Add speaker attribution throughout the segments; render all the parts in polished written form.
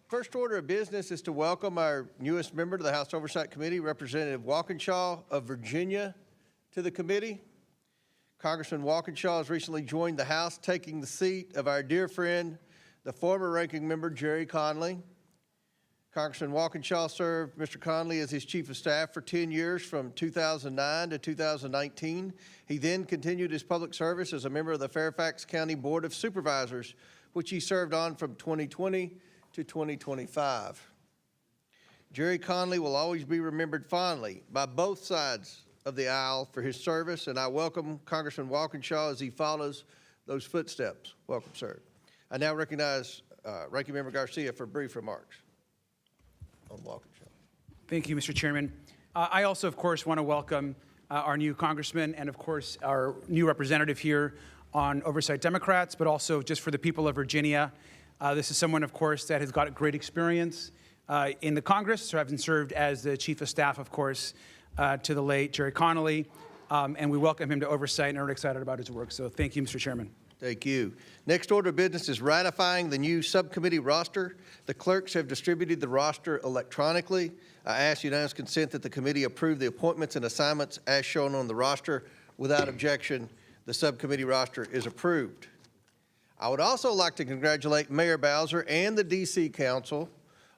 Speaker 1: First order of business is to welcome our newest member to the House Oversight Committee, Representative Walkinshaw of Virginia, to the committee. Congressman Walkinshaw has recently joined the House, taking the seat of our dear friend, the former ranking member, Jerry Conley. Congressman Walkinshaw served Mr. Conley as his Chief of Staff for 10 years from 2009 to 2019. He then continued his public service as a member of the Fairfax County Board of Supervisors, which he served on from 2020 to 2025. Jerry Conley will always be remembered fondly by both sides of the aisle for his service, and I welcome Congressman Walkinshaw as he follows those footsteps. Welcome, sir. I now recognize Ranking Member Garcia for brief remarks on Walkinshaw.
Speaker 2: Thank you, Mr. Chairman. I also, of course, want to welcome our new congressman and, of course, our new representative here on Oversight Democrats, but also just for the people of Virginia. This is someone, of course, that has got great experience in the Congress, so having served as the Chief of Staff, of course, to the late Jerry Connolly, and we welcome him to Oversight and are excited about his work. So thank you, Mr. Chairman.
Speaker 1: Thank you. Next order of business is ratifying the new subcommittee roster. The clerks have distributed the roster electronically. I ask unanimous consent that the committee approve the appointments and assignments as shown on the roster. Without objection, the subcommittee roster is approved. I would also like to congratulate Mayor Bowser and the D.C. Council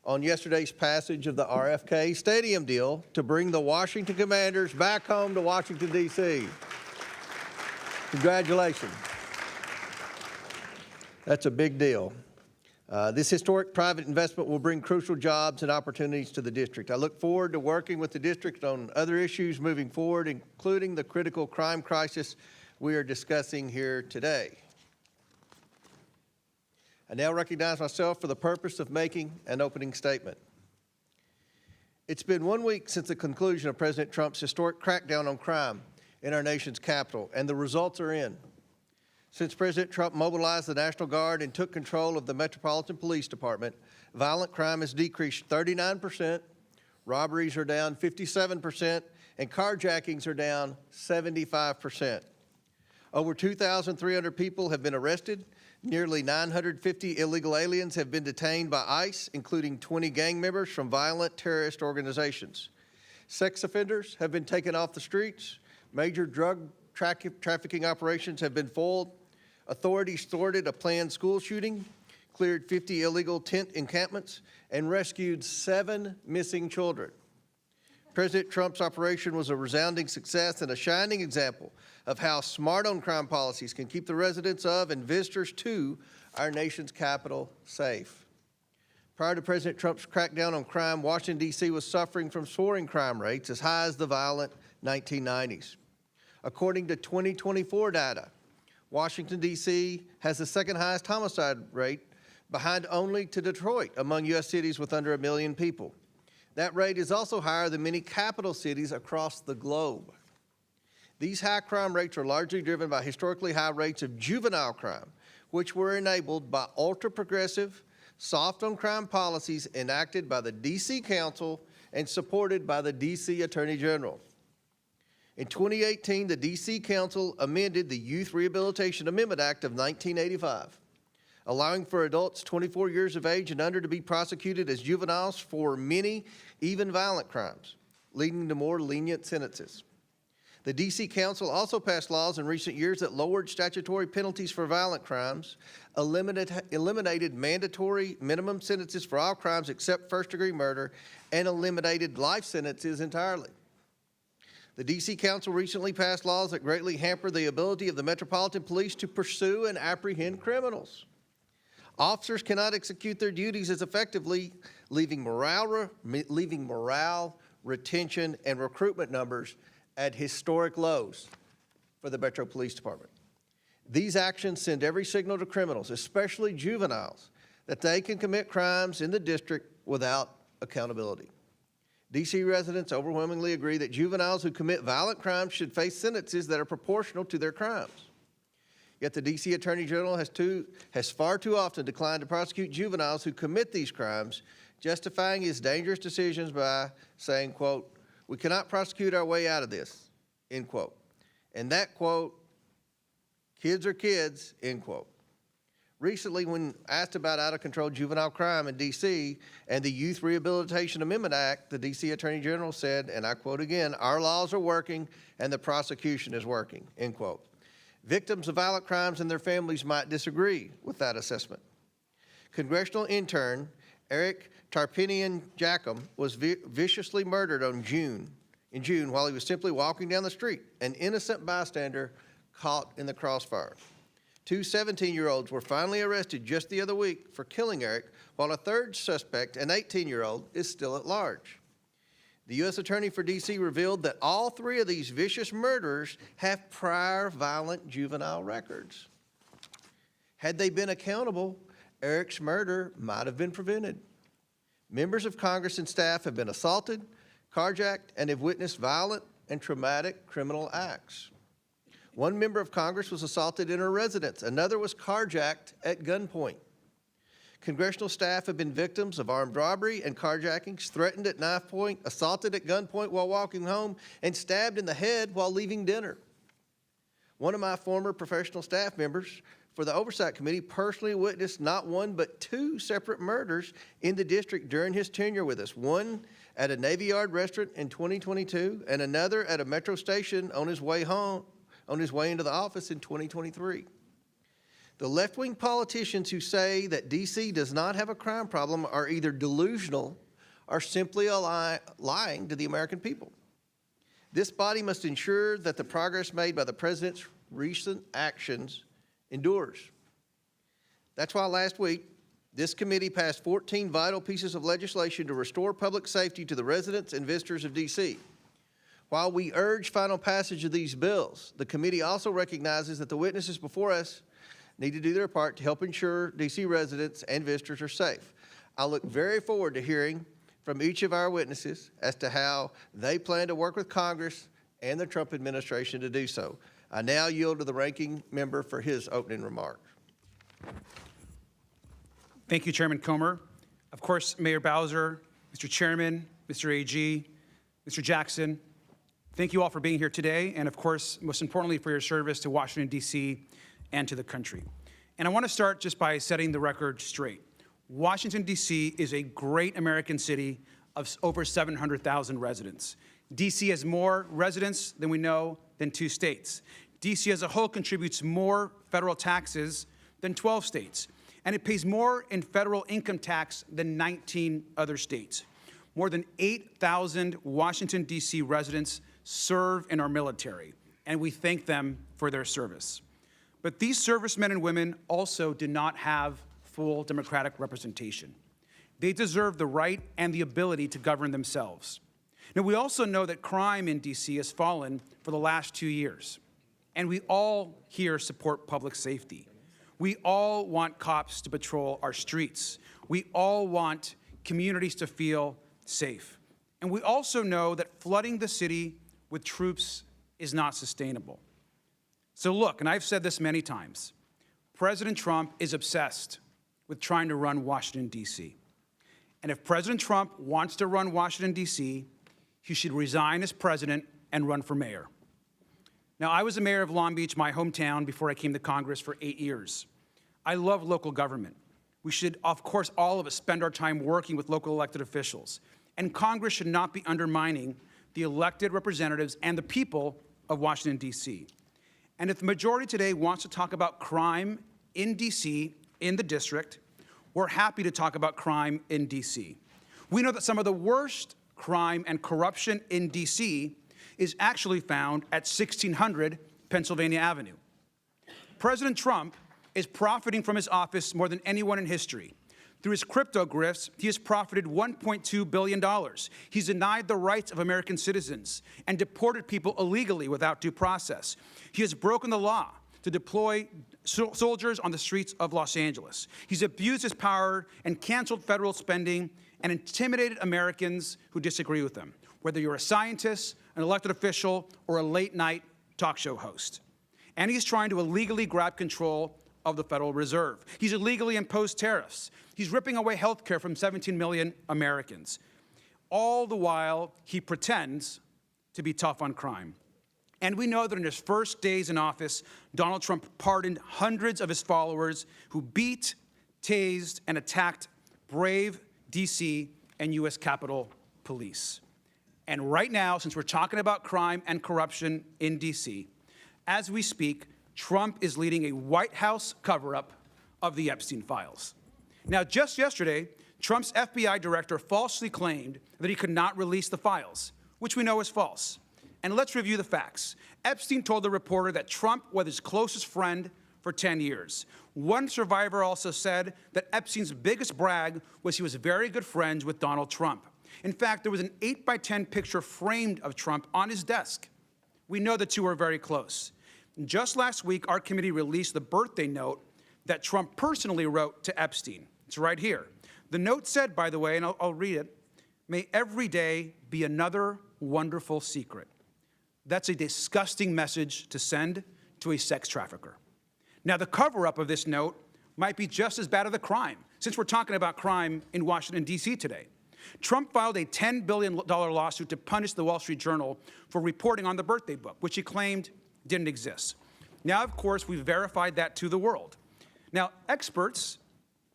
Speaker 1: on yesterday's passage of the RFK Stadium deal to bring the Washington Commanders back home to Washington, D.C. Congratulations. That's a big deal. This historic private investment will bring crucial jobs and opportunities to the district. I look forward to working with the district on other issues moving forward, including the critical crime crisis we are discussing here today. I now recognize myself for the purpose of making an opening statement. It's been 1 week since the conclusion of President Trump's historic crackdown on crime in our nation's capital, and the results are in. Since President Trump mobilized the National Guard and took control of the Metropolitan Police Department, violent crime has decreased 39%, robberies are down 57%, and carjackings are down 75%. Over 2,300 people have been arrested. Nearly 950 illegal aliens have been detained by ICE, including 20 gang members from violent terrorist organizations. Sex offenders have been taken off the streets. Major drug trafficking operations have been foiled. Authorities thwarted a planned school shooting, cleared 50 illegal tent encampments, and rescued 7 missing children. President Trump's operation was a resounding success and a shining example of how smart on crime policies can keep the residents of and visitors to our nation's capital safe. Prior to President Trump's crackdown on crime, Washington, D.C. was suffering from soaring crime rates as high as the violent 1990s. According to 2024 data, Washington, D.C. has the second highest homicide rate, behind only to Detroit among U.S. cities with under 1 million people. That rate is also higher than many capital cities across the globe. These high crime rates are largely driven by historically high rates of juvenile crime, which were enabled by ultra-progressive, soft-on-crime policies enacted by the D.C. Council and supported by the D.C. Attorney General. In 2018, the D.C. Council amended the Youth Rehabilitation Amendment Act of 1985, allowing for adults 24 years of age and under to be prosecuted as juveniles for many, even violent crimes, leading to more lenient sentences. The D.C. Council also passed laws in recent years that lowered statutory penalties for violent crimes, eliminated mandatory minimum sentences for all crimes except first-degree murder, and eliminated life sentences entirely. The D.C. Council recently passed laws that greatly hamper the ability of the Metropolitan Police to pursue and apprehend criminals. Officers cannot execute their duties as effectively, leaving morale, retention, and recruitment numbers at historic lows for the Metro Police Department. These actions send every signal to criminals, especially juveniles, that they can commit crimes in the district without accountability. D.C. residents overwhelmingly agree that juveniles who commit violent crimes should face sentences that are proportional to their crimes. Yet the D.C. Attorney General has far too often declined to prosecute juveniles who commit these crimes, justifying his dangerous decisions by saying, quote, "We cannot prosecute our way out of this," end quote. And that quote, "Kids are kids," end quote. Recently, when asked about out-of-control juvenile crime in D.C. and the Youth Rehabilitation Amendment Act, the D.C. Attorney General said, and I quote again, "Our laws are working and the prosecution is working," end quote. Victims of violent crimes and their families might disagree with that assessment. Congressional intern Eric Tarpinian-Jackum was viciously murdered in June while he was simply walking down the street, an innocent bystander caught in the crossfire. Two 17-year-olds were finally arrested just the other week for killing Eric, while a third suspect, an 18-year-old, is still at large. The U.S. Attorney for D.C. revealed that all three of these vicious murderers have prior violent juvenile records. Had they been accountable, Eric's murder might have been prevented. Members of Congress and staff have been assaulted, carjacked, and have witnessed violent and traumatic criminal acts. One member of Congress was assaulted in her residence. Another was carjacked at gunpoint. Congressional staff have been victims of armed robbery and carjackings, threatened at knife point, assaulted at gunpoint while walking home, and stabbed in the head while leaving dinner. One of my former professional staff members for the Oversight Committee personally witnessed not one but two separate murders in the district during his tenure with us. One at a Navy Yard restaurant in 2022, and another at a metro station on his way into the office in 2023. The left-wing politicians who say that D.C. does not have a crime problem are either delusional or simply lying to the American people. This body must ensure that the progress made by the president's recent actions endures. That's why last week, this committee passed 14 vital pieces of legislation to restore public safety to the residents and visitors of D.C. While we urge final passage of these bills, the committee also recognizes that the witnesses before us need to do their part to help ensure D.C. residents and visitors are safe. I look very forward to hearing from each of our witnesses as to how they plan to work with Congress and the Trump administration to do so. I now yield to the ranking member for his opening remarks.
Speaker 2: Thank you, Chairman Comer. Of course, Mayor Bowser, Mr. Chairman, Mr. AG, Mr. Jackson, thank you all for being here today, and of course, most importantly, for your service to Washington, D.C. and to the country. And I want to start just by setting the record straight. Washington, D.C. is a great American city of over 700,000 residents. D.C. has more residents than we know than 2 states. D.C. as a whole contributes more federal taxes than 12 states, and it pays more in federal income tax than 19 other states. More than 8,000 Washington, D.C. residents serve in our military, and we thank them for their service. But these servicemen and women also do not have full democratic representation. They deserve the right and the ability to govern themselves. Now, we also know that crime in D.C. has fallen for the last 2 years, and we all here support public safety. We all want cops to patrol our streets. We all want communities to feel safe. And we also know that flooding the city with troops is not sustainable. So look, and I've said this many times, President Trump is obsessed with trying to run Washington, D.C. And if President Trump wants to run Washington, D.C., he should resign as president and run for mayor. Now, I was the mayor of Long Beach, my hometown, before I came to Congress for 8 years. I love local government. We should, of course, all of us spend our time working with local elected officials. And Congress should not be undermining the elected representatives and the people of Washington, D.C. And if the majority today wants to talk about crime in D.C., in the district, we're happy to talk about crime in D.C. We know that some of the worst crime and corruption in D.C. is actually found at 1600 Pennsylvania Avenue. President Trump is profiting from his office more than anyone in history. Through his crypto grifts, he has profited $1.2 billion. He's denied the rights of American citizens and deported people illegally without due process. He has broken the law to deploy soldiers on the streets of Los Angeles. He's abused his power and canceled federal spending and intimidated Americans who disagree with him, whether you're a scientist, an elected official, or a late-night talk show host. And he's trying to illegally grab control of the Federal Reserve. He's illegally imposed tariffs. He's ripping away health care from 17 million Americans. All the while, he pretends to be tough on crime. And we know that in his first days in office, Donald Trump pardoned hundreds of his followers who beat, tased, and attacked brave D.C. and U.S. Capitol Police. And right now, since we're talking about crime and corruption in D.C., as we speak, Trump is leading a White House cover-up of the Epstein files. Now, just yesterday, Trump's FBI director falsely claimed that he could not release the files, which we know is false. And let's review the facts. Epstein told the reporter that Trump was his closest friend for 10 years. One survivor also said that Epstein's biggest brag was he was very good friends with Donald Trump. In fact, there was an 8x10 picture framed of Trump on his desk. We know the two are very close. Just last week, our committee released the birthday note that Trump personally wrote to Epstein. It's right here. The note said, by the way, and I'll read it, "May every day be another wonderful secret." That's a disgusting message to send to a sex trafficker. Now, the cover-up of this note might be just as bad as the crime, since we're talking about crime in Washington, D.C. today. Trump filed a $10 billion lawsuit to punish the Wall Street Journal for reporting on the birthday book, which he claimed didn't exist. Now, of course, we've verified that to the world. Now, experts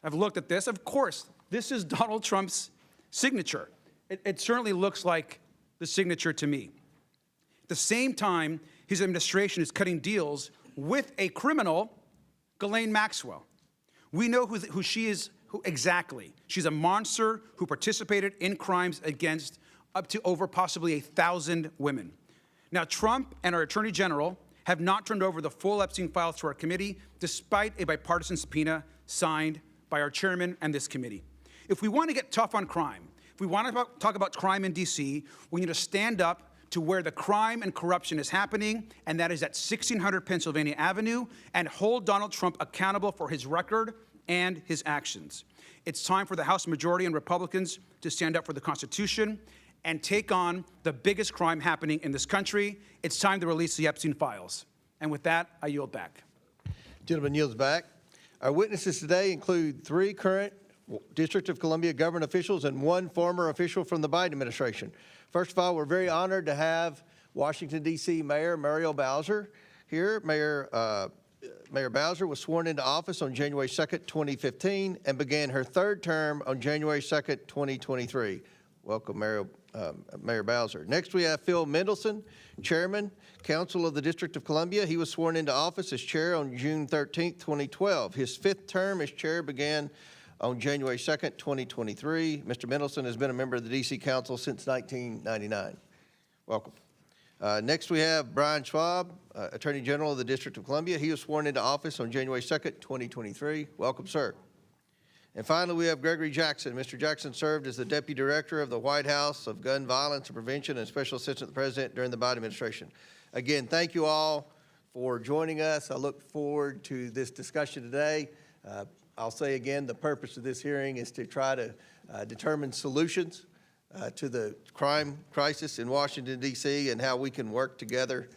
Speaker 2: have looked at this. Of course, this is Donald Trump's signature. It certainly looks like the signature to me. At the same time, his administration is cutting deals with a criminal, Ghislaine Maxwell. We know who she is exactly. She's a monster who participated in crimes against up to over possibly 1,000 women. Now, Trump and our Attorney General have not turned over the full Epstein files to our committee, despite a bipartisan subpoena signed by our chairman and this committee. If we want to get tough on crime, if we want to talk about crime in D.C., we need to stand up to where the crime and corruption is happening, and that is at 1600 Pennsylvania Avenue, and hold Donald Trump accountable for his record and his actions. It's time for the House majority and Republicans to stand up for the Constitution and take on the biggest crime happening in this country. It's time to release the Epstein files. And with that, I yield back.
Speaker 1: Gentleman yields back. Our witnesses today include 3 current District of Columbia government officials and 1 former official from the Biden administration. First of all, we're very honored to have Washington, D.C. Mayor Muriel Bowser here. Mayor Bowser was sworn into office on January 2nd, 2015, and began her 3rd term on January 2nd, 2023. Welcome, Mayor Bowser. Next, we have Phil Mendelson, Chairman, Council of the District of Columbia. He was sworn into office as chair on June 13th, 2012. His 5th term as chair began on January 2nd, 2023. Mr. Mendelson has been a member of the D.C. Council since 1999. Welcome. Next, we have Brian Schwalb, Attorney General of the District of Columbia. He was sworn into office on January 2nd, 2023. Welcome, sir. And finally, we have Gregory Jackson. Mr. Jackson served as the Deputy Director of the White House of Gun Violence and Prevention and Special Assistant to the President during the Biden administration. Again, thank you all for joining us. I look forward to this discussion today. I'll say again, the purpose of this hearing is to try to determine solutions to the crime crisis in Washington, D.C., and how we can work together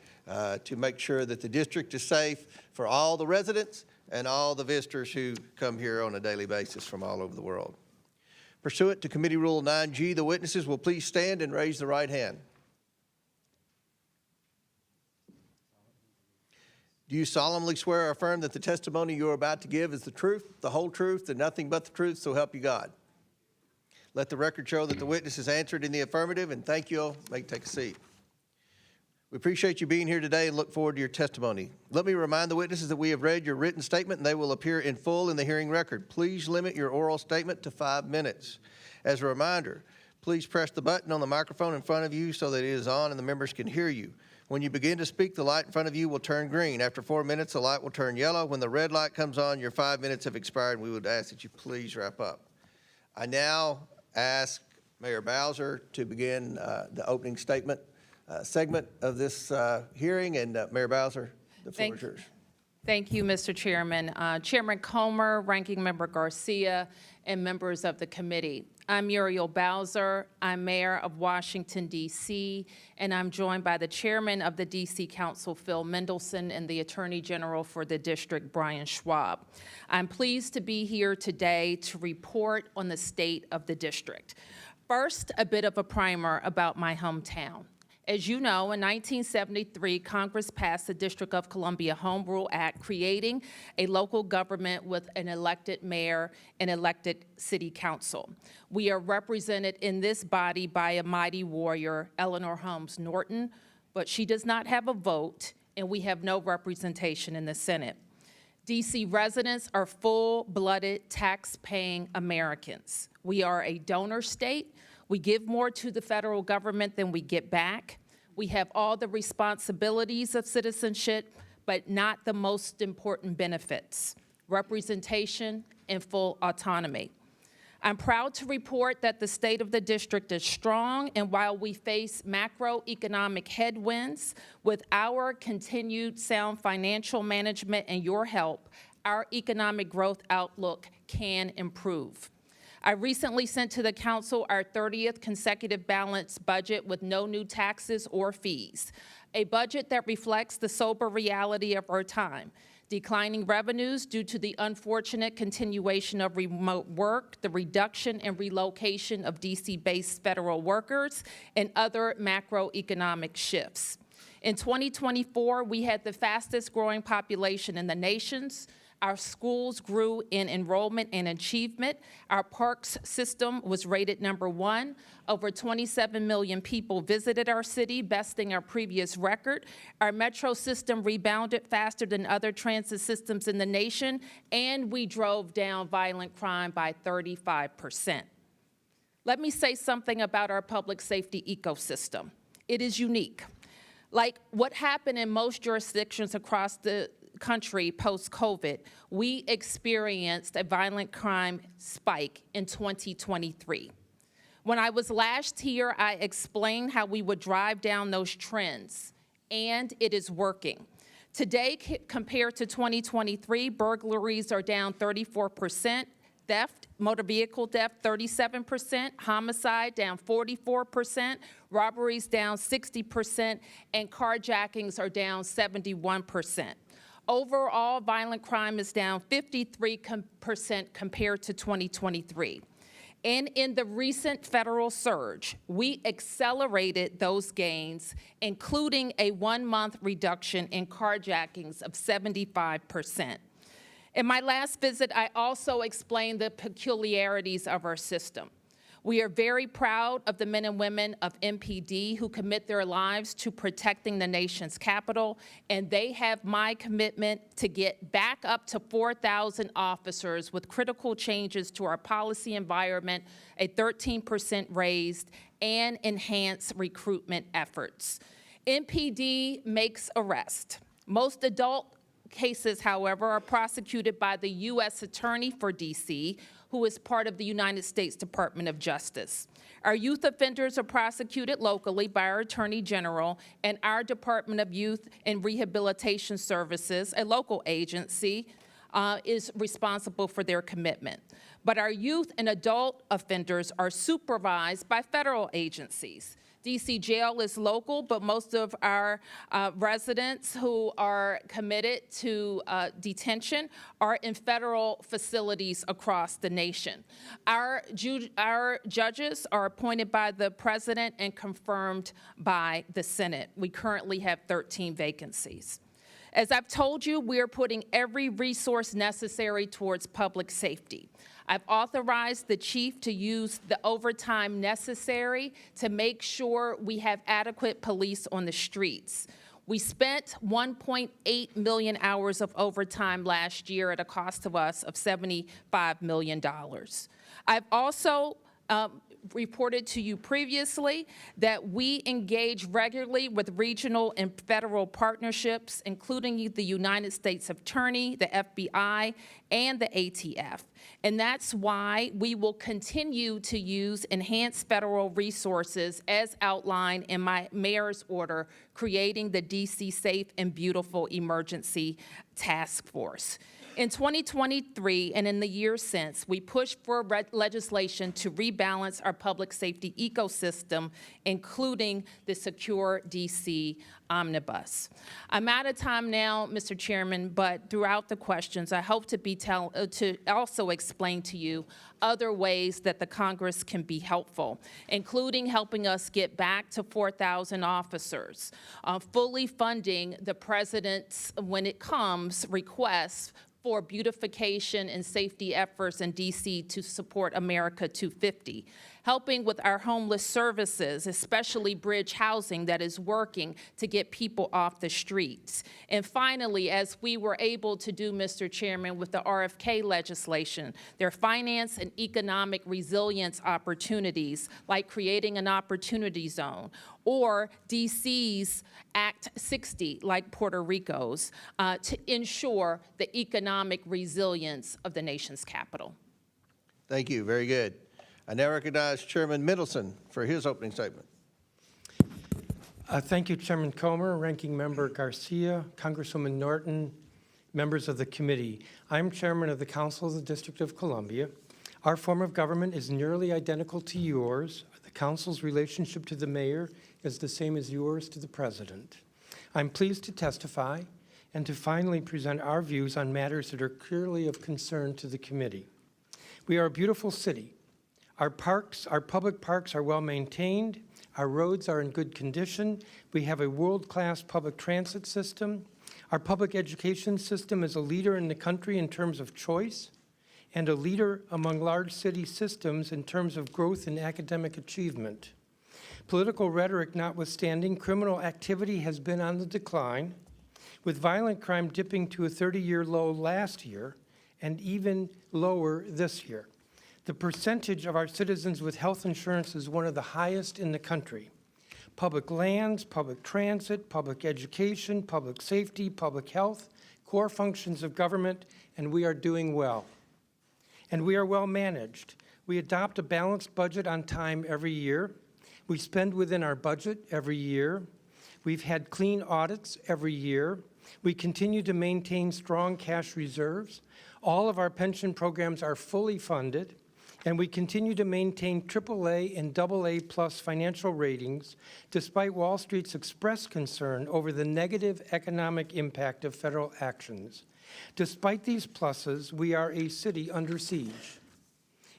Speaker 1: to make sure that the district is safe for all the residents and all the visitors who come here on a daily basis from all over the world. Pursuant to Committee Rule 9G, the witnesses will please stand and raise the right hand. Do you solemnly swear or affirm that the testimony you are about to give is the truth, the whole truth, and nothing but the truth, so help you God? Let the record show that the witness has answered in the affirmative, and thank you all. You may take a seat. We appreciate you being here today and look forward to your testimony. Let me remind the witnesses that we have read your written statement and they will appear in full in the hearing record. Please limit your oral statement to 5 minutes. As a reminder, please press the button on the microphone in front of you so that it is on and the members can hear you. When you begin to speak, the light in front of you will turn green. After 4 minutes, the light will turn yellow. When the red light comes on, your 5 minutes have expired, and we would ask that you please wrap up. I now ask Mayor Bowser to begin the opening statement segment of this hearing. And Mayor Bowser, the floor is yours.
Speaker 3: Thank you, Mr. Chairman. Chairman Comer, Ranking Member Garcia, and members of the committee. I'm Muriel Bowser. I'm Mayor of Washington, D.C., and I'm joined by the Chairman of the D.C. Council, Phil Mendelson, and the Attorney General for the district, Brian Schwalb. I'm pleased to be here today to report on the state of the district. First, a bit of a primer about my hometown. As you know, in 1973, Congress passed the District of Columbia Home Rule Act, creating a local government with an elected mayor and elected city council. We are represented in this body by a mighty warrior, Eleanor Holmes Norton, but she does not have a vote, and we have no representation in the Senate. DC residents are full-blooded, tax-paying Americans. We are a donor state. We give more to the federal government than we get back. We have all the responsibilities of citizenship, but not the most important benefits: representation and full autonomy. I'm proud to report that the state of the district is strong, and while we face macroeconomic headwinds, with our continued sound financial management and your help, our economic growth outlook can improve. I recently sent to the council our 30th consecutive balanced budget with no new taxes or fees, a budget that reflects the sober reality of our time: declining revenues due to the unfortunate continuation of remote work, the reduction and relocation of DC-based federal workers, and other macroeconomic shifts. In 2024, we had the fastest growing population in the nations. Our schools grew in enrollment and achievement. Our parks system was rated #1. Over 27 million people visited our city, besting our previous record. Our metro system rebounded faster than other transit systems in the nation, and we drove down violent crime by 35%. Let me say something about our public safety ecosystem. It is unique. Like what happened in most jurisdictions across the country post-COVID, we experienced a violent crime spike in 2023. When I was last here, I explained how we would drive down those trends, and it is working. Today, compared to 2023, burglaries are down 34%, theft, motor vehicle theft, 37%, homicide down 44%, robberies down 60%, and carjackings are down 71%. Overall, violent crime is down 53% compared to 2023. And in the recent federal surge, we accelerated those gains, including a 1-month reduction in carjackings of 75%. In my last visit, I also explained the peculiarities of our system. We are very proud of the men and women of MPD who commit their lives to protecting the nation's capital, and they have my commitment to get back up to 4,000 officers with critical changes to our policy environment, a 13% raise, and enhanced recruitment efforts. MPD makes arrests. Most adult cases, however, are prosecuted by the U.S. Attorney for D.C., who is part of the United States Department of Justice. Our youth offenders are prosecuted locally by our Attorney General, and our Department of Youth and Rehabilitation Services, a local agency, is responsible for their commitment. But our youth and adult offenders are supervised by federal agencies. DC Jail is local, but most of our residents who are committed to detention are in federal facilities across the nation. Our judges are appointed by the president and confirmed by the Senate. We currently have 13 vacancies. As I've told you, we are putting every resource necessary towards public safety. I've authorized the chief to use the overtime necessary to make sure we have adequate police on the streets. We spent 1.8 million hours of overtime last year at a cost to us of $75 million. I've also reported to you previously that we engage regularly with regional and federal partnerships, including the United States Attorney, the FBI, and the ATF. And that's why we will continue to use enhanced federal resources as outlined in my mayor's order, creating the DC Safe and Beautiful Emergency Task Force. In 2023 and in the years since, we pushed for legislation to rebalance our public safety ecosystem, including the Secure DC Omnibus. I'm out of time now, Mr. Chairman, but throughout the questions, I hope to also explain to you other ways that the Congress can be helpful, including helping us get back to 4,000 officers, fully funding the president's, when it comes, requests for beautification and safety efforts in D.C. to support America 250, helping with our homeless services, especially bridge housing that is working to get people off the streets. And finally, as we were able to do, Mr. Chairman, with the RFK legislation, their finance and economic resilience opportunities, like creating an opportunity zone, or DC's Act 60, like Puerto Rico's, to ensure the economic resilience of the nation's capital.
Speaker 1: Thank you. Very good. I now recognize Chairman Mendelson for his opening statement.
Speaker 4: Thank you, Chairman Comer, Ranking Member Garcia, Congresswoman Norton, members of the committee. I'm Chairman of the Council of the District of Columbia. Our form of government is nearly identical to yours. The Council's relationship to the mayor is the same as yours to the president. I'm pleased to testify and to finally present our views on matters that are clearly of concern to the committee. We are a beautiful city. Our parks, our public parks are well maintained. Our roads are in good condition. We have a world-class public transit system. Our public education system is a leader in the country in terms of choice and a leader among large city systems in terms of growth and academic achievement. Political rhetoric notwithstanding, criminal activity has been on the decline, with violent crime dipping to a 30-year low last year and even lower this year. The percentage of our citizens with health insurance is one of the highest in the country. Public lands, public transit, public education, public safety, public health, core functions of government, and we are doing well. And we are well managed. We adopt a balanced budget on time every year. We spend within our budget every year. We've had clean audits every year. We continue to maintain strong cash reserves. All of our pension programs are fully funded. And we continue to maintain AAA and AA plus financial ratings, despite Wall Street's expressed concern over the negative economic impact of federal actions. Despite these pluses, we are a city under siege.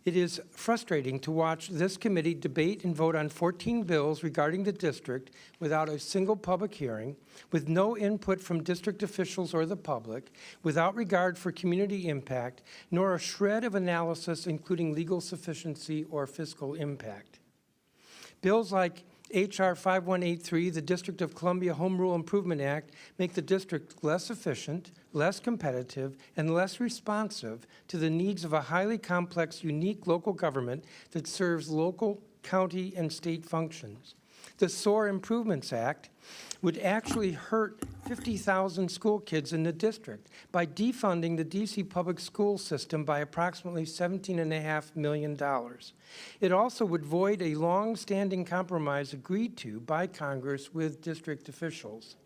Speaker 4: It is frustrating to watch this committee debate and vote on 14 bills regarding the district without a single public hearing, with no input from district officials or the public, without regard for community impact, nor a shred of analysis including legal sufficiency or fiscal impact. Bills like H.R. 5183, the District of Columbia Home Rule Improvement Act, make the district less efficient, less competitive, and less responsive to the needs of a highly complex, unique local government that serves local, county, and state functions. The SOAR Improvements Act would actually hurt 50,000 school kids in the district by defunding the D.C. public school system by approximately $17.5 million. It also would void a long-standing compromise agreed to by Congress with district officials.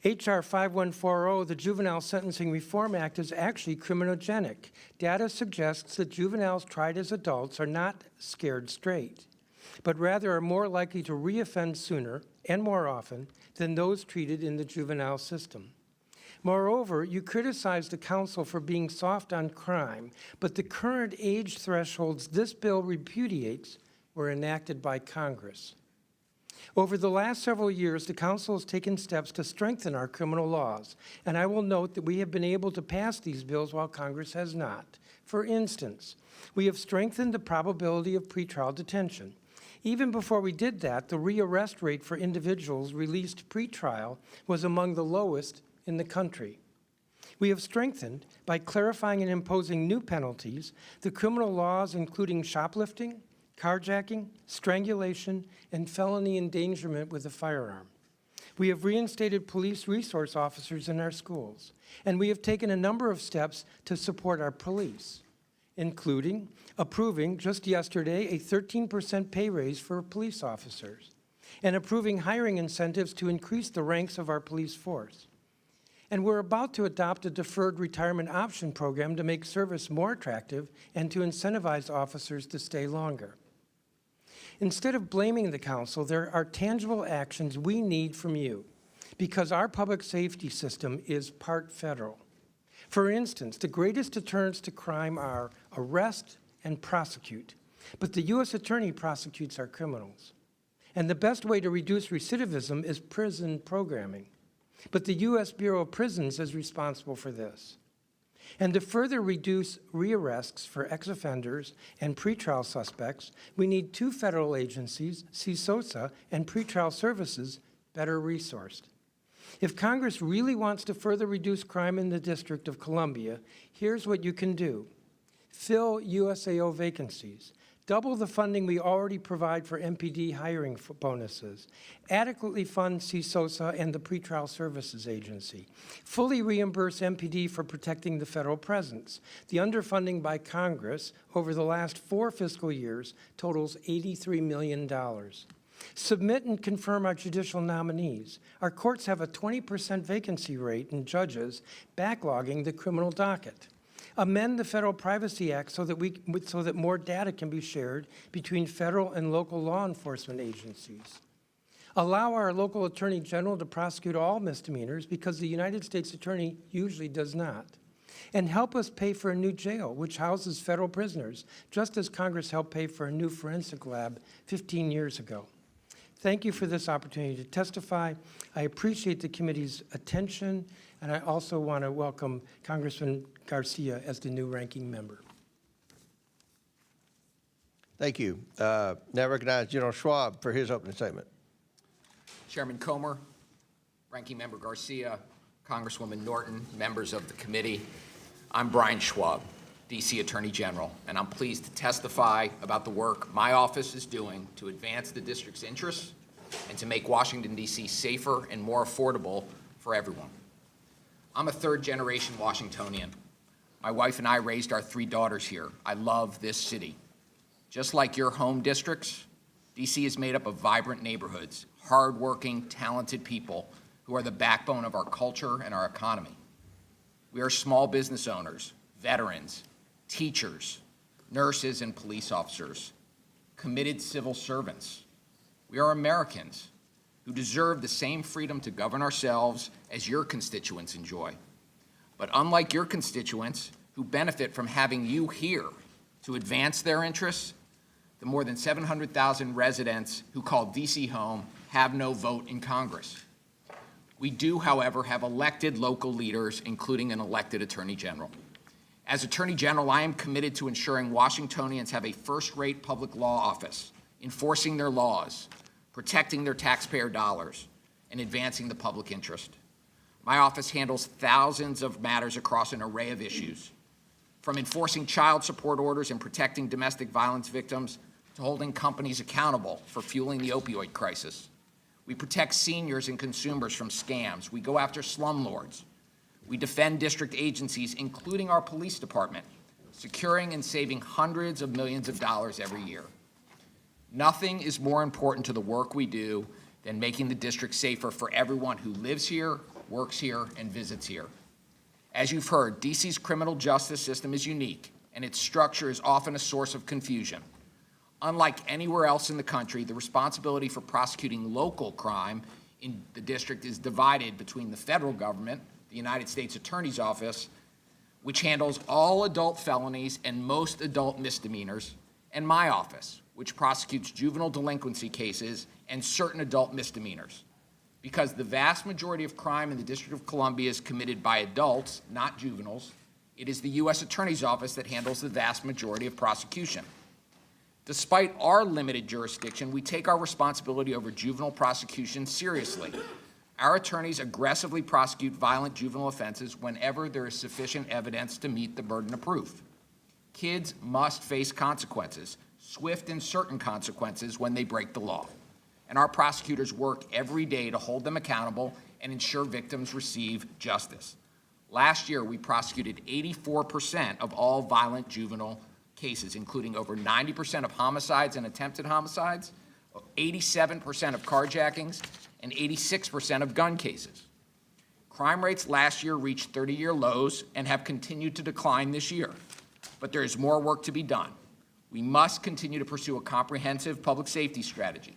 Speaker 4: H.R. 5140, the Juvenile Sentencing Reform Act, is actually criminogenic. Data suggests that juveniles tried as adults are not scared straight, but rather are more likely to reoffend sooner and more often than those treated in the juvenile system. Moreover, you criticize the council for being soft on crime, but the current age thresholds this bill repudiates were enacted by Congress. Over the last several years, the council has taken steps to strengthen our criminal laws, and I will note that we have been able to pass these bills while Congress has not. For instance, we have strengthened the probability of pretrial detention. Even before we did that, the rearrest rate for individuals released pretrial was among the lowest in the country. We have strengthened, by clarifying and imposing new penalties, the criminal laws including shoplifting, carjacking, strangulation, and felony endangerment with a firearm. We have reinstated police resource officers in our schools, and we have taken a number of steps to support our police, including approving, just yesterday, a 13% pay raise for police officers, and approving hiring incentives to increase the ranks of our police force. And we're about to adopt a deferred retirement option program to make service more attractive and to incentivize officers to stay longer. Instead of blaming the council, there are tangible actions we need from you, because our public safety system is part federal. For instance, the greatest deterrents to crime are arrest and prosecute. But the U.S. Attorney prosecutes our criminals. And the best way to reduce recidivism is prison programming. But the U.S. Bureau of Prisons is responsible for this. And to further reduce rearrests for ex-offenders and pretrial suspects, we need two federal agencies, CSOSA and Pretrial Services, better resourced. If Congress really wants to further reduce crime in the District of Columbia, here's what you can do. Fill USAO vacancies. Double the funding we already provide for MPD hiring bonuses. Adequately fund CSOSA and the Pretrial Services Agency. Fully reimburse MPD for protecting the federal presence. The underfunding by Congress over the last 4 fiscal years totals $83 million. Submit and confirm our judicial nominees. Our courts have a 20% vacancy rate in judges, backlogging the criminal docket. Amend the Federal Privacy Act so that more data can be shared between federal and local law enforcement agencies. Allow our local attorney general to prosecute all misdemeanors because the United States attorney usually does not. And help us pay for a new jail, which houses federal prisoners, just as Congress helped pay for a new forensic lab 15 years ago. Thank you for this opportunity to testify. I appreciate the committee's attention, and I also want to welcome Congressman Garcia as the new ranking member.
Speaker 1: Thank you. Now recognize General Schwalb for his opening statement.
Speaker 5: Chairman Comer, Ranking Member Garcia, Congresswoman Norton, members of the committee. I'm Brian Schwalb, D.C. Attorney General, and I'm pleased to testify about the work my office is doing to advance the district's interests and to make Washington, D.C. safer and more affordable for everyone. I'm a third-generation Washingtonian. My wife and I raised our 3 daughters here. I love this city. Just like your home districts, D.C. is made up of vibrant neighborhoods, hardworking, talented people who are the backbone of our culture and our economy. We are small business owners, veterans, teachers, nurses, and police officers, committed civil servants. We are Americans who deserve the same freedom to govern ourselves as your constituents enjoy. But unlike your constituents who benefit from having you here to advance their interests, the more than 700,000 residents who call D.C. home have no vote in Congress. We do, however, have elected local leaders, including an elected Attorney General. As Attorney General, I am committed to ensuring Washingtonians have a first-rate public law office, enforcing their laws, protecting their taxpayer dollars, and advancing the public interest. My office handles thousands of matters across an array of issues, from enforcing child support orders and protecting domestic violence victims to holding companies accountable for fueling the opioid crisis. We protect seniors and consumers from scams. We go after slumlords. We defend district agencies, including our police department, securing and saving hundreds of millions of dollars every year. Nothing is more important to the work we do than making the district safer for everyone who lives here, works here, and visits here. As you've heard, D.C.'s criminal justice system is unique, and its structure is often a source of confusion. Unlike anywhere else in the country, the responsibility for prosecuting local crime in the district is divided between the federal government, the United States Attorney's Office, which handles all adult felonies and most adult misdemeanors, and my office, which prosecutes juvenile delinquency cases and certain adult misdemeanors. Because the vast majority of crime in the District of Columbia is committed by adults, not juveniles, it is the U.S. Attorney's Office that handles the vast majority of prosecution. Despite our limited jurisdiction, we take our responsibility over juvenile prosecution seriously. Our attorneys aggressively prosecute violent juvenile offenses whenever there is sufficient evidence to meet the burden of proof. Kids must face consequences, swift and certain consequences when they break the law. And our prosecutors work every day to hold them accountable and ensure victims receive justice. Last year, we prosecuted 84% of all violent juvenile cases, including over 90% of homicides and attempted homicides, 87% of carjackings, and 86% of gun cases. Crime rates last year reached 30-year lows and have continued to decline this year. But there is more work to be done. We must continue to pursue a comprehensive public safety strategy.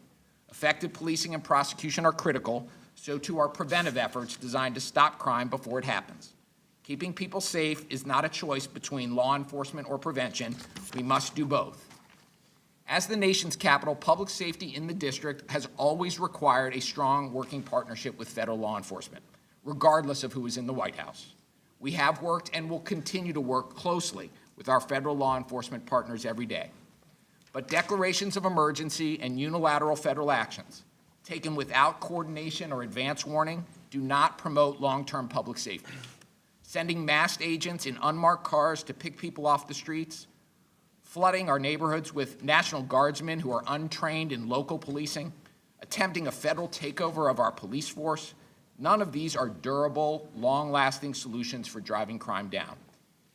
Speaker 5: Effective policing and prosecution are critical, so too are preventive efforts designed to stop crime before it happens. Keeping people safe is not a choice between law enforcement or prevention. We must do both. As the nation's capital, public safety in the district has always required a strong working partnership with federal law enforcement, regardless of who is in the White House. We have worked and will continue to work closely with our federal law enforcement partners every day. But declarations of emergency and unilateral federal actions taken without coordination or advance warning do not promote long-term public safety. Sending masked agents in unmarked cars to pick people off the streets, flooding our neighborhoods with National Guardsmen who are untrained in local policing, attempting a federal takeover of our police force, none of these are durable, long-lasting solutions for driving crime down.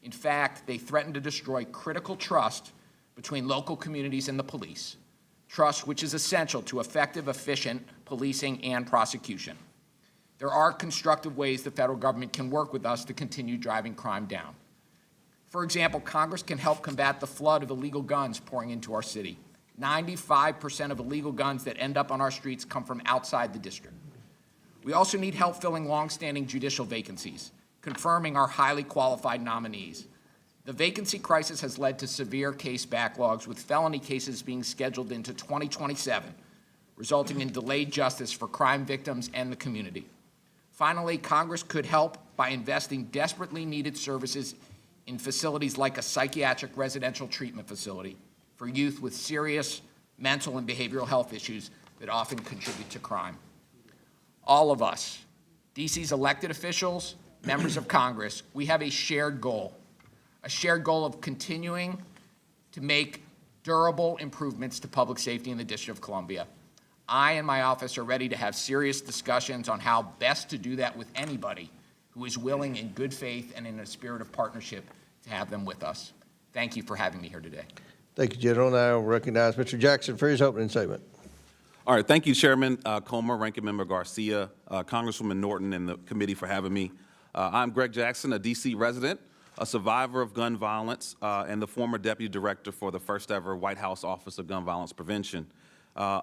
Speaker 5: In fact, they threaten to destroy critical trust between local communities and the police, trust which is essential to effective, efficient policing and prosecution. There are constructive ways the federal government can work with us to continue driving crime down. For example, Congress can help combat the flood of illegal guns pouring into our city. 95% of illegal guns that end up on our streets come from outside the district. We also need help filling longstanding judicial vacancies, confirming our highly qualified nominees. The vacancy crisis has led to severe case backlogs, with felony cases being scheduled into 2027, resulting in delayed justice for crime victims and the community. Finally, Congress could help by investing desperately needed services in facilities like a psychiatric residential treatment facility for youth with serious mental and behavioral health issues that often contribute to crime. All of us, DC's elected officials, members of Congress, we have a shared goal of continuing to make durable improvements to public safety in the District of Columbia. I and my office are ready to have serious discussions on how best to do that with anybody who is willing in good faith and in a spirit of partnership to have them with us. Thank you for having me here today.
Speaker 1: Thank you, General. Now I'll recognize Mr. Jackson for his opening statement.
Speaker 6: All right, thank you, Chairman Comer, Ranking Member Garcia, Congresswoman Norton, and the committee for having me. I'm Greg Jackson, a D.C. resident, a survivor of gun violence, and the former Deputy Director for the first ever White House Office of Gun Violence Prevention.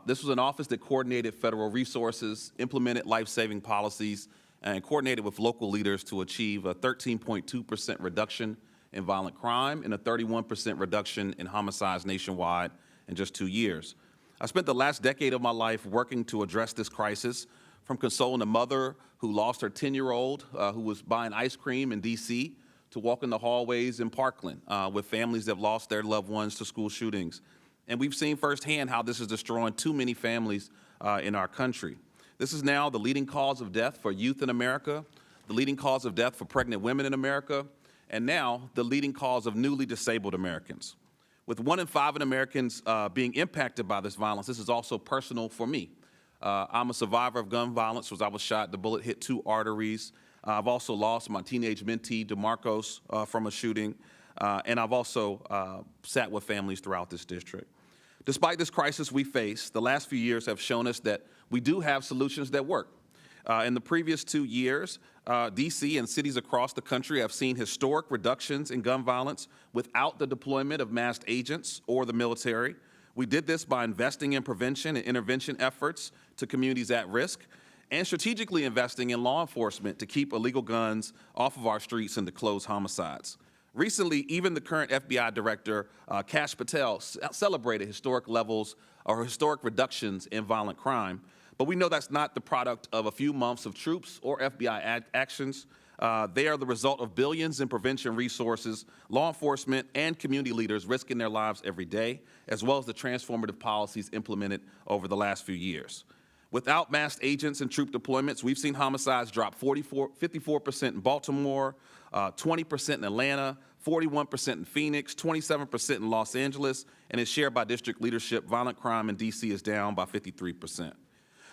Speaker 6: This was an office that coordinated federal resources, implemented life-saving policies, and coordinated with local leaders to achieve a 13.2% reduction in violent crime and a 31% reduction in homicides nationwide in just 2 years. I spent the last decade of my life working to address this crisis, from consoling a mother who lost her 10-year-old who was buying ice cream in D.C. to walking the hallways in Parkland with families that have lost their loved ones to school shootings. And we've seen firsthand how this is destroying too many families in our country. This is now the leading cause of death for youth in America, the leading cause of death for pregnant women in America, and now the leading cause of newly disabled Americans. With 1 in 5 Americans being impacted by this violence, this is also personal for me. I'm a survivor of gun violence. I was shot, the bullet hit 2 arteries. I've also lost my teenage mentee, DeMarcos, from a shooting. And I've also sat with families throughout this district. Despite this crisis we face, the last few years have shown us that we do have solutions that work. In the previous 2 years, D.C. and cities across the country have seen historic reductions in gun violence without the deployment of masked agents or the military. We did this by investing in prevention and intervention efforts to communities at risk and strategically investing in law enforcement to keep illegal guns off of our streets and to close homicides. Recently, even the current FBI director, Kash Patel, celebrated historic levels or historic reductions in violent crime. But we know that's not the product of a few months of troops or FBI actions. They are the result of billions in prevention resources, law enforcement, and community leaders risking their lives every day, as well as the transformative policies implemented over the last few years. Without masked agents and troop deployments, we've seen homicides drop 54% in Baltimore, 20% in Atlanta, 41% in Phoenix, 27% in Los Angeles, and as shared by district leadership, violent crime in D.C. is down by 53%.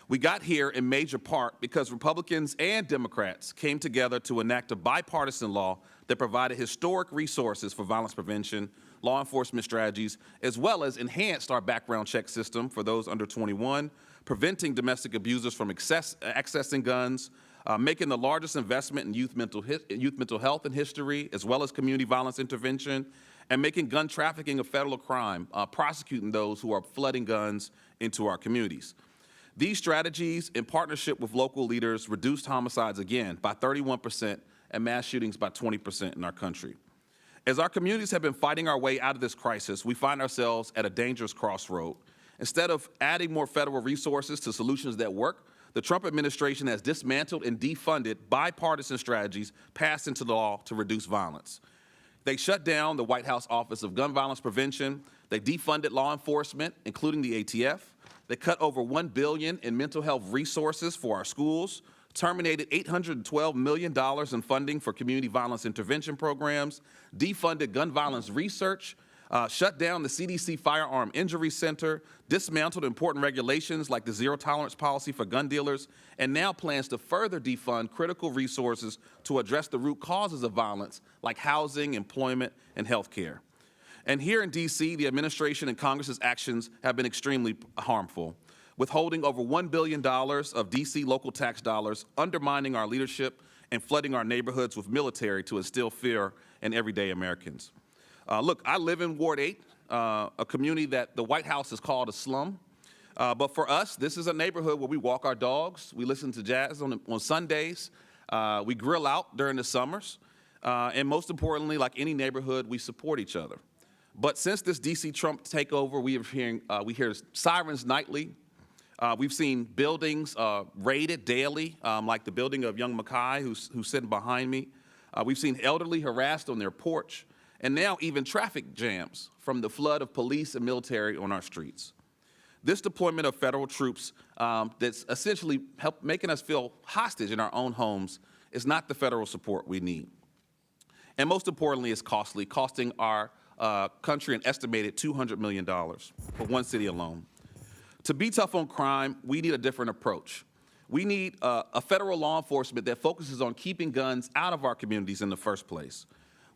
Speaker 6: We got here in major part because Republicans and Democrats came together to enact a bipartisan law that provided historic resources for violence prevention, law enforcement strategies, as well as enhanced our background check system for those under 21, preventing domestic abusers from accessing guns, making the largest investment in youth mental health in history, as well as community violence intervention, and making gun trafficking a federal crime, prosecuting those who are flooding guns into our communities. These strategies, in partnership with local leaders, reduced homicides again by 31% and mass shootings by 20% in our country. As our communities have been fighting our way out of this crisis, we find ourselves at a dangerous crossroad. Instead of adding more federal resources to solutions that work, the Trump administration has dismantled and defunded bipartisan strategies passed into law to reduce violence. They shut down the White House Office of Gun Violence Prevention. They defunded law enforcement, including the ATF. They cut over $1 billion in mental health resources for our schools, terminated $812 million in funding for community violence intervention programs, defunded gun violence research, shut down the CDC Firearm Injury Center, dismantled important regulations like the zero-tolerance policy for gun dealers, and now plans to further defund critical resources to address the root causes of violence like housing, employment, and health care. And here in D.C., the administration and Congress's actions have been extremely harmful, withholding over $1 billion of D.C. local tax dollars, undermining our leadership, and flooding our neighborhoods with military to instill fear in everyday Americans. Look, I live in Ward 8, a community that the White House has called a slum. But for us, this is a neighborhood where we walk our dogs, we listen to jazz on Sundays, we grill out during the summers, and most importantly, like any neighborhood, we support each other. But since this D.C. Trump takeover, we hear sirens nightly. We've seen buildings raided daily, like the building of young Mackay, who's sitting behind me. We've seen elderly harassed on their porch, and now even traffic jams from the flood of police and military on our streets. This deployment of federal troops that's essentially making us feel hostage in our own homes is not the federal support we need. And most importantly, it's costly, costing our country an estimated $200 million for one city alone. To be tough on crime, we need a different approach. We need a federal law enforcement that focuses on keeping guns out of our communities in the first place.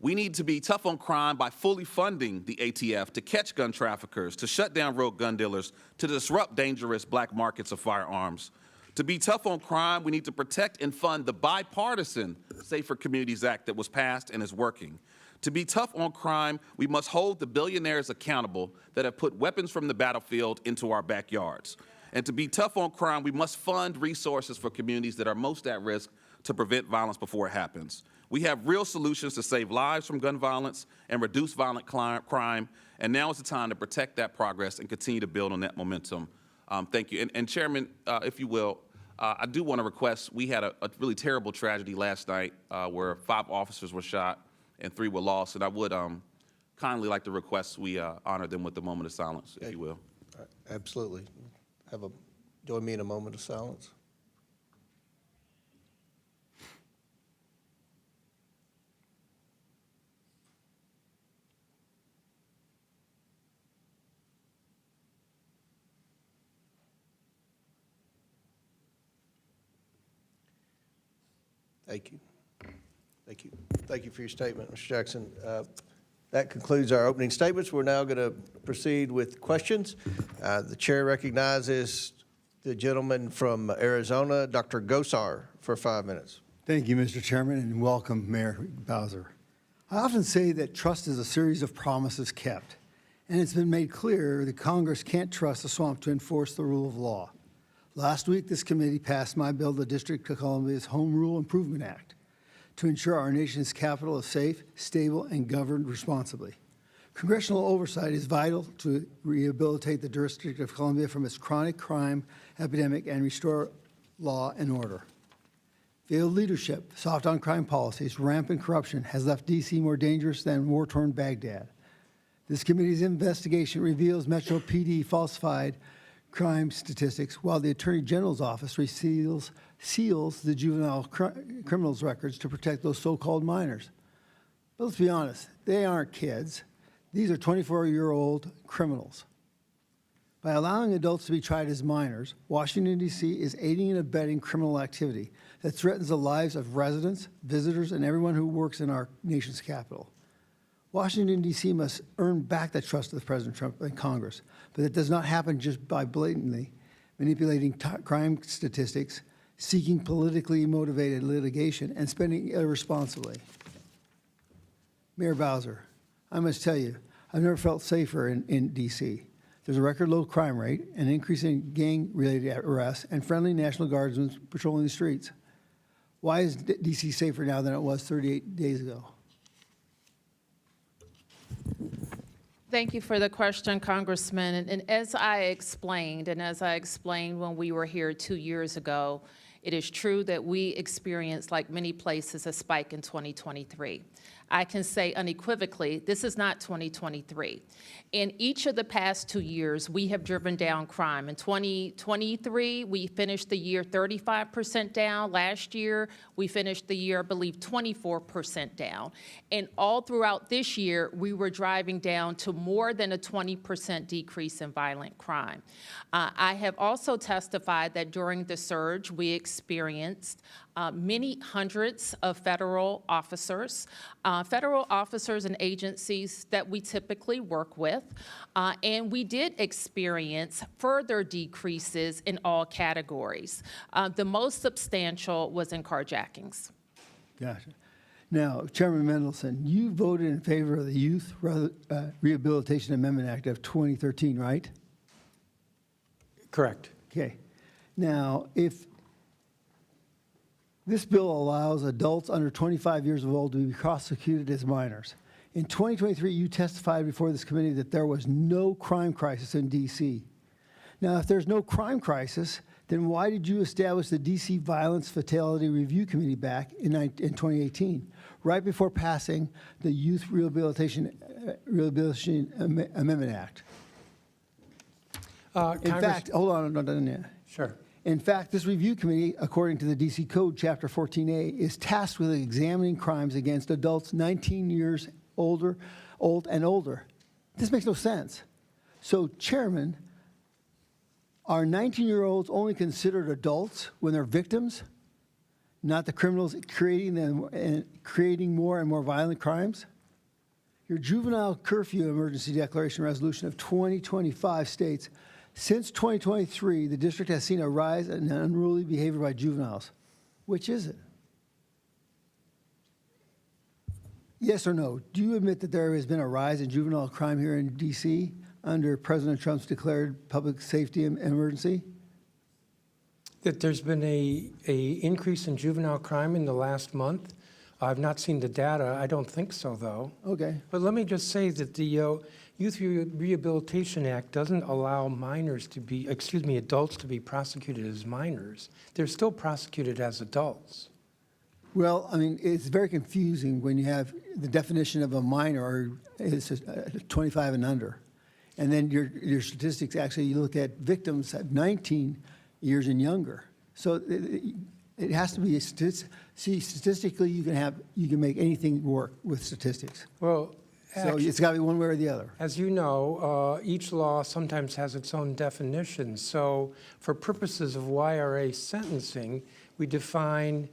Speaker 6: We need to be tough on crime by fully funding the ATF to catch gun traffickers, to shut down rogue gun dealers, to disrupt dangerous black markets of firearms. To be tough on crime, we need to protect and fund the bipartisan Safer Communities Act that was passed and is working. To be tough on crime, we must hold the billionaires accountable that have put weapons from the battlefield into our backyards. And to be tough on crime, we must fund resources for communities that are most at risk to prevent violence before it happens. We have real solutions to save lives from gun violence and reduce violent crime, and now is the time to protect that progress and continue to build on that momentum. Thank you. And Chairman, if you will, I do want to request, we had a really terrible tragedy last night where 5 officers were shot and 3 were lost, and I would kindly like to request we honor them with a moment of silence, if you will.
Speaker 1: Absolutely. Join me in a moment of silence. Thank you. Thank you. Thank you for your statement, Mr. Jackson. That concludes our opening statements. We're now going to proceed with questions. The chair recognizes the gentleman from Arizona, Dr. Gosar, for 5 minutes.
Speaker 7: Thank you, Mr. Chairman, and welcome, Mayor Bowser. I often say that trust is a series of promises kept, and it's been made clear that Congress can't trust the swamp to enforce the rule of law. Last week, this committee passed my bill, the District of Columbia's Home Rule Improvement Act, to ensure our nation's capital is safe, stable, and governed responsibly. Congressional oversight is vital to rehabilitate the District of Columbia from its chronic crime epidemic and restore law and order. Failed leadership, soft on crime policies, rampant corruption has left D.C. more dangerous than war-torn Baghdad. This committee's investigation reveals Metro PD falsified crime statistics, while the Attorney General's office seals the juvenile criminals records to protect those so-called minors. But let's be honest, they aren't kids. These are 24-year-old criminals. By allowing adults to be tried as minors, Washington, D.C. is aiding and abetting criminal activity that threatens the lives of residents, visitors, and everyone who works in our nation's capital. Washington, D.C. must earn back the trust of President Trump and Congress, but it does not happen just by blatantly manipulating crime statistics, seeking politically motivated litigation, and spending irresponsibly. Mayor Bowser, I must tell you, I've never felt safer in D.C. There's a record low crime rate, an increase in gang-related arrests, and friendly National Guardsmen patrolling the streets. Why is DC safer now than it was 38 days ago?
Speaker 3: Thank you for the question, Congressman. And as I explained when we were here 2 years ago, it is true that we experienced, like many places, a spike in 2023. I can say unequivocally, this is not 2023. In each of the past 2 years, we have driven down crime. In 2023, we finished the year 35% down. Last year, we finished the year, I believe, 24% down. And all throughout this year, we were driving down to more than a 20% decrease in violent crime. I have also testified that during the surge, we experienced many hundreds of federal officers and agencies that we typically work with, and we did experience further decreases in all categories. The most substantial was in carjackings.
Speaker 7: Gotcha. Now, Chairman Mendelson, you voted in favor of the Youth Rehabilitation Amendment Act of 2013, right?
Speaker 4: Correct.
Speaker 7: Okay. Now, if this bill allows adults under 25 years old to be prosecuted as minors. In 2023, you testified before this committee that there was no crime crisis in D.C. Now, if there's no crime crisis, then why did you establish the D.C. Violence Fatality Review Committee back in 2018, right before passing the Youth Rehabilitation Amendment Act? In fact, hold on, I'm not done yet.
Speaker 4: Sure.
Speaker 7: In fact, this review committee, according to the D.C. Code, Chapter 14A, is tasked with examining crimes against adults 19 years old and older. This makes no sense. So, Chairman, are 19-year-olds only considered adults when they're victims, not the criminals creating more and more violent crimes? Your juvenile curfew emergency declaration resolution of 2025 states, since 2023, the district has seen a rise in unruly behavior by juveniles. Which is it? Yes or no? Do you admit that there has been a rise in juvenile crime here in D.C. under President Trump's declared public safety emergency?
Speaker 4: That there's been a increase in juvenile crime in the last month? I've not seen the data. I don't think so, though.
Speaker 7: Okay.
Speaker 4: But let me just say that the Youth Rehabilitation Act doesn't allow adults to be prosecuted as minors. They're still prosecuted as adults.
Speaker 7: Well, I mean, it's very confusing when you have the definition of a minor is 25 and under. And then your statistics, actually, you look at victims at 19 years and younger. So it has to be statistically, you can make anything work with statistics.
Speaker 4: Well,
Speaker 7: So it's got to be one way or the other.
Speaker 4: as you know, each law sometimes has its own definition. So for purposes of YRA sentencing, we define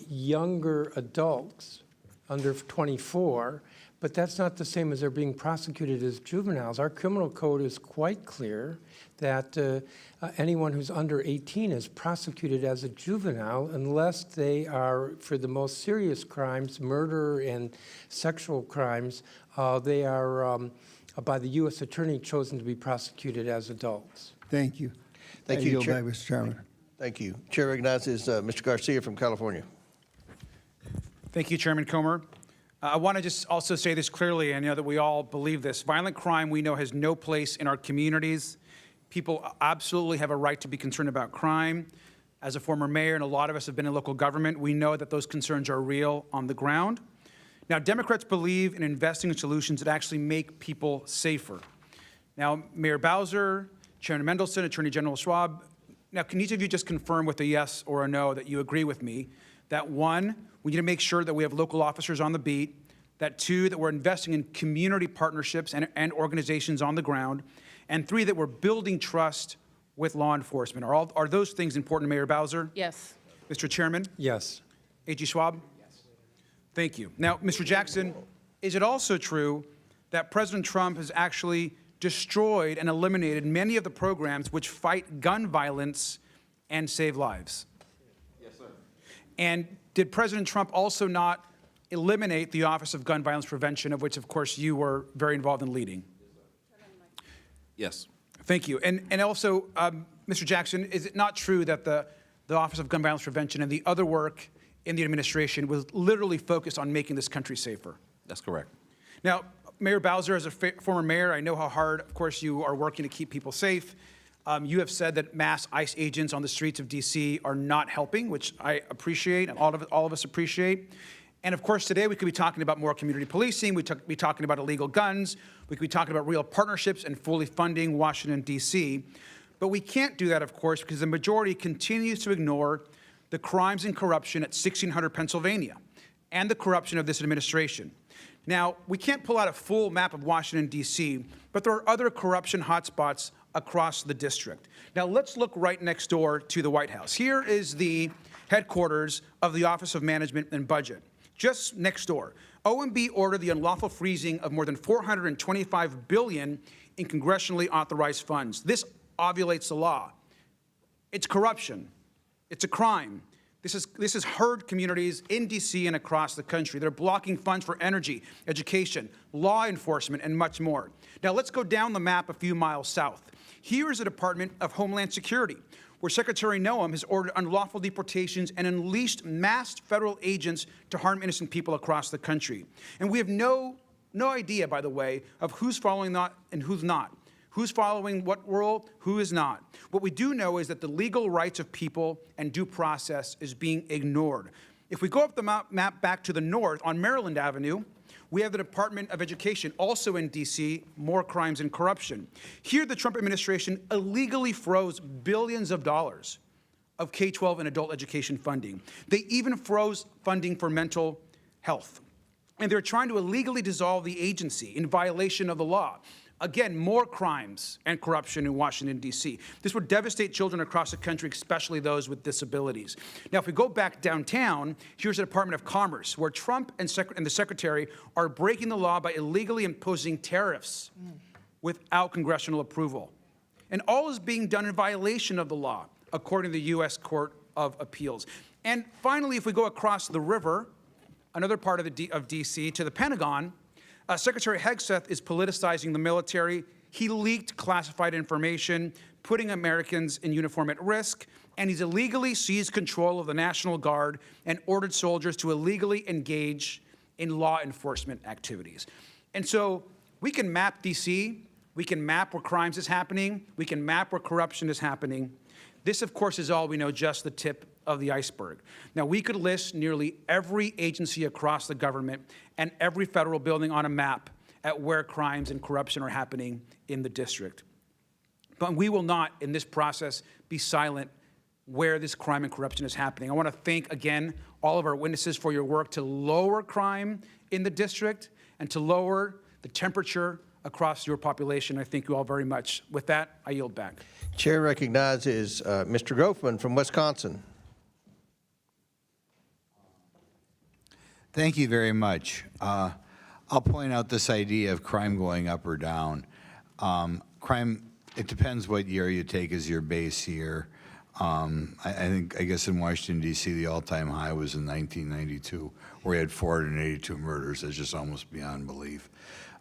Speaker 4: younger adults under 24, but that's not the same as they're being prosecuted as juveniles. Our criminal code is quite clear that anyone who's under 18 is prosecuted as a juvenile unless they are, for the most serious crimes, murder and sexual crimes, they are, by the U.S. Attorney, chosen to be prosecuted as adults.
Speaker 7: Thank you.
Speaker 1: Thank
Speaker 7: I
Speaker 1: you,
Speaker 7: yield
Speaker 1: Chair.
Speaker 7: back, Mr. Chairman.
Speaker 1: Thank you. Chair recognizes Mr. Garcia from California.
Speaker 2: Thank you, Chairman Comer. I want to just also say this clearly, and I know that we all believe this. Violent crime, we know, has no place in our communities. People absolutely have a right to be concerned about crime. As a former mayor, and a lot of us have been in local government, we know that those concerns are real on the ground. Now, Democrats believe in investing in solutions that actually make people safer. Now, Mayor Bowser, Chairman Mendelson, Attorney General Schwalb, now, can each of you just confirm with a yes or a no that you agree with me that, one, we need to make sure that we have local officers on the beat, that two, that we're investing in community partnerships and organizations on the ground, and three, that we're building trust with law enforcement. Are those things important, Mayor Bowser?
Speaker 3: Yes.
Speaker 2: Mr. Chairman?
Speaker 4: Yes.
Speaker 2: A.G. Schwab? Yes. Thank you. Now, Mr. Jackson, is it also true that President Trump has actually destroyed and eliminated many of the programs which fight gun violence and save lives?
Speaker 6: Yes, sir.
Speaker 2: And did President Trump also not eliminate the Office of Gun Violence Prevention, of which, of course, you were very involved in leading?
Speaker 6: Yes.
Speaker 2: Thank you. And also, Mr. Jackson, is it not true that the the Office of Gun Violence Prevention, and the other work in the administration was literally focused on making this country safer.
Speaker 6: That's correct.
Speaker 2: Now, Mayor Bowser, as a former mayor, I know how hard, of course, you are working to keep people safe. You have said that mass ICE agents on the streets of D.C. are not helping, which I appreciate, and all of us appreciate. And of course, today we could be talking about more community policing. We could be talking about illegal guns. We could be talking about real partnerships and fully funding Washington, D.C. But we can't do that, of course, because the majority continues to ignore the crimes and corruption at 1600 Pennsylvania and the corruption of this administration. Now, we can't pull out a full map of Washington, D.C., but there are other corruption hotspots across the district. Now, let's look right next door to the White House. Here is the headquarters of the Office of Management and Budget. Just next door, OMB ordered the unlawful freezing of more than $425 billion in congressionally authorized funds. This ovulates the law. It's corruption. It's a crime. This has hurt communities in D.C. and across the country. They're blocking funds for energy, education, law enforcement, and much more. Now, let's go down the map a few miles south. Here is the Department of Homeland Security, where Secretary Noam has ordered unlawful deportations and unleashed masked federal agents to harm innocent people across the country. And we have no idea, by the way, of who's following that and who's not. Who's following what rule, who is not. What we do know is that the legal rights of people and due process is being ignored. If we go up the map back to the north on Maryland Avenue, we have the Department of Education, also in D.C., more crimes and corruption. Here, the Trump administration illegally froze billions of dollars of K-12 and adult education funding. They even froze funding for mental health. And they're trying to illegally dissolve the agency in violation of the law. Again, more crimes and corruption in Washington, D.C. This would devastate children across the country, especially those with disabilities. Now, if we go back downtown, here's the Department of Commerce, where Trump and the Secretary are breaking the law by illegally imposing tariffs without congressional approval. And all is being done in violation of the law, according to the U.S. Court of Appeals. And finally, if we go across the river, another part of D.C., to the Pentagon, Secretary Hegseth is politicizing the military. He leaked classified information, putting Americans in uniform at risk, and he's illegally seized control of the National Guard and ordered soldiers to illegally engage in law enforcement activities. And so we can map D.C., we can map where crimes is happening, we can map where corruption is happening. This, of course, is all we know, just the tip of the iceberg. Now, we could list nearly every agency across the government and every federal building on a map at where crimes and corruption are happening in the district. But we will not, in this process, be silent where this crime and corruption is happening. I want to thank, again, all of our witnesses for your work to lower crime in the district and to lower the temperature across your population. I thank you all very much. With that, I yield back.
Speaker 1: Chair recognizes Mr. Groffman from Wisconsin.
Speaker 8: Thank you very much. I'll point out this idea of crime going up or down. Crime, it depends what year you take as your base year. I guess in Washington, D.C., the all-time high was in 1992, where we had 482 murders. That's just almost beyond belief.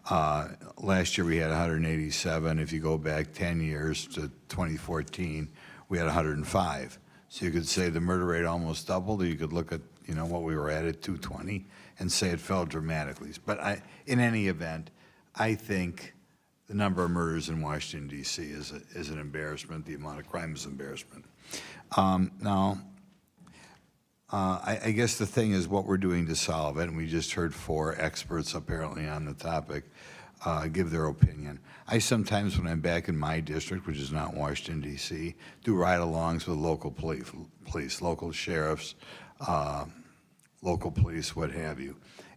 Speaker 8: Last year, we had 187. If you go back 10 years to 2014, we had 105. So you could say the murder rate almost doubled, or you could look at what we were at 220 and say it fell dramatically. But in any event, I think the number of murders in Washington, D.C. is an embarrassment. The amount of crime is an embarrassment. I guess the thing is what we're doing to solve it, and we just heard 4 experts apparently on the topic give their opinion. I sometimes, when I'm back in my district, which is not Washington, D.C., do ride-alongs with local police, local sheriffs, local police, what have you.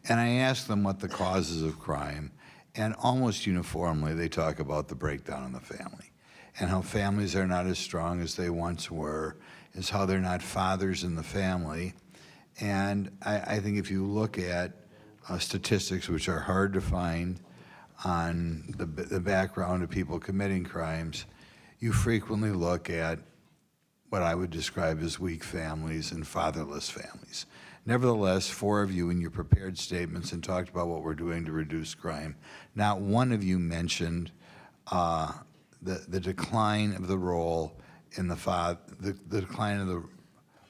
Speaker 8: And I ask them what the causes of crime, and almost uniformly they talk about the breakdown in the family and how families are not as strong as they once were, is how they're not fathers in the family. And I think if you look at statistics, which are hard to find on the background of people committing crimes, you frequently look at what I would describe as weak families and fatherless families. Nevertheless, 4 of you in your prepared statements and talked about what we're doing to reduce crime. Not one of you mentioned the decline of the role in the decline of the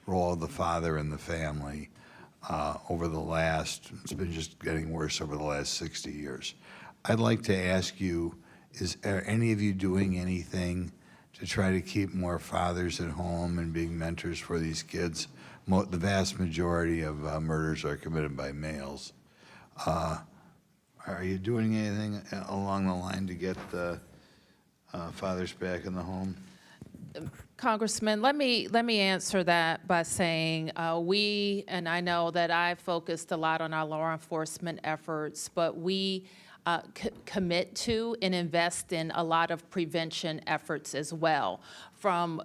Speaker 8: role of the father in the family it's been just getting worse over the last 60 years. I'd like to ask you, are any of you doing anything to try to keep more fathers at home and being mentors for these kids? The vast majority of murders are committed by males. Are you doing anything along the line to get the fathers back in the home?
Speaker 3: Congressman, let me answer that by saying and I know that I focused a lot on our law enforcement efforts, but we commit to and invest in a lot of prevention efforts as well, from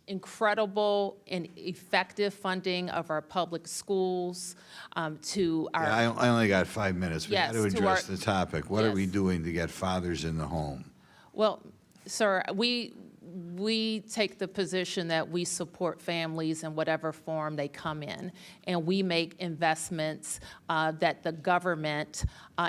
Speaker 3: incredible and effective funding of our public schools to our...
Speaker 8: Yeah, I only got 5 minutes. We
Speaker 3: Yes,
Speaker 8: got to
Speaker 3: to
Speaker 8: address
Speaker 3: our-
Speaker 8: the topic. What are we
Speaker 3: Yes.
Speaker 8: doing to get fathers in the home?
Speaker 3: Well, sir, we take the position that we support families in whatever form they come in, and we make investments that the government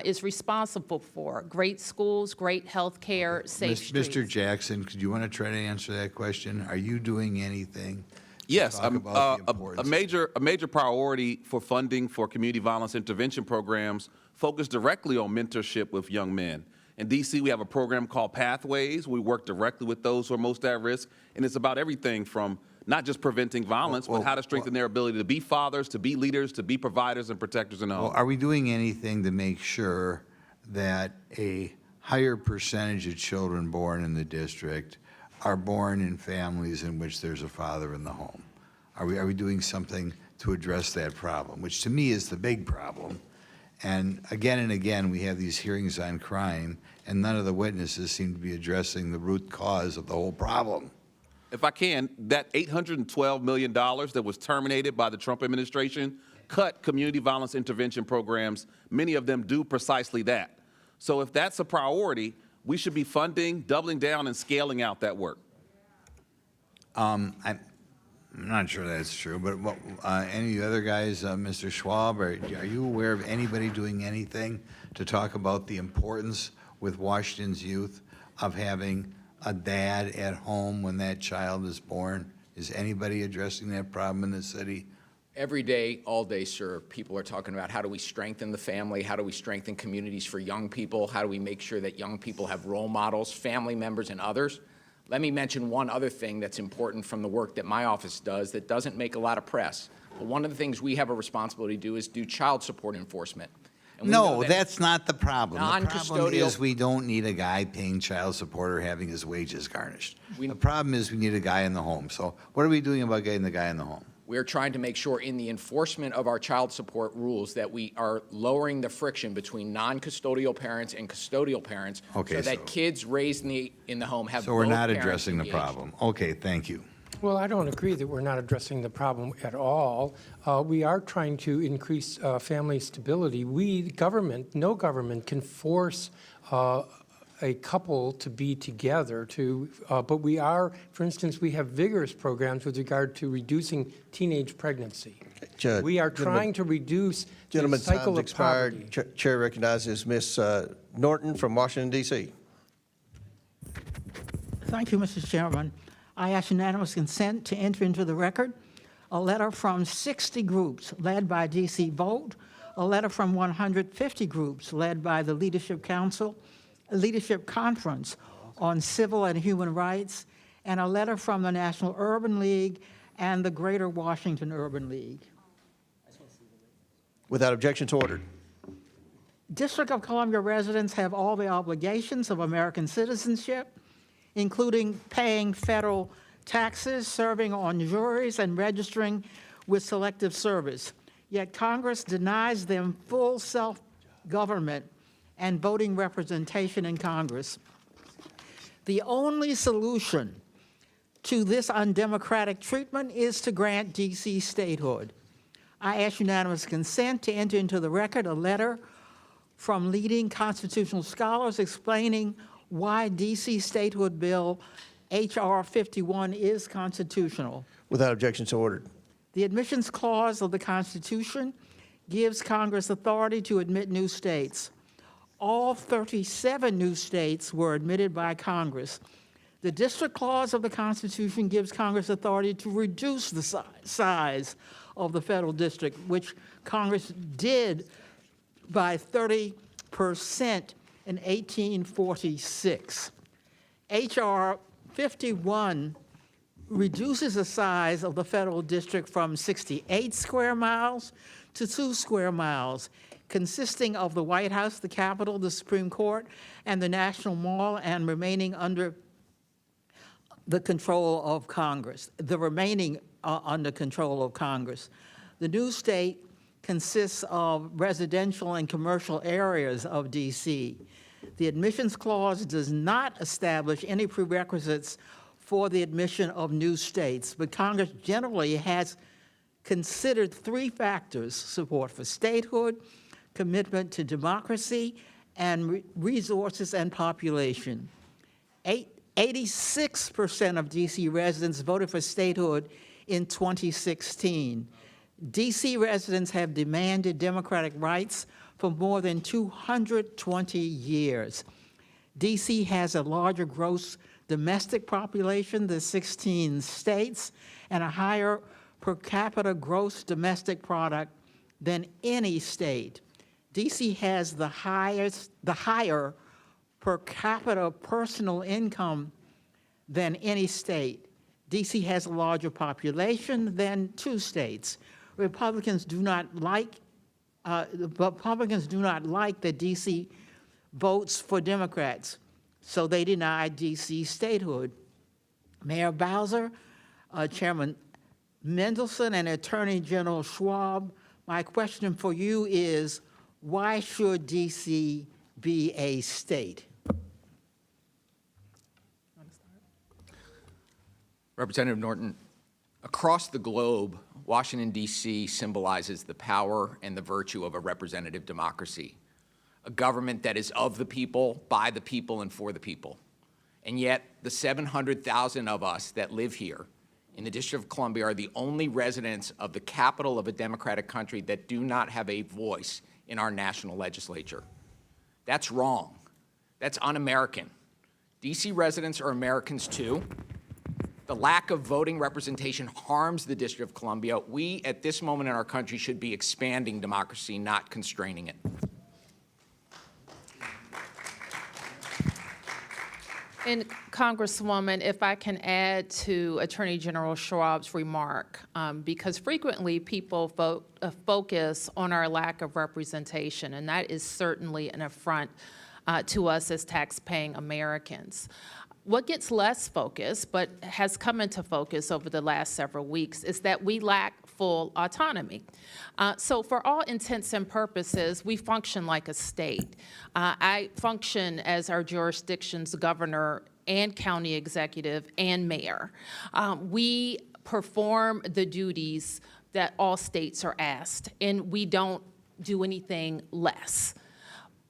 Speaker 3: is responsible for. Great schools, great health care, safe streets.
Speaker 8: Mr. Jackson, could you want to try to answer that question? Are you doing anything?
Speaker 6: Yes,
Speaker 8: Talk about the
Speaker 6: a
Speaker 8: importance.
Speaker 6: major priority for funding for community violence intervention programs focus directly on mentorship with young men. In D.C., we have a program called Pathways. We work directly with those who are most at risk, and it's about everything from not just preventing violence, but how to strengthen their ability to be fathers, to be leaders, to be providers and protectors in the home.
Speaker 8: Well, are we doing anything to make sure that a higher percentage of children born in the district are born in families in which there's a father in the home? Are we doing something to address that problem, which to me is the big problem? And again, we have these hearings on crime, and none of the witnesses seem to be addressing the root cause of the whole problem.
Speaker 6: If I can, that $812 million that was terminated by the Trump administration cut community violence intervention programs. Many of them do precisely that. So if that's a priority, we should be funding, doubling down, and scaling out that work.
Speaker 8: I'm not sure that's true, but any of you other guys, Mr. Schwalb, are you aware of anybody doing anything to talk about the importance with Washington's youth of having a dad at home when that child is born? Is anybody addressing that problem in the city?
Speaker 5: Every day, all day, sir, people are talking about how do we strengthen the family, how do we strengthen communities for young people, how do we make sure that young people have role models, family members, and others. Let me mention one other thing that's important from the work that my office does that doesn't make a lot of press. But one of the things we have a responsibility to do is do child support enforcement. And we know
Speaker 8: No,
Speaker 5: that
Speaker 8: that's not the problem. The problem
Speaker 5: non-custodial-
Speaker 8: is we don't need a guy paying child support or having his wages garnished.
Speaker 5: We-
Speaker 8: The problem is we need a guy in the home. So what are we doing about getting the guy in the home?
Speaker 5: We're trying to make sure in the enforcement of our child support rules that we are lowering the friction between non-custodial parents and custodial parents
Speaker 8: Okay,
Speaker 5: so that
Speaker 8: so-
Speaker 5: kids raised in the home have
Speaker 8: So we're
Speaker 5: both
Speaker 8: not
Speaker 5: parents
Speaker 8: addressing the
Speaker 5: engaged.
Speaker 8: problem. Okay, thank you.
Speaker 4: Well, I don't agree that we're not addressing the problem at all. We are trying to increase family stability. No government can force a couple to be together but we are, for instance, we have vigorous programs with regard to reducing teenage pregnancy.
Speaker 1: Judge,
Speaker 4: We are
Speaker 1: gentlemen-
Speaker 4: trying to reduce the
Speaker 1: Gentlemen,
Speaker 4: cycle
Speaker 1: time's
Speaker 4: of poverty.
Speaker 1: expired. Chair recognizes Ms. Norton from Washington, D.C.
Speaker 9: Thank you, Mr. Chairman. I ask unanimous consent to enter into the record a letter from 60 groups led by D.C. Vote, a letter from 150 groups led by the Leadership Conference on Civil and Human Rights, and a letter from the National Urban League and the Greater Washington Urban League.
Speaker 1: Without objection, so ordered.
Speaker 9: District of Columbia residents have all the obligations of American citizenship, including paying federal taxes, serving on juries, and registering with Selective Service. Yet Congress denies them full self-government and voting representation in Congress. The only solution to this undemocratic treatment is to grant D.C. statehood. I ask unanimous consent to enter into the record a letter from leading constitutional scholars explaining why D.C. statehood bill H.R. 51 is constitutional.
Speaker 1: Without objection, so ordered.
Speaker 9: The admissions clause of the Constitution gives Congress authority to admit new states. All 37 new states were admitted by Congress. The District Clause of the Constitution gives Congress authority to reduce the size of the federal district, which Congress did by 30% in 1846. H.R. 51 reduces the size of the federal district from 68 square miles to 2 square miles, consisting of the White House, the Capitol, the Supreme Court, and the National Mall, and remaining under the control of Congress, under control of Congress. The new state consists of residential and commercial areas of D.C. The admissions clause does not establish any prerequisites for the admission of new states, but Congress generally has considered 3 factors: support for statehood, commitment to democracy, and resources and population. 86% of D.C. residents voted for statehood in 2016. D.C. residents have demanded democratic rights for more than 220 years. D.C. has a larger gross domestic population than 16 states and a higher per capita gross domestic product than any state. D.C. has the higher per capita personal income than any state. D.C. has a larger population than 2 states. Republicans do not like that D.C. votes for Democrats, so they deny D.C. statehood. Mayor Bowser, Chairman Mendelson, and Attorney General Schwalb, my question for you is, why should D.C. be a state?
Speaker 5: Representative Norton, across the globe, Washington, D.C. symbolizes the power and the virtue of a representative democracy, a government that is of the people, by the people, and for the people. And yet, the 700,000 of us that live here in the District of Columbia are the only residents of the capital of a democratic country that do not have a voice in our national legislature. That's wrong. That's un-American. D.C. residents are Americans too. The lack of voting representation harms the District of Columbia. We, at this moment in our country, should be expanding democracy, not constraining it.
Speaker 3: And Congresswoman, if I can add to Attorney General Schwab's remark, because frequently people focus on our lack of representation, and that is certainly an affront to us as tax-paying Americans. What gets less focus, but has come into focus over the last several weeks, is that we lack full autonomy. So for all intents and purposes, we function like a state. I function as our jurisdiction's governor and county executive and mayor. We perform the duties that all states are asked, and we don't do anything less.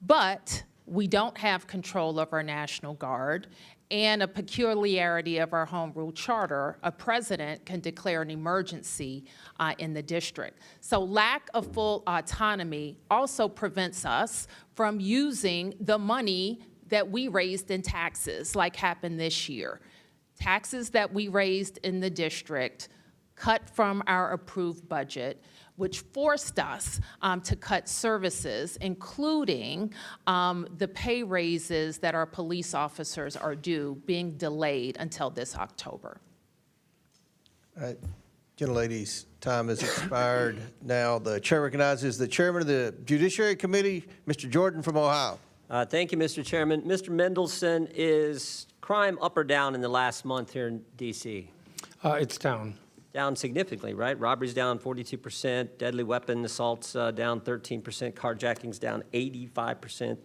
Speaker 3: But we don't have control of our National Guard, and a peculiarity of our home rule charter, a president can declare an emergency in the district. So lack of full autonomy also prevents us from using the money that we raised in taxes, like happened this year. Taxes that we raised in the district cut from our approved budget, which forced us to cut services, including the pay raises that our police officers are due, being delayed until this October.
Speaker 1: All right, gentlelady's time has expired. Now the chair recognizes the chairman of the Judiciary Committee, Mr. Jordan from Ohio.
Speaker 10: Thank you, Mr. Chairman. Mr. Mendelson, is crime up or down in the last month here in D.C.?
Speaker 4: It's down.
Speaker 10: Down significantly, right? Robberies down 42%, deadly weapon assaults down 13%, carjackings down 85%,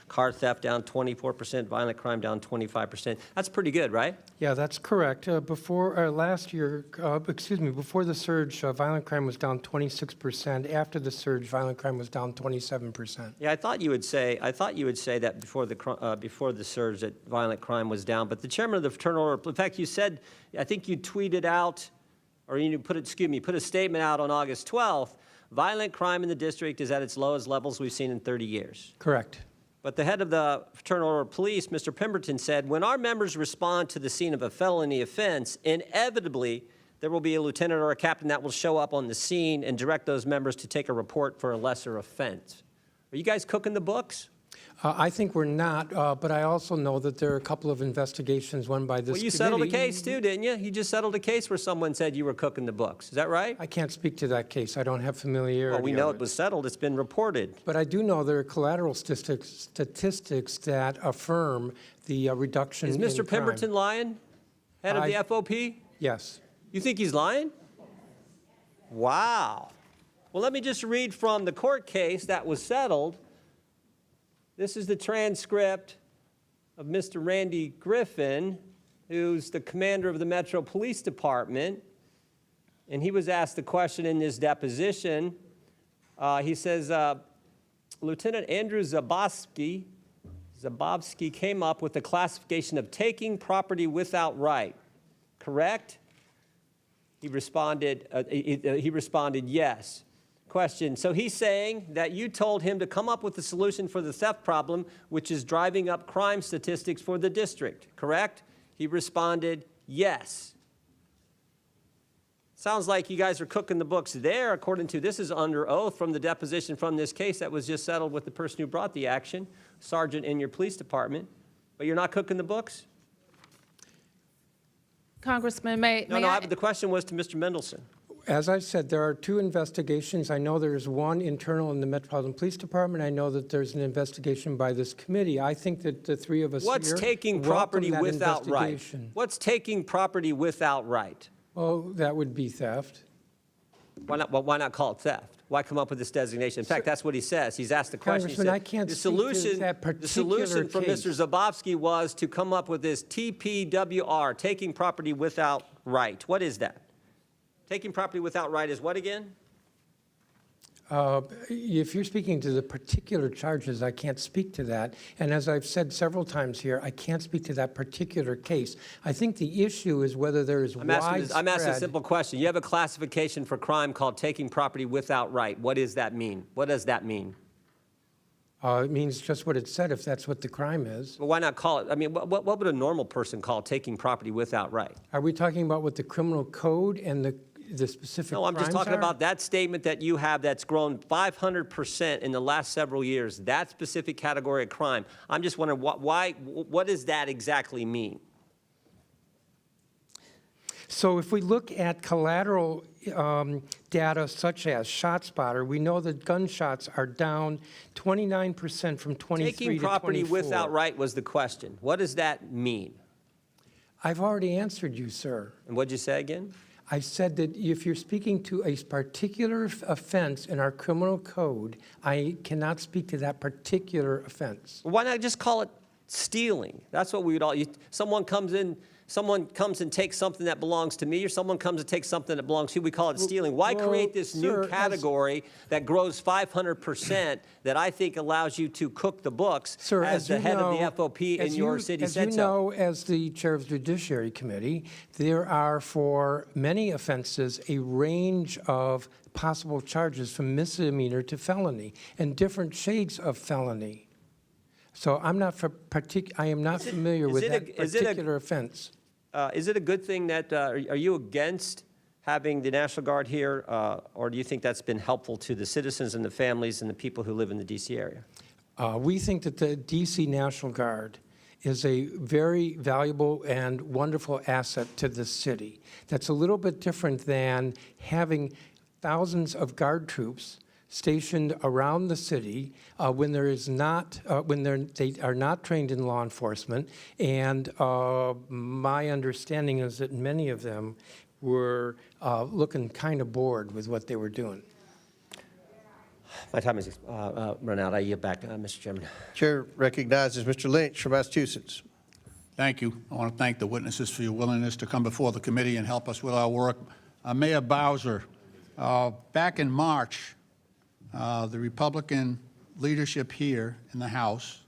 Speaker 10: car theft down 24%, violent crime down 25%. That's pretty good, right?
Speaker 4: Yeah, that's correct. Before last year, before the surge, violent crime was down 26%. After the surge, violent crime was down 27%.
Speaker 10: Yeah, I thought you would say that before the surge that violent crime was down. But the chairman of the Fraternal Order, in fact, you said, I think you tweeted out, or you put a statement out on August 12th, violent crime in the district is at its lowest levels we've seen in 30 years.
Speaker 4: Correct.
Speaker 10: But the head of the Fraternal Order of Police, Mr. Pemberton, said, when our members respond to the scene of a felony offense, inevitably there will be a lieutenant or a captain that will show up on the scene and direct those members to take a report for a lesser offense. Are you guys cooking the books?
Speaker 4: I think we're not, but I also know that there are a couple of investigations, one by this
Speaker 10: Well,
Speaker 4: committee.
Speaker 10: you settled a case too, didn't you? You just settled a case where someone said you were cooking the books. Is that right?
Speaker 4: I can't speak to that case. I don't have familiarity.
Speaker 10: Well, we know
Speaker 4: of
Speaker 10: it was settled. It's been reported.
Speaker 4: But I do know there are collateral statistics that affirm the reduction
Speaker 10: Is
Speaker 4: in
Speaker 10: Mr.
Speaker 4: crime.
Speaker 10: Pemberton lying? Head of the FOP?
Speaker 4: Yes.
Speaker 10: You think he's lying? Wow. Well, let me just read from the court case that was settled. This is the transcript of Mr. Randy Griffin, who's the commander of the Metro Police Department. And he was asked the question in his deposition. He says, Lieutenant Andrew Zabowski came up with the classification of taking property without right, correct? He responded yes. Question, so he's saying that you told him to come up with a solution for the theft problem, which is driving up crime statistics for the district, correct? He responded yes. Sounds like you guys are cooking the books there, according to, this is under oath from the deposition from this case that was just settled with the person who brought the action, sergeant in your police department, but you're not cooking the books?
Speaker 3: Congressman,
Speaker 10: The question was to Mr. Mendelson.
Speaker 4: As I said, there are two investigations. I know there's one internal in the Metropolitan Police Department. I know that there's an investigation by this committee. I think that the three of us
Speaker 10: What's
Speaker 4: here
Speaker 10: taking
Speaker 4: welcome
Speaker 10: property
Speaker 4: that
Speaker 10: without right?
Speaker 4: investigation.
Speaker 10: What's taking property without right?
Speaker 4: Well, that would be theft.
Speaker 10: Why not call it theft? Why come up with this designation? In fact, that's what he says. He's asked the question. He
Speaker 4: Congressman,
Speaker 10: said,
Speaker 4: I can't
Speaker 10: the
Speaker 4: speak to
Speaker 10: solution,
Speaker 4: that
Speaker 10: the solution from
Speaker 4: particular
Speaker 10: Mr. Zabowski was to come up with this TPWR, taking property without right. What is that? Taking property without right is what again?
Speaker 4: If you're speaking to the particular charges, I can't speak to that. And as I've said several times here, I can't speak to that particular case. I think the issue is whether there is
Speaker 10: I'm asking a
Speaker 4: widespread.
Speaker 10: simple question. You have a classification for crime called taking property without right. What does that mean? What does that mean?
Speaker 4: It means just what it said, if that's what the crime is.
Speaker 10: Well, why not call it? I mean, what would a normal person call taking property without right?
Speaker 4: Are we talking about what the criminal code and the specific
Speaker 10: No, I'm just
Speaker 4: crimes
Speaker 10: talking
Speaker 4: are?
Speaker 10: about that statement that you have that's grown 500% in the last several years, that specific category of crime. I'm just wondering, what does that exactly mean?
Speaker 4: So if we look at collateral data such as ShotSpotter, we know that gunshots are down 29% from 23
Speaker 10: Taking
Speaker 4: to 24.
Speaker 10: property without right was the question. What does that mean?
Speaker 4: I've already answered you, sir.
Speaker 10: And what'd you say again?
Speaker 4: I said that if you're speaking to a particular offense in our criminal code, I cannot speak to that particular offense.
Speaker 10: Well, why not just call it stealing? That's what we would all, someone comes and takes something that belongs to me, or someone comes and takes something that belongs to you, we call it stealing. Why
Speaker 4: well,
Speaker 10: create this new
Speaker 4: sir,
Speaker 10: category that grows 500% that I think allows you to cook the books
Speaker 4: Sir,
Speaker 10: as the head of the FOP in your city said
Speaker 4: As you
Speaker 10: so?
Speaker 4: know, as the chair of the Judiciary Committee, there are for many offenses a range of possible charges from misdemeanor to felony and different shades of felony. So I am not familiar with that particular offense.
Speaker 10: Is it a good thing that, are you against having the National Guard here, or do you think that's been helpful to the citizens and the families and the people who live in the D.C. area?
Speaker 4: We think that the D.C. National Guard is a very valuable and wonderful asset to the city. That's a little bit different than having thousands of Guard troops stationed around the city when they are not trained in law enforcement, and my understanding is that many of them were looking kind of bored with what they were doing.
Speaker 10: My time has run out. I yield back, Mr. Chairman.
Speaker 1: Chair recognizes Mr. Lynch from Massachusetts.
Speaker 11: Thank you. I want to thank the witnesses for your willingness to come before the committee and help us with our work. Mayor Bowser, back in March, the Republican leadership here in the House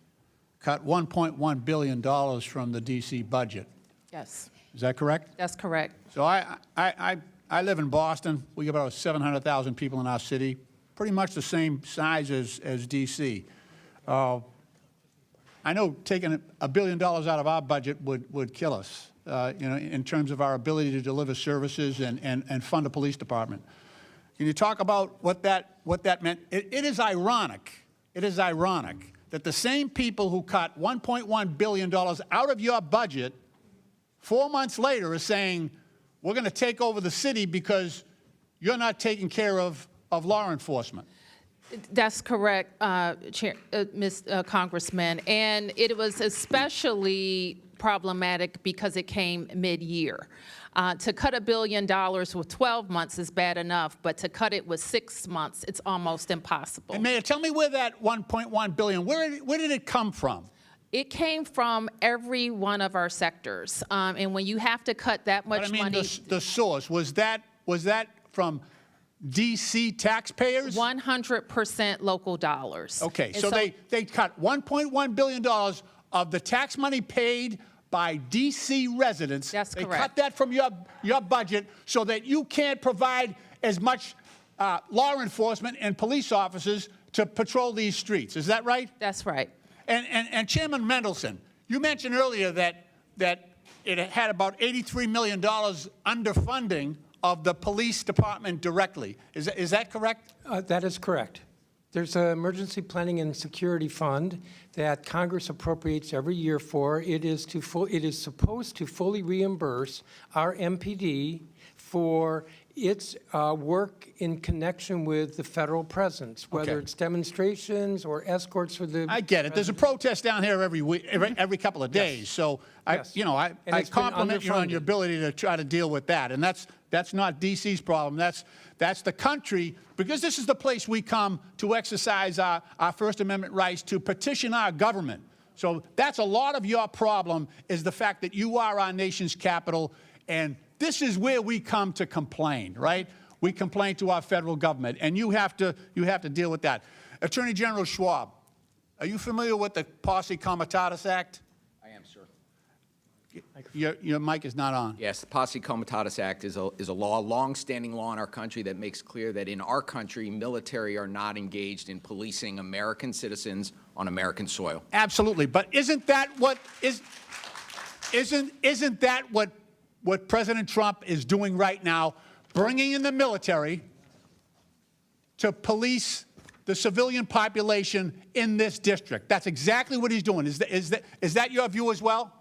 Speaker 11: cut $1.1 billion from the D.C. budget.
Speaker 3: Yes,
Speaker 11: Is that correct?
Speaker 3: that's correct.
Speaker 11: So I live in Boston. We have about 700,000 people in our city, pretty much the same size as D.C. I know taking $1 billion out of our budget would kill us, in terms of our ability to deliver services and fund a police department. Can you talk about what that meant? It is ironic. It is ironic that the same people who cut $1.1 billion out of your budget 4 months later are saying, we're going to take over the city because you're not taking care of law enforcement.
Speaker 3: That's correct, Congressman. And it was especially problematic because it came mid-year. To cut $1 billion with 12 months is bad enough, but to cut it with 6 months, it's almost impossible.
Speaker 11: And Mayor, tell me where that $1.1 billion, where did it come from?
Speaker 3: It came from every one of our sectors. And when you have to cut that much money.
Speaker 11: The source, was that from D.C. taxpayers?
Speaker 3: 100% local dollars.
Speaker 11: Okay,
Speaker 3: And
Speaker 11: so they cut $1.1 billion of the tax money paid by D.C. residents.
Speaker 3: That's correct.
Speaker 11: They cut that from your budget so that you can't provide as much law enforcement and police officers to patrol these streets. Is that right?
Speaker 3: That's right.
Speaker 11: And Chairman Mendelson, you mentioned earlier that it had about $83 million underfunding of the police department directly. Is that correct?
Speaker 4: That is correct. There's an emergency planning and security fund that Congress appropriates every year for. It is supposed to fully reimburse our MPD for its work in connection with the federal presence, whether
Speaker 11: Okay.
Speaker 4: it's demonstrations or escorts for the.
Speaker 11: I get it. There's a protest down here every week, every couple of days. So
Speaker 4: Yes.
Speaker 11: I
Speaker 4: And it's been
Speaker 11: compliment you on
Speaker 4: underfunded.
Speaker 11: your ability to try to deal with that. And that's not D.C.'s problem. That's the country, because this is the place we come to exercise our First Amendment rights to petition our government. So that's a lot of your problem, is the fact that you are our nation's capital, and this is where we come to complain, right? We complain to our federal government, and you have to deal with that. Attorney General Schwalb, are you familiar with the Posse Comitatus Act?
Speaker 5: I am, sir.
Speaker 11: Your mic is not on.
Speaker 5: Yes, the Posse Comitatus Act is a law, long-standing law in our country that makes clear that in our country, military are not engaged in policing American citizens on American soil.
Speaker 11: Absolutely, but isn't that what President Trump is doing right now, bringing in the military to police the civilian population in this district? That's exactly what he's doing. Is that your view as well?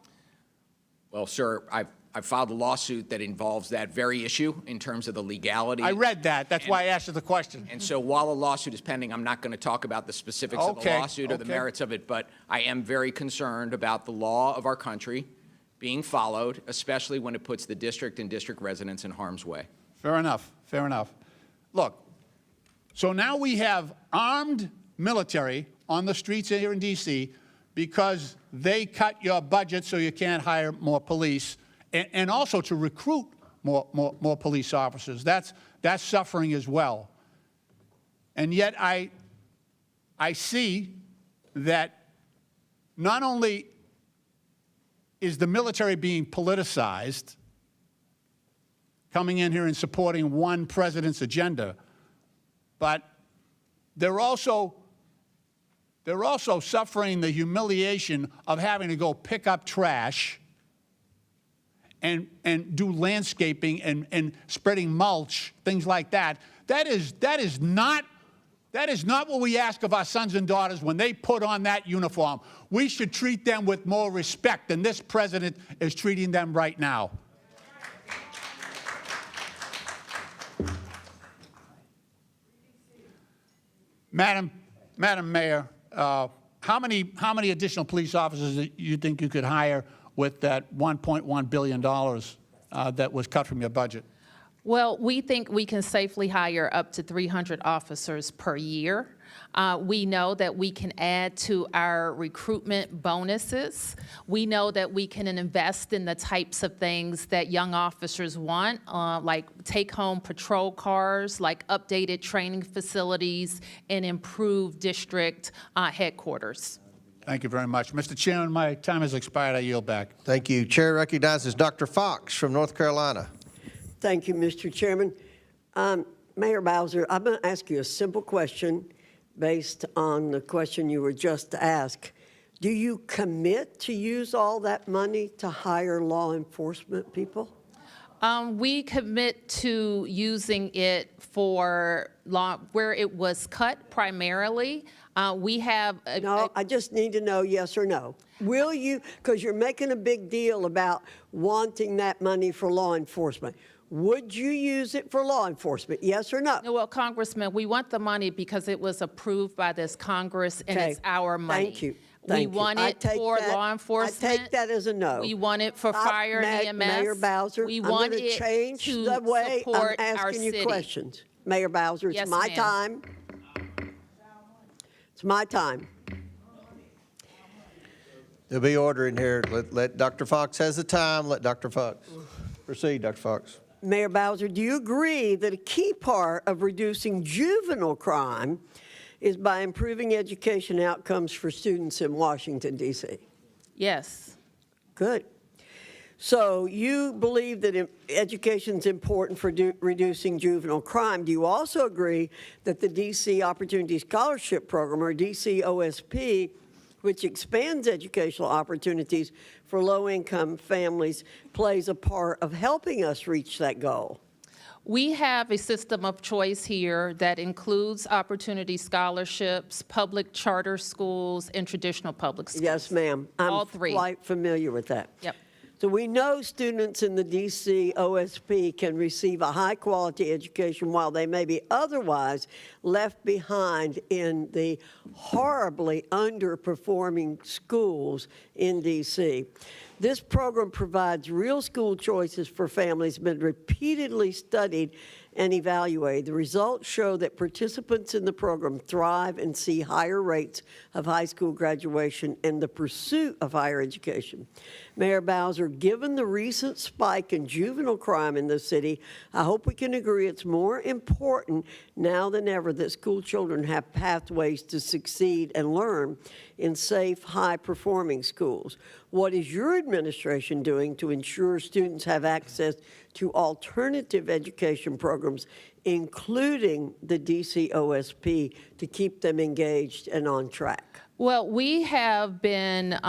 Speaker 5: Well, sir, I filed a lawsuit that involves that very issue in terms of the legality.
Speaker 11: I read that. That's why I asked you the question.
Speaker 5: And so while a lawsuit is pending, I'm not going to talk about the specifics of the lawsuit or the merits of it, but I am very concerned about the law of our country being followed, especially when it puts the district and district residents in harm's way.
Speaker 11: Fair enough. Fair enough. Look, so now we have armed military on the streets here in D.C. because they cut your budget so you can't hire more police, and also to recruit more police officers. That's suffering as well. And yet I see that not only is the military being politicized, coming in here and supporting one president's agenda, but they're also suffering the humiliation of having to go pick up trash and do landscaping and spreading mulch, things like that. That is not what we ask of our sons and daughters when they put on that uniform. We should treat them with more respect than this president is treating them right now. Madam Mayor, how many additional police officers do you think you could hire with that $1.1 billion that was cut from your budget?
Speaker 3: Well, we think we can safely hire up to 300 officers per year. We know that we can add to our recruitment bonuses. We know that we can invest in the types of things that young officers want, like take-home patrol cars, like updated training facilities, and improved district headquarters.
Speaker 11: Thank you very much. Mr. Chairman, my time has expired. I yield back.
Speaker 1: Thank you. Chair recognizes Dr. Fox from North Carolina.
Speaker 12: Thank you, Mr. Chairman. Mayor Bowser, I'm going to ask you a simple question based on the question you were just asked. Do you commit to use all that money to hire law enforcement people?
Speaker 3: We commit to using it for law, where it was cut primarily. We have.
Speaker 12: No, I just need to know yes or no. Will you, because you're making a big deal about wanting that money for law enforcement. Would you use it for law enforcement, yes or no?
Speaker 3: No, well, Congressman, we want the money because it was approved by this Congress and it's our money.
Speaker 12: Thank you.
Speaker 3: We want it for law enforcement.
Speaker 12: I take that as a no.
Speaker 3: We want it for fire and EMS.
Speaker 12: Mayor Bowser,
Speaker 3: we
Speaker 12: I'm
Speaker 3: want
Speaker 12: going to
Speaker 3: it
Speaker 12: change
Speaker 3: to
Speaker 12: the way I'm
Speaker 3: support our
Speaker 12: asking you
Speaker 3: city.
Speaker 12: questions. Mayor Bowser, it's
Speaker 3: Yes,
Speaker 12: my
Speaker 3: ma'am.
Speaker 12: time. It's my time.
Speaker 1: There'll be order in here. Let Dr. Fox has the time. Let Dr. Fox proceed, Dr. Fox.
Speaker 12: Mayor Bowser, do you agree that a key part of reducing juvenile crime is by improving education outcomes for students in Washington, D.C.?
Speaker 3: Yes.
Speaker 12: Good. So you believe that education is important for reducing juvenile crime. Do you also agree that the D.C. Opportunity Scholarship Program, or D.C. OSP, which expands educational opportunities for low-income families, plays a part of helping us reach that goal?
Speaker 3: We have a system of choice here that includes opportunity scholarships, public charter schools, and traditional public schools.
Speaker 12: Yes, ma'am.
Speaker 3: All
Speaker 12: I'm
Speaker 3: three.
Speaker 12: quite familiar with that.
Speaker 3: Yep.
Speaker 12: So we know students in the D.C. OSP can receive a high-quality education while they may be otherwise left behind in the horribly underperforming schools in D.C. This program provides real school choices for families, been repeatedly studied and evaluated. The results show that participants in the program thrive and see higher rates of high school graduation and the pursuit of higher education. Mayor Bowser, given the recent spike in juvenile crime in the city, I hope we can agree it's more important now than ever that school children have pathways to succeed and learn in safe, high-performing schools. What is your administration doing to ensure students have access to alternative education programs, including the DC OSP, to keep them engaged and on track?
Speaker 3: Well, we have been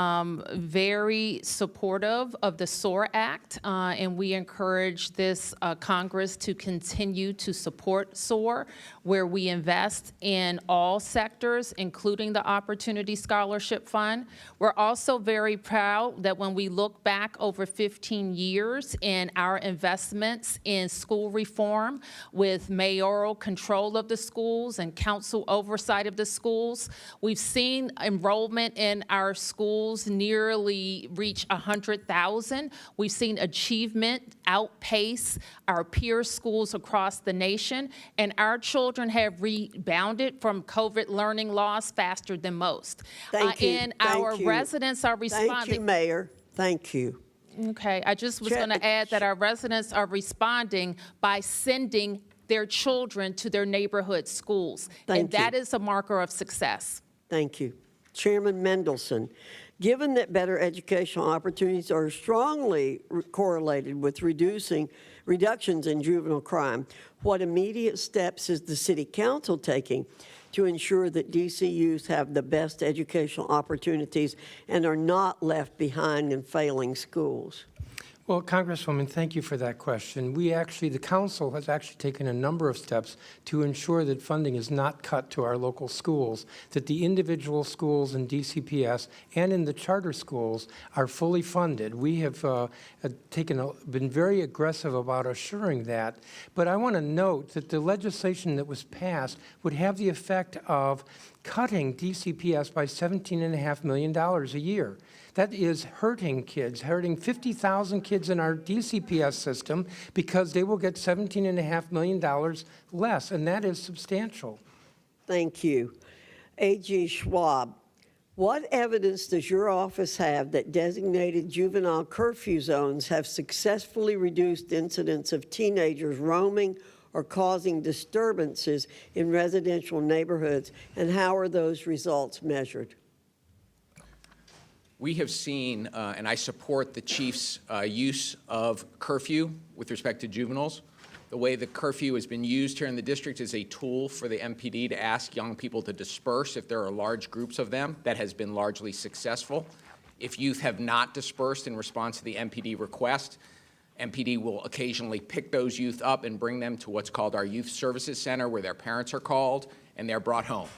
Speaker 3: very supportive of the SOAR Act, and we encourage this Congress to continue to support SOAR, where we invest in all sectors, including the Opportunity Scholarship Fund. We're also very proud that when we look back over 15 years in our investments in school reform with mayoral control of the schools and council oversight of the schools, we've seen enrollment in our schools nearly reach 100,000. We've seen achievement outpace our peer schools across the nation, and our children have rebounded from COVID learning loss faster than most.
Speaker 12: Thank you.
Speaker 3: And
Speaker 12: Thank
Speaker 3: our
Speaker 12: you.
Speaker 3: residents are responding.
Speaker 12: Thank you, Mayor. Thank you.
Speaker 3: Okay, I just was going to add that our residents are responding by sending their children to their neighborhood schools. And that is a marker of success.
Speaker 12: Thank you. Chairman Mendelson, given that better educational opportunities are strongly correlated with reductions in juvenile crime, what immediate steps is the City Council taking to ensure that DC youth have the best educational opportunities and are not left behind in failing schools?
Speaker 4: Well, Congresswoman, thank you for that question. The council has actually taken a number of steps to ensure that funding is not cut to our local schools, that the individual schools in DCPS and in the charter schools are fully funded. We have been very aggressive about assuring that. But I want to note that the legislation that was passed would have the effect of cutting DCPS by $17.5 million a year. That is hurting kids, hurting 50,000 kids in our DCPS system because they will get $17.5 million less, and that is substantial.
Speaker 12: Thank you. A.G. Schwalb, what evidence does your office have that designated juvenile curfew zones have successfully reduced incidents of teenagers roaming or causing disturbances in residential neighborhoods, and how are those results measured?
Speaker 5: We have seen, and I support the chief's use of curfew with respect to juveniles. The way the curfew has been used here in the district is a tool for the MPD to ask young people to disperse if there are large groups of them. That has been largely successful. If youth have not dispersed in response to the MPD request, MPD will occasionally pick those youth up and bring them to what's called our Youth Services Center, where their parents are called and they're brought home.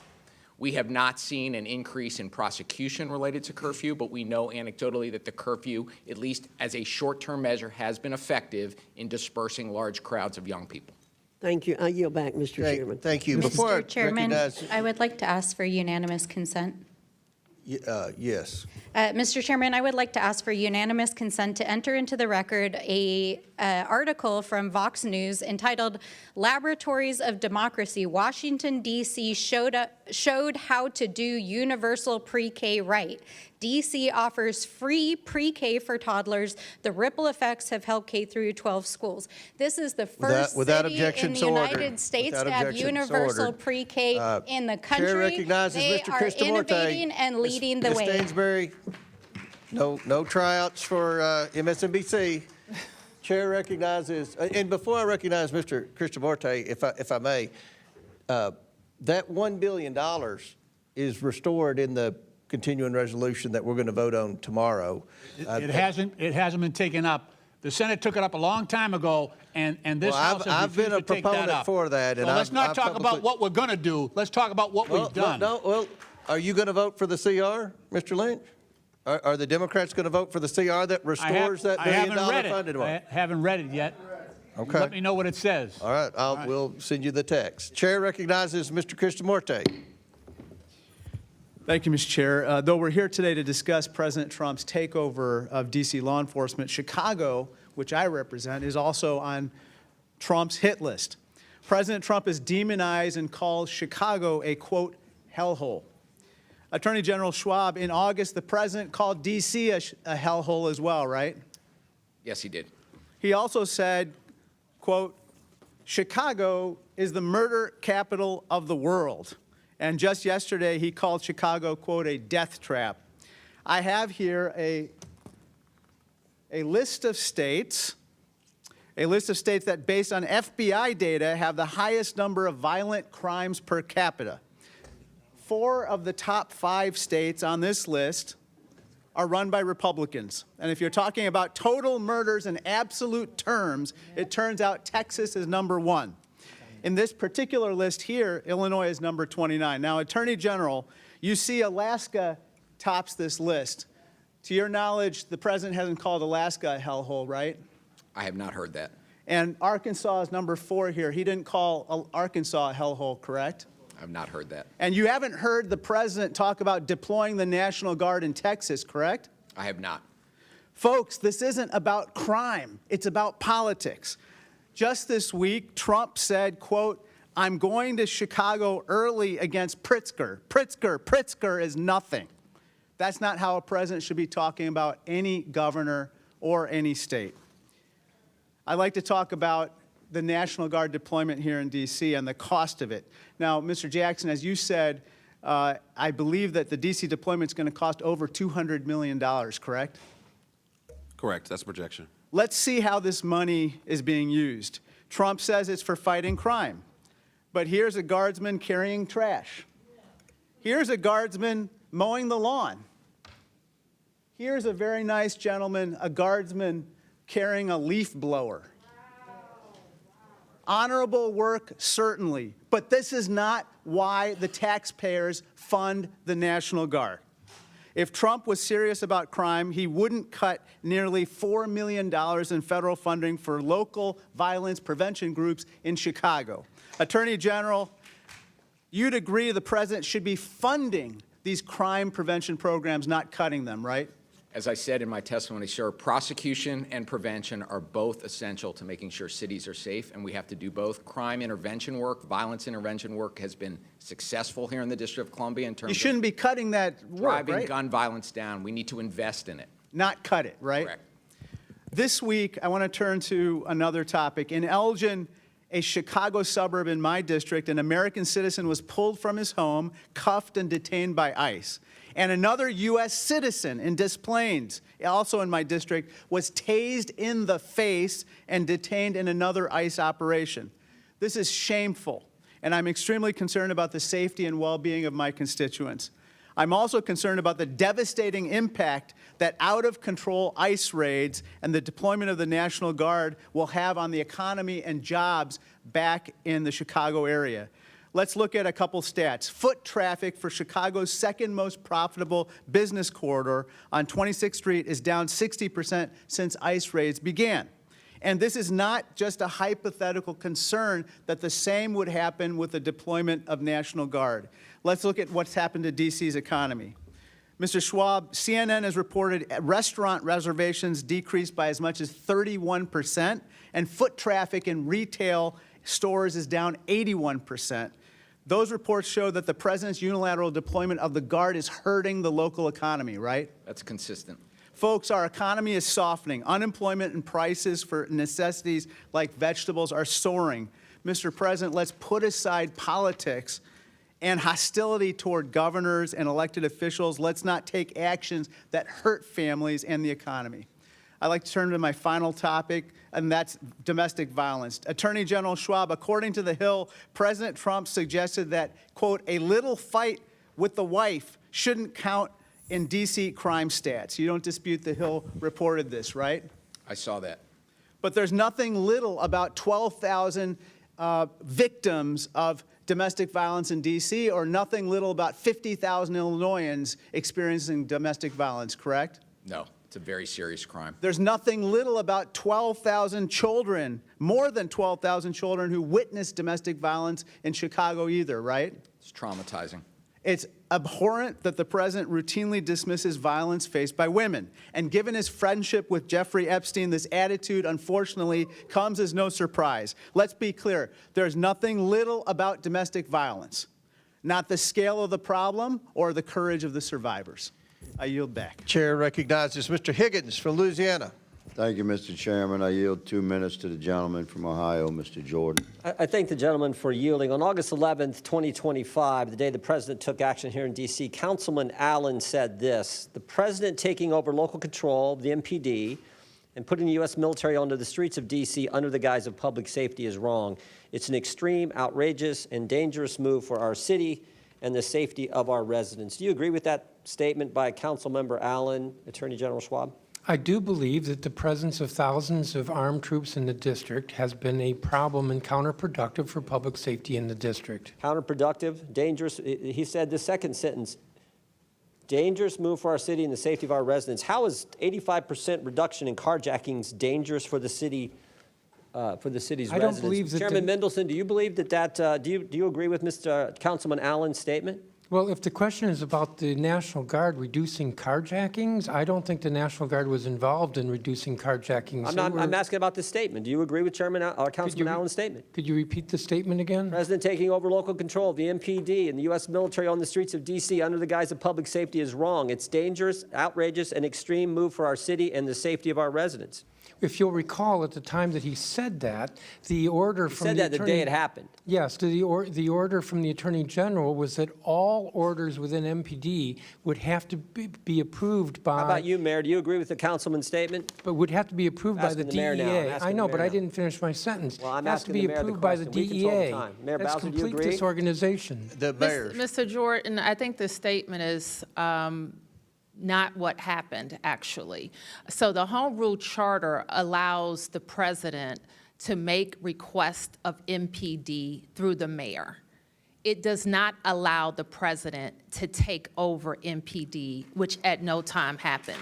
Speaker 5: We have not seen an increase in prosecution related to curfew, but we know anecdotally that the curfew, at least as a short-term measure, has been effective in dispersing large crowds of young people.
Speaker 12: Thank you. I yield back, Mr. Chairman.
Speaker 1: Thank you. Before I
Speaker 13: Mr. Chairman,
Speaker 1: recognize-
Speaker 13: I would like to ask for unanimous consent.
Speaker 1: Yes.
Speaker 13: Mr. Chairman, I would like to ask for unanimous consent to enter into the record a article from Vox News entitled "Laboratories of Democracy, Washington, D.C. showed how to do universal pre-K right. D.C. offers free pre-K for toddlers. The ripple effects have helped K through 12 schools." This is the first
Speaker 1: without
Speaker 13: city in
Speaker 1: objections
Speaker 13: the
Speaker 1: ordered.
Speaker 13: United States
Speaker 1: Without
Speaker 13: to have
Speaker 1: objections
Speaker 13: universal
Speaker 1: ordered.
Speaker 13: pre-K in the country.
Speaker 1: Chair recognizes
Speaker 13: They
Speaker 1: Mr.
Speaker 13: are
Speaker 1: Kristamorte.
Speaker 13: innovating and leading the
Speaker 1: Ms.
Speaker 13: way.
Speaker 1: Stansbury, no tryouts for MSNBC. Chair recognizes, and before I recognize Mr. Kristamorte, if I may, that $1 billion is restored in the continuing resolution that we're going to vote on tomorrow.
Speaker 11: It hasn't been taken up. The Senate took it up a long time ago, and this House has
Speaker 1: I've been
Speaker 11: refused
Speaker 1: a
Speaker 11: to take that
Speaker 1: proponent
Speaker 11: up.
Speaker 1: for that, and
Speaker 11: So let's not
Speaker 1: I've
Speaker 11: talk about what we're going to do. Let's talk about what we've done.
Speaker 1: Well, are you going to vote for the CR, Mr. Lynch? Are the Democrats going to vote for the CR that restores that $1 billion funded one?
Speaker 11: I haven't read it yet.
Speaker 1: Okay.
Speaker 11: Let me know what it says.
Speaker 1: All right, we'll send you the text. Chair recognizes Mr. Kristamorte.
Speaker 14: Thank you, Mr. Chair. Though we're here today to discuss President Trump's takeover of D.C. law enforcement, Chicago, which I represent, is also on Trump's hit list. President Trump has demonized and called Chicago a, quote, hellhole. Attorney General Schwalb, in August, the president called D.C. a hellhole as well, right?
Speaker 5: Yes, he did.
Speaker 14: He also said, quote, Chicago is the murder capital of the world. And just yesterday, he called Chicago, quote, a death trap. I have here a list of states that, based on FBI data, have the highest number of violent crimes per capita. 4 of the top 5 states on this list are run by Republicans. And if you're talking about total murders in absolute terms, it turns out Texas is number 1. In this particular list here, Illinois is number 29. Now, Attorney General, you see Alaska tops this list. To your knowledge, the president hasn't called Alaska a hellhole, right?
Speaker 5: I have not heard that.
Speaker 14: And Arkansas is number 4 here. He didn't call Arkansas a hellhole, correct?
Speaker 5: I have not heard that.
Speaker 14: And you haven't heard the president talk about deploying the National Guard in Texas, correct?
Speaker 5: I have not.
Speaker 14: Folks, this isn't about crime. It's about politics. Just this week, Trump said, quote, I'm going to Chicago early against Pritzker. Pritzker is nothing. That's not how a president should be talking about any governor or any state. I'd like to talk about the National Guard deployment here in D.C. and the cost of it. Now, Mr. Jackson, as you said, I believe that the D.C. deployment is going to cost over $200 million, correct?
Speaker 6: Correct, that's projection.
Speaker 14: Let's see how this money is being used. Trump says it's for fighting crime, but here's a guardsman carrying trash. Here's a guardsman mowing the lawn. Here's a very nice gentleman, a guardsman carrying a leaf blower. Honorable work, certainly, but this is not why the taxpayers fund the National Guard. If Trump was serious about crime, he wouldn't cut nearly $4 million in federal funding for local violence prevention groups in Chicago. Attorney General, you'd agree the president should be funding these crime prevention programs, not cutting them, right?
Speaker 5: As I said in my testimony, sir, prosecution and prevention are both essential to making sure cities are safe, and we have to do both. Crime intervention work, violence intervention work has been successful here in the District of Columbia in terms
Speaker 14: You shouldn't be cutting that
Speaker 5: of
Speaker 14: work,
Speaker 5: driving
Speaker 14: right?
Speaker 5: gun violence down. We need to invest in it.
Speaker 14: Not cut it, right?
Speaker 5: Correct.
Speaker 14: This week, I want to turn to another topic. In Elgin, a Chicago suburb in my district, an American citizen was pulled from his home, cuffed and detained by ICE. And another U.S. citizen in Des Plaines, also in my district, was tased in the face and detained in another ICE operation. This is shameful, and I'm extremely concerned about the safety and well-being of my constituents. I'm also concerned about the devastating impact that out-of-control ICE raids and the deployment of the National Guard will have on the economy and jobs back in the Chicago area. Let's look at a couple stats. Foot traffic for Chicago's second most profitable business corridor on 26th Street is down 60% since ICE raids began. And this is not just a hypothetical concern that the same would happen with the deployment of National Guard. Let's look at what's happened to D.C.'s economy. Mr. Schwalb, CNN has reported restaurant reservations decreased by as much as 31%, and foot traffic in retail stores is down 81%. Those reports show that the president's unilateral deployment of the Guard is hurting the local economy, right?
Speaker 5: That's consistent.
Speaker 14: Folks, our economy is softening. Unemployment and prices for necessities like vegetables are soaring. Mr. President, let's put aside politics and hostility toward governors and elected officials. Let's not take actions that hurt families and the economy. I'd like to turn to my final topic, and that's domestic violence. Attorney General Schwalb, according to The Hill, President Trump suggested that, quote, a little fight with the wife shouldn't count in D.C. crime stats. You don't dispute The Hill reported this, right?
Speaker 5: I saw that.
Speaker 14: But there's nothing little about 12,000 victims of domestic violence in D.C. or nothing little about 50,000 Illinoisans experiencing domestic violence, correct?
Speaker 5: No, it's a very serious crime.
Speaker 14: There's nothing little about 12,000 children, more than 12,000 children who witnessed domestic violence in Chicago either, right?
Speaker 5: It's traumatizing.
Speaker 14: It's abhorrent that the president routinely dismisses violence faced by women. And given his friendship with Jeffrey Epstein, this attitude, unfortunately, comes as no surprise. Let's be clear. There's nothing little about domestic violence, not the scale of the problem or the courage of the survivors. I yield back.
Speaker 1: Chair recognizes Mr. Higgins from Louisiana.
Speaker 15: Thank you, Mr. Chairman. I yield 2 minutes to the gentleman from Ohio, Mr. Jordan.
Speaker 10: I thank the gentleman for yielding. On August 11th, 2025, the day the president took action here in D.C., Councilman Allen said this: the president taking over local control of the MPD and putting the U.S. military onto the streets of D.C. under the guise of public safety is wrong. It's an extreme, outrageous, and dangerous move for our city and the safety of our residents. Do you agree with that statement by Councilmember Allen, Attorney General Schwalb?
Speaker 4: I do believe that the presence of thousands of armed troops in the district has been a problem and counterproductive for public safety in the district.
Speaker 10: Counterproductive, dangerous. He said the second sentence, dangerous move for our city and the safety of our residents. How is 85% reduction in carjackings dangerous for the city, for the city's
Speaker 4: I don't
Speaker 10: residents?
Speaker 4: believe that
Speaker 10: Chairman Mendelson, do you believe that, do you agree with Mr. Councilman Allen's statement?
Speaker 4: Well, if the question is about the National Guard reducing carjackings, I don't think the National Guard was involved in reducing carjackings.
Speaker 10: I'm asking about this statement. Do you agree with Councilman Allen's statement?
Speaker 4: Could you repeat the statement again?
Speaker 10: President taking over local control of the MPD and the U.S. military on the streets of D.C. under the guise of public safety is wrong. It's dangerous, outrageous, and extreme move for our city and the safety of our residents.
Speaker 4: If you'll recall, at the time that he said that, the order from
Speaker 10: He said that the day it happened.
Speaker 4: Yes, the order from the Attorney General was that all orders within MPD would have to be approved by...
Speaker 10: How about you, Mayor? Do you agree with the councilman's statement?
Speaker 4: But would have to be approved by the
Speaker 10: Asking the mayor now. I'm
Speaker 4: DEA.
Speaker 10: asking
Speaker 4: I know,
Speaker 10: the
Speaker 4: but
Speaker 10: mayor
Speaker 4: I
Speaker 10: now.
Speaker 4: didn't finish my sentence.
Speaker 10: Well, I'm
Speaker 4: It has to
Speaker 10: asking
Speaker 4: be
Speaker 10: the mayor the
Speaker 4: approved by the
Speaker 10: question. We control the
Speaker 4: DEA.
Speaker 10: time. Mayor
Speaker 4: That's
Speaker 10: Bowser, do you
Speaker 4: complete
Speaker 10: agree?
Speaker 1: The
Speaker 4: disorganization.
Speaker 1: mayor.
Speaker 3: Mr. Jordan, I think the statement is not what happened, actually. So the Home Rule Charter allows the president to make requests of MPD through the mayor. It does not allow the president to take over MPD, which at no time happened.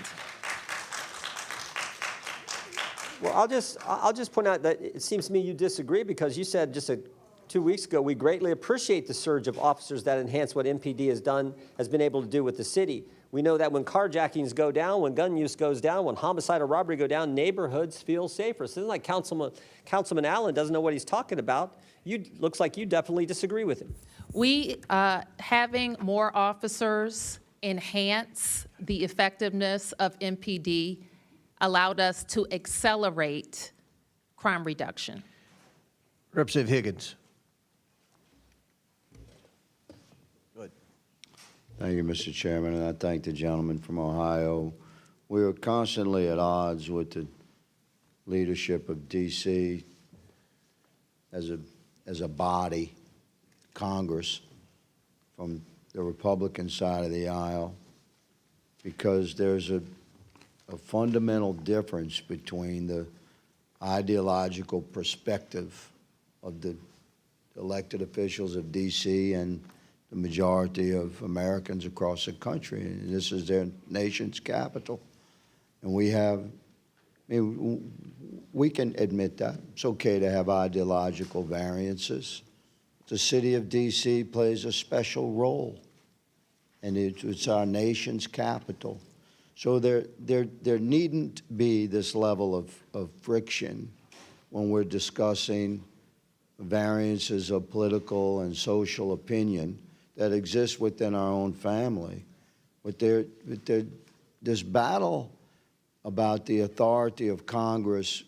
Speaker 10: Well, I'll just point out that it seems to me you disagree because you said just 2 weeks ago, we greatly appreciate the surge of officers that enhance what MPD has been able to do with the city. We know that when carjackings go down, when gun use goes down, when homicide or robbery go down, neighborhoods feel safer. So it's like Councilman Allen doesn't know what he's talking about. Looks like you definitely disagree with him.
Speaker 3: We, having more officers enhance the effectiveness of MPD allowed us to accelerate crime reduction.
Speaker 1: Representative Higgins. Go ahead.
Speaker 15: Thank you, Mr. Chairman, and I thank the gentleman from Ohio. We are constantly at odds with the leadership of D.C. as a body, Congress, from the Republican side of the aisle, because there's a fundamental difference between the ideological perspective of the elected officials of D.C. and the majority of Americans across the country. And this is their nation's capital. And we have, I mean, we can admit that. It's okay to have ideological variances. The city of D.C. plays a special role, and it's our nation's capital. So there needn't be this level of friction when we're discussing variances of political and social opinion that exist within our own family. But this battle about the authority of Congress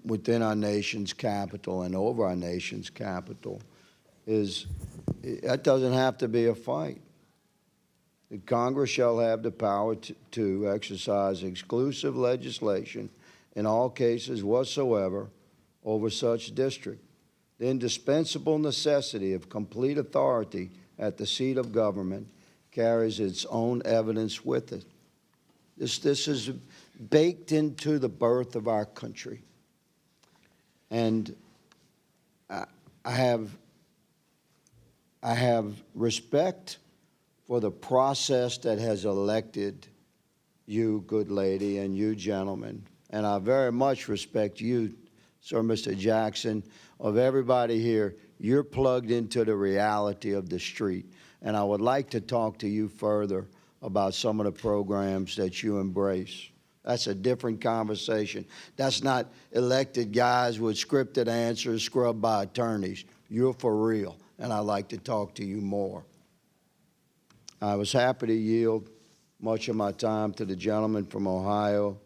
Speaker 15: within our nation's capital and over our nation's capital that doesn't have to be a fight. The Congress shall have the power to exercise exclusive legislation in all cases whatsoever over such district. The indispensable necessity of complete authority at the seat of government carries its own evidence with it. This is baked into the birth of our country. And I have respect for the process that has elected you, good lady, and you, gentlemen. And I very much respect you, Sir Mr. Jackson. Of everybody here, you're plugged into the reality of the street. And I would like to talk to you further about some of the programs that you embrace. That's a different conversation. That's not elected guys with scripted answers scrubbed by attorneys. You're for real, and I'd like to talk to you more. I was happy to yield much of my time to the gentleman from Ohio.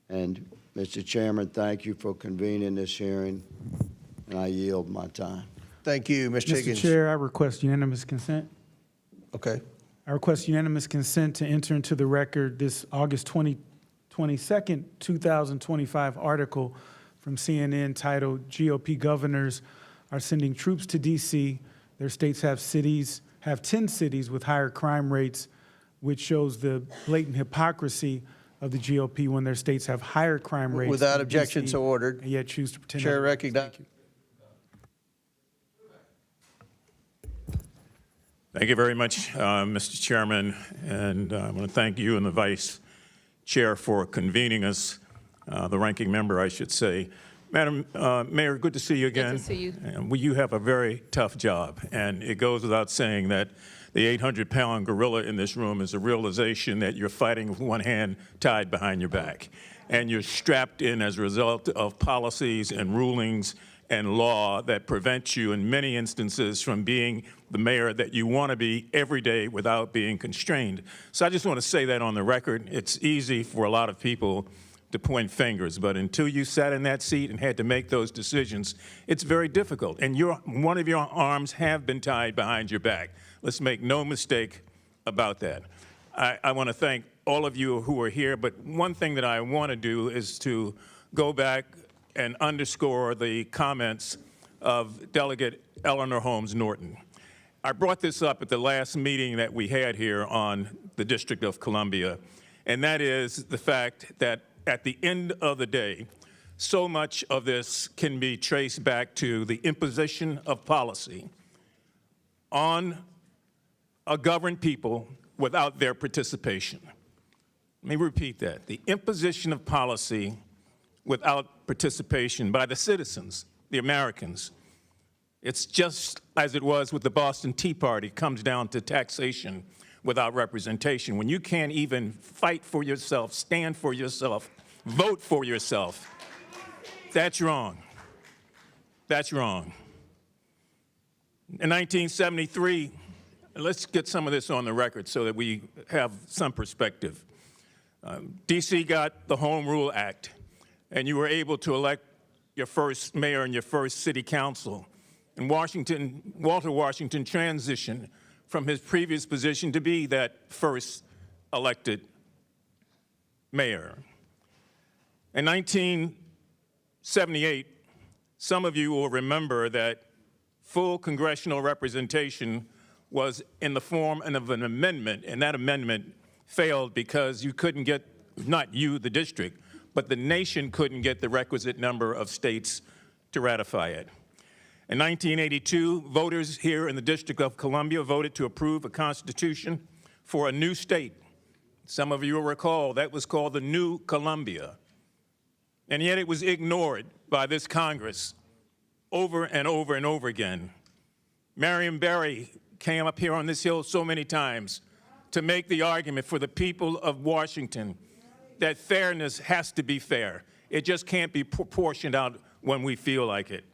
Speaker 15: And, Mr. Chairman, thank you for convening this hearing, and I yield my time.
Speaker 1: Thank you, Mr. Higgins.
Speaker 16: Mr. Chair, I request unanimous consent.
Speaker 1: Okay.
Speaker 16: I request unanimous consent to enter into the record this August 22nd, 2025 article from CNN titled "GOP Governors Are Sending Troops to D.C. Their states have 10 cities with higher crime rates," which shows the blatant hypocrisy of the GOP when their states have higher crime rates.
Speaker 1: Without
Speaker 16: than
Speaker 1: objection,
Speaker 16: DC,
Speaker 1: so ordered.
Speaker 16: and yet choose to pretend.
Speaker 1: Chair
Speaker 16: otherwise.
Speaker 1: recognizes.
Speaker 17: Thank you very much, Mr. Chairman, and I want to thank you and the Vice Chair for convening us, the ranking member, I should say. Madam Mayor, good to see you again.
Speaker 3: Good to see you.
Speaker 17: And you have a very tough job, and it goes without saying that the 800-pound gorilla in this room is a realization that you're fighting with one hand tied behind your back, and you're strapped in as a result of policies and rulings and law that prevent you in many instances from being the mayor that you want to be every day without being constrained. So I just want to say that on the record. It's easy for a lot of people to point fingers, but until you sat in that seat and had to make those decisions, it's very difficult. And one of your arms have been tied behind your back. Let's make no mistake about that. I want to thank all of you who are here, but one thing that I want to do is to go back and underscore the comments of Delegate Eleanor Holmes Norton. I brought this up at the last meeting that we had here on the District of Columbia, and that is the fact that at the end of the day, so much of this can be traced back to the imposition of policy on a governed people without their participation. Let me repeat that. The imposition of policy without participation by the citizens, the Americans. It's just as it was with the Boston Tea Party, comes down to taxation without representation. When you can't even fight for yourself, stand for yourself, vote for yourself, that's wrong. That's wrong. In 1973, let's get some of this on the record so that we have some perspective. D.C. got the Home Rule Act, and you were able to elect your first mayor and your first city council. And Walter Washington transitioned from his previous position to be that first elected mayor. In 1978, some of you will remember that full congressional representation was in the form of an amendment, and that amendment failed because you couldn't get, not you, the district, but the nation couldn't get the requisite number of states to ratify it. In 1982, voters here in the District of Columbia voted to approve a constitution for a new state. Some of you will recall that was called the New Columbia. And yet it was ignored by this Congress over and over and over again. Marion Barry came up here on this hill so many times to make the argument for the people of Washington that fairness has to be fair. It just can't be proportioned out when we feel like it.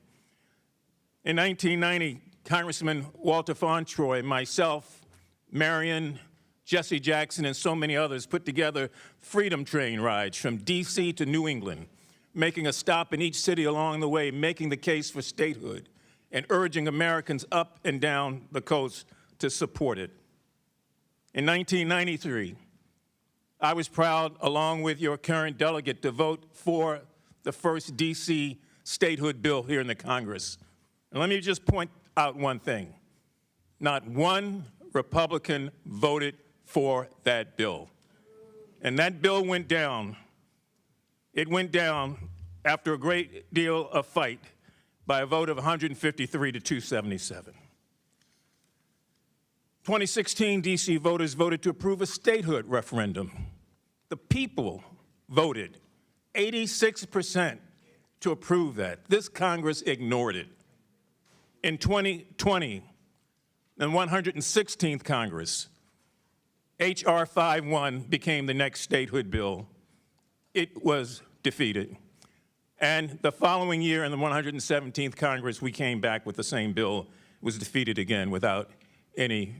Speaker 17: In 1990, Congressman Walter Fauntroy, myself, Marion, Jesse Jackson, and so many others put together freedom train rides from D.C. to New England, making a stop in each city along the way, making the case for statehood, and urging Americans up and down the coast to support it. In 1993, I was proud, along with your current delegate, to vote for the first D.C. statehood bill here in the Congress. And let me just point out one thing. Not one Republican voted for that bill. And that bill went down. It went down after a great deal of fight by a vote of 153 to 277. 2016, D.C. voters voted to approve a statehood referendum. The people voted 86% to approve that. This Congress ignored it. In 2020, the 116th Congress, H.R. 51 became the next statehood bill. It was defeated. And the following year, in the 117th Congress, we came back with the same bill. It was defeated again without any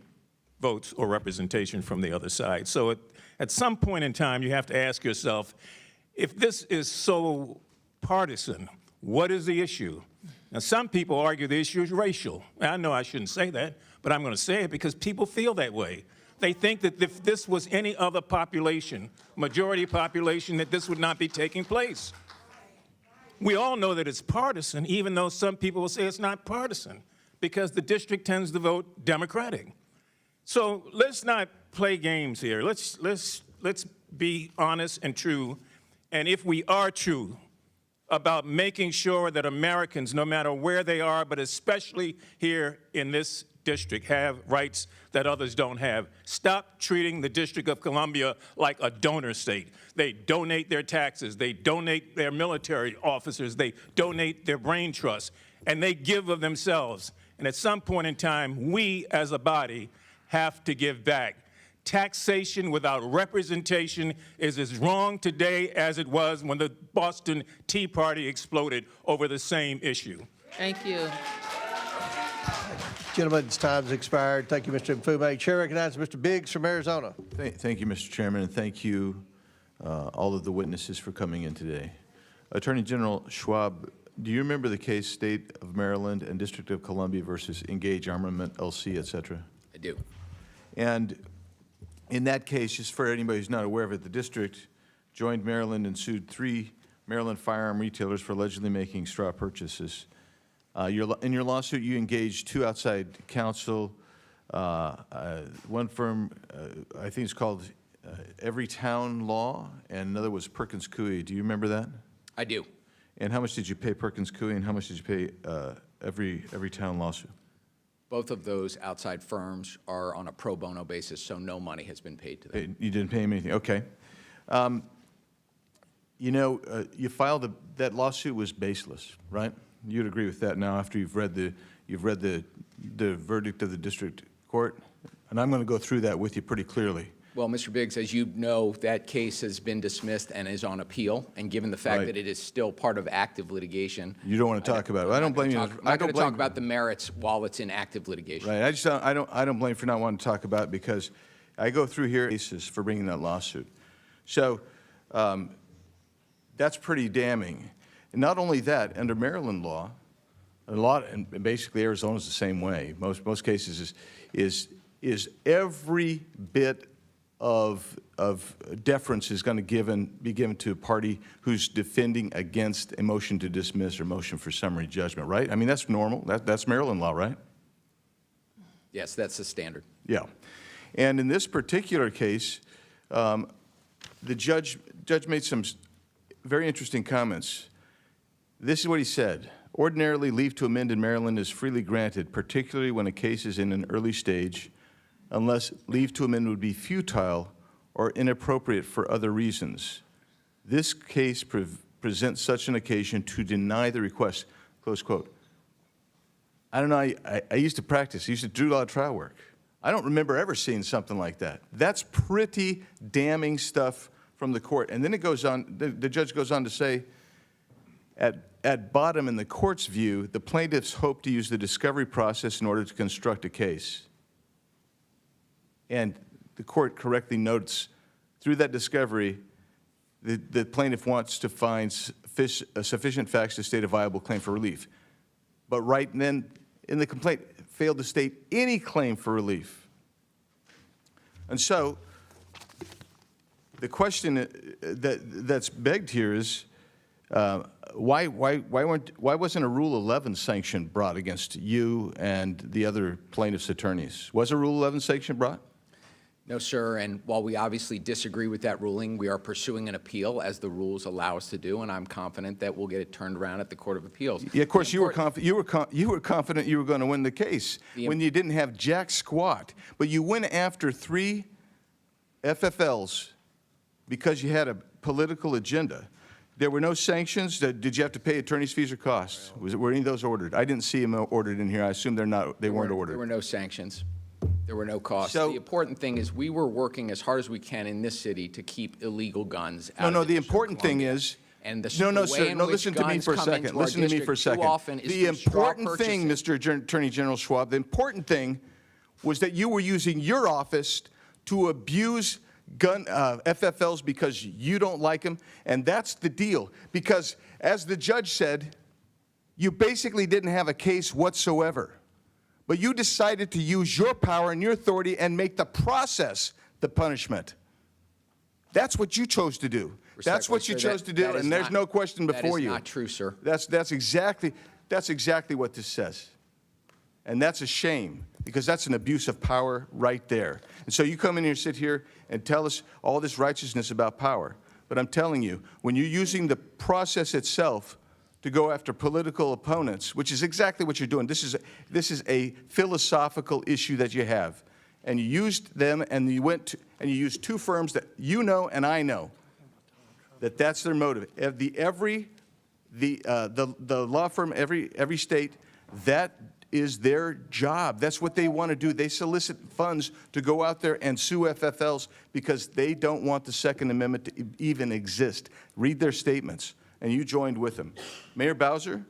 Speaker 17: votes or representation from the other side. So at some point in time, you have to ask yourself, if this is so partisan, what is the issue? Now, some people argue the issue is racial. I know I shouldn't say that, but I'm going to say it because people feel that way. They think that if this was any other population, majority population, that this would not be taking place. We all know that it's partisan, even though some people will say it's not partisan, because the district tends to vote Democratic. So let's not play games here. Let's be honest and true. And if we are true about making sure that Americans, no matter where they are, but especially here in this district, have rights that others don't have. Stop treating the District of Columbia like a donor state. They donate their taxes, they donate their military officers, they donate their brain trusts, and they give of themselves. And at some point in time, we as a body have to give back. Taxation without representation is as wrong today as it was when the Boston Tea Party exploded over the same issue.
Speaker 3: Thank you.
Speaker 1: Gentlemen's time's expired. Thank you, Mr. Mfume. Chair recognizes Mr. Biggs from Arizona.
Speaker 18: Thank you, Mr. Chairman, and thank you, all of the witnesses, for coming in today. Attorney General Schwalb, do you remember the case State of Maryland and District of Columbia versus Engage Armament, LC, et cetera?
Speaker 5: I do.
Speaker 18: And in that case, just for anybody who's not aware of it, the district joined Maryland and sued 3 Maryland firearm retailers for allegedly making straw purchases. In your lawsuit, you engaged 2 outside counsel. One firm, I think it's called Every Town Law, and another was Perkins Coie. Do you remember that?
Speaker 5: I do.
Speaker 18: And how much did you pay Perkins Coie, and how much did you pay Every Town lawsuit?
Speaker 5: Both of those outside firms are on a pro bono basis, so no money has been paid to them.
Speaker 18: You didn't pay him anything, okay. You know, you filed that lawsuit was baseless, right? You'd agree with that now after you've read the verdict of the district court, and I'm going to go through that with you pretty clearly.
Speaker 5: Well, Mr. Biggs, as you know, that case has been dismissed and is on appeal, and given the fact that it is still part of active litigation.
Speaker 18: You don't want to talk about it. I don't blame you.
Speaker 5: I'm not going to talk about the merits while it's in active litigation.
Speaker 18: Right. I don't blame you for not wanting to talk about it, because I go through here cases for bringing that lawsuit. So that's pretty damning. And not only that, under Maryland law, and basically Arizona's the same way. Most cases is is every bit of deference is going to be given to a party who's defending against a motion to dismiss or motion for summary judgment, right? I mean, that's normal. That's Maryland law, right?
Speaker 5: Yes, that's the standard.
Speaker 18: Yeah. And in this particular case, the judge made some very interesting comments. This is what he said. Ordinarily, leave to amend in Maryland is freely granted, particularly when a case is in an early stage, unless leave to amend would be futile or inappropriate for other reasons. This case presents such an occasion to deny the request, close quote. I don't know, I used to practice, I used to do a lot of trial work. I don't remember ever seeing something like that. That's pretty damning stuff from the court. And then it goes on, the judge goes on to say, at bottom, in the court's view, the plaintiffs hope to use the discovery process in order to construct a case. And the court correctly notes, through that discovery, the plaintiff wants to find sufficient facts to state a viable claim for relief. But right then, in the complaint, failed to state any claim for relief. And so, the question that's begged here is, why wasn't a Rule 11 sanction brought against you and the other plaintiffs' attorneys? Was a Rule 11 sanction brought?
Speaker 5: No, sir, and while we obviously disagree with that ruling, we are pursuing an appeal as the rules allow us to do, and I'm confident that we'll get it turned around at the Court of Appeals.
Speaker 18: Yeah, of course, you were confident you were going to win the case when you didn't have jack squat, but you went after 3 FFLs because you had a political agenda. There were no sanctions. Did you have to pay attorney's fees or costs? Were any of those ordered? I didn't see them ordered in here. I assume they weren't ordered.
Speaker 5: There were no sanctions. There were no costs.
Speaker 18: So,
Speaker 5: the important thing is we were working as hard as we can in this city to keep illegal guns out.
Speaker 18: No, the important thing is,
Speaker 5: and the
Speaker 18: no,
Speaker 5: way
Speaker 18: sir,
Speaker 5: in
Speaker 18: no,
Speaker 5: which
Speaker 18: listen to me
Speaker 5: guns
Speaker 18: for a
Speaker 5: come into
Speaker 18: second.
Speaker 5: our
Speaker 18: Listen to me for a
Speaker 5: district too
Speaker 18: second.
Speaker 5: often is
Speaker 18: The
Speaker 5: through straw
Speaker 18: important thing,
Speaker 5: purchasing.
Speaker 18: Mr. Attorney General Schwab, the important thing was that you were using your office to abuse gun FFLs because you don't like them, and that's the deal. Because, as the judge said, you basically didn't have a case whatsoever. But you decided to use your power and your authority and make the process the punishment. That's what you chose to do. That's what you chose to do, and there's no question before you.
Speaker 5: That is not true, sir.
Speaker 18: That's exactly what this says. And that's a shame, because that's an abuse of power right there. And so you come in here, sit here, and tell us all this righteousness about power. But I'm telling you, when you're using the process itself to go after political opponents, which is exactly what you're doing. This is a philosophical issue that you have. And you used them, and you and you used 2 firms that you know and I know that that's their motive. The law firm, every state, that is their job. That's what they want to do. They solicit funds to go out there and sue FFLs because they don't want the Second Amendment to even exist. Read their statements. And you joined with them. Mayor Bowser,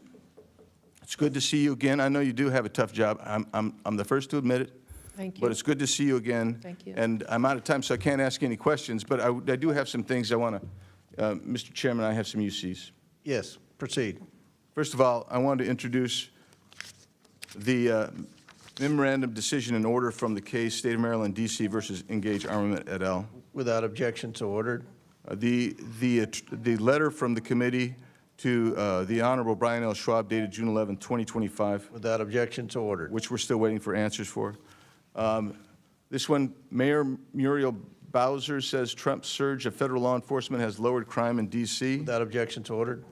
Speaker 18: it's good to see you again. I know you do have a tough job. I'm the first to admit it.
Speaker 3: Thank you.
Speaker 18: But it's good to see you again.
Speaker 3: Thank you.
Speaker 18: And I'm out of time, so I can't ask any questions. But I do have some things I want to, Mr. Chairman, I have some UCs.
Speaker 1: Yes, proceed.
Speaker 18: First of all, I wanted to introduce the memorandum decision and order from the case State of Maryland, D.C. versus Engage Armament et al.
Speaker 1: Without objection, so ordered.
Speaker 18: The letter from the committee to the Honorable Brian L. Schwab dated June 11, 2025.
Speaker 1: Without objection, so ordered.
Speaker 18: Which we're still waiting for answers for. This one, Mayor Muriel Bowser says Trump's surge of federal law enforcement has lowered crime in D.C.
Speaker 1: Without objection, so ordered.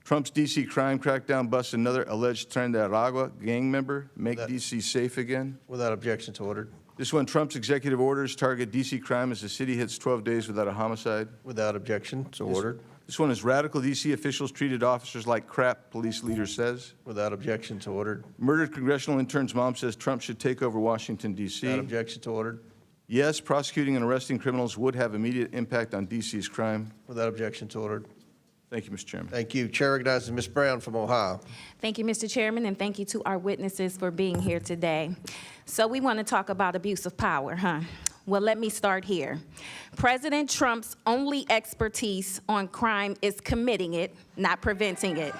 Speaker 18: Trump's D.C. crime crackdown busts another alleged Tren de Aragua gang member. Make D.C. safe again.
Speaker 1: Without objection, so ordered.
Speaker 18: This one, Trump's executive orders target D.C. crime as the city hits 12 days without a homicide.
Speaker 1: Without objection, so ordered.
Speaker 18: This one is radical D.C. officials treated officers like crap, police leader says.
Speaker 1: Without objection, so ordered.
Speaker 18: Murdered congressional intern's mom says Trump should take over Washington, D.C.
Speaker 1: Without objection, so ordered.
Speaker 18: Yes, prosecuting and arresting criminals would have immediate impact on D.C.'s crime.
Speaker 1: Without objection, so ordered.
Speaker 18: Thank you, Mr. Chairman.
Speaker 1: Thank you. Chair recognizes Ms. Brown from Ohio.
Speaker 19: Thank you, Mr. Chairman, and thank you to our witnesses for being here today. So we want to talk about abuse of power, huh? Well, let me start here. President Trump's only expertise on crime is committing it, not preventing it,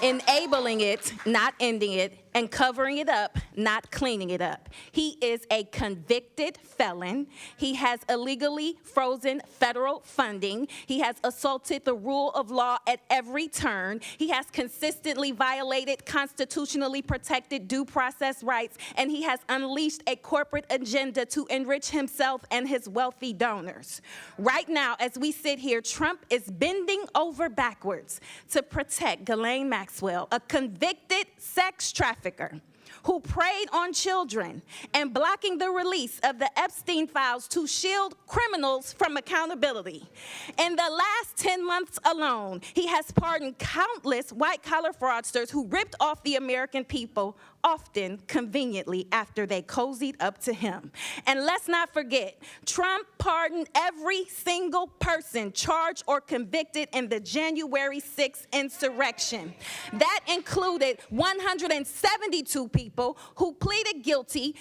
Speaker 19: enabling it, not ending it, and covering it up, not cleaning it up. He is a convicted felon. He has illegally frozen federal funding. He has assaulted the rule of law at every turn. He has consistently violated constitutionally protected due process rights, and he has unleashed a corporate agenda to enrich himself and his wealthy donors. Right now, as we sit here, Trump is bending over backwards to protect Ghislaine Maxwell, a convicted sex trafficker who preyed on children, and blocking the release of the Epstein files to shield criminals from accountability. In the last 10 months alone, he has pardoned countless white-collar fraudsters who ripped off the American people, often conveniently after they cozied up to him. And let's not forget, Trump pardoned every single person charged or convicted in the January 6th insurrection. That included 172 people who pleaded guilty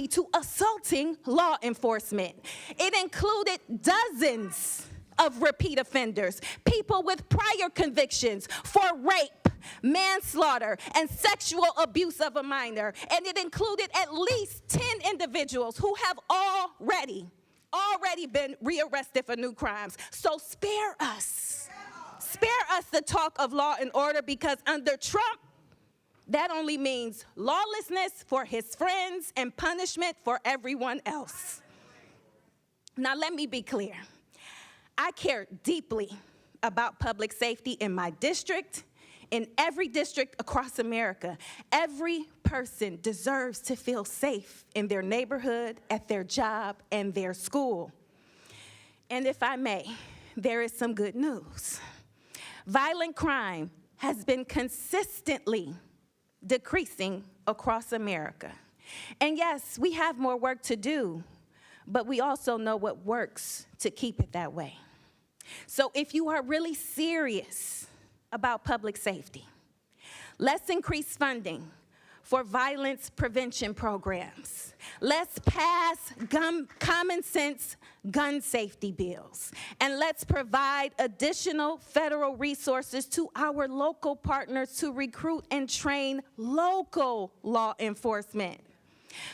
Speaker 19: to assaulting law enforcement. It included dozens of repeat offenders, people with prior convictions for rape, manslaughter, and sexual abuse of a minor. And it included at least 10 individuals who have already been rearrested for new crimes. So spare us the talk of law and order, because under Trump, that only means lawlessness for his friends and punishment for everyone else. Now, let me be clear. I care deeply about public safety in my district, in every district across America. Every person deserves to feel safe in their neighborhood, at their job, and their school. And if I may, there is some good news. Violent crime has been consistently decreasing across America. And yes, we have more work to do, but we also know what works to keep it that way. So if you are really serious about public safety, let's increase funding for violence prevention programs. Let's pass common sense gun safety bills. And let's provide additional federal resources to our local partners to recruit and train local law enforcement.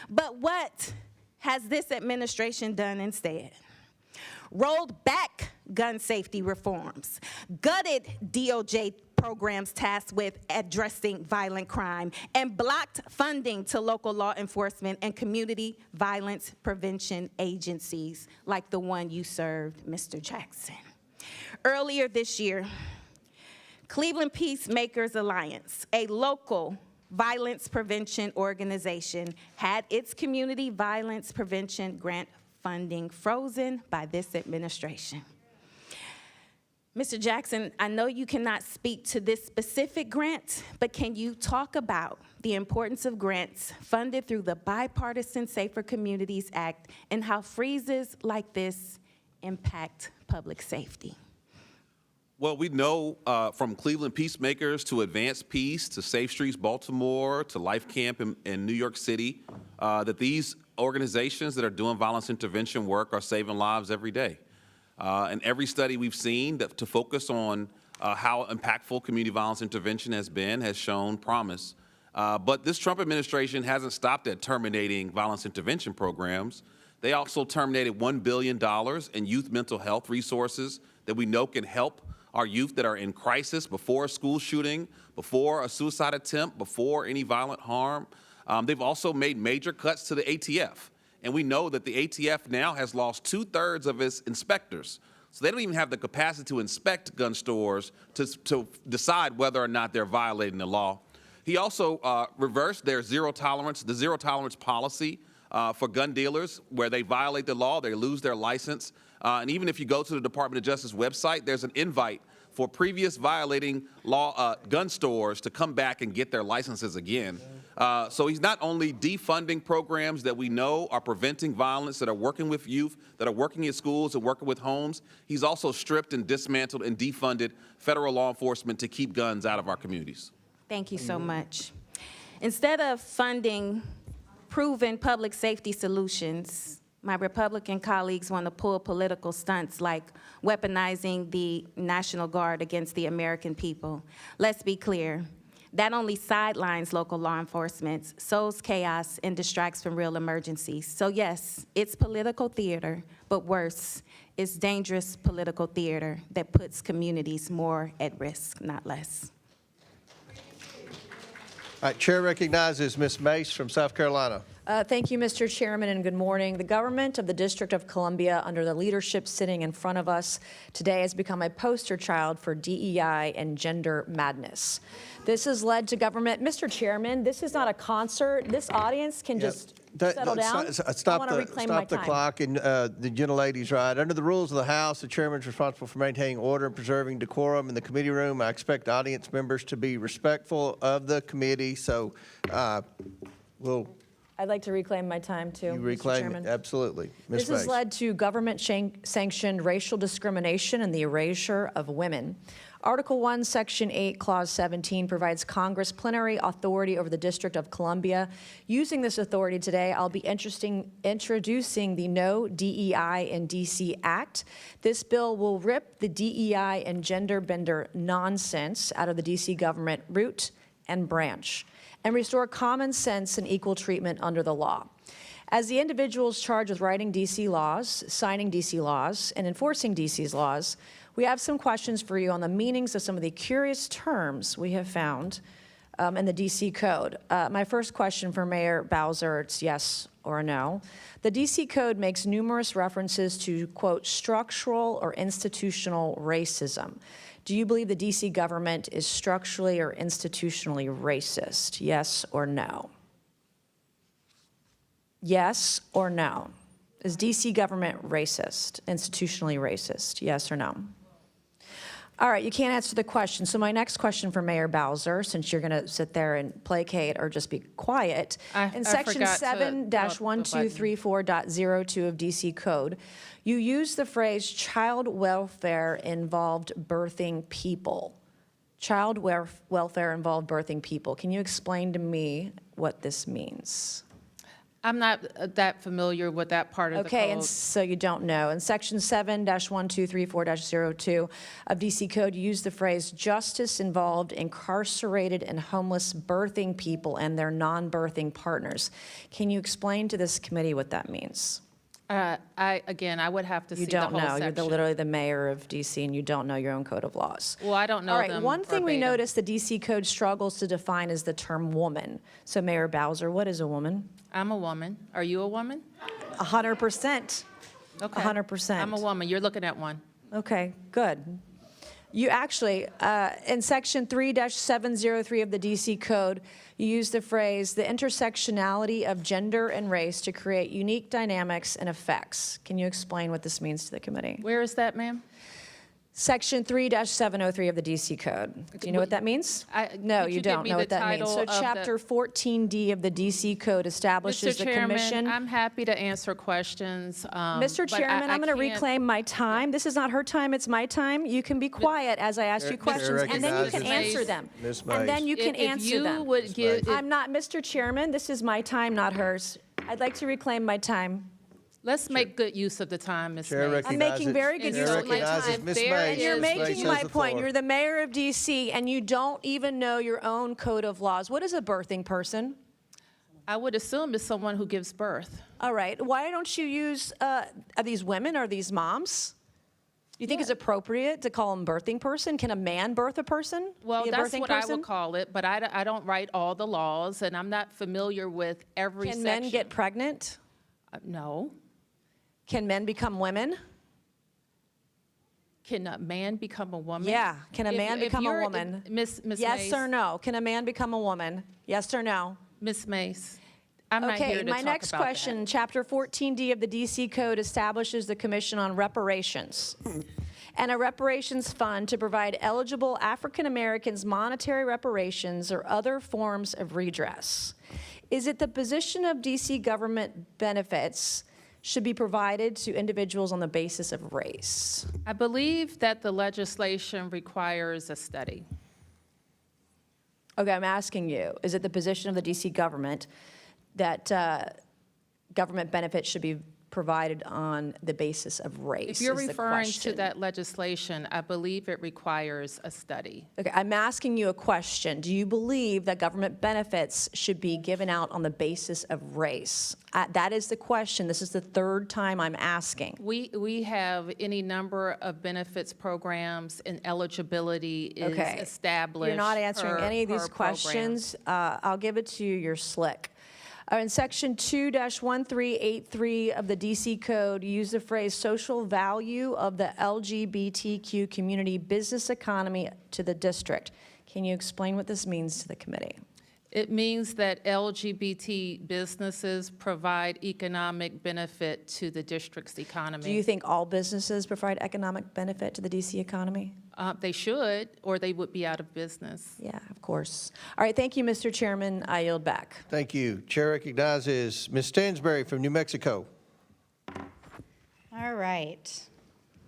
Speaker 19: But what has this administration done instead? Rolled back gun safety reforms, gutted DOJ programs tasked with addressing violent crime, and blocked funding to local law enforcement and community violence prevention agencies like the one you served, Mr. Jackson. Earlier this year, Cleveland Peacemakers Alliance, a local violence prevention organization, had its community violence prevention grant funding frozen by this administration. Mr. Jackson, I know you cannot speak to this specific grant, but can you talk about the importance of grants funded through the Bipartisan Safer Communities Act and how freezes like this impact public safety?
Speaker 6: Well, we know from Cleveland Peacemakers to Advance Peace to Safe Streets Baltimore to Life Camp in New York City that these organizations that are doing violence intervention work are saving lives every day. And every study we've seen to focus on how impactful community violence intervention has been has shown promise. But this Trump administration hasn't stopped at terminating violence intervention programs. They also terminated $1 billion in youth mental health resources that we know can help our youth that are in crisis before a school shooting, before a suicide attempt, before any violent harm. They've also made major cuts to the ATF. And we know that the ATF now has lost 2/3 of its inspectors. So they don't even have the capacity to inspect gun stores to decide whether or not they're violating the law. He also reversed their zero tolerance policy for gun dealers, where they violate the law, they lose their license. And even if you go to the Department of Justice website, there's an invite for previous violating law gun stores to come back and get their licenses again. So he's not only defunding programs that we know are preventing violence, that are working with youth, that are working in schools and working with homes, he's also stripped and dismantled and defunded federal law enforcement to keep guns out of our communities.
Speaker 19: Thank you so much. Instead of funding proven public safety solutions, my Republican colleagues want to pull political stunts like weaponizing the National Guard against the American people. Let's be clear. That only sidelines local law enforcement, sows chaos, and distracts from real emergencies. So yes, it's political theater, but worse, it's dangerous political theater that puts communities more at risk, not less.
Speaker 1: All right, Chair recognizes Ms. Mace from South Carolina.
Speaker 20: Thank you, Mr. Chairman, and good morning. The government of the District of Columbia, under the leadership sitting in front of us today, has become a poster child for DEI and gender madness. This has led to government. Mr. Chairman, this is not a concert. This audience can just settle down. I want to reclaim my time.
Speaker 1: Stop the clock, and the gentlelady's right. Under the rules of the House, the chairman is responsible for maintaining order and preserving decorum in the committee room. I expect audience members to be respectful of the committee, so we'll...
Speaker 20: I'd like to reclaim my time, too,
Speaker 1: You
Speaker 20: Mr.
Speaker 1: reclaim
Speaker 20: Chairman.
Speaker 1: it, absolutely. Ms.
Speaker 20: This has
Speaker 1: Mace.
Speaker 20: led to government-sanctioned racial discrimination and the erasure of women. Article 1, Section 8, Clause 17 provides Congress plenary authority over the District of Columbia. Using this authority today, I'll be introducing the No DEI in D.C. Act. This bill will rip the DEI and gender bender nonsense out of the D.C. government root and branch, and restore common sense and equal treatment under the law. As the individuals charged with writing D.C. laws, signing D.C. laws, and enforcing D.C.'s laws, we have some questions for you on the meanings of some of the curious terms we have found in the D.C. Code. My first question for Mayor Bowser, it's yes or no. The D.C. Code makes numerous references to, quote, structural or institutional racism. Do you believe the D.C. government is structurally or institutionally racist? Yes or no? Yes or no? Is D.C. government racist, institutionally racist? Yes or no? All right, you can't answer the question. So my next question for Mayor Bowser, since you're going to sit there and placate or just be quiet, in Section 7-1234.02 of D.C. Code, you use the phrase child welfare involved birthing people. Child welfare involved birthing people. Can you explain to me what this means?
Speaker 3: I'm not that familiar with that part of the code.
Speaker 20: Okay, and so you don't know. In Section 7-1234.02 of D.C. Code, you use the phrase justice involved incarcerated and homeless birthing people and their non-birthing partners. Can you explain to this committee what that means?
Speaker 3: Again, I would have to see
Speaker 20: You
Speaker 3: the
Speaker 20: don't
Speaker 3: whole
Speaker 20: know.
Speaker 3: section.
Speaker 20: You're literally the mayor of D.C. and you don't know your own code of laws.
Speaker 3: Well, I don't know
Speaker 20: All right,
Speaker 3: them
Speaker 20: one thing we
Speaker 3: verbatim.
Speaker 20: noticed the D.C. Code struggles to define is the term woman. So Mayor Bowser, what is a woman?
Speaker 3: I'm a woman. Are you a woman?
Speaker 20: 100%.
Speaker 3: Okay.
Speaker 20: 100%.
Speaker 3: I'm a woman. You're looking at one.
Speaker 20: Okay, good. You actually, in Section 3-703 of the D.C. Code, you use the phrase, the intersectionality of gender and race to create unique dynamics and effects. Can you explain what this means to the committee?
Speaker 3: Where is that, ma'am?
Speaker 20: Section 3-703 of the D.C. Code. Do you know what that means? No,
Speaker 3: could
Speaker 20: you
Speaker 3: you give
Speaker 20: don't
Speaker 3: me
Speaker 20: know
Speaker 3: the
Speaker 20: what that means.
Speaker 3: title
Speaker 20: So
Speaker 3: of the-
Speaker 20: Chapter 14D of the D.C. Code establishes
Speaker 3: Mr.
Speaker 20: the
Speaker 3: Chairman,
Speaker 20: commission.
Speaker 3: I'm happy to answer questions.
Speaker 20: Mr.
Speaker 3: but
Speaker 20: Chairman, I'm going to
Speaker 3: can't-
Speaker 20: reclaim my time. This is not her time, it's my time. You can be quiet as I ask you
Speaker 1: Chair
Speaker 20: questions, and then you can
Speaker 1: recognizes
Speaker 20: answer them.
Speaker 1: Ms.
Speaker 20: And then
Speaker 1: Mace.
Speaker 20: you can
Speaker 3: If
Speaker 20: answer
Speaker 3: you
Speaker 20: them.
Speaker 3: would give-
Speaker 20: I'm not, Mr. Chairman, this is my time, not hers. I'd like to reclaim my time.
Speaker 3: Let's make good use of the time, Ms.
Speaker 1: Chair
Speaker 3: Mace.
Speaker 20: I'm making very good
Speaker 3: Chair
Speaker 20: use of my
Speaker 1: recognizes
Speaker 20: time.
Speaker 1: Ms.
Speaker 3: There
Speaker 1: Mace.
Speaker 20: And you're
Speaker 3: is-
Speaker 1: Ms. Mace
Speaker 20: making
Speaker 1: has
Speaker 20: my
Speaker 1: the
Speaker 20: point.
Speaker 1: floor.
Speaker 20: You're the mayor of D.C., and you don't even know your own code of laws. What is a birthing person?
Speaker 3: I would assume it's someone who gives birth.
Speaker 20: All right. Why don't you use, are these women, are these moms? Do you think it's appropriate to call them birthing person? Can a man birth a person?
Speaker 3: Well,
Speaker 20: Be a
Speaker 3: that's
Speaker 20: birthing
Speaker 3: what
Speaker 20: person?
Speaker 3: I would call it, but I don't write all the laws, and I'm not familiar with every
Speaker 20: Can
Speaker 3: section.
Speaker 20: men get pregnant?
Speaker 3: No.
Speaker 20: Can men become women?
Speaker 3: Can a man become a woman?
Speaker 20: Yeah. Can a man become a
Speaker 3: you're-
Speaker 20: woman?
Speaker 3: Miss
Speaker 20: Yes
Speaker 3: Mace,
Speaker 20: or no? Can a man become a woman? Yes or no?
Speaker 3: Miss Mace, I'm not
Speaker 20: Okay,
Speaker 3: here to
Speaker 20: my
Speaker 3: talk
Speaker 20: next
Speaker 3: about
Speaker 20: question,
Speaker 3: that.
Speaker 20: Chapter 14D of the D.C. Code establishes the Commission on Reparations and a reparations fund to provide eligible African Americans monetary reparations or other forms of redress. Is it the position of D.C. government benefits should be provided to individuals on the basis of race?
Speaker 3: I believe that the legislation requires a study.
Speaker 20: Okay, I'm asking you, is it the position of the D.C. government that government benefits should be provided on the basis of race?
Speaker 3: If you're
Speaker 20: is the
Speaker 3: referring to
Speaker 20: question.
Speaker 3: that legislation, I believe it requires a study.
Speaker 20: Okay, I'm asking you a question. Do you believe that government benefits should be given out on the basis of race? That is the question. This is the third time I'm asking.
Speaker 3: We have any number of benefits programs, and eligibility is established.
Speaker 20: You're not answering any of these
Speaker 3: per program.
Speaker 20: questions. I'll give it to you. You're slick. In Section 2-1383 of the DC Code, you use the phrase social value of the LGBTQ community business economy to the district. Can you explain what this means to the committee?
Speaker 3: It means that LGBT businesses provide economic benefit to the district's economy.
Speaker 20: Do you think all businesses provide economic benefit to the DC economy?
Speaker 3: They should, or they would be out of business.
Speaker 20: Yeah, of course. All right, thank you, Mr. Chairman. I yield back.
Speaker 1: Thank you. Chair recognizes Ms. Stansberry from New Mexico.
Speaker 13: All right.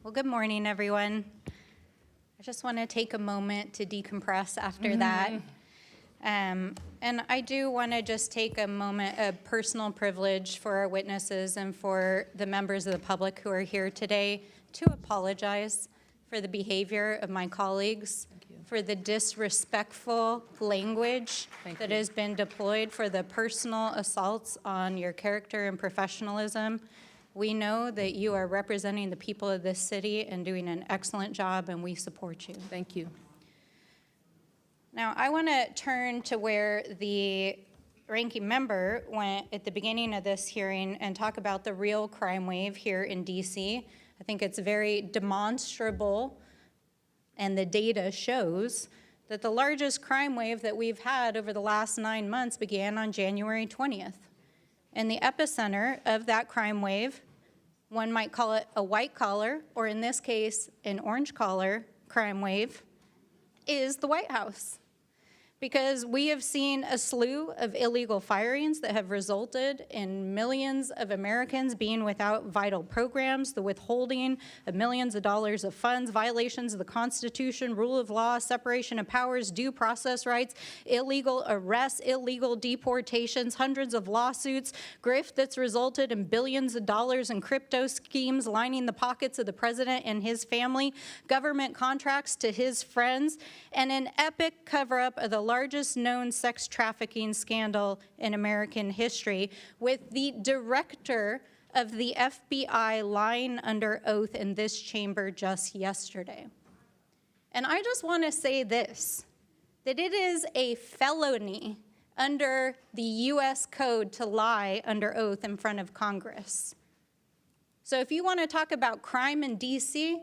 Speaker 13: Well, good morning, everyone. I just want to take a moment to decompress after that. And I do want to just take a moment of personal privilege for our witnesses and for the members of the public who are here today to apologize for the behavior of my colleagues, for the disrespectful language that has been deployed, for the personal assaults on your character and professionalism. We know that you are representing the people of this city and doing an excellent job, and we support you.
Speaker 3: Thank you.
Speaker 13: Now, I want to turn to where the ranking member went at the beginning of this hearing and talk about the real crime wave here in DC. I think it's very demonstrable, and the data shows that the largest crime wave that we've had over the last 9 months began on January 20th. And the epicenter of that crime wave, one might call it a white collar, or in this case, an orange collar crime wave, is the White House. Because we have seen a slew of illegal firings that have resulted in millions of Americans being without vital programs, the withholding of millions of dollars of funds, violations of the Constitution, rule of law, separation of powers, due process rights, illegal arrests, illegal deportations, hundreds of lawsuits, grift that's resulted in billions of dollars in crypto schemes lining the pockets of the president and his family, government contracts to his friends, and an epic cover-up of the largest known sex trafficking scandal in American history, with the director of the FBI lying under oath in this chamber just yesterday. And I just want to say this, that it is a felony under the U.S. Code to lie under oath in front of Congress. So if you want to talk about crime in D.C.,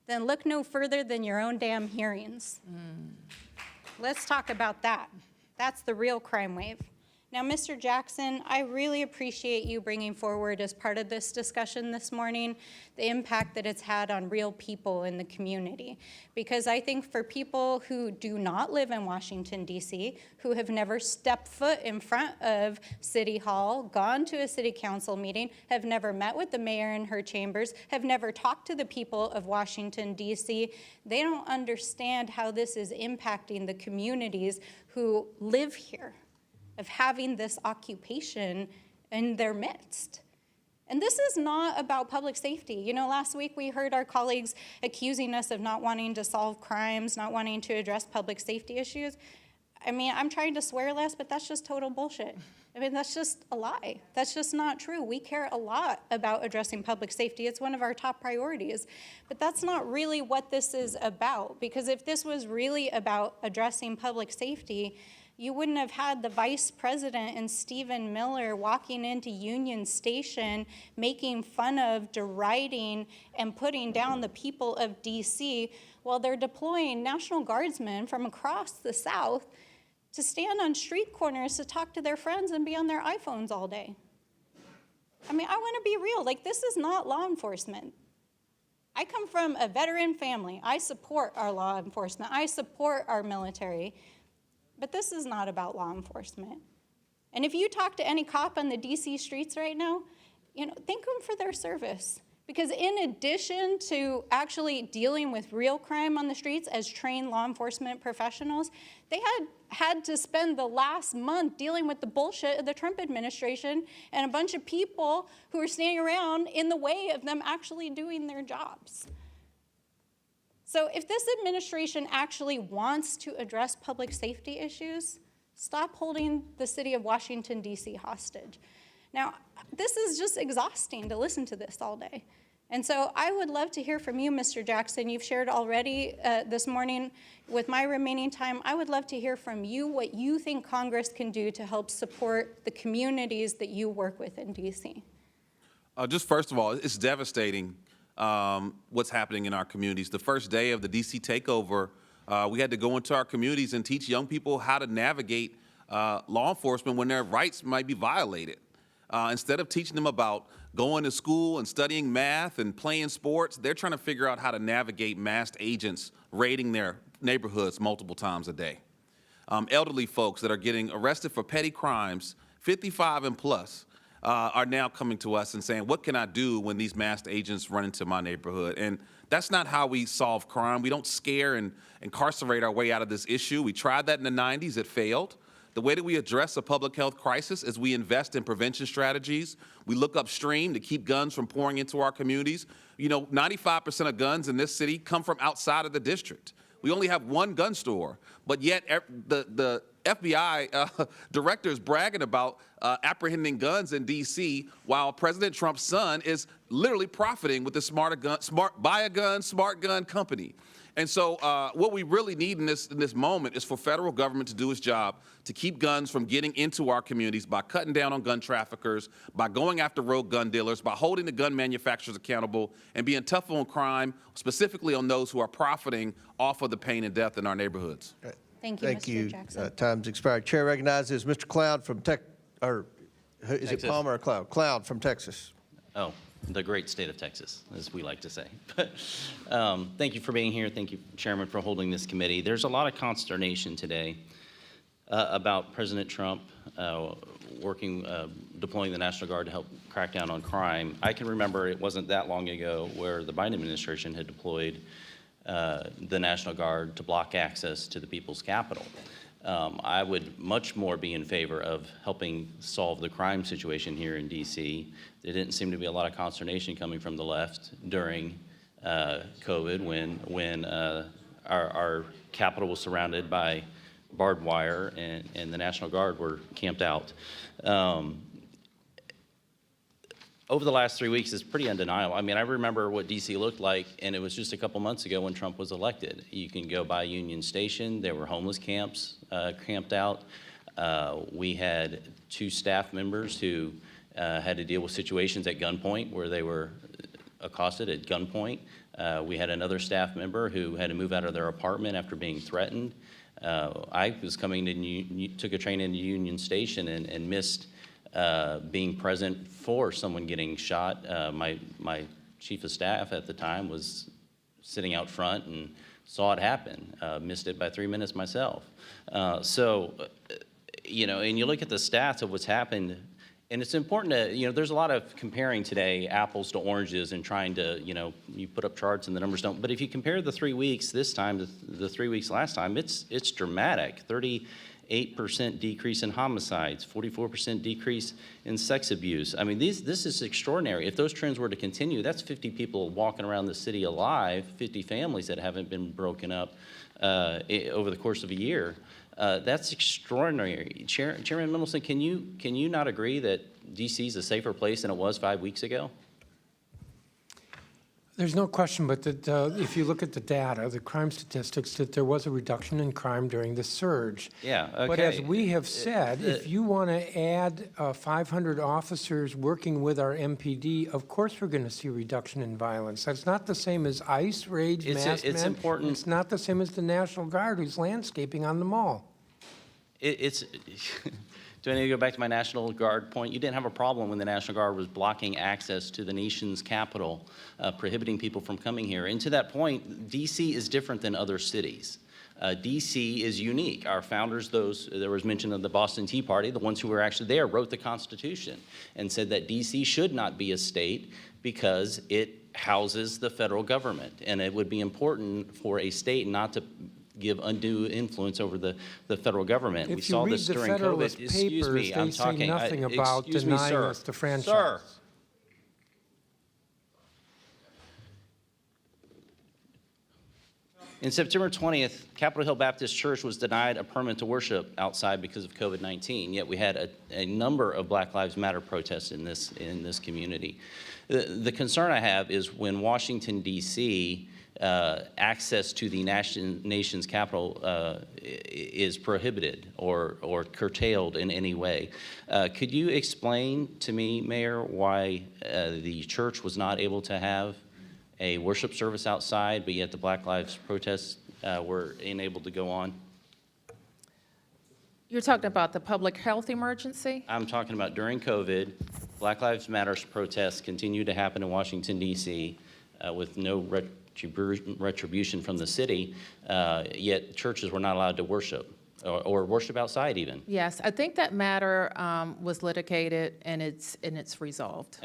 Speaker 13: then look no further than your own damn hearings. Let's talk about that. That's the real crime wave. Now, Mr. Jackson, I really appreciate you bringing forward as part of this discussion this morning the impact that it's had on real people in the community. Because I think for people who do not live in Washington, D.C., who have never stepped foot in front of City Hall, gone to a city council meeting, have never met with the mayor in her chambers, have never talked to the people of Washington, D.C., they don't understand how this is impacting the communities who live here, of having this occupation in their midst. And this is not about public safety. You know, last week we heard our colleagues accusing us of not wanting to solve crimes, not wanting to address public safety issues. I mean, I'm trying to swear less, but that's just total bullshit. I mean, that's just a lie. That's just not true. We care a lot about addressing public safety. It's one of our top priorities. But that's not really what this is about, because if this was really about addressing public safety, you wouldn't have had the vice president and Stephen Miller walking into Union Station, making fun of, deriding, and putting down the people of D.C. while they're deploying National Guardsmen from across the South to stand on street corners to talk to their friends and be on their iPhones all day. I mean, I want to be real. Like, this is not law enforcement. I come from a veteran family. I support our law enforcement. I support our military. But this is not about law enforcement. And if you talk to any cop on the DC streets right now, you know, thank them for their service. Because in addition to actually dealing with real crime on the streets as trained law enforcement professionals, they had to spend the last month dealing with the bullshit of the Trump administration and a bunch of people who are standing around in the way of them actually doing their jobs. So if this administration actually wants to address public safety issues, stop holding the city of Washington, D.C. hostage. Now, this is just exhausting to listen to this all day. And so I would love to hear from you, Mr. Jackson. You've shared already this morning. With my remaining time, I would love to hear from you what you think Congress can do to help support the communities that you work with in D.C.
Speaker 6: Just first of all, it's devastating what's happening in our communities. The first day of the D.C. takeover, we had to go into our communities and teach young people how to navigate law enforcement when their rights might be violated. Instead of teaching them about going to school and studying math and playing sports, they're trying to figure out how to navigate masked agents raiding their neighborhoods multiple times a day. Elderly folks that are getting arrested for petty crimes, 55 and plus, are now coming to us and saying, what can I do when these masked agents run into my neighborhood? And that's not how we solve crime. We don't scare and incarcerate our way out of this issue. We tried that in the 90s, it failed. The way that we address a public health crisis is we invest in prevention strategies. We look upstream to keep guns from pouring into our communities. You know, 95% of guns in this city come from outside of the district. We only have one gun store, but yet the FBI director is bragging about apprehending guns in D.C. while President Trump's son is literally profiting with the smart gun company. And so what we really need in this moment is for federal government to do its job to keep guns from getting into our communities by cutting down on gun traffickers, by going after rogue gun dealers, by holding the gun manufacturers accountable, and being tough on crime, specifically on those who are profiting off of the pain and death in our neighborhoods.
Speaker 13: Thank you, Mr. Jackson.
Speaker 1: Time's expired. Chair recognizes Mr. Cloud from is it Palmer or Cloud? Cloud from Texas.
Speaker 21: Oh, the great state of Texas, as we like to say. But thank you for being here. Thank you, Chairman, for holding this committee. There's a lot of consternation today about President Trump deploying the National Guard to help crack down on crime. I can remember it wasn't that long ago where the Biden administration had deployed the National Guard to block access to the people's capital. I would much more be in favor of helping solve the crime situation here in D.C. There didn't seem to be a lot of consternation coming from the left during COVID when our capital was surrounded by barbed wire and the National Guard were camped out. Over the last 3 weeks, it's pretty undeniable. I mean, I remember what D.C. looked like, and it was just a couple months ago when Trump was elected. You can go by Union Station. There were homeless camps camped out. We had 2 staff members who had to deal with situations at gunpoint where they were accosted at gunpoint. We had another staff member who had to move out of their apartment after being threatened. I was took a train into Union Station and missed being present for someone getting shot. My chief of staff at the time was sitting out front and saw it happen. Missed it by 3 minutes myself. You know, and you look at the stats of what's happened, and it's important to, there's a lot of comparing today apples to oranges and trying to, you put up charts and the numbers don't. But if you compare the 3 weeks this time to the 3 weeks last time, it's dramatic. 38% decrease in homicides, 44% decrease in sex abuse. I mean, this is extraordinary. If those trends were to continue, that's 50 people walking around the city alive, 50 families that haven't been broken up over the course of a year. That's extraordinary. Chairman Mendelson, can you not agree that D.C. is a safer place than it was 5 weeks ago?
Speaker 4: There's no question, but that if you look at the data, the crime statistics, that there was a reduction in crime during the surge.
Speaker 21: Yeah, okay.
Speaker 4: But as we have said, if you want to add 500 officers working with our MPD, of course we're going to see a reduction in violence. That's not the same as ICE raids, masked men.
Speaker 21: Important.
Speaker 4: It's not the same as the National Guard who's landscaping on the mall.
Speaker 21: Do I need to go back to my National Guard point? You didn't have a problem when the National Guard was blocking access to the nation's capital, prohibiting people from coming here. And to that point, D.C. is different than other cities. D.C. is unique. Our founders, there was mention of the Boston Tea Party, the ones who were actually there, wrote the Constitution and said that D.C. should not be a state because it houses the federal government. And it would be important for a state not to give undue influence over the federal government. We
Speaker 4: If
Speaker 21: saw
Speaker 4: you read
Speaker 21: this
Speaker 4: the
Speaker 21: during
Speaker 4: Federalist
Speaker 21: COVID. Excuse me,
Speaker 4: Papers,
Speaker 21: I'm
Speaker 4: they say
Speaker 21: talking.
Speaker 4: nothing about
Speaker 21: Excuse me,
Speaker 4: denying
Speaker 21: sir.
Speaker 4: us the franchise.
Speaker 21: Sir. In September 20th, Capitol Hill Baptist Church was denied a permit to worship outside because of COVID-19, yet we had a number of Black Lives Matter protests in this community. The concern I have is when Washington, D.C., access to the nation's capital is prohibited or curtailed in any way. Could you explain to me, Mayor, why the church was not able to have a worship service outside, but yet the Black Lives protests were enabled to go on?
Speaker 3: You're talking about the public health emergency?
Speaker 21: I'm talking about during COVID, Black Lives Matter protests continue to happen in Washington, D.C. With no retribution from the city, yet churches were not allowed to worship or worship outside even.
Speaker 3: Yes, I think that matter was litigated and it's resolved.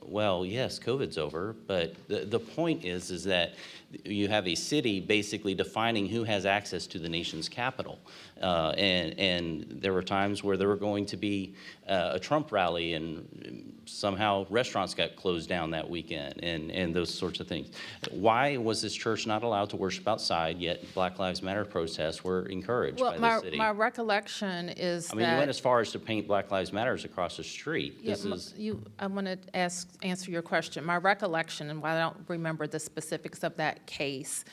Speaker 21: Well, yes, COVID's over, but the point is that you have a city basically defining who has access to the nation's capital. And there were times where there were going to be a Trump rally and somehow restaurants got closed down that weekend and those sorts of things. Why was this church not allowed to worship outside, yet Black Lives Matter protests were encouraged by the city?
Speaker 3: My recollection is
Speaker 21: I mean, you went as far as to paint Black Lives Matters across the street.
Speaker 3: Yeah, I want to answer your question. My recollection, and while I don't remember the specifics of that case,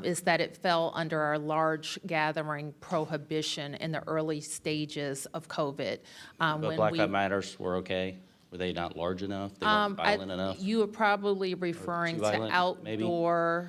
Speaker 3: is that it fell under our large gathering prohibition in the early stages of COVID.
Speaker 21: But Black Lives Matters were okay? Were they not large enough? They weren't violent enough?
Speaker 3: You are probably referring to
Speaker 21: violent, maybe?
Speaker 3: outdoor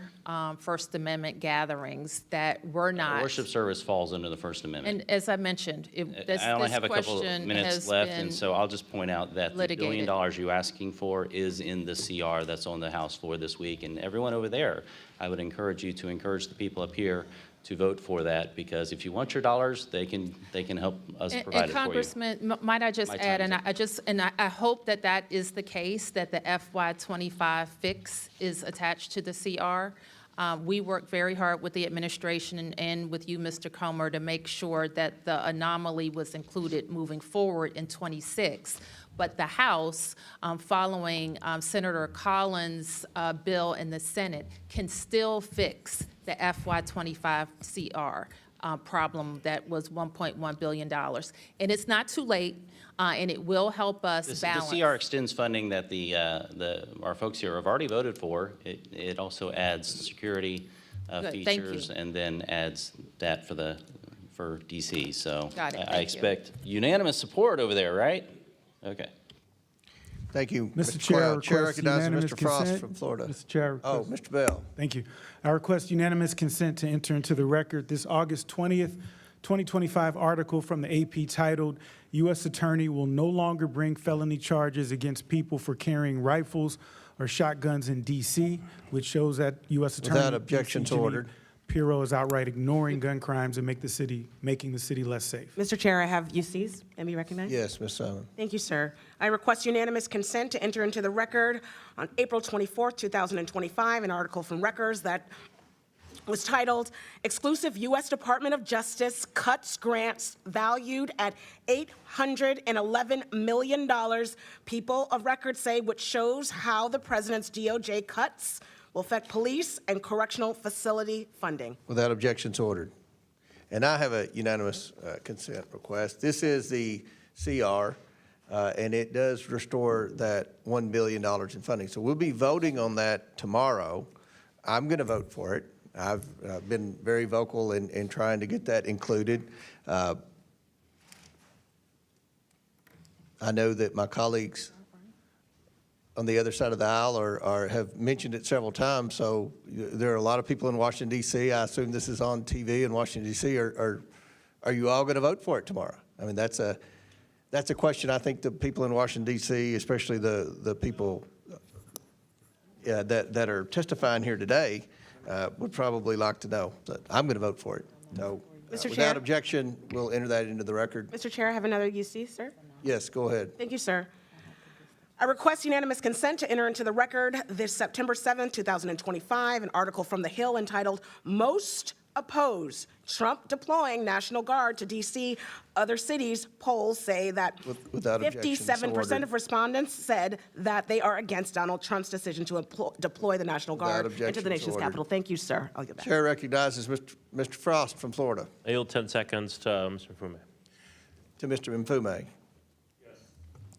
Speaker 3: First Amendment gatherings that were not.
Speaker 21: Worship service falls under the First Amendment.
Speaker 3: And as I mentioned,
Speaker 21: I only have a couple of minutes left, and so I'll just point out that the $1 billion you're asking for is in the CR that's on the House floor this week. And everyone over there, I would encourage you to encourage the people up here to vote for that, because if you want your dollars, they can help us provide it for you.
Speaker 3: Congressman, might I just add, and I hope that that is the case, that the FY25 fix is attached to the CR. We worked very hard with the administration and with you, Mr. Comer, to make sure that the anomaly was included moving forward in 26. But the House, following Senator Collins' bill in the Senate, can still fix the FY25 CR problem that was $1.1 billion. And it's not too late, and it will help us balance.
Speaker 21: The CR extends funding that our folks here have already voted for. It also adds security features and then adds that for DC. So I expect unanimous support over there, right? Okay.
Speaker 1: Thank you,
Speaker 16: Mr. Chair,
Speaker 1: Chair
Speaker 16: request
Speaker 1: recognizes
Speaker 16: unanimous
Speaker 1: Mr. Frost
Speaker 16: consent.
Speaker 1: from Florida.
Speaker 16: Mr. Chair.
Speaker 1: Oh, Mr. Bell.
Speaker 16: Thank you. I request unanimous consent to enter into the record this August 20th, 2025 article from the AP titled, U.S. Attorney will no longer bring felony charges against people for carrying rifles or shotguns in D.C., which shows that U.S. Attorney
Speaker 1: Without objections ordered.
Speaker 16: Pirro is outright ignoring gun crimes and making the city less safe.
Speaker 7: Mr. Chair, I have UCs. Let me recognize.
Speaker 1: Yes, Ms. Simon.
Speaker 7: Thank you, sir. I request unanimous consent to enter into the record on April 24th, 2025, an article from Records that was titled, Exclusive U.S. Department of Justice Cuts Grants Valued at $811 million. People of Record say, which shows how the president's DOJ cuts will affect police and correctional facility funding.
Speaker 1: Without objections ordered. And I have a unanimous consent request. This is the CR, and it does restore that $1 billion in funding. So we'll be voting on that tomorrow. I'm going to vote for it. I've been very vocal in trying to get that included. I know that my colleagues on the other side of the aisle have mentioned it several times, so there are a lot of people in Washington, D.C. I assume this is on TV in Washington, D.C. Are you all going to vote for it tomorrow? I mean, that's a question I think the people in Washington, D.C., especially the people that are testifying here today, would probably like to know. But I'm going to vote for it. So
Speaker 7: Mr.
Speaker 1: without
Speaker 7: Chair?
Speaker 1: objection, we'll enter that into the record.
Speaker 7: Mr. Chair, I have another UC, sir.
Speaker 1: Yes, go ahead.
Speaker 7: Thank you, sir. I request unanimous consent to enter into the record this September 7th, 2025, an article from The Hill entitled, Most Oppose Trump Deploying National Guard to D.C. Other cities. Polls say that
Speaker 1: Without objection, so
Speaker 7: 57%
Speaker 1: ordered.
Speaker 7: of respondents said that they are against Donald Trump's decision to deploy the National
Speaker 1: Without
Speaker 7: Guard
Speaker 1: objection,
Speaker 7: into the
Speaker 1: so
Speaker 7: nation's
Speaker 1: ordered.
Speaker 7: capital. Thank you, sir. I'll get back.
Speaker 1: Chair recognizes Mr. Frost from Florida.
Speaker 2: I yield 10 seconds to Mr. Mfume.
Speaker 1: To Mr. Mfume.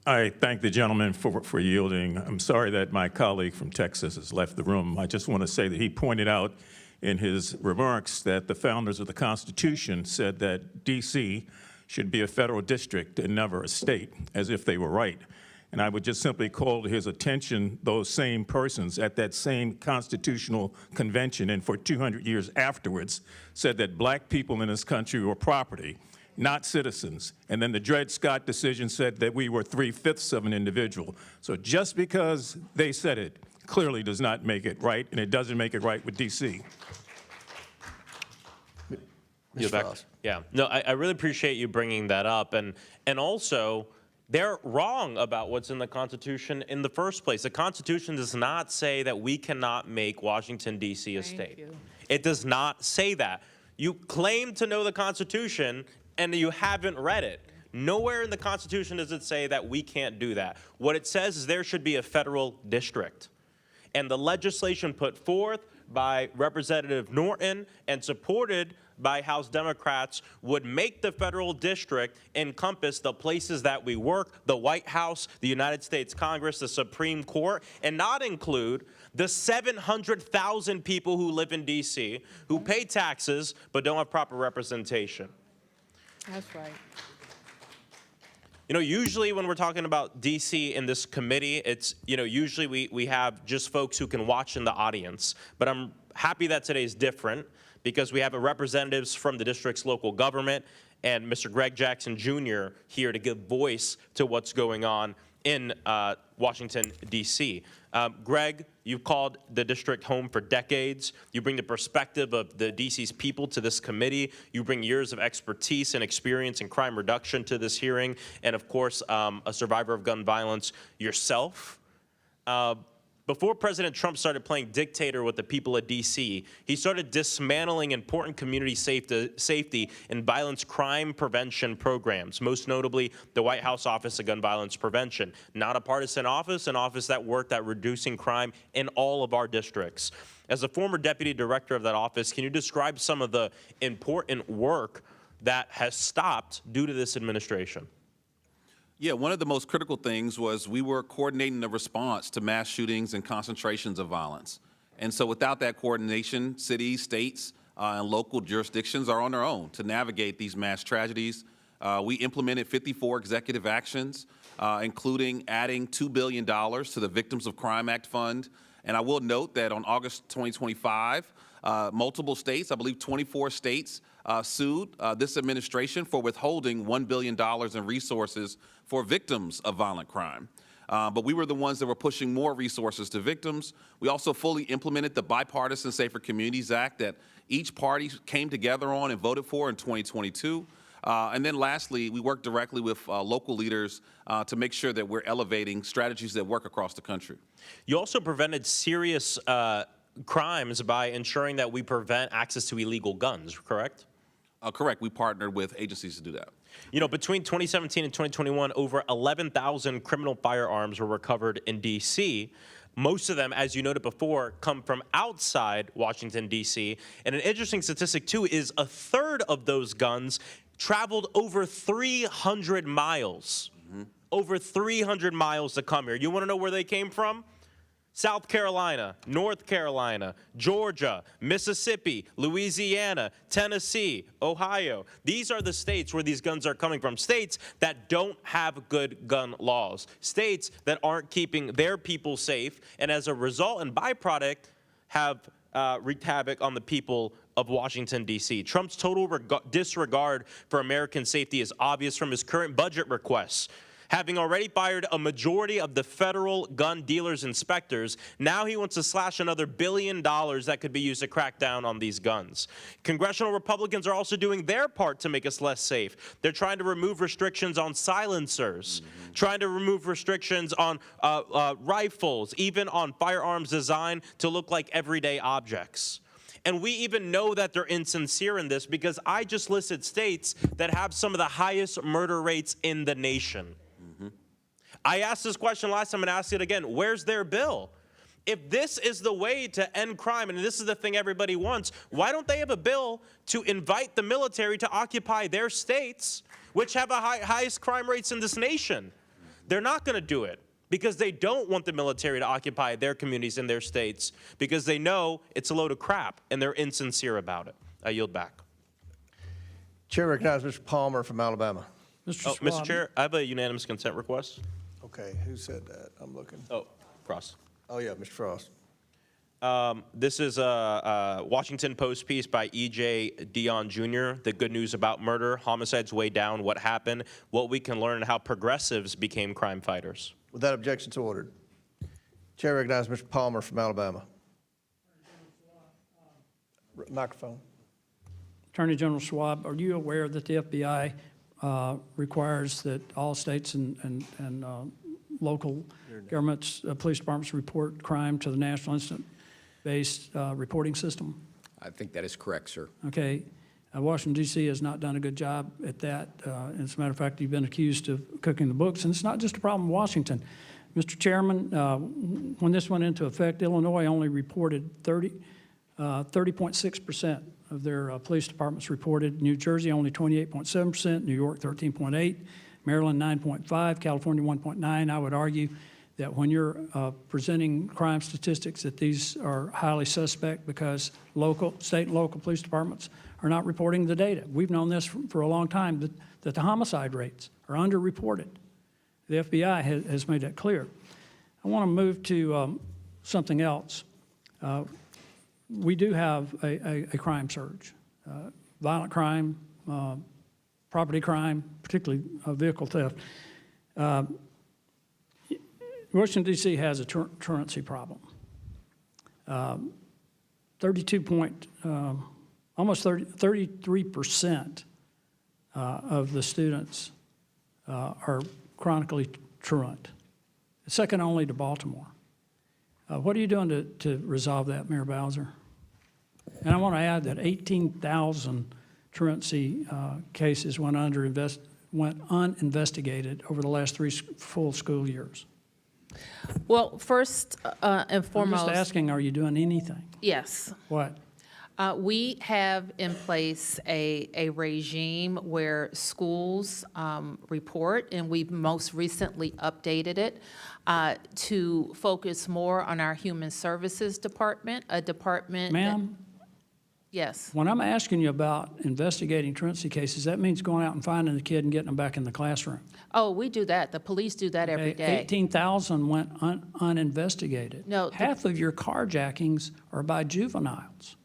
Speaker 17: I thank the gentleman for yielding. I'm sorry that my colleague from Texas has left the room. I just want to say that he pointed out in his remarks that the founders of the Constitution said that D.C. should be a federal district and never a state, as if they were right. And I would just simply call to his attention those same persons at that same constitutional convention and for 200 years afterwards said that black people in this country were property, not citizens. And then the Dred Scott decision said that we were 3/5 of an individual. So just because they said it clearly does not make it right, and it doesn't make it right with D.C.
Speaker 1: Ms. Frost.
Speaker 2: Yeah, no, I really appreciate you bringing that up. And also, they're wrong about what's in the Constitution in the first place. The Constitution does not say that we cannot make Washington, D.C. a state. It does not say that. You claim to know the Constitution, and you haven't read it. Nowhere in the Constitution does it say that we can't do that. What it says is there should be a federal district. And the legislation put forth by Representative Norton and supported by House Democrats would make the federal district encompass the places that we work, the White House, the United States Congress, the Supreme Court, and not include the 700,000 people who live in D.C., who pay taxes but don't have proper representation.
Speaker 3: That's right.
Speaker 2: You know, usually when we're talking about D.C. in this committee, it's, you know, usually we have just folks who can watch in the audience. But I'm happy that today's different because we have representatives from the district's local government and Mr. Greg Jackson Jr. here to give voice to what's going on in Washington, D.C. Greg, you've called the district home for decades. You bring the perspective of the D.C.'s people to this committee. You bring years of expertise and experience in crime reduction to this hearing. And of course, a survivor of gun violence yourself. Before President Trump started playing dictator with the people of D.C., he started dismantling important community safety and violence crime prevention programs, most notably the White House Office of Gun Violence Prevention. Not a partisan office, an office that worked at reducing crime in all of our districts. As a former deputy director of that office, can you describe some of the important work that has stopped due to this administration?
Speaker 6: Yeah, one of the most critical things was we were coordinating the response to mass shootings and concentrations of violence. And so without that coordination, cities, states, and local jurisdictions are on their own to navigate these mass tragedies. We implemented 54 executive actions, including adding $2 billion to the Victims of Crime Act fund. And I will note that on August 2025, multiple states, I believe 24 states, sued this administration for withholding $1 billion in resources for victims of violent crime. But we were the ones that were pushing more resources to victims. We also fully implemented the Bipartisan Safer Communities Act that each party came together on and voted for in 2022. And then lastly, we worked directly with local leaders to make sure that we're elevating strategies that work across the country.
Speaker 2: You also prevented serious crimes by ensuring that we prevent access to illegal guns, correct?
Speaker 6: Correct. We partnered with agencies to do that.
Speaker 2: You know, between 2017 and 2021, over 11,000 criminal firearms were recovered in D.C. Most of them, as you noted before, come from outside Washington, D.C. And an interesting statistic, too, is a third of those guns traveled over 300 miles. Over 300 miles to come here. You want to know where they came from? South Carolina, North Carolina, Georgia, Mississippi, Louisiana, Tennessee, Ohio. These are the states where these guns are coming from. States that don't have good gun laws. States that aren't keeping their people safe, and as a result and byproduct have wreaked havoc on the people of Washington, D.C. Trump's total disregard for American safety is obvious from his current budget requests. Having already fired a majority of the federal gun dealers inspectors, now he wants to slash another $1 billion that could be used to crack down on these guns. Congressional Republicans are also doing their part to make us less safe. They're trying to remove restrictions on silencers, trying to remove restrictions on rifles, even on firearms designed to look like everyday objects. And we even know that they're insincere in this because I just listed states that have some of the highest murder rates in the nation. I asked this question last time and asked it again. Where's their bill? If this is the way to end crime, and this is the thing everybody wants, why don't they have a bill to invite the military to occupy their states, which have the highest crime rates in this nation? They're not going to do it because they don't want the military to occupy their communities in their states because they know it's a load of crap and they're insincere about it. I yield back.
Speaker 1: Chair recognizes Mr. Palmer from Alabama.
Speaker 2: Mr. Chair, I have a unanimous consent request.
Speaker 1: Okay, who said that? I'm looking.
Speaker 2: Oh, Cross.
Speaker 1: Oh, yeah, Mr. Frost.
Speaker 2: This is a Washington Post piece by E.J. Dion Jr., The Good News About Murder, Homicides Way Down, What Happened, What We Can Learn, and How Progressives Became Crime Fighters.
Speaker 1: Without objection, so ordered. Chair recognizes Mr. Palmer from Alabama. Microphone.
Speaker 8: Attorney General Schwalb, are you aware that the FBI requires that all states and local governments, police departments report crime to the National Incident-Based Reporting System?
Speaker 5: I think that is correct, sir.
Speaker 8: Okay. Washington, D.C. has not done a good job at that. As a matter of fact, you've been accused of cooking the books, and it's not just a problem in Washington. Mr. Chairman, when this went into effect, Illinois only reported 30.6% of their police departments reported. New Jersey only 28.7%, New York 13.8%, Maryland 9.5%, California 1.9%. I would argue that when you're presenting crime statistics that these are highly suspect because state and local police departments are not reporting the data. We've known this for a long time, that the homicide rates are underreported. The FBI has made that clear. I want to move to something else. We do have a crime surge. Violent crime, property crime, particularly vehicle theft. Washington, D.C. has a truancy problem. Almost 33% of the students are chronically truant, second only to Baltimore. What are you doing to resolve that, Mayor Bowser? And I want to add that 18,000 truancy cases went uninvestigated over the last 3 full school years.
Speaker 3: Well, first and foremost.
Speaker 8: I'm just asking, are you doing anything?
Speaker 3: Yes.
Speaker 8: What?
Speaker 3: We have in place a regime where schools report, and we've most recently updated it to focus more on our Human Services Department, a department.
Speaker 8: Ma'am?
Speaker 3: Yes.
Speaker 8: When I'm asking you about investigating truancy cases, that means going out and finding the kid and getting them back in the classroom.
Speaker 3: Oh, we do that. The police do that every day.
Speaker 8: 18,000 went uninvestigated.
Speaker 3: No.
Speaker 8: Half of your carjackings are by juveniles.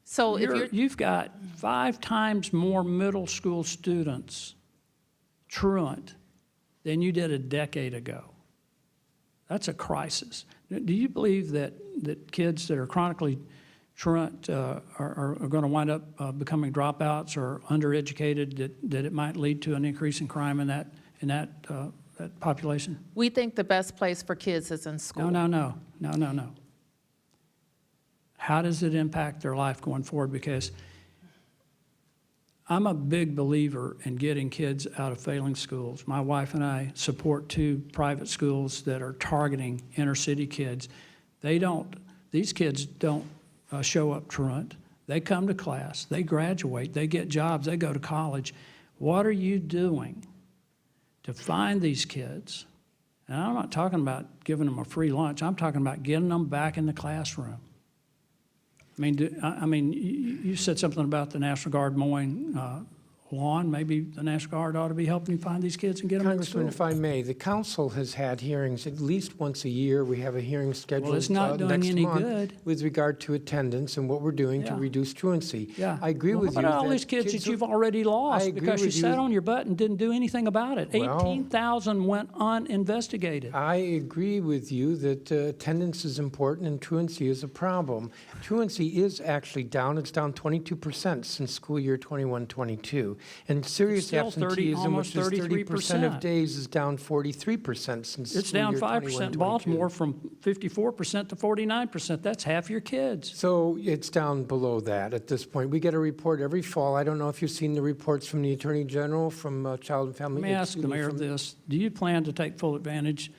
Speaker 3: So
Speaker 8: You've got 5 times more middle school students truant than you did a decade ago. That's a crisis. Do you believe that kids that are chronically truant are going to wind up becoming dropouts or undereducated, that it might lead to an increase in crime in that population?
Speaker 3: We think the best place for kids is in school.
Speaker 8: No. How does it impact their life going forward? Because I'm a big believer in getting kids out of failing schools. My wife and I support 2 private schools that are targeting inner city kids. These kids don't show up truant. They come to class, they graduate, they get jobs, they go to college. What are you doing to find these kids? And I'm not talking about giving them a free lunch. I'm talking about getting them back in the classroom. I mean, you said something about the National Guard mowing lawn, maybe the National Guard ought to be helping you find these kids and get them to
Speaker 4: Congressman,
Speaker 8: school.
Speaker 4: if I may, the council has had hearings at least once a year. We have a hearing scheduled
Speaker 8: it's not doing
Speaker 4: next
Speaker 8: any
Speaker 4: month
Speaker 8: good.
Speaker 4: with regard to attendance and what we're doing to
Speaker 8: Yeah.
Speaker 4: reduce truancy.
Speaker 8: Yeah.
Speaker 4: I agree
Speaker 8: Well,
Speaker 4: with
Speaker 8: what
Speaker 4: you.
Speaker 8: about all
Speaker 4: that
Speaker 8: these kids that
Speaker 4: are-
Speaker 8: you've already
Speaker 4: I
Speaker 8: lost
Speaker 4: agree
Speaker 8: because you
Speaker 4: with
Speaker 8: sat on your butt and didn't do anything about it?
Speaker 4: Well,
Speaker 8: 18,000 went uninvestigated.
Speaker 4: I agree with you that attendance is important and truancy is a problem. Truancy is actually down. It's down 22% since school year 21-22. And serious
Speaker 8: still
Speaker 4: absenteeism,
Speaker 8: almost
Speaker 4: which is 30% of
Speaker 8: 33%.
Speaker 4: days, is down 43% since
Speaker 8: It's
Speaker 4: school
Speaker 8: down
Speaker 4: year
Speaker 8: 5%.
Speaker 4: 21-22.
Speaker 8: Baltimore from 54% to 49%. That's half your kids.
Speaker 4: So it's down below that at this point. We get a report every fall. I don't know if you've seen the reports from the Attorney General, from Child and Family.
Speaker 8: Let me ask the mayor
Speaker 4: from-
Speaker 8: this. Do you plan to take full advantage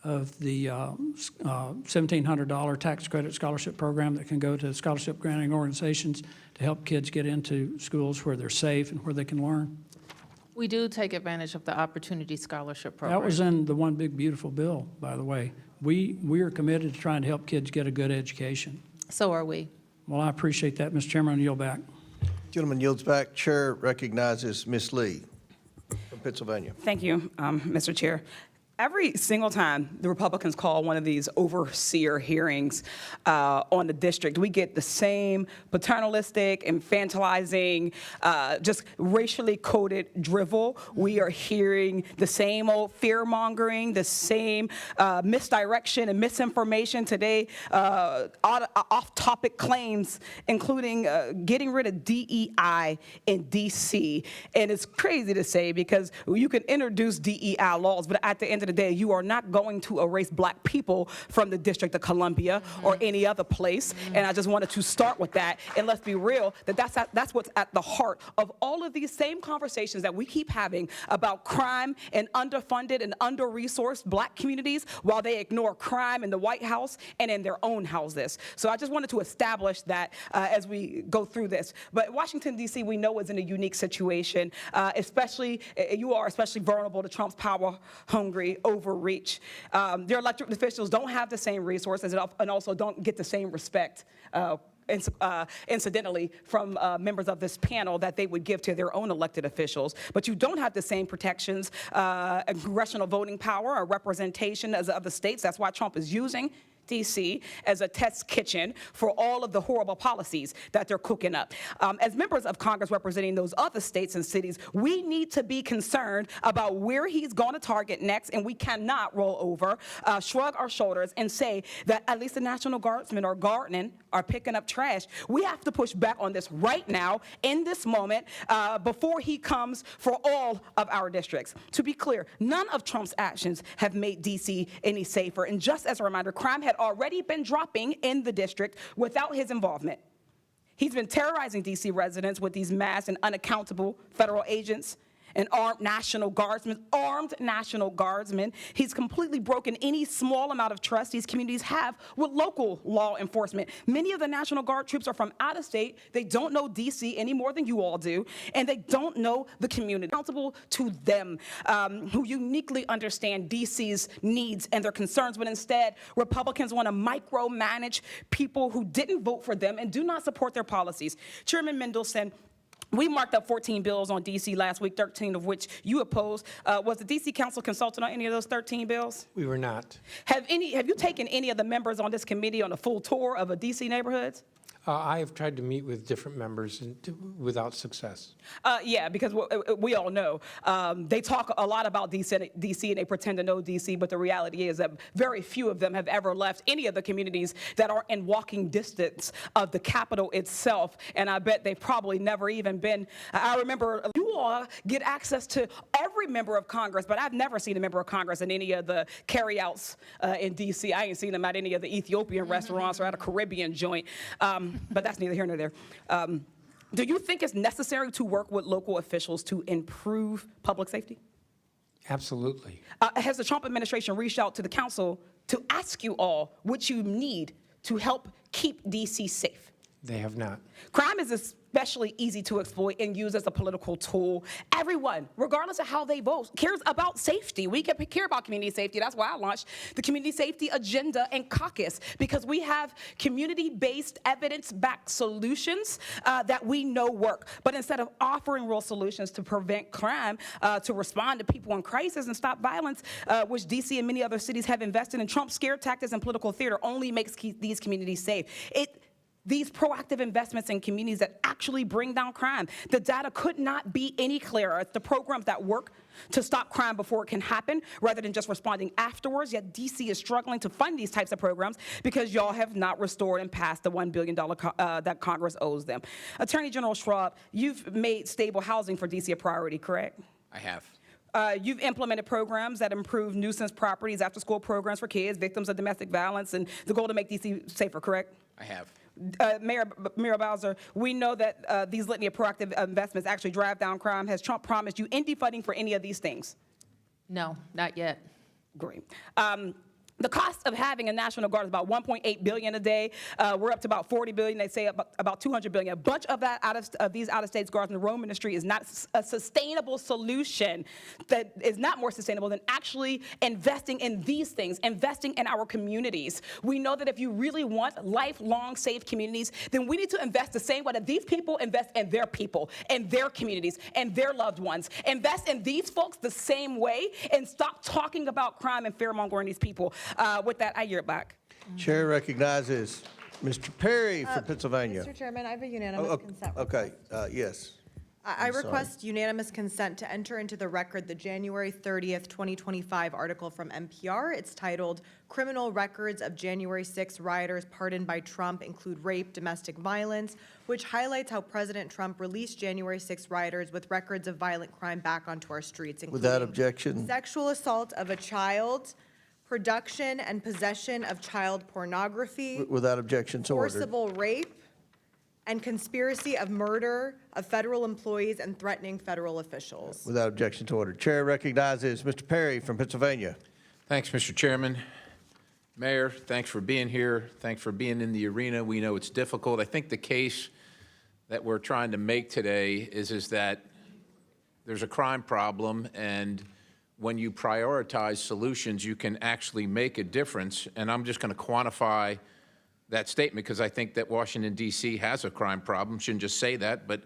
Speaker 8: of the $1,700 tax credit scholarship program that can go to scholarship granting organizations to help kids get into schools where they're safe and where they can learn?
Speaker 3: We do take advantage of the Opportunity Scholarship Program.
Speaker 8: That was in the One Big Beautiful Bill, by the way. We are committed to trying to help kids get a good education.
Speaker 3: So are we.
Speaker 8: Well, I appreciate that, Mr. Chairman. I yield back.
Speaker 1: Gentleman yields back. Chair recognizes Ms. Lee from Pennsylvania.
Speaker 9: Thank you, Mr. Chair. Every single time the Republicans call one of these overseer hearings on the district, we get the same paternalistic, infantilizing, just racially coded drivel. We are hearing the same old fear-mongering, the same misdirection and misinformation today, off-topic claims, including getting rid of DEI in D.C. And it's crazy to say because you can introduce DEI laws, but at the end of the day, you are not going to erase black people from the District of Columbia or any other place. And I just wanted to start with that. And let's be real, that's what's at the heart of all of these same conversations that we keep having about crime and underfunded and under-resourced black communities while they ignore crime in the White House and in their own houses. So I just wanted to establish that as we go through this. But Washington, D.C., we know is in a unique situation, especially, you are especially vulnerable to Trump's power-hungry overreach. Their elected officials don't have the same resources and also don't get the same respect, incidentally, from members of this panel that they would give to their own elected officials. But you don't have the same protections, congressional voting power or representation as other states. That's why Trump is using D.C. as a test kitchen for all of the horrible policies that they're cooking up. As members of Congress representing those other states and cities, we need to be concerned about where he's going to target next, and we cannot roll over, shrug our shoulders, and say that at least the National Guardsmen are gardening, are picking up trash. We have to push back on this right now, in this moment, before he comes for all of our districts. To be clear, none of Trump's actions have made D.C. any safer. And just as a reminder, crime had already been dropping in the district without his involvement. He's been terrorizing D.C. residents with these mass and unaccountable federal agents and armed National Guardsmen. He's completely broken any small amount of trust these communities have with local law enforcement. Many of the National Guard troops are from out of state. They don't know D.C. any more than you all do, and they don't know the community. Accountable to them, who uniquely understand D.C.'s needs and their concerns, but instead, Republicans want to micromanage people who didn't vote for them and do not support their policies. Chairman Mendelson, we marked up 14 bills on D.C. last week, 13 of which you opposed. Was the D.C. Council consulted on any of those 13 bills?
Speaker 4: We were not.
Speaker 9: Have you taken any of the members on this committee on a full tour of a D.C. neighborhoods?
Speaker 4: I have tried to meet with different members without success.
Speaker 9: Yeah, because we all know they talk a lot about D.C. and they pretend to know D.C., but the reality is that very few of them have ever left any of the communities that are in walking distance of the Capitol itself, and I bet they've probably never even been. I remember you all get access to every member of Congress, but I've never seen a member of Congress in any of the carryouts in D.C. I ain't seen them at any of the Ethiopian restaurants or at a Caribbean joint. But that's neither here nor there. Do you think it's necessary to work with local officials to improve public safety?
Speaker 4: Absolutely.
Speaker 9: Has the Trump administration reached out to the council to ask you all what you need to help keep D.C. safe?
Speaker 4: They have not.
Speaker 9: Crime is especially easy to exploit and use as a political tool. Everyone, regardless of how they vote, cares about safety. We care about community safety. That's why I launched the Community Safety Agenda and Caucus, because we have community-based, evidence-backed solutions that we know work. But instead of offering real solutions to prevent crime, to respond to people in crisis and stop violence, which DC and many other cities have invested in, Trump's scare tactics and political theater only makes these communities safe. These proactive investments in communities that actually bring down crime. The data could not be any clearer. It's the programs that work to stop crime before it can happen, rather than just responding afterwards. Yet DC is struggling to fund these types of programs because y'all have not restored and passed the $1 billion that Congress owes them. Attorney General Schwalb, you've made stable housing for DC a priority, correct?
Speaker 5: I have.
Speaker 9: You've implemented programs that improve nuisance properties, after-school programs for kids, victims of domestic violence, and the goal to make DC safer, correct?
Speaker 5: I have.
Speaker 9: Mayor Muriel Bowser, we know that these litany of proactive investments actually drive down crime. Has Trump promised you any funding for any of these things?
Speaker 3: No, not yet.
Speaker 9: Great. The cost of having a National Guard is about $1.8 billion a day. We're up to about $40 billion. They say about $200 billion. A bunch of that these out-of-state guards in the Rome Ministry is not a sustainable solution. That is not more sustainable than actually investing in these things, investing in our communities. We know that if you really want lifelong safe communities, then we need to invest the same way that these people invest in their people, and their communities, and their loved ones. Invest in these folks the same way, and stop talking about crime and fear-mongering these people. With that, I yield back.
Speaker 1: Chair recognizes Mr. Perry from Pennsylvania.
Speaker 12: Mr. Chairman, I have a unanimous consent request.
Speaker 1: Okay, yes.
Speaker 12: I request unanimous consent to enter into the record the January 30th, 2025 article from NPR. It's titled, "Criminal Records of January 6 Rioters Pardoned by Trump Include Rape, Domestic Violence," which highlights how President Trump released January 6 rioters with records of violent crime back onto our streets, including
Speaker 1: Without objection.
Speaker 12: sexual assault of a child, production and possession of child pornography,
Speaker 1: Without objection, so ordered.
Speaker 12: forcible rape, and conspiracy of murder of federal employees and threatening federal officials.
Speaker 1: Without objection to order. Chair recognizes Mr. Perry from Pennsylvania.
Speaker 18: Thanks, Mr. Chairman. Mayor, thanks for being here. Thanks for being in the arena. We know it's difficult. I think the case that we're trying to make today is that there's a crime problem, and when you prioritize solutions, you can actually make a difference. And I'm just going to quantify that statement because I think that Washington, D.C. has a crime problem. Shouldn't just say that, but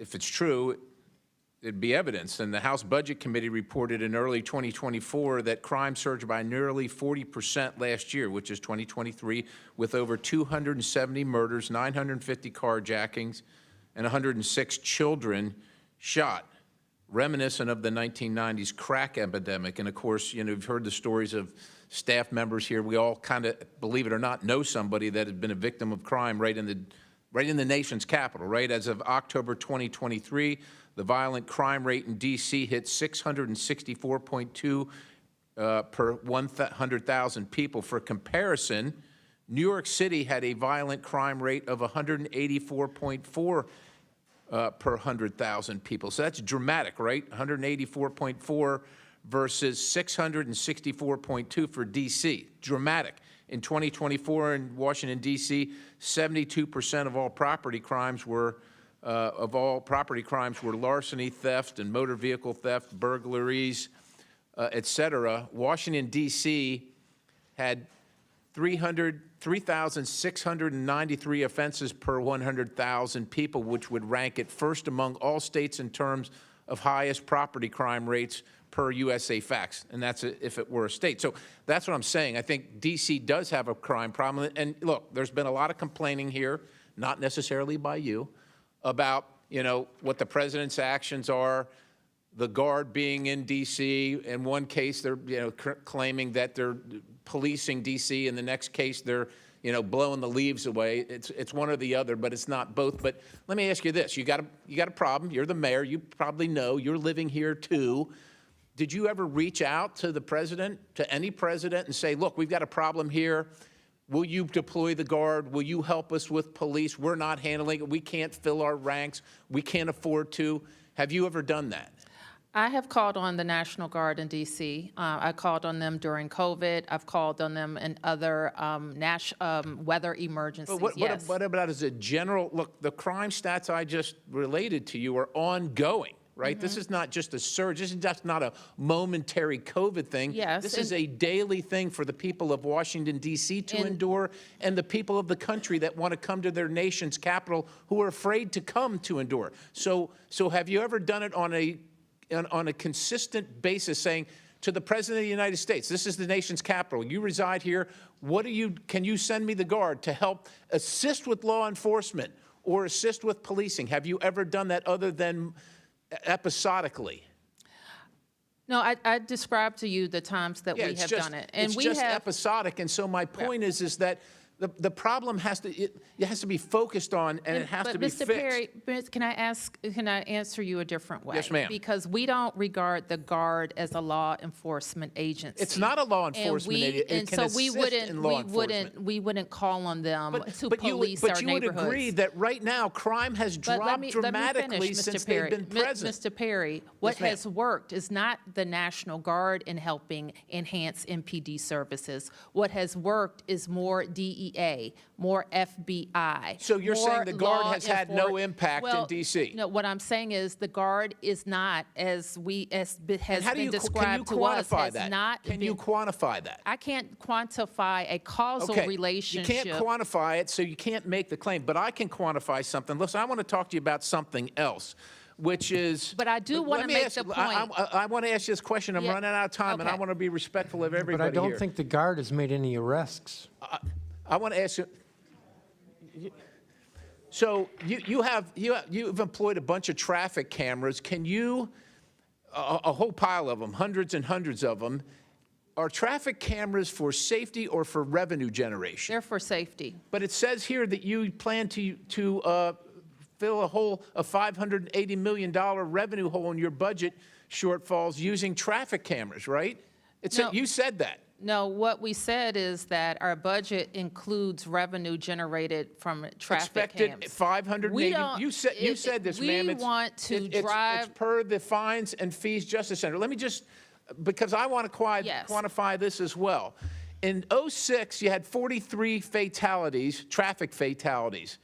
Speaker 18: if it's true, it'd be evidence. And the House Budget Committee reported in early 2024 that crime surged by nearly 40% last year, which is 2023, with over 270 murders, 950 carjackings, and 106 children shot, reminiscent of the 1990s crack epidemic. And of course, you know, you've heard the stories of staff members here. We all kind of, believe it or not, know somebody that has been a victim of crime right in the nation's capital, right? As of October 2023, the violent crime rate in D.C. hit 664.2 per 100,000 people. For comparison, New York City had a violent crime rate of 184.4 per 100,000 people. So that's dramatic, right? 184.4 versus 664.2 for D.C. Dramatic. In 2024 in Washington, D.C., 72% of all property crimes were larceny, theft, and motor vehicle theft, burglaries, et cetera. Washington, D.C. had 3,693 offenses per 100,000 people, which would rank it first among all states in terms of highest property crime rates per USA Facts, and that's if it were a state. So that's what I'm saying. I think D.C. does have a crime problem. And look, there's been a lot of complaining here, not necessarily by you, about, you know, what the president's actions are. The Guard being in D.C. In one case, they're, you know, claiming that they're policing D.C. In the next case, they're, you know, blowing the leaves away. It's one or the other, but it's not both. But let me ask you this: you got a problem. You're the mayor. You probably know. You're living here too. Did you ever reach out to the president, to any president, and say, "Look, we've got a problem here. Will you deploy the Guard? Will you help us with police? We're not handling it. We can't fill our ranks. We can't afford to." Have you ever done that?
Speaker 3: I have called on the National Guard in D.C. I called on them during COVID. I've called on them in other weather emergencies,
Speaker 11: But
Speaker 3: yes.
Speaker 11: what about as a general, look, the crime stats I just related to you are ongoing, right? This is not just a surge. This is just not a momentary COVID thing.
Speaker 3: Yes,
Speaker 11: This is a daily thing for the people of Washington, D.C. to endure, and the people of the country that want to come to their nation's capital who are afraid to come to endure. So have you ever done it on a consistent basis, saying to the President of the United States, this is the nation's capital, you reside here, can you send me the Guard to help assist with law enforcement or assist with policing? Have you ever done that other than episodically?
Speaker 3: No, I described to you the times that we have done it. And
Speaker 11: it's
Speaker 3: we
Speaker 11: just
Speaker 3: have,
Speaker 11: episodic, and so my point is that the problem has to be focused on, and it has to be
Speaker 3: Mr.
Speaker 11: fixed.
Speaker 3: Perry, can I answer you a different way?
Speaker 11: Yes, ma'am.
Speaker 3: Because we don't regard the Guard as a law enforcement agency.
Speaker 11: It's not a law enforcement agency. It
Speaker 3: And
Speaker 11: can
Speaker 3: so
Speaker 11: assist in law enforcement.
Speaker 3: we wouldn't call on them to
Speaker 11: But
Speaker 3: police
Speaker 11: you
Speaker 3: our
Speaker 11: would
Speaker 3: neighborhoods.
Speaker 11: agree that right now crime has
Speaker 3: But
Speaker 11: dropped dramatically
Speaker 3: finish,
Speaker 11: since
Speaker 3: Mr. Perry.
Speaker 11: they've been present.
Speaker 3: Mr. Perry, what
Speaker 11: Yes, ma'am.
Speaker 3: has worked is not the National Guard in helping enhance MPD services. What has worked is more DEA, more FBI.
Speaker 11: So you're saying the Guard
Speaker 3: law
Speaker 11: has had no impact in
Speaker 3: Well,
Speaker 11: D.C.?
Speaker 3: No, what I'm saying is the Guard is not, has
Speaker 11: How do
Speaker 3: been
Speaker 11: you,
Speaker 3: described
Speaker 11: can you
Speaker 3: to us,
Speaker 11: quantify
Speaker 3: has
Speaker 11: that?
Speaker 3: not
Speaker 11: Can
Speaker 3: been.
Speaker 11: you quantify that?
Speaker 3: I can't quantify a causal
Speaker 11: Okay,
Speaker 3: relationship.
Speaker 11: you can't quantify it, so you can't make the claim. But I can quantify something. Listen, I want to talk to you about something else, which is.
Speaker 3: But I do want to make the point.
Speaker 11: I want to ask you this question. I'm
Speaker 3: Yeah,
Speaker 11: running out of time, and I
Speaker 3: okay.
Speaker 11: want to be respectful of everybody
Speaker 4: But I don't
Speaker 11: here.
Speaker 4: think the Guard has made any arrests.
Speaker 11: I want to ask you. So you've employed a bunch of traffic cameras. Can you, a whole pile of them, hundreds and hundreds of them, are traffic cameras for safety or for revenue generation?
Speaker 3: They're for safety.
Speaker 11: But it says here that you plan to fill a $580 million revenue hole in your budget shortfalls using traffic cameras, right?
Speaker 3: No.
Speaker 11: You said that.
Speaker 3: No, what we said is that our budget includes revenue generated from traffic
Speaker 11: Expected
Speaker 3: cams.
Speaker 11: 580.
Speaker 3: We don't-
Speaker 11: You said this, ma'am.
Speaker 3: We want to
Speaker 11: It's
Speaker 3: drive.
Speaker 11: per the Fines and Fees Justice Center. Let me just, because I want to
Speaker 3: Yes.
Speaker 11: quantify this as well. In '06, you had 43 fatalities, traffic fatalities.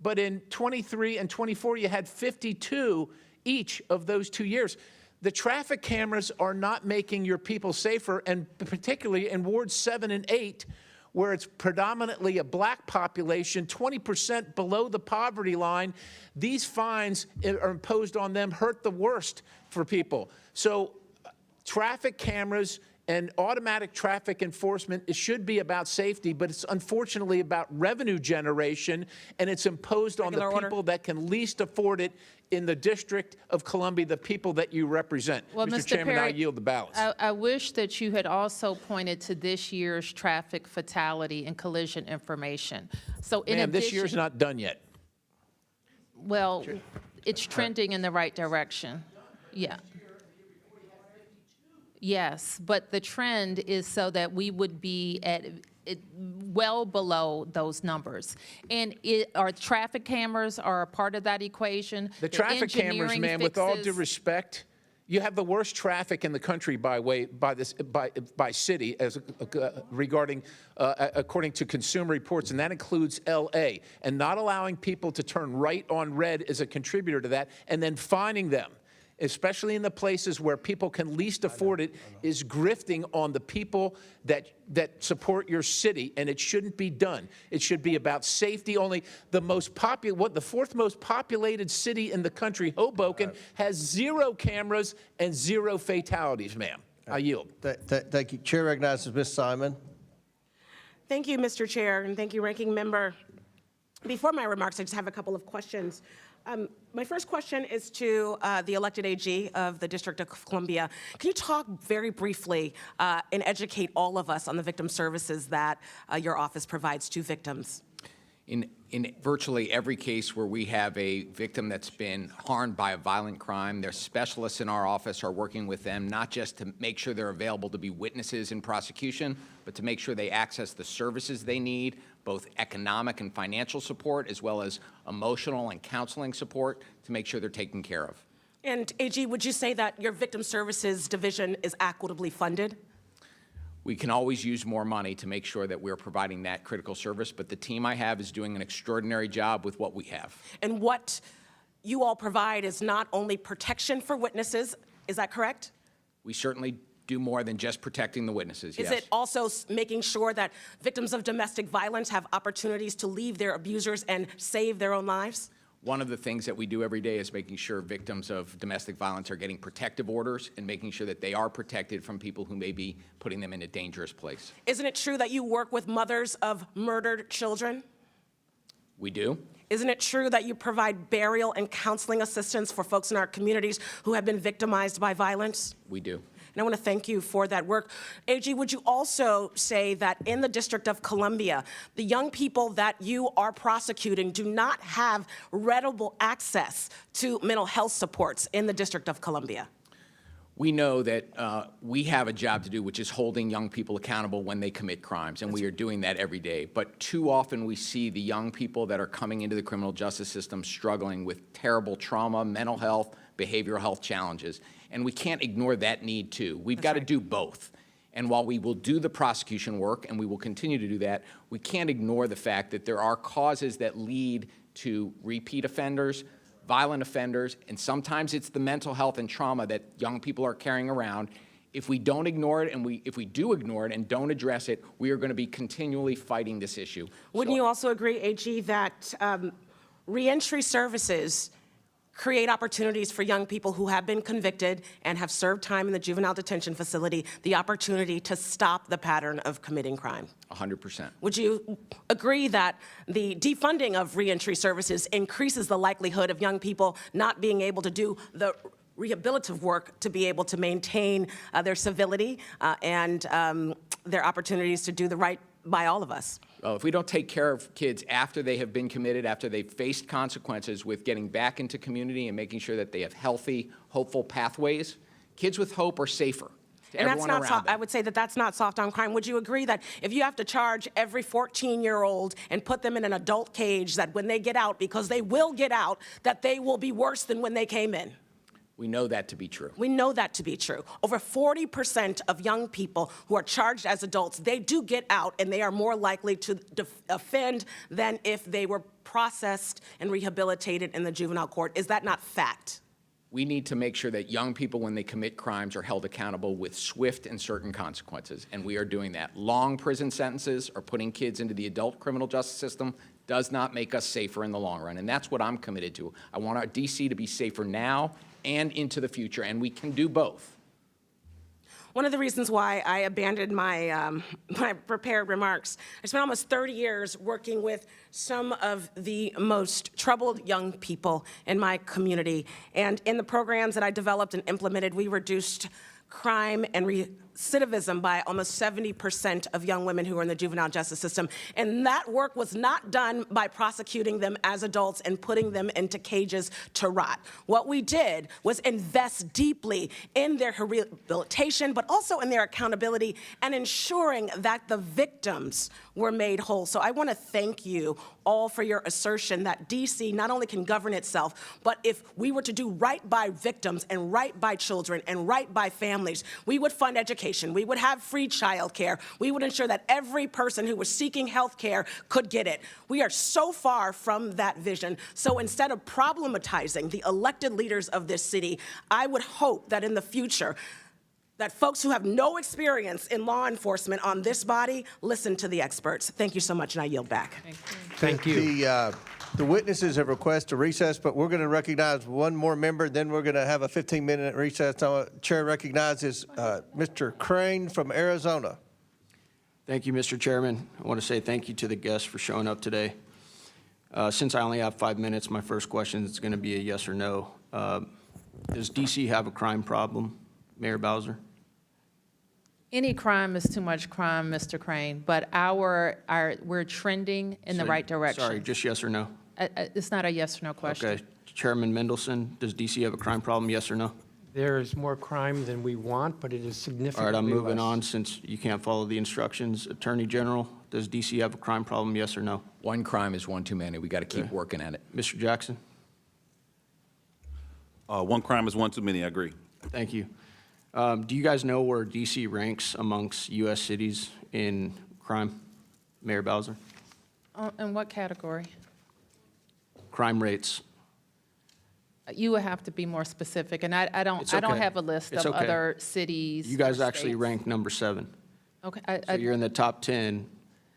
Speaker 11: But in '23 and '24, you had 52 each of those 2 years. The traffic cameras are not making your people safer, and particularly in Wards 7 and 8, where it's predominantly a black population, 20% below the poverty line, these fines are imposed on them, hurt the worst for people. So traffic cameras and automatic traffic enforcement, it should be about safety, but it's unfortunately about revenue generation, and it's imposed on the people that can least afford it in the District of Columbia, the people that you represent.
Speaker 3: Well,
Speaker 11: Mr.
Speaker 3: Mr.
Speaker 11: Chairman, I
Speaker 3: Perry,
Speaker 11: yield the balance.
Speaker 3: I wish that you had also pointed to this year's traffic fatality and collision information. So in
Speaker 11: Ma'am, this
Speaker 3: addition,
Speaker 11: year's not done yet.
Speaker 3: well, it's trending in the right direction. Yeah. Yes, but the trend is so that we would be at well below those numbers. And our traffic cameras are a part of that equation.
Speaker 11: The traffic cameras,
Speaker 3: engineering
Speaker 11: ma'am, with all due
Speaker 3: fixes-
Speaker 11: respect, you have the worst traffic in the country by city as regarding according to Consumer Reports, and that includes LA. And not allowing people to turn right on red is a contributor to that, and then fining them, especially in the places where people can least afford it, is grifting on the people that support your city, and it shouldn't be done. It should be about safety only. The fourth most populated city in the country, Hoboken, has 0 cameras and 0 fatalities, ma'am. I yield.
Speaker 1: Thank you. Chair recognizes Ms. Simon.
Speaker 7: Thank you, Mr. Chair, and thank you, Ranking Member. Before my remarks, I just have a couple of questions. My first question is to the elected AG of the District of Columbia. Can you talk very briefly and educate all of us on the victim services that your office provides to victims?
Speaker 5: In virtually every case where we have a victim that's been harmed by a violent crime, their specialists in our office are working with them not just to make sure they're available to be witnesses in prosecution, but to make sure they access the services they need, both economic and financial support, as well as emotional and counseling support to make sure they're taken care of.
Speaker 7: And AG, would you say that your Victim Services Division is equitably funded?
Speaker 5: We can always use more money to make sure that we're providing that critical service, but the team I have is doing an extraordinary job with what we have.
Speaker 7: And what you all provide is not only protection for witnesses, is that correct?
Speaker 5: We certainly do more than just protecting the witnesses, yes.
Speaker 7: Is it also making sure that victims of domestic violence have opportunities to leave their abusers and save their own lives?
Speaker 5: One of the things that we do every day is making sure victims of domestic violence are getting protective orders and making sure that they are protected from people who may be putting them in a dangerous place.
Speaker 7: Isn't it true that you work with mothers of murdered children?
Speaker 5: We do.
Speaker 7: Isn't it true that you provide burial and counseling assistance for folks in our communities who have been victimized by violence?
Speaker 5: We do.
Speaker 7: And I want to thank you for that work. AG, would you also say that in the District of Columbia, the young people that you are prosecuting do not have readable access to mental health supports in the District of Columbia?
Speaker 5: We know that we have a job to do, which is holding young people accountable when they commit crimes, and we are doing that every day. But too often we see the young people that are coming into the criminal justice system struggling with terrible trauma, mental health, behavioral health challenges. And we can't ignore that need too. We've got to do both. And while we will do the prosecution work, and we will continue to do that, we can't ignore the fact that there are causes that lead to repeat offenders, violent offenders, and sometimes it's the mental health and trauma that young people are carrying around. If we don't ignore it, and if we do ignore it and don't address it, we are going to be continually fighting this issue.
Speaker 7: Wouldn't you also agree, AG, that reentry services create opportunities for young people who have been convicted and have served time in the juvenile detention facility, the opportunity to stop the pattern of committing crime?
Speaker 5: 100%.
Speaker 7: Would you agree that the defunding of reentry services increases the likelihood of young people not being able to do the rehabilitative work to be able to maintain their civility and their opportunities to do the right by all of us?
Speaker 5: If we don't take care of kids after they have been committed, after they've faced consequences with getting back into community and making sure that they have healthy, hopeful pathways, kids with hope are safer to
Speaker 7: And
Speaker 5: everyone
Speaker 7: that's not
Speaker 5: around them.
Speaker 7: I would say that that's not soft on crime. Would you agree that if you have to charge every 14-year-old and put them in an adult cage, that when they get out, because they will get out, that they will be worse than when they came in?
Speaker 5: We know that to be true.
Speaker 7: We know that to be true. Over 40% of young people who are charged as adults, they do get out and they are more likely to offend than if they were processed and rehabilitated in the juvenile court. Is that not fact?
Speaker 5: We need to make sure that young people, when they commit crimes, are held accountable with swift and certain consequences, and we are doing that. Long prison sentences or putting kids into the adult criminal justice system does not make us safer in the long run, and that's what I'm committed to. I want our DC to be safer now and into the future, and we can do both.
Speaker 7: One of the reasons why I abandoned my, my prepared remarks, I spent almost 30 years working with some of the most troubled young people in my community. And in the programs that I developed and implemented, we reduced crime and recidivism by almost 70% of young women who are in the juvenile justice system. And that work was not done by prosecuting them as adults and putting them into cages to rot. What we did was invest deeply in their rehabilitation, but also in their accountability and ensuring that the victims were made whole. So I want to thank you all for your assertion that DC not only can govern itself, but if we were to do right by victims and right by children and right by families, we would fund education, we would have free child care, we would ensure that every person who was seeking health care could get it. We are so far from that vision. So instead of problematizing the elected leaders of this city, I would hope that in the future, that folks who have no experience in law enforcement on this body listen to the experts. Thank you so much, and I yield back.
Speaker 4: Thank you.
Speaker 1: The witnesses have requested a recess, but we're going to recognize one more member, then we're going to have a 15-minute recess. Chair recognizes Mr. Crane from Arizona.
Speaker 14: Thank you, Mr. Chairman. I want to say thank you to the guests for showing up today. Since I only have 5 minutes, my first question is going to be a yes or no. Does DC have a crime problem, Mayor Bowser?
Speaker 3: Any crime is too much crime, Mr. Crane, but we're trending in the right direction.
Speaker 14: Sorry, just yes or no?
Speaker 3: It's not a yes or no question.
Speaker 14: Okay. Chairman Mendelson, does DC have a crime problem, yes or no?
Speaker 4: There is more crime than we want, but it is significantly
Speaker 14: All right, I'm moving
Speaker 4: less.
Speaker 14: on since you can't follow the instructions. Attorney General, does DC have a crime problem, yes or no?
Speaker 5: One crime is one too many. We got to keep working at it.
Speaker 14: Mr. Jackson?
Speaker 6: One crime is one too many, I agree.
Speaker 14: Thank you. Do you guys know where DC ranks amongst U.S. cities in crime? Mayor Bowser?
Speaker 3: In what category?
Speaker 14: Crime rates.
Speaker 3: You would have to be more specific, and I don't
Speaker 14: It's
Speaker 3: I don't
Speaker 14: okay.
Speaker 3: have a list
Speaker 14: It's
Speaker 3: of
Speaker 14: okay.
Speaker 3: other cities.
Speaker 14: You guys
Speaker 3: or
Speaker 14: actually
Speaker 3: states.
Speaker 14: rank number 7.
Speaker 3: Okay,
Speaker 14: So you're in the top 10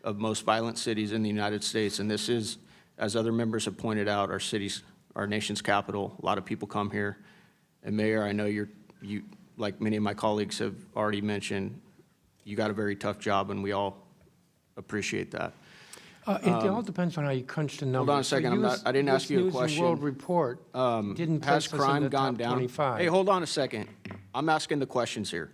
Speaker 14: of most violent cities in the United States, and this is, as other members have pointed out, our city's, our nation's capital. A lot of people come here. And Mayor, I know you, like many of my colleagues have already mentioned, you got a very tough job, and we all appreciate that.
Speaker 4: It all depends on how you crunch the numbers.
Speaker 14: Hold on a second, I didn't ask you a question.
Speaker 4: US News and World Report didn't
Speaker 14: Has
Speaker 4: place us in
Speaker 14: crime
Speaker 4: the
Speaker 14: gone
Speaker 4: top
Speaker 14: down?
Speaker 4: 25.
Speaker 14: Hey, hold on a second. I'm asking the questions here.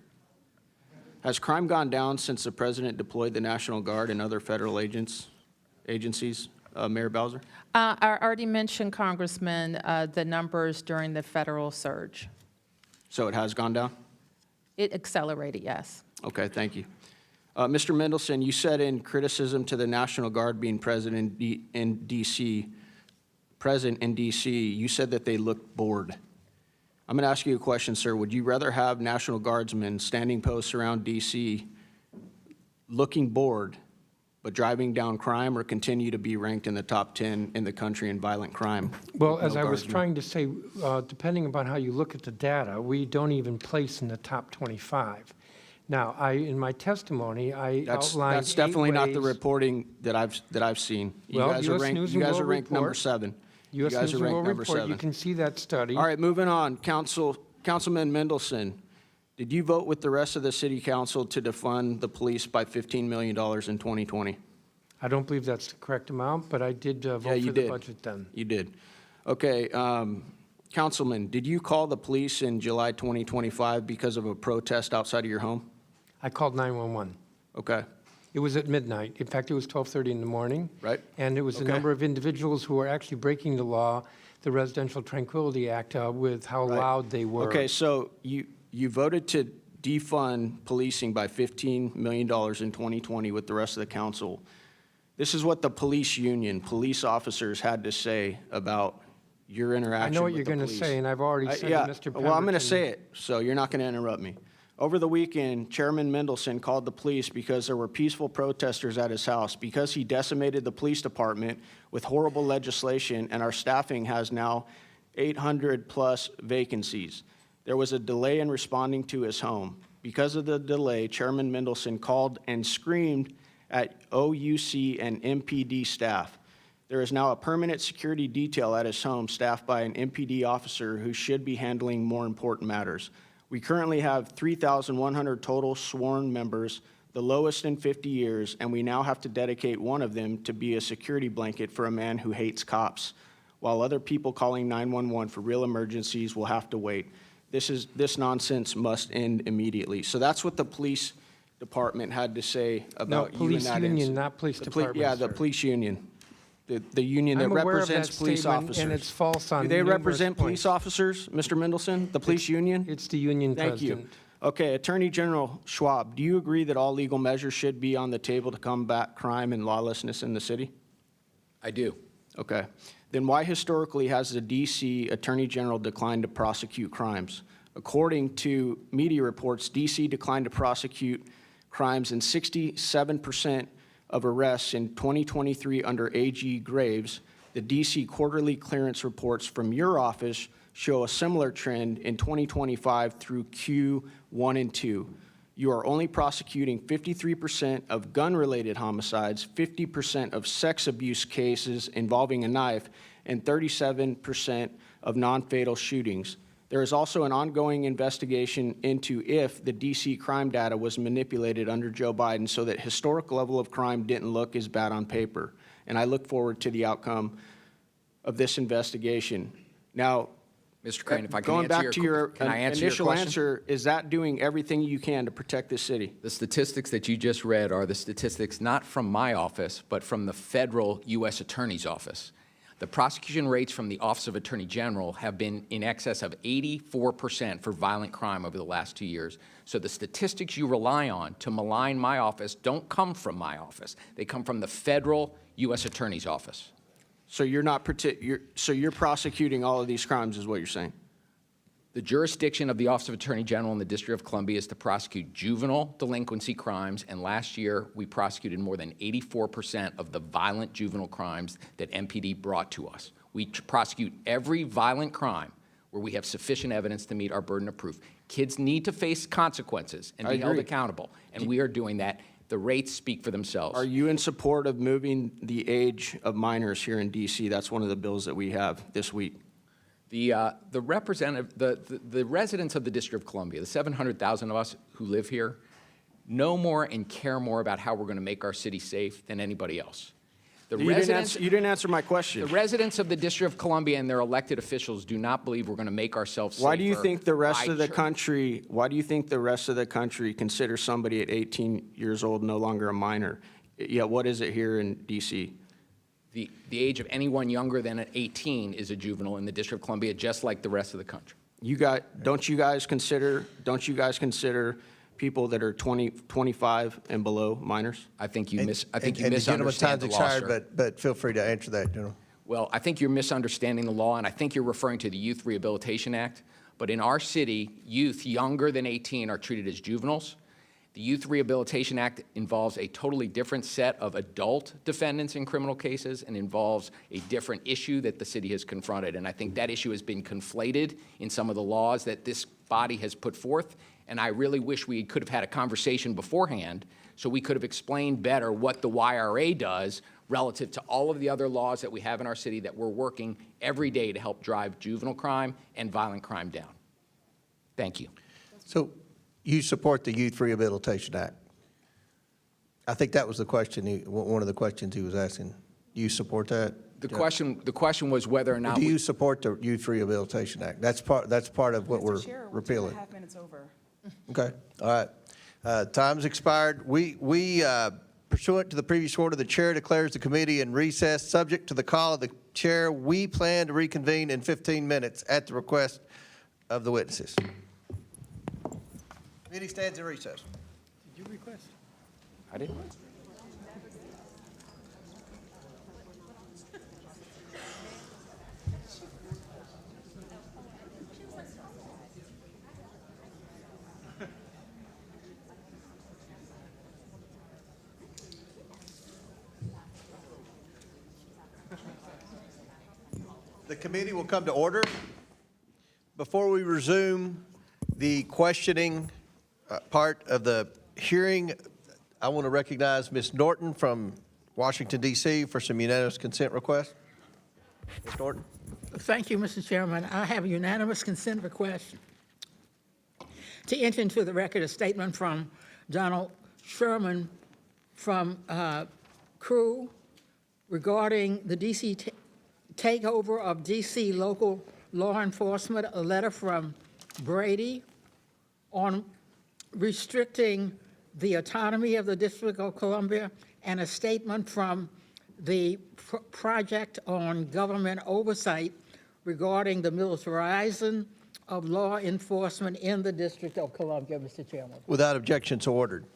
Speaker 14: Has crime gone down since the president deployed the National Guard and other federal agencies? Mayor Bowser?
Speaker 3: I already mentioned, Congressman, the numbers during the federal surge.
Speaker 14: So it has gone down?
Speaker 3: It accelerated, yes.
Speaker 14: Okay, thank you. Mr. Mendelson, you said in criticism to the National Guard being present in D.C., you said that they looked bored. I'm going to ask you a question, sir. Would you rather have National Guardsmen standing posts around D.C. looking bored but driving down crime, or continue to be ranked in the top 10 in the country in violent crime?
Speaker 4: Well,
Speaker 14: with
Speaker 4: as
Speaker 14: no
Speaker 4: I was
Speaker 14: guardsmen?
Speaker 4: trying to say, depending upon how you look at the data, we don't even place in the top 25. Now, in my testimony, I outlined
Speaker 14: That's definitely
Speaker 4: 8
Speaker 14: not the
Speaker 4: ways-
Speaker 14: reporting that I've seen. You
Speaker 4: Well,
Speaker 14: guys are
Speaker 4: US
Speaker 14: ranked,
Speaker 4: News
Speaker 14: you
Speaker 4: and
Speaker 14: guys are
Speaker 4: World
Speaker 14: ranked number
Speaker 4: Report.
Speaker 14: 7. You
Speaker 4: US
Speaker 14: guys
Speaker 4: News
Speaker 14: are
Speaker 4: and
Speaker 14: ranked
Speaker 4: World
Speaker 14: number
Speaker 4: Report,
Speaker 14: 7.
Speaker 4: you can see that study.
Speaker 14: All right, moving on. Councilman Mendelson, did you vote with the rest of the city council to defund the police by $15 million in 2020?
Speaker 4: I don't believe that's the correct amount, but I did vote
Speaker 14: Yeah, you
Speaker 4: for the
Speaker 14: did.
Speaker 4: budget then.
Speaker 14: You did. Okay, Councilman, did you call the police in July 2025 because of a protest outside of your home?
Speaker 4: I called 911.
Speaker 14: Okay,
Speaker 4: It was at midnight. In fact, it was 12:30 in the morning.
Speaker 14: right?
Speaker 4: And it was a
Speaker 14: Okay.
Speaker 4: number of individuals who were actually breaking the law, the Residential Tranquility Act, with how
Speaker 14: Right.
Speaker 4: loud they were.
Speaker 14: Okay, so you voted to defund policing by $15 million in 2020 with the rest of the council. This is what the police union, police officers had to say about your interaction
Speaker 4: I know what
Speaker 14: with
Speaker 4: you're
Speaker 14: the
Speaker 4: going to
Speaker 14: police.
Speaker 4: say, and I've already said
Speaker 14: Yeah,
Speaker 4: to Mr.
Speaker 14: well, I'm going to
Speaker 4: Pemberton-
Speaker 14: say it, so you're not going to interrupt me. Over the weekend, Chairman Mendelson called the police because there were peaceful protesters at his house, because he decimated the police department with horrible legislation, and our staffing has now 800-plus vacancies. There was a delay in responding to his home. Because of the delay, Chairman Mendelson called and screamed at OUC and MPD staff. There is now a permanent security detail at his home staffed by an MPD officer who should be handling more important matters. We currently have 3,100 total sworn members, the lowest in 50 years, and we now have to dedicate one of them to be a security blanket for a man who hates cops, while other people calling 911 for real emergencies will have to wait. This nonsense must end immediately. So that's what the police department had to say about you in
Speaker 4: police
Speaker 14: that
Speaker 4: union,
Speaker 14: incident.
Speaker 4: not police
Speaker 14: The yeah,
Speaker 4: department,
Speaker 14: the
Speaker 4: sir.
Speaker 14: police union. The union that
Speaker 4: I'm aware of
Speaker 14: represents
Speaker 4: that
Speaker 14: police
Speaker 4: statement,
Speaker 14: officers.
Speaker 4: and it's false on
Speaker 14: Do they
Speaker 4: numerous
Speaker 14: represent police
Speaker 4: points.
Speaker 14: officers, Mr. Mendelson, the police union?
Speaker 4: It's the union
Speaker 14: Thank you.
Speaker 4: president.
Speaker 14: Okay, Attorney General Schwab, do you agree that all legal measures should be on the table to combat crime and lawlessness in the city?
Speaker 5: I do.
Speaker 14: Okay. Then why historically has the D.C. Attorney General declined to prosecute crimes? According to media reports, D.C. declined to prosecute crimes in 67% of arrests in 2023 under A.G. Graves. The D.C. quarterly clearance reports from your office show a similar trend in 2025 through Q1 and 2. You are only prosecuting 53% of gun-related homicides, 50% of sex abuse cases involving a knife, and 37% of non-fatal shootings. There is also an ongoing investigation into if the D.C. crime data was manipulated under Joe Biden so that historic level of crime didn't look as bad on paper. And I look forward to the outcome of this investigation. Now,
Speaker 5: Mr. Crane, if I can
Speaker 14: going
Speaker 5: answer
Speaker 14: back
Speaker 5: your
Speaker 14: to your
Speaker 5: can I answer your
Speaker 14: initial
Speaker 5: question?
Speaker 14: answer, is that doing everything you can to protect this city?
Speaker 5: The statistics that you just read are the statistics not from my office, but from the federal U.S. Attorney's Office. The prosecution rates from the Office of Attorney General have been in excess of 84% for violent crime over the last 2 years. So the statistics you rely on to malign my office don't come from my office. They come from the federal U.S. Attorney's Office.
Speaker 14: So you're not so you're prosecuting all of these crimes, is what you're saying?
Speaker 5: The jurisdiction of the Office of Attorney General in the District of Columbia is to prosecute juvenile delinquency crimes, and last year we prosecuted more than 84% of the violent juvenile crimes that MPD brought to us. We prosecute every violent crime where we have sufficient evidence to meet our burden of proof. Kids need to face consequences and be held accountable, and we are doing that. The rates speak for themselves.
Speaker 14: Are you in support of moving the age of minors here in D.C.? That's one of the bills that we have this week.
Speaker 5: The residents of the District of Columbia, the 700,000 of us who live here, know more and care more about how we're going to make our city safe than anybody else.
Speaker 14: You didn't answer my question.
Speaker 5: The residents of the District of Columbia and their elected officials do not believe we're going to make ourselves safer.
Speaker 14: Why do you think the rest of the country? Why do you think the rest of the country considers somebody at 18 years old no longer a minor? Yeah, what is it here in D.C.?
Speaker 5: The age of anyone younger than 18 is a juvenile in the District of Columbia, just like the rest of the country.
Speaker 14: Don't you guys consider people that are 20, 25 and below minors?
Speaker 5: I think you misunderstand
Speaker 1: the gentleman's time's
Speaker 5: the law,
Speaker 1: expired,
Speaker 5: sir.
Speaker 1: but feel free to answer that, General.
Speaker 5: Well, I think you're misunderstanding the law, and I think you're referring to the Youth Rehabilitation Act. But in our city, youth younger than 18 are treated as juveniles. The Youth Rehabilitation Act involves a totally different set of adult defendants in criminal cases and involves a different issue that the city has confronted. And I think that issue has been conflated in some of the laws that this body has put forth. And I really wish we could have had a conversation beforehand so we could have explained better what the YRA does relative to all of the other laws that we have in our city that we're working every day to help drive juvenile crime and violent crime down. Thank you.
Speaker 1: So you support the Youth Rehabilitation Act? I think that was the question, one of the questions he was asking. You support that?
Speaker 5: The question was whether or not
Speaker 1: do you support the Youth Rehabilitation Act? That's part of what we're repealing.
Speaker 9: 2.5 minutes over.
Speaker 1: Okay, all right. Time's expired. We pursuant to the previous order, the chair declares the committee in recess. Subject to the call of the chair, we plan to reconvene in 15 minutes at the request of the witnesses. Committee stands in recess.
Speaker 8: Did you request?
Speaker 5: I didn't.
Speaker 1: The committee will come to order. Before we resume the questioning part of the hearing, I want to recognize Ms. Norton from Washington, D.C. for some unanimous consent requests. Ms. Norton.
Speaker 10: Thank you, Mr. Chairman. I have a unanimous consent request to enter into the record a statement from Donald Sherman from Crew regarding the D.C. takeover of D.C. local law enforcement, a letter from Brady on restricting the autonomy of the District of Columbia, and a statement from the project on government oversight regarding the militarization of law enforcement in the District of Columbia, Mr. Chairman.
Speaker 1: Without objection, so ordered.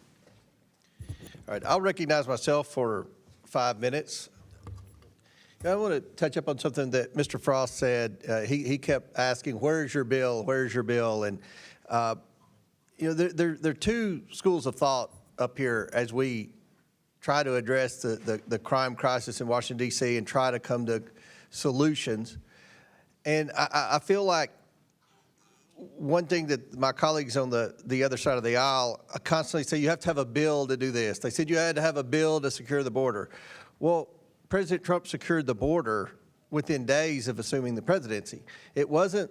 Speaker 1: All right, I'll recognize myself for 5 minutes. I want to touch up on something that Mr. Frost said. He kept asking, where's your bill? Where's your bill? And, there are two schools of thought up here as we try to address the crime crisis in Washington, D.C. and try to come to solutions. And I feel like one thing that my colleagues on the other side of the aisle constantly say, you have to have a bill to do this. They said you had to have a bill to secure the border. Well, President Trump secured the border within days of assuming the presidency. It wasn't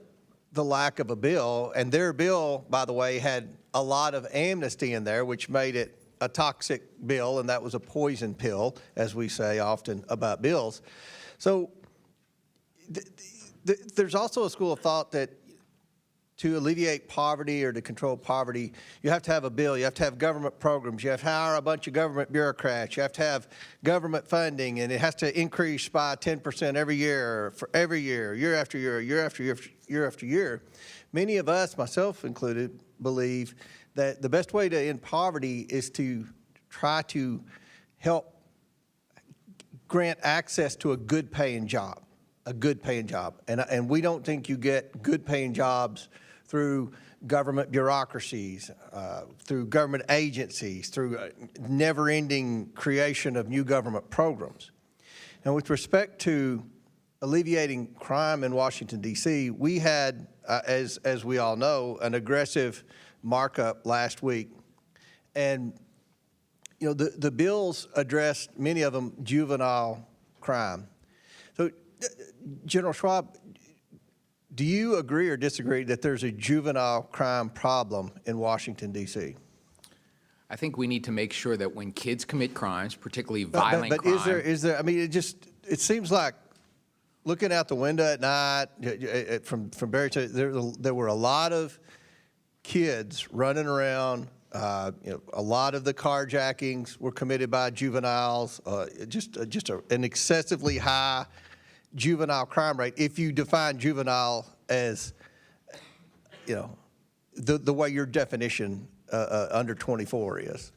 Speaker 1: the lack of a bill, and their bill, by the way, had a lot of amnesty in there, which made it a toxic bill, and that was a poison pill, as we say often about bills. So there's also a school of thought that to alleviate poverty or to control poverty, you have to have a bill, you have to have government programs, you have to hire a bunch of government bureaucrats, you have to have government funding, and it has to increase by 10% every year, for every year, year after year, year after year, year after year. Many of us, myself included, believe that the best way to end poverty is to try to help grant access to a good paying job, And we don't think you get good paying jobs through government bureaucracies, through government agencies, through never-ending creation of new government programs. And with respect to alleviating crime in Washington, D.C., we had, as we all know, an aggressive markup last week. And, you know, the bills addressed, many of them, juvenile crime. So, General Schwalb, do you agree or disagree that there's a juvenile crime problem in Washington, D.C.?
Speaker 5: I think we need to make sure that when kids commit crimes, particularly violent
Speaker 1: but
Speaker 5: crime.
Speaker 1: is there, I mean, it seems like looking out the window at night from Barry, there were a lot of kids running around. You know, a lot of the carjackings were committed by juveniles, an excessively high juvenile crime rate, if you define juvenile as, you know, the way your definition under 24 is.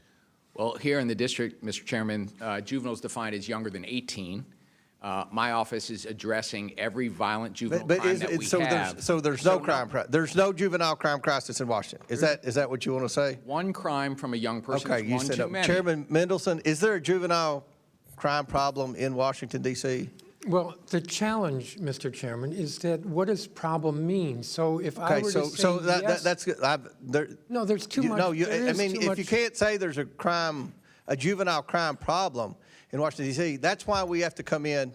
Speaker 5: Well, here in the district, Mr. Chairman, juveniles defined as younger than 18. My office is addressing every violent juvenile crime that we have.
Speaker 1: So there's no crime. There's no juvenile crime crisis in Washington. Is that what you want to say?
Speaker 5: One crime from a young person
Speaker 1: Okay,
Speaker 5: is
Speaker 1: you
Speaker 5: one
Speaker 1: said
Speaker 5: too many.
Speaker 1: Chairman Mendelson, is there a juvenile crime problem in Washington, D.C.?
Speaker 4: Well, the challenge, Mr. Chairman, is that what does problem mean? So if I were to say yes,
Speaker 1: that's good.
Speaker 4: no, there's too much.
Speaker 1: No,
Speaker 4: there
Speaker 1: I
Speaker 4: is
Speaker 1: mean,
Speaker 4: too
Speaker 1: if
Speaker 4: much.
Speaker 1: you can't say there's a juvenile crime problem in Washington, D.C., that's why we have to come in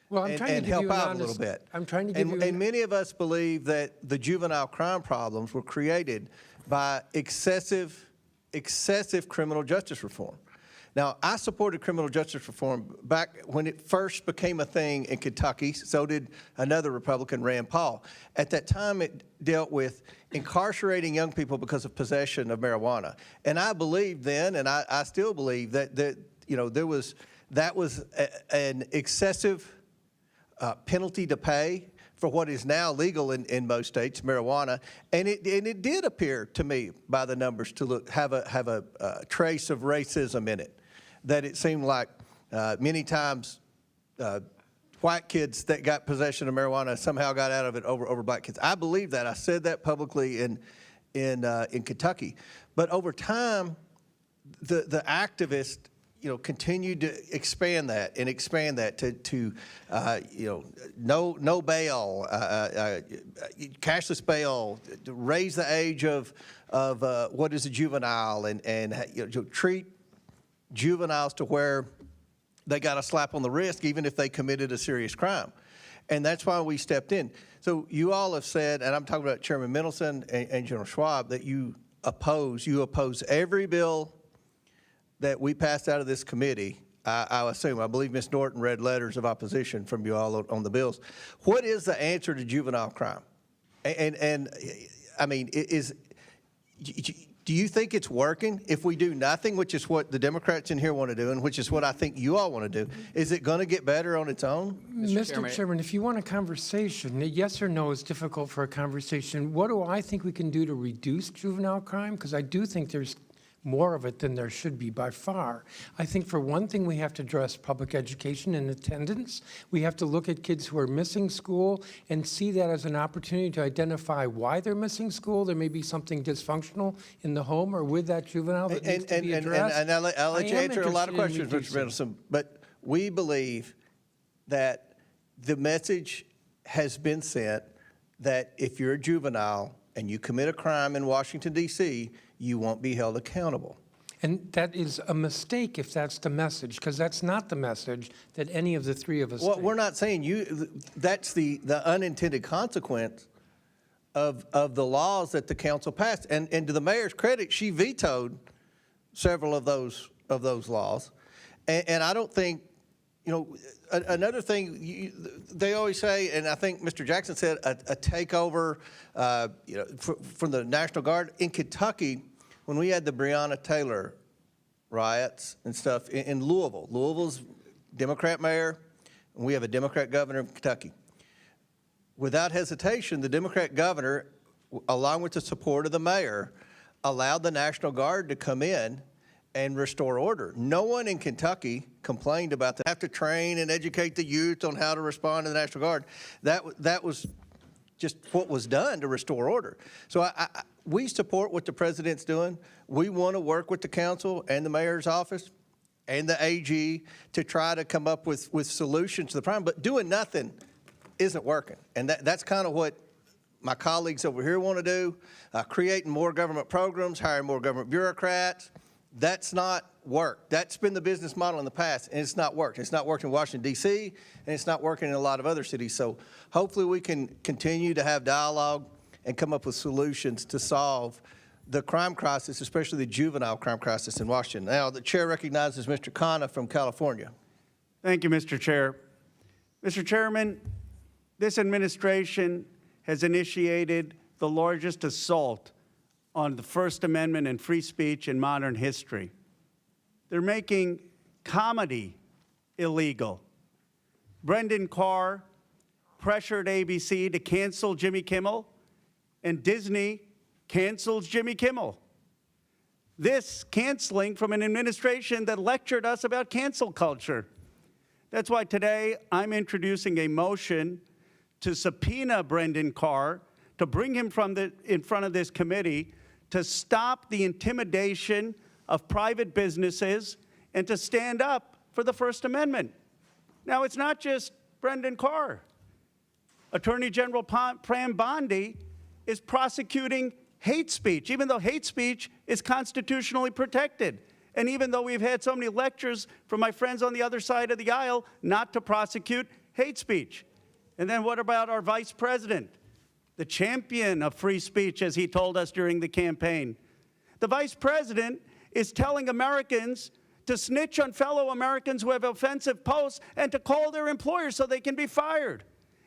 Speaker 4: Well, I'm trying to
Speaker 1: and
Speaker 4: give
Speaker 1: help
Speaker 4: you an
Speaker 1: out a
Speaker 4: honest,
Speaker 1: little bit.
Speaker 4: I'm trying to give you
Speaker 1: And many of us believe that the juvenile crime problems were created by excessive criminal justice reform. Now, I supported criminal justice reform back when it first became a thing in Kentucky. So did another Republican, Rand Paul. At that time, it dealt with incarcerating young people because of possession of marijuana. And I believed then, and I still believe that you know, that was an excessive penalty to pay for what is now legal in most states, marijuana, and it did appear to me by the numbers to have a trace of racism in it. That it seemed like many times white kids that got possession of marijuana somehow got out of it over black kids. I believe that. I said that publicly in Kentucky. But over time, the activists, you know, continued to expand that to you know, no bail, cashless bail, to raise the age of what is a juvenile, and you know, treat juveniles to where they got a slap on the wrist even if they committed a serious crime. And that's why we stepped in. So you all have said, and I'm talking about Chairman Mendelson and General Schwalb, that you oppose every bill that we passed out of this committee. I assume, I believe Ms. Norton read letters of opposition from you all on the bills. What is the answer to juvenile crime? And I mean, do you think it's working? If we do nothing, which is what the Democrats in here want to do, and which is what I think you all want to do, is it going to get better on its own?
Speaker 4: Mr. Chairman, if you want a conversation, yes or no is difficult for a conversation. What do I think we can do to reduce juvenile crime? Because I do think there's more of it than there should be by far. I think for one thing, we have to address public education and attendance. We have to look at kids who are missing school and see that as an opportunity to identify why they're missing school. There may be something dysfunctional in the home or with that juvenile that needs to be addressed.
Speaker 1: And I'll let you answer a lot of questions, Mr. Mendelson, but we believe that the message has been sent that if you're a juvenile and you commit a crime in Washington, D.C., you won't be held accountable.
Speaker 4: And that is a mistake if that's the message, because that's not the message that any of the three of us
Speaker 1: Well,
Speaker 4: take.
Speaker 1: we're not saying that's the unintended consequence of the laws that the council passed. And to the mayor's credit, she vetoed several of those laws. And I don't think, you know, another thing they always say, and I think Mr. Jackson said, a takeover, you know, from the National Guard in Kentucky. When we had the Breonna Taylor riots and stuff in Louisville, Louisville's Democrat mayor, and we have a Democrat governor in Kentucky. Without hesitation, the Democrat governor, along with the support of the mayor, allowed the National Guard to come in and restore order. No one in Kentucky complained about that. Have to train and educate the youth on how to respond to the National Guard. That was just what was done to restore order. So we support what the president's doing. We want to work with the council and the mayor's office and the AG to try to come up with solutions to the problem, but doing nothing isn't working. And that's kind of what my colleagues over here want to do, creating more government programs, hiring more government bureaucrats. That's not worked. That's been the business model in the past, and it's not worked. It's not worked in Washington, D.C., and it's not working in a lot of other cities. So hopefully we can continue to have dialogue and come up with solutions to solve the crime crisis, especially the juvenile crime crisis in Washington. Now, the chair recognizes Mr. Khanna from California.
Speaker 15: Thank you, Mr. Chair. Mr. Chairman, this administration has initiated the largest assault on the First Amendment and free speech in modern history. They're making comedy illegal. Brendan Carr pressured ABC to cancel Jimmy Kimmel, and Disney cancels Jimmy Kimmel. This canceling from an administration that lectured us about cancel culture. That's why today I'm introducing a motion to subpoena Brendan Carr, to bring him in front of this committee, to stop the intimidation of private businesses and to stand up for the First Amendment. Now, it's not just Brendan Carr. Attorney General Pram Bondi is prosecuting hate speech, even though hate speech is constitutionally protected. And even though we've had so many lectures from my friends on the other side of the aisle not to prosecute hate speech. And then what about our vice president, the champion of free speech, as he told us during the campaign? The vice president is telling Americans to snitch on fellow Americans who have offensive posts and to call their employers so they can be fired.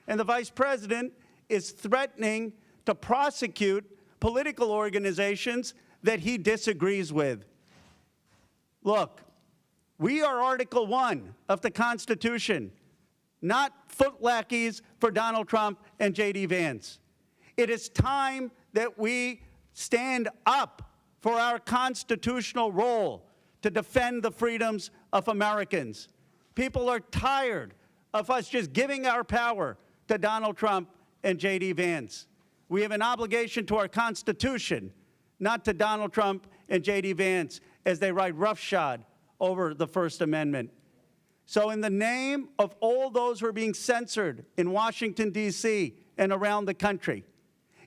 Speaker 15: And the vice president is threatening to prosecute political organizations that he disagrees with. Look, we are Article 1 of the Constitution, not foot lackeys for Donald Trump and J.D. Vance. It is time that we stand up for our constitutional role to defend the freedoms of Americans. People are tired of us just giving our power to Donald Trump and J.D. Vance. We have an obligation to our Constitution, not to Donald Trump and J.D. Vance as they ride roughshod over the First Amendment. So in the name of all those who are being censored in Washington, D.C. and around the country,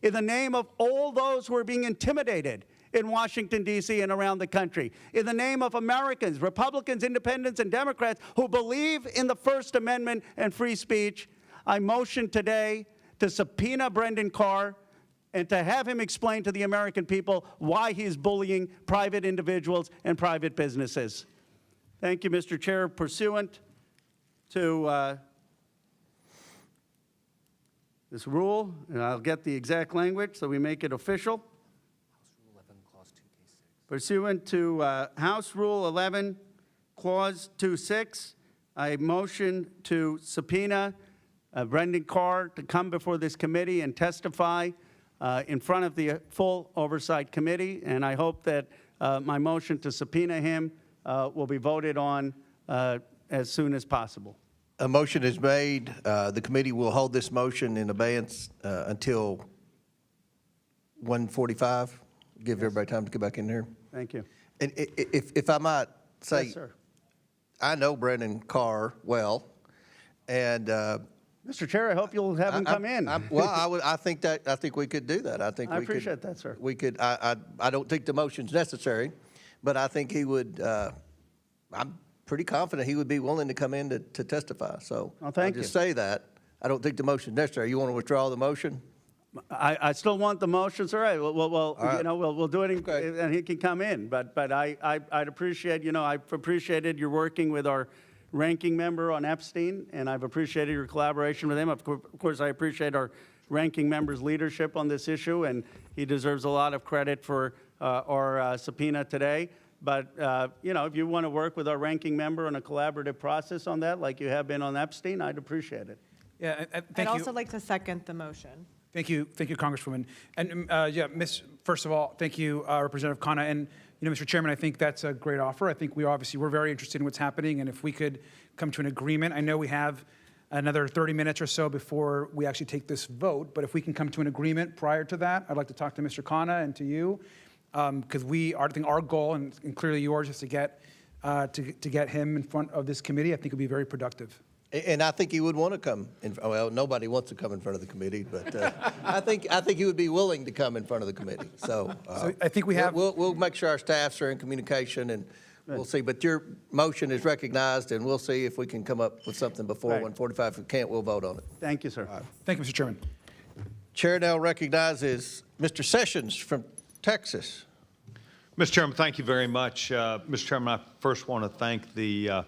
Speaker 15: in the name of all those who are being intimidated in Washington, D.C. and around the country, in the name of Americans, Republicans, Independents, and Democrats who believe in the First Amendment and free speech, I motion today to subpoena Brendan Carr and to have him explain to the American people why he's bullying private individuals and private businesses. Thank you, Mr. Chair. Pursuant to this rule, and I'll get the exact language so we make it official. Pursuant to House Rule 11, Clause 2.6, I motion to subpoena Brendan Carr to come before this committee and testify in front of the full Oversight Committee, and I hope that my motion to subpoena him will be voted on as soon as possible.
Speaker 1: A motion is made. The committee will hold this motion in abeyance until 1:45. Give everybody time to get back in here.
Speaker 15: Thank you.
Speaker 1: And if I might say,
Speaker 15: Yes, sir.
Speaker 1: I know Brendan Carr well, and
Speaker 15: Mr. Chair, I hope you'll have him come in.
Speaker 1: I think we could do that. I think
Speaker 15: I
Speaker 1: we
Speaker 15: appreciate that, sir.
Speaker 1: We could. I don't think the motion's necessary, but I think he would. I'm pretty confident he would be willing to come in to testify. So
Speaker 15: Well, thank
Speaker 1: I'll just
Speaker 15: you.
Speaker 1: say that. I don't think the motion's necessary. You want to withdraw the motion?
Speaker 15: I still want the motion, sir. Well,
Speaker 1: right.
Speaker 15: you know, we'll do it, and he can come in. But I'd appreciate, I've appreciated your working with our ranking member on Epstein, and I've appreciated your collaboration with him. Of course, I appreciate our ranking member's leadership on this issue, and he deserves a lot of credit for our subpoena today. But, if you want to work with our ranking member on a collaborative process on that, like you have been on Epstein, I'd appreciate it.
Speaker 22: Yeah,
Speaker 12: I'd also like to second the motion.
Speaker 22: Thank you, Congresswoman. And first of all, thank you, Representative Khanna. And Mr. Chairman, I think that's a great offer. I think we're very interested in what's happening, and if we could come to an agreement, I know we have another 30 minutes or so before we actually take this vote. But if we can come to an agreement prior to that, I'd like to talk to Mr. Khanna and to you, because I think our goal, and clearly yours, is to get him in front of this committee. I think it would be very productive.
Speaker 1: And I think he would want to come. Well, nobody wants to come in front of the committee, but I think he would be willing to come in front of the committee. So
Speaker 22: I think we have.
Speaker 1: We'll make sure our staffs are in communication, and we'll see. But your motion is recognized, and we'll see if we can come up with something before 1:45. If we can't, we'll vote on it.
Speaker 15: Thank you, sir.
Speaker 22: Thank you, Mr. Chairman.
Speaker 1: Chair now recognizes Mr. Sessions from Texas.
Speaker 19: Mr. Chairman, thank you very much. Mr. Chairman, I first want to thank the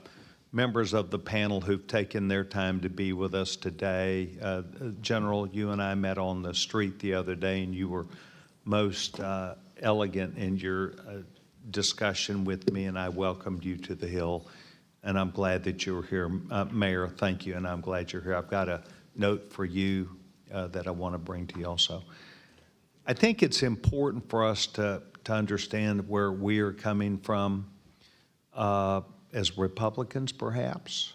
Speaker 19: members of the panel who've taken their time to be with us today. General, you and I met on the street the other day, and you were most elegant in your discussion with me, and I welcomed you to the Hill, and I'm glad that you were here. Mayor, thank you, and I'm glad you're here. I've got a note for you that I want to bring to you also. I think it's important for us to understand where we are coming from as Republicans, perhaps.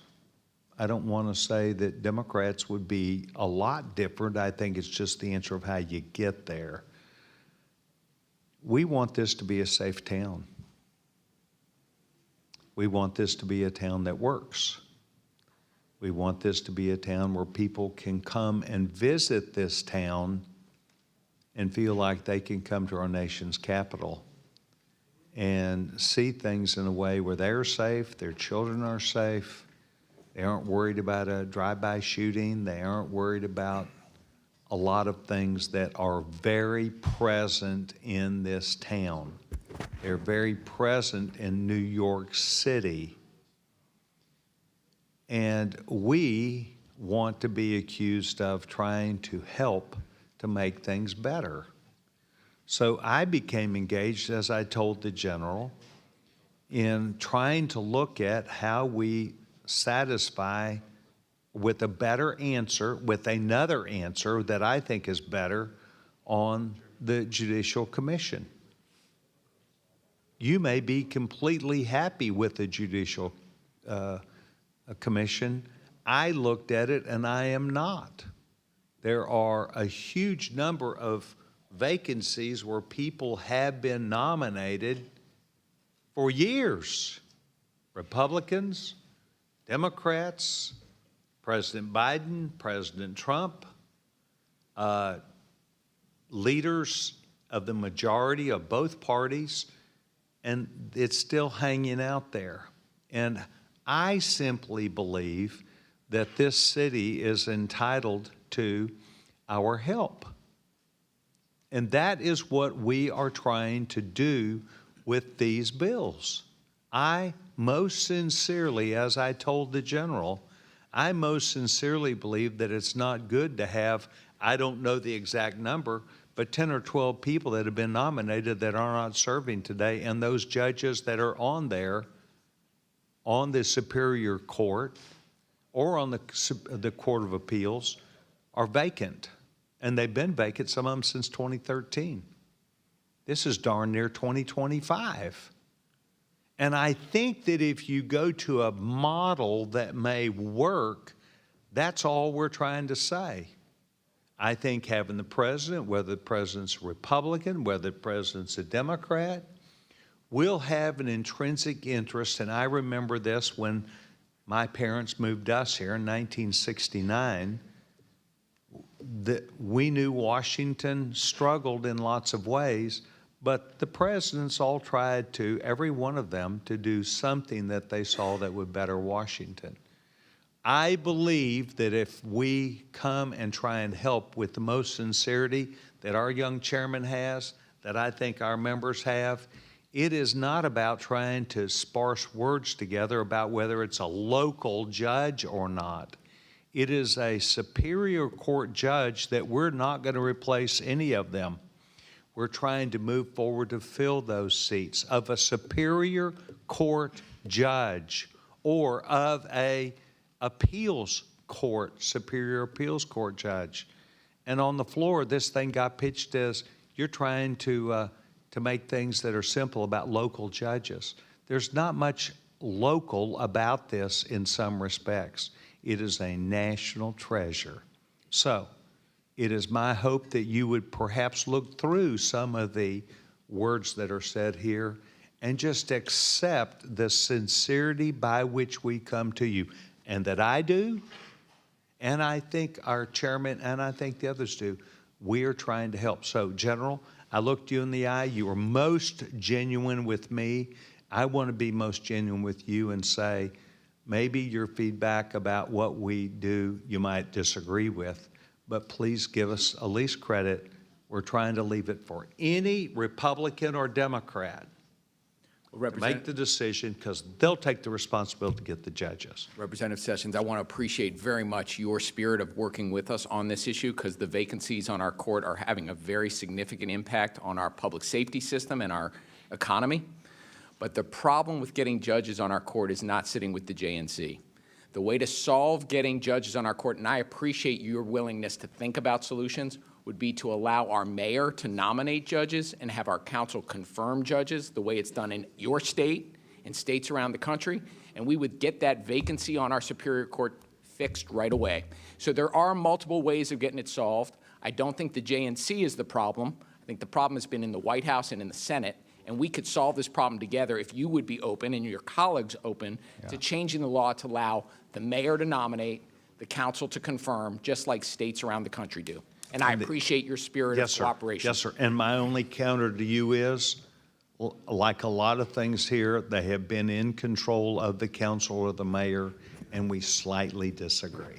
Speaker 19: I don't want to say that Democrats would be a lot different. I think it's just the answer of how you get there. We want this to be a safe town. We want this to be a town that works. We want this to be a town where people can come and visit this town and feel like they can come to our nation's capital and see things in a way where they're safe, their children are safe, they aren't worried about a drive-by shooting, they aren't worried about a lot of things that are very present in this town. They're very present in New York City. And we want to be accused of trying to help to make things better. So I became engaged, as I told the general, in trying to look at how we satisfy with a better answer, with another answer that I think is better on the Judicial Commission. You may be completely happy with the Judicial Commission. I looked at it and I am not. There are a huge number of vacancies where people have been nominated for years. Republicans, Democrats, President Biden, President Trump, leaders of the majority of both parties, and it's still hanging out there. And I simply believe that this city is entitled to our help. And that is what we are trying to do with these bills. I most sincerely, as I told the general, I most sincerely believe that it's not good to have, I don't know the exact number, but 10 or 12 people that have been nominated that are not serving today, and those judges that are on there, on the Superior Court or on the Court of Appeals, are vacant. And they've been vacant, some of them since 2013. This is darn near 2025. And I think that if you go to a model that may work, that's all we're trying to say. I think having the president, whether the president's a Republican, whether the president's a Democrat, will have an intrinsic interest. And I remember this when my parents moved us here in 1969. That we knew Washington struggled in lots of ways, but the presidents all tried to, every one of them, to do something that they saw that would better Washington. I believe that if we come and try and help with the most sincerity that our young chairman has, that I think our members have, it is not about trying to sparse words together about whether it's a local judge or not. It is a Superior Court judge that we're not going to replace any of them. We're trying to move forward to fill those seats of a Superior Court judge or of a appeals court, Superior Appeals Court judge. And on the floor, this thing got pitched as you're trying to make things that are simple about local judges. There's not much local about this in some respects. It is a national treasure. So it is my hope that you would perhaps look through some of the words that are said here and just accept the sincerity by which we come to you, and that I do, and I think our chairman and I think the others do. We are trying to help. So, General, I looked you in the eye. You were most genuine with me. I want to be most genuine with you and say, maybe your feedback about what we do you might disagree with, but please give us at least credit. We're trying to leave it for any Republican or Democrat to make the decision, because they'll take the responsibility to get the judges.
Speaker 5: Representative Sessions, I want to appreciate very much your spirit of working with us on this issue, because the vacancies on our court are having a very significant impact on our public safety system and our economy. But the problem with getting judges on our court is not sitting with the JNC. The way to solve getting judges on our court, and I appreciate your willingness to think about solutions, would be to allow our mayor to nominate judges and have our council confirm judges the way it's done in your state and states around the country, and we would get that vacancy on our Superior Court fixed right away. So there are multiple ways of getting it solved. I don't think the JNC is the problem. I think the problem has been in the White House and in the Senate, and we could solve this problem together if you would be open and your colleagues open to changing the law to allow the mayor to nominate, the council to confirm, just like states around the country do. And I appreciate your spirit of cooperation.
Speaker 19: Yes, sir. And my only counter to you is, like a lot of things here, they have been in control of the council or the mayor, and we slightly disagree.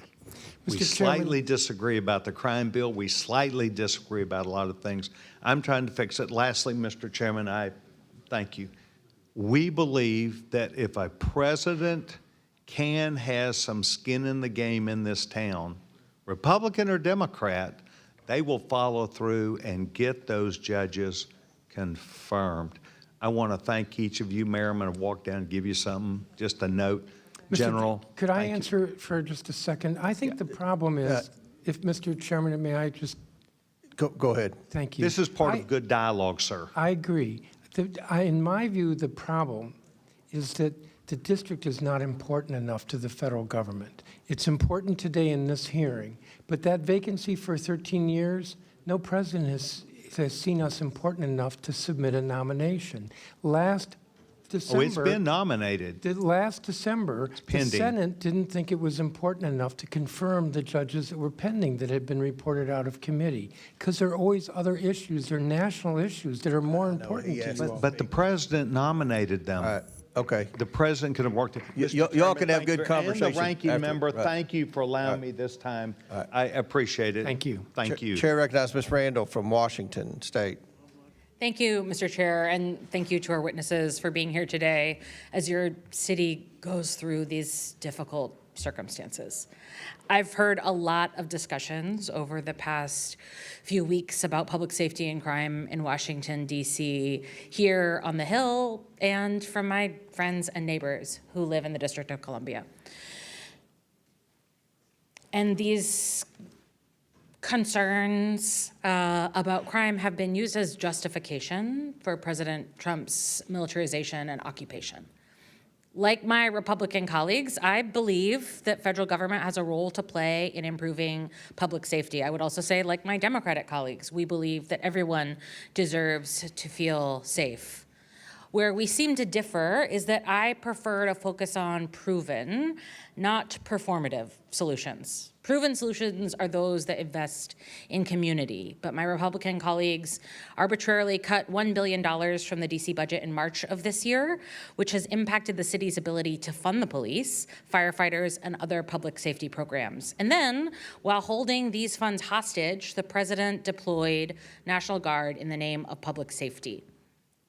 Speaker 19: We slightly disagree about the crime bill. We slightly disagree about a lot of things. I'm trying to fix it. Lastly, Mr. Chairman, I thank you. We believe that if a president has some skin in the game in this town, Republican or Democrat, they will follow through and get those judges confirmed. I want to thank each of you, Mayor. I'm going to walk down and give you something, just a note. General,
Speaker 4: could I answer for just a second? I think the problem is, if Mr. Chairman, may I just?
Speaker 1: Go ahead.
Speaker 4: Thank you.
Speaker 19: This is part of good dialogue, sir.
Speaker 4: I agree. In my view, the problem is that the district is not important enough to the federal government. It's important today in this hearing, but that vacancy for 13 years, no president has seen us important enough to submit a nomination. Last December,
Speaker 19: it's been nominated.
Speaker 4: Last December, the
Speaker 19: pending.
Speaker 4: Senate didn't think it was important enough to confirm the judges that were pending that had been reported out of committee, because there are always other issues, there are national issues that are more important to you.
Speaker 19: But the president nominated them.
Speaker 1: All right. Okay.
Speaker 19: The president could have worked it.
Speaker 1: Y'all can have good conversation.
Speaker 19: And the ranking
Speaker 1: after.
Speaker 19: member,
Speaker 1: Right.
Speaker 19: thank you for allowing me this time. I appreciate it.
Speaker 4: Thank you.
Speaker 19: Thank you.
Speaker 1: Chair recognizes Ms. Randall from Washington State.
Speaker 13: Thank you, Mr. Chair, and thank you to our witnesses for being here today as your city goes through these difficult circumstances. I've heard a lot of discussions over the past few weeks about public safety and crime in Washington, D.C., here on the Hill, and from my friends and neighbors who live in the District of Columbia. And these concerns about crime have been used as justification for President Trump's militarization and occupation. Like my Republican colleagues, I believe that federal government has a role to play in improving public safety. I would also say, like my Democratic colleagues, we believe that everyone deserves to feel safe. Where we seem to differ is that I prefer to focus on proven, not performative solutions. Proven solutions are those that invest in community, but my Republican colleagues arbitrarily cut $1 billion from the DC budget in March of this year, which has impacted the city's ability to fund the police, firefighters, and other public safety programs. And then, while holding these funds hostage, the president deployed National Guard in the name of public safety,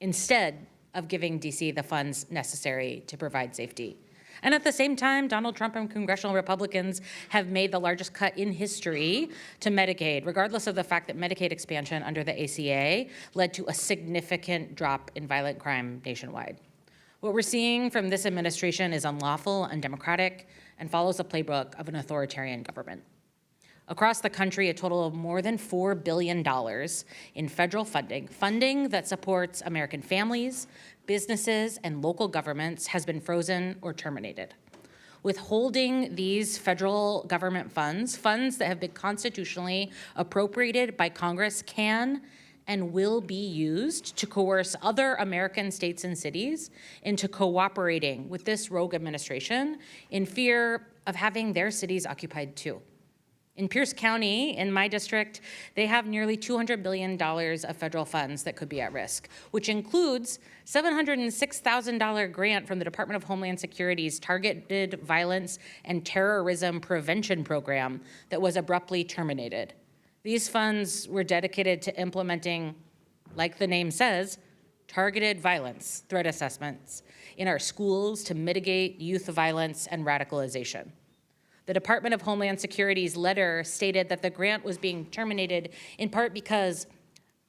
Speaker 13: instead of giving DC the funds necessary to provide safety. And at the same time, Donald Trump and congressional Republicans have made the largest cut in history to Medicaid, regardless of the fact that Medicaid expansion under the ACA led to a significant drop in violent crime nationwide. What we're seeing from this administration is unlawful, undemocratic, and follows the playbook of an authoritarian government. Across the country, a total of more than $4 billion in federal funding that supports American families, businesses, and local governments has been frozen or terminated. Withholding these federal government funds, funds that have been constitutionally appropriated by Congress, can and will be used to coerce other American states and cities into cooperating with this rogue administration in fear of having their cities occupied too. In Pierce County, in my district, they have nearly $200 billion of federal funds that could be at risk, which includes $706,000 grant from the Department of Homeland Security's Targeted Violence and Terrorism Prevention Program that was abruptly terminated. These funds were dedicated to implementing, like the name says, targeted violence threat assessments in our schools to mitigate youth violence and radicalization. The Department of Homeland Security's letter stated that the grant was being terminated in part because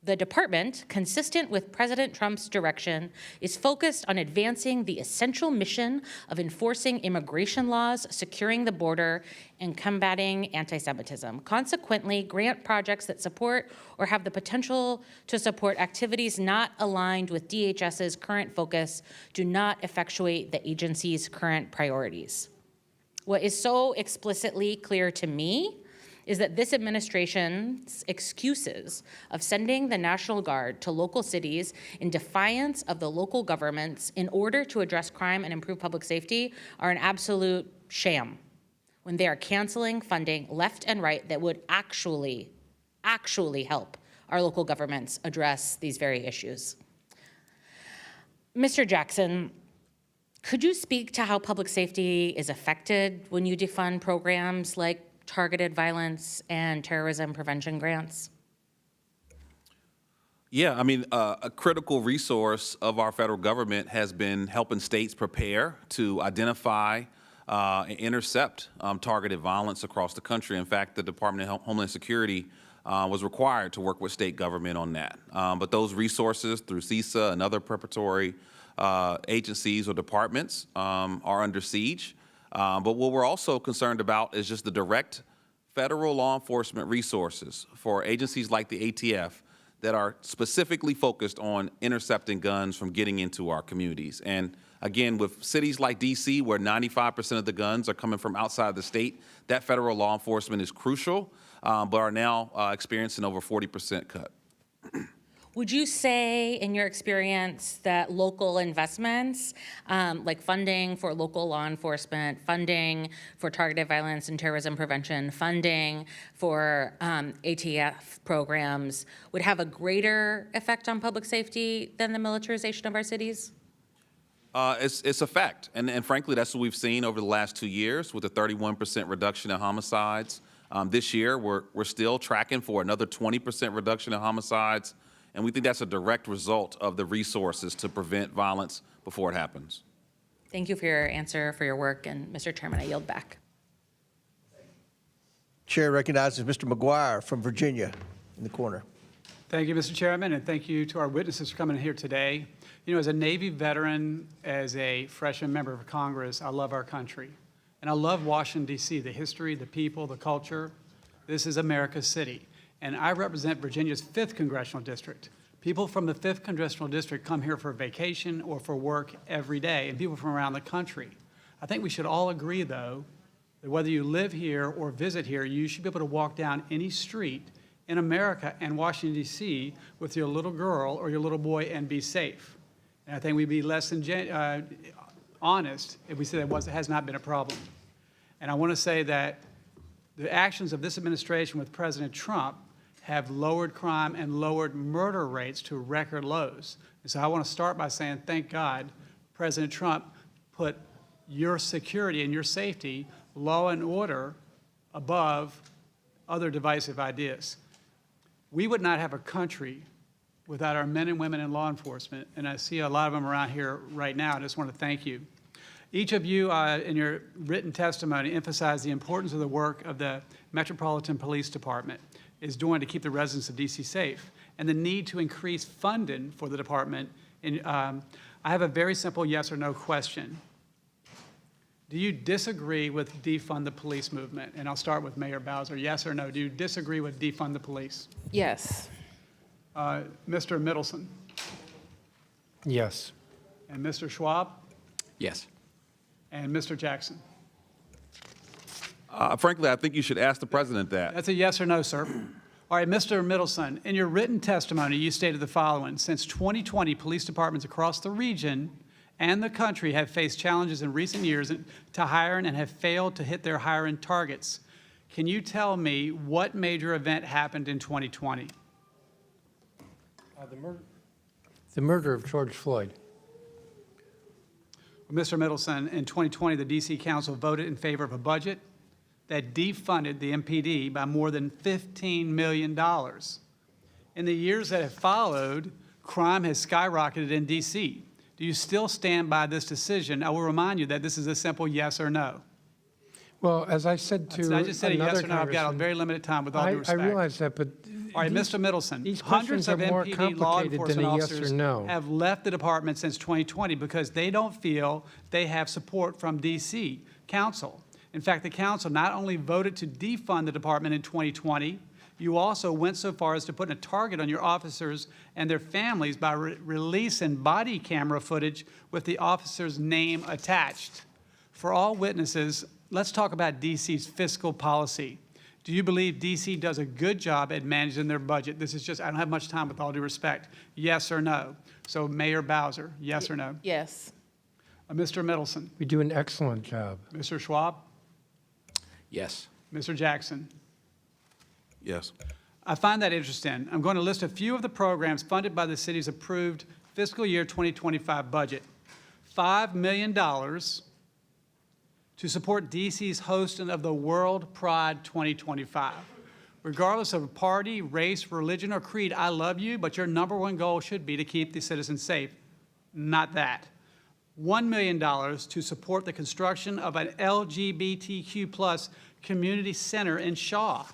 Speaker 13: the department, consistent with President Trump's direction, is focused on advancing the essential mission of enforcing immigration laws, securing the border, and combating anti-Semitism. Consequently, grant projects that support or have the potential to support activities not aligned with DHS's current focus do not effectuate the agency's current priorities. What is so explicitly clear to me is that this administration's excuses of sending the National Guard to local cities in defiance of the local governments in order to address crime and improve public safety are an absolute sham when they are canceling funding left and right that would actually help our local governments address these very issues. Mr. Jackson, could you speak to how public safety is affected when you defund programs like targeted violence and terrorism prevention grants?
Speaker 6: Yeah, I mean, a critical resource of our federal government has been helping states prepare to identify and intercept targeted violence across the country. In fact, the Department of Homeland Security was required to work with state government on that. But those resources through CISA and other preparatory agencies or departments are under siege. But what we're also concerned about is just the direct federal law enforcement resources for agencies like the ATF that are specifically focused on intercepting guns from getting into our communities. And again, with cities like DC, where 95% of the guns are coming from outside the state, that federal law enforcement is crucial, but are now experiencing over 40% cut.
Speaker 13: Would you say, in your experience, that local investments, like funding for local law enforcement, funding for targeted violence and terrorism prevention, funding for ATF programs, would have a greater effect on public safety than the militarization of our cities?
Speaker 6: It's a fact, and frankly, that's what we've seen over the last 2 years with a 31% reduction in homicides. This year, we're still tracking for another 20% reduction in homicides. And we think that's a direct result of the resources to prevent violence before it happens.
Speaker 13: Thank you for your answer, for your work, and Mr. Chairman, I yield back.
Speaker 1: Chair recognizes Mr. McGuire from Virginia in the corner.
Speaker 20: Thank you, Mr. Chairman, and thank you to our witnesses for coming here today. You know, as a Navy veteran, as a freshman member of Congress, I love our country. And I love Washington, D.C., the history, the people, the culture. This is America's city. And I represent Virginia's 5th Congressional District. People from the 5th Congressional District come here for vacation or for work every day, and people from around the country. I think we should all agree, though, that whether you live here or visit here, you should be able to walk down any street in America and Washington, D.C. with your little girl or your little boy and be safe. And I think we'd be less than honest if we said that has not been a problem. And I want to say that the actions of this administration with President Trump have lowered crime and lowered murder rates to record lows. And so I want to start by saying, thank God, President Trump put your security and your safety, law and order, above other divisive ideas. We would not have a country without our men and women in law enforcement, and I see a lot of them around here right now. I just want to thank you. Each of you in your written testimony emphasized the importance of the work of the Metropolitan Police Department is doing to keep the residents of D.C. safe, and the need to increase funding for the department. I have a very simple yes or no question. Do you disagree with defund the police movement? And I'll start with Mayor Bowser. Yes or no? Do you disagree with defund the police?
Speaker 3: Yes.
Speaker 20: Mr. Mendelson?
Speaker 4: Yes.
Speaker 20: And Mr. Schwalb?
Speaker 14: Yes.
Speaker 20: And Mr. Jackson?
Speaker 6: Frankly, I think you should ask the president that.
Speaker 20: That's a yes or no, sir. All right, Mr. Mendelson, in your written testimony, you stated the following. Since 2020, police departments across the region and the country have faced challenges in recent years to hiring and have failed to hit their hiring targets. Can you tell me what major event happened in 2020?
Speaker 4: The murder of George Floyd.
Speaker 20: Mr. Mendelson, in 2020, the D.C. Council voted in favor of a budget that defunded the MPD by more than $15 million. In the years that have followed, crime has skyrocketed in D.C. Do you still stand by this decision? I will remind you that this is a simple yes or no.
Speaker 4: Well, as I said to
Speaker 20: I just said a yes
Speaker 4: another
Speaker 20: or no. I've got a
Speaker 4: congressman,
Speaker 20: very limited time with all due respect.
Speaker 4: I realize that, but
Speaker 20: All right, Mr. Mendelson,
Speaker 4: these
Speaker 20: hundreds
Speaker 4: questions
Speaker 20: of
Speaker 4: are more
Speaker 20: MPD law
Speaker 4: complicated
Speaker 20: enforcement
Speaker 4: than a yes
Speaker 20: officers
Speaker 4: or no.
Speaker 20: have left the department since 2020 because they don't feel they have support from D.C. Council. In fact, the council not only voted to defund the department in 2020, you also went so far as to put a target on your officers and their families by releasing body camera footage with the officer's name attached. For all witnesses, let's talk about D.C.'s fiscal policy. Do you believe D.C. does a good job at managing their budget? This is just, I don't have much time with all due respect. Yes or no? So Mayor Bowser, yes or no?
Speaker 3: Yes.
Speaker 20: Mr. Mendelson.
Speaker 4: We do an excellent job.
Speaker 20: Mr. Schwalb.
Speaker 14: Yes.
Speaker 20: Mr. Jackson.
Speaker 6: Yes.
Speaker 20: I find that interesting. I'm going to list a few of the programs funded by the city's approved fiscal year 2025 budget. $5 million to support D.C.'s hosting of the World Pride 2025. Regardless of party, race, religion, or creed, I love you, but your #1 goal should be to keep the citizens safe. Not that. $1 million to support the construction of an LGBTQ+ community center in Shaw.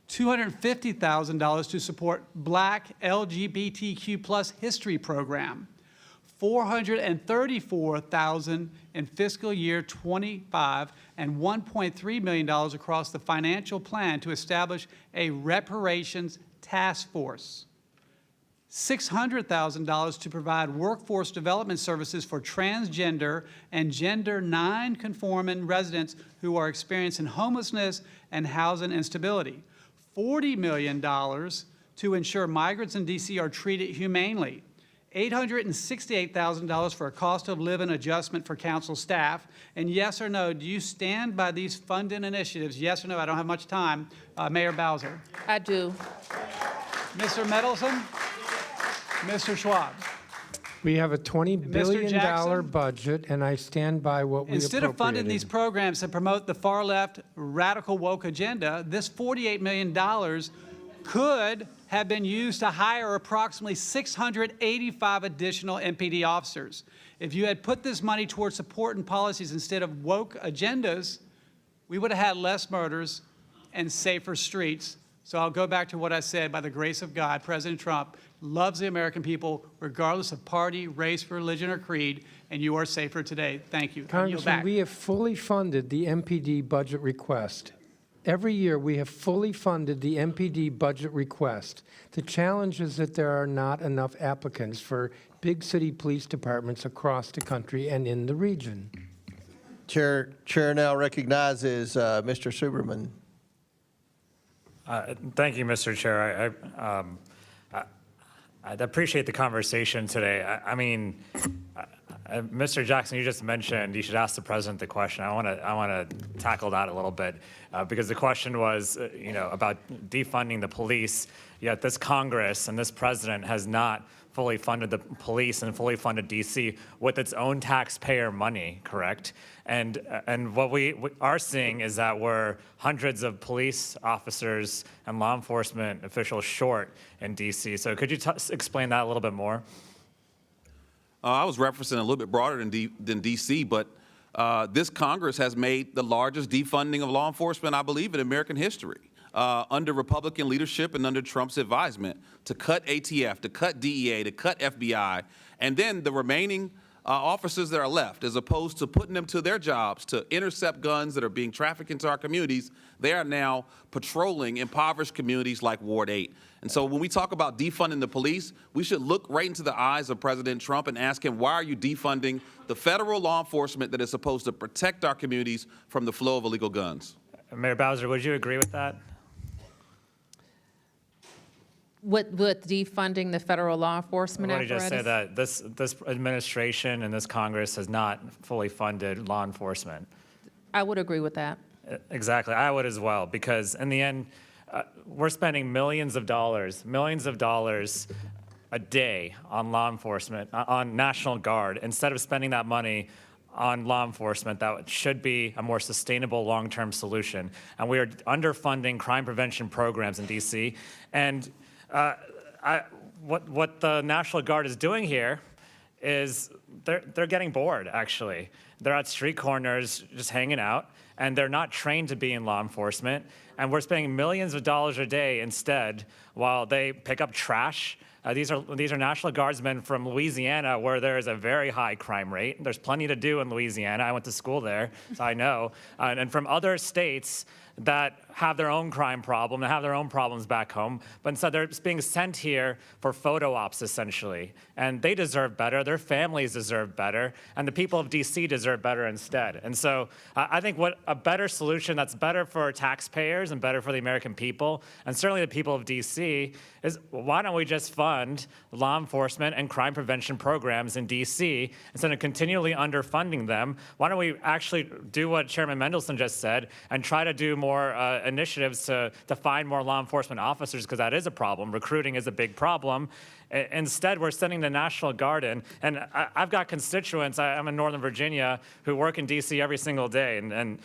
Speaker 20: $250,000 to support Black LGBTQ+ history program. $434,000 in fiscal year 25 and $1.3 million across the financial plan to establish a reparations task force. $600,000 to provide workforce development services for transgender and gender non-conforming residents who are experiencing homelessness and housing instability. $40 million to ensure migrants in D.C. are treated humanely. $868,000 for a cost of living adjustment for council staff. And yes or no, do you stand by these funding initiatives? Yes or no? I don't have much time. Mayor Bowser.
Speaker 3: I do.
Speaker 20: Mr. Mendelson. Mr. Schwab.
Speaker 4: We have a $20 billion
Speaker 20: Jackson?
Speaker 4: budget, and I stand by what we
Speaker 20: Instead of funding
Speaker 4: appropriated.
Speaker 20: these programs that promote the far-left radical woke agenda, this $48 million could have been used to hire approximately 685 additional MPD officers. If you had put this money towards supporting policies instead of woke agendas, we would have had less murders and safer streets. So I'll go back to what I said. By the grace of God, President Trump loves the American people, regardless of party, race, religion, or creed, and you are safer today. Thank you.
Speaker 4: Congressman, we have fully funded the MPD budget request. Every year, we have fully funded the MPD budget request. The challenge is that there are not enough applicants for big city police departments across the country and in the region.
Speaker 1: Chair now recognizes Mr. Suberman.
Speaker 16: Thank you, Mr. Chair. I appreciate the conversation today. I mean, Mr. Jackson, you just mentioned you should ask the president the question. I want to tackle that a little bit because the question was, about defunding the police. Yet this Congress and this president has not fully funded the police and fully funded D.C. with its own taxpayer money, correct? And what we are seeing is that we're hundreds of police officers and law enforcement officials short in D.C. So could you explain that a little bit more?
Speaker 6: I was referencing a little bit broader than D.C., but this Congress has made the largest defunding of law enforcement, I believe, in American history. Under Republican leadership and under Trump's advisement to cut ATF, to cut DEA, to cut FBI, and then the remaining officers that are left, as opposed to putting them to their jobs to intercept guns that are being trafficked into our communities, they are now patrolling impoverished communities like Ward 8. And so when we talk about defunding the police, we should look right into the eyes of President Trump and ask him, why are you defunding the federal law enforcement that is supposed to protect our communities from the flow of illegal guns?
Speaker 16: Mayor Bowser, would you agree with that?
Speaker 3: With defunding the federal law enforcement
Speaker 16: Let me
Speaker 3: apparatus?
Speaker 16: just say that this administration and this Congress has not fully funded law enforcement.
Speaker 3: I would agree with that.
Speaker 16: Exactly, I would as well, because in the end, we're spending millions of dollars a day on law enforcement, on National Guard, instead of spending that money on law enforcement that should be a more sustainable long-term solution. And we are underfunding crime prevention programs in DC. And what the National Guard is doing here is they're getting bored, actually. They're at street corners just hanging out, and they're not trained to be in law enforcement. And we're spending millions of dollars a day instead while they pick up trash. These are National Guardsmen from Louisiana, where there is a very high crime rate. There's plenty to do in Louisiana. I went to school there, so I know. And from other states that have their own crime problem and have their own problems back home, but instead they're being sent here for photo ops, essentially. And they deserve better, their families deserve better, and the people of DC deserve better instead. And so I think what a better solution that's better for taxpayers and better for the American people, and certainly the people of DC, is why don't we just fund law enforcement and crime prevention programs in DC instead of continually underfunding them? Why don't we actually do what Chairman Mendelson just said and try to do more initiatives to find more law enforcement officers, because that is a problem. Recruiting is a big problem. Instead, we're sending the National Guard in. And I've got constituents, I'm in Northern Virginia, who work in DC every single day. And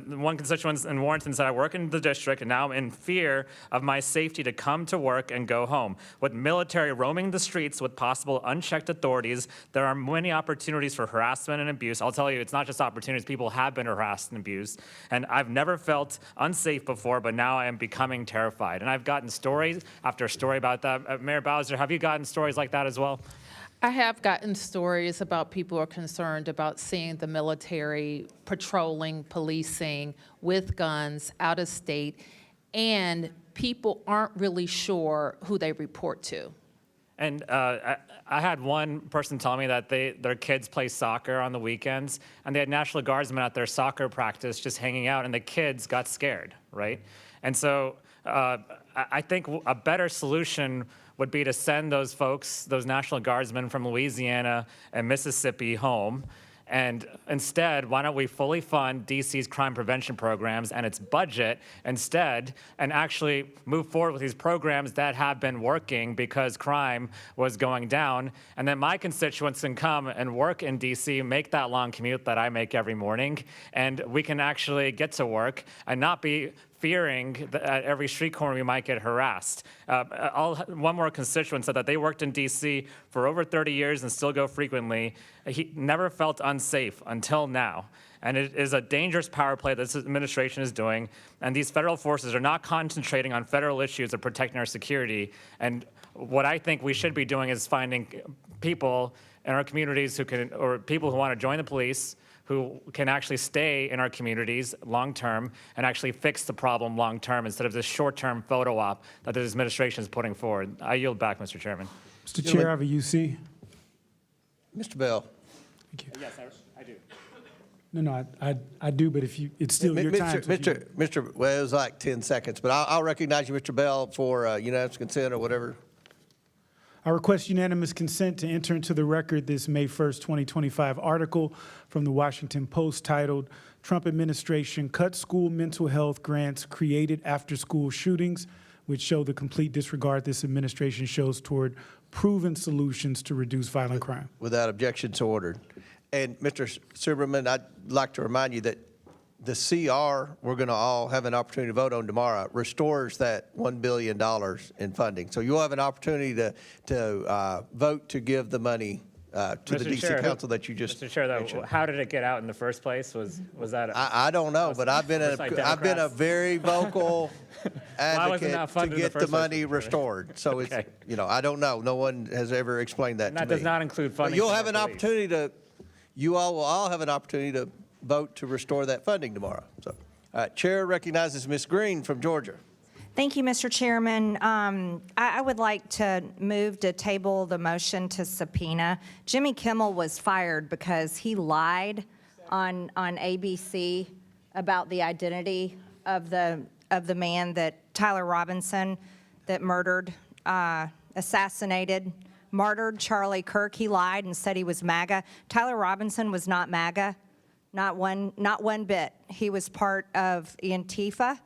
Speaker 16: one constituent in Warrenton said, I work in the district, and now I'm in fear of my safety to come to work and go home. With military roaming the streets with possible unchecked authorities, there are many opportunities for harassment and abuse. I'll tell you, it's not just opportunities. People have been harassed and abused. And I've never felt unsafe before, but now I am becoming terrified. And I've gotten story after story about that. Mayor Bowser, have you gotten stories like that as well?
Speaker 3: I have gotten stories about people who are concerned about seeing the military patrolling, policing with guns out of state, and people aren't really sure who they report to.
Speaker 16: And I had one person tell me that their kids play soccer on the weekends, and they had National Guardsmen at their soccer practice just hanging out, and the kids got scared, right? And so I think a better solution would be to send those folks, those National Guardsmen from Louisiana and Mississippi home. And instead, why don't we fully fund DC's crime prevention programs and its budget instead, and actually move forward with these programs that have been working because crime was going down. And then my constituents can come and work in DC, make that long commute that I make every morning, and we can actually get to work and not be fearing that at every street corner we might get harassed. One more constituent said that they worked in DC for over 30 years and still go frequently. He never felt unsafe until now. And it is a dangerous power play that this administration is doing. And these federal forces are not concentrating on federal issues of protecting our security. And what I think we should be doing is finding people in our communities who can, or people who want to join the police, who can actually stay in our communities long-term and actually fix the problem long-term instead of this short-term photo op that this administration is putting forward. I yield back, Mr. Chairman.
Speaker 17: Mr. Chair, I have a UC.
Speaker 1: Mr. Bell.
Speaker 17: Thank you.
Speaker 16: Yes, I do.
Speaker 17: No, I do, but if you, it's still your time.
Speaker 1: Well, it was like 10 seconds, but I'll recognize you, Mr. Bell, for unanimous consent or whatever.
Speaker 17: I request unanimous consent to enter into the record this May 1st, 2025 article from the Washington Post titled, Trump Administration Cuts School Mental Health Grants Created After School Shootings, which show the complete disregard this administration shows toward proven solutions to reduce violent crime.
Speaker 1: Without objection, so ordered. And Mr. Silberman, I'd like to remind you that the CR we're going to all have an opportunity to vote on tomorrow restores that $1 billion in funding. So you'll have an opportunity to vote to give the money to the DC Council that you just
Speaker 16: Mr. Chair,
Speaker 1: mentioned.
Speaker 16: how did it get out in the first place? Was that?
Speaker 1: I don't know, but I've been a very vocal advocate to get the money restored. So it's I don't know. No one has ever explained that to me.
Speaker 16: That does not include funding.
Speaker 1: But you'll have an opportunity to you all will all have an opportunity to vote to restore that funding tomorrow. So, all right, Chair recognizes Ms. Green from Georgia.
Speaker 2: Thank you, Mr. Chairman. I would like to move to table the motion to subpoena. Jimmy Kimmel was fired because he lied on ABC about the identity of the man that Tyler Robinson that murdered, assassinated, martyred Charlie Kirk. He lied and said he was MAGA. Tyler Robinson was not MAGA, not one bit. He was part of Antifa.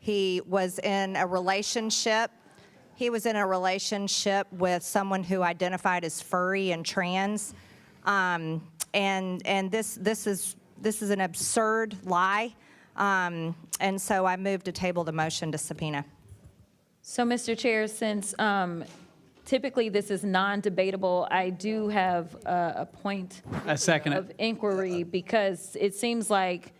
Speaker 2: He was in a relationship. He was in a relationship with someone who identified as furry and trans, and this is an absurd lie, and so I move to table the motion to subpoena.
Speaker 21: So, Mr. Chair, since typically this is non-debatable, I do have a point of inquiry because it seems like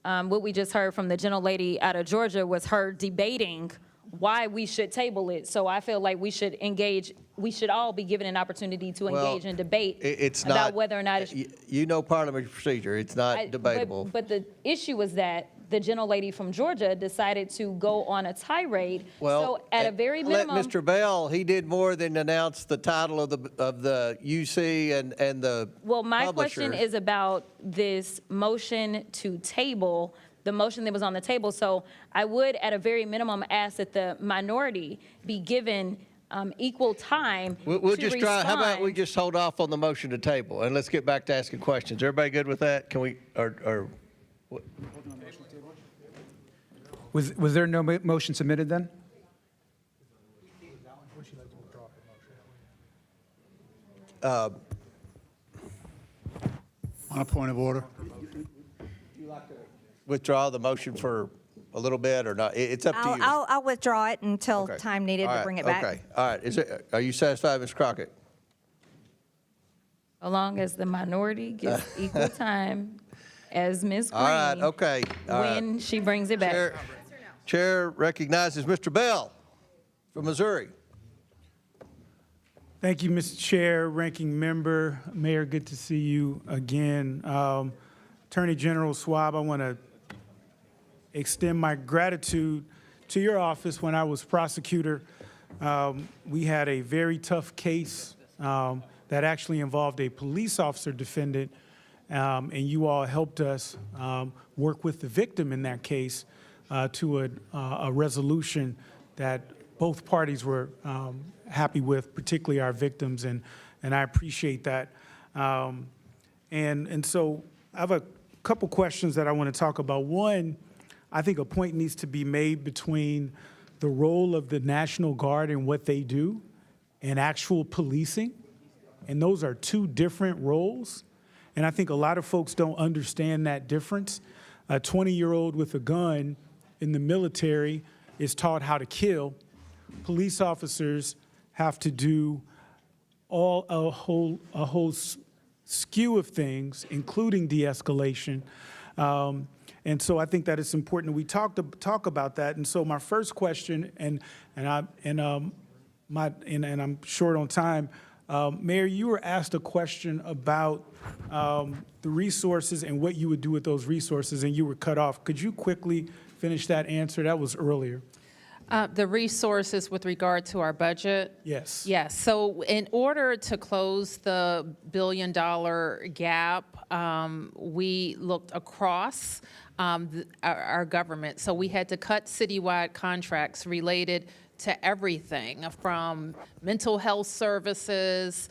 Speaker 21: what we just heard from the gentlelady out of Georgia was her debating why we should table it. So I feel like we should engage, we should all be given an opportunity to engage in debate about whether or not it's...
Speaker 1: You know parliamentary procedure. It's not debatable.
Speaker 21: But the issue was that the gentlelady from Georgia decided to go on a tirade.
Speaker 1: Well,
Speaker 21: so at a very minimum...
Speaker 1: Let Mr. Bell, he did more than announce the title of the UC and the
Speaker 21: Well, my
Speaker 1: publisher.
Speaker 21: question is about this motion to table, the motion that was on the table. So I would, at a very minimum, ask that the minority be given equal time
Speaker 1: We'll
Speaker 21: to
Speaker 1: just try. How about we
Speaker 21: respond.
Speaker 1: just hold off on the motion to table and let's get back to asking questions. Everybody good with that? Can we or what?
Speaker 22: Was there no motion submitted then?
Speaker 1: Uh,
Speaker 23: On a point of order.
Speaker 1: withdraw the motion for a little bit or not? It's up to you.
Speaker 2: I'll withdraw it until
Speaker 1: Okay.
Speaker 2: time needed
Speaker 1: All
Speaker 2: to
Speaker 1: right,
Speaker 2: bring it back.
Speaker 1: Okay, all right. Are you satisfied, Ms. Crockett?
Speaker 21: As long as the minority gets equal time as Ms. Green.
Speaker 1: All right, okay. All right.
Speaker 21: When she brings it back.
Speaker 1: Chair recognizes Mr. Bell from Missouri.
Speaker 17: Thank you, Mr. Chair, Ranking Member, Mayor, good to see you again. Attorney General Schwalb, I want to extend my gratitude to your office when I was prosecutor. We had a very tough case that actually involved a police officer defendant, and you all helped us work with the victim in that case to a resolution that both parties were happy with, particularly our victims, and I appreciate that. And so I have a couple questions that I want to talk about. One, I think a point needs to be made between the role of the National Guard and what they do and actual policing, and those are two different roles. And I think a lot of folks don't understand that difference. A 20-year-old with a gun in the military is taught how to kill. Police officers have to do a whole skew of things, including de-escalation. And so I think that it's important that we talk about that. And so my first question, and I'm short on time, Mayor, you were asked a question about the resources and what you would do with those resources, and you were cut off. Could you quickly finish that answer? That was earlier.
Speaker 3: The resources with regard to our budget?
Speaker 17: Yes.
Speaker 3: Yes. So in order to close the $1 billion gap, we looked across our government. So we had to cut citywide contracts related to everything from mental health services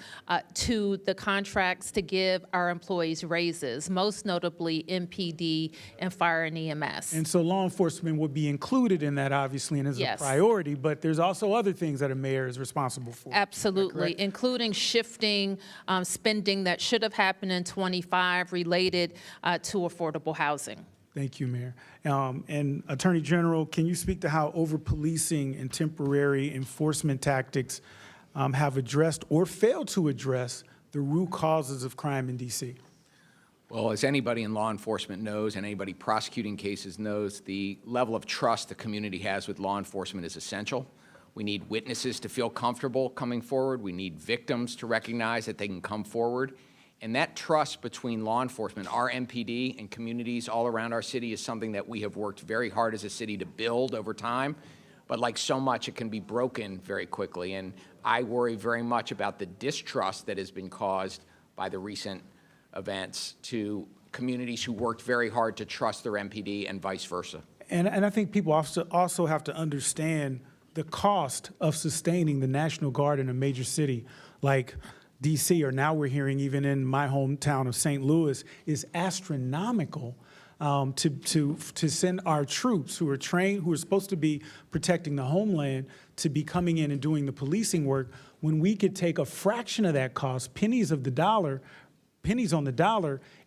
Speaker 3: to the contracts to give our employees raises, most notably MPD and fire and EMS.
Speaker 17: And so law enforcement would be included in that, obviously, and is
Speaker 3: Yes.
Speaker 17: a priority, but there's also other things that a mayor is responsible for.
Speaker 3: Absolutely, including shifting spending that should have happened in '25 related to affordable housing.
Speaker 17: Thank you, Mayor. And Attorney General, can you speak to how over-policing and temporary enforcement tactics have addressed or failed to address the root causes of crime in D.C.?
Speaker 5: Well, as anybody in law enforcement knows, and anybody prosecuting cases knows, the level of trust the community has with law enforcement is essential. We need witnesses to feel comfortable coming forward. We need victims to recognize that they can come forward. And that trust between law enforcement, our MPD, and communities all around our city is something that we have worked very hard as a city to build over time. But like so much, it can be broken very quickly. And I worry very much about the distrust that has been caused by the recent events to communities who worked very hard to trust their MPD and vice versa.
Speaker 17: And I think people also have to understand the cost of sustaining the National Guard in a major city like D.C., or now we're hearing even in my hometown of St. Louis, is astronomical. To send our troops who are trained, who are supposed to be protecting the homeland, to be coming in and doing the policing work, when we could take a fraction of that cost, pennies on the dollar,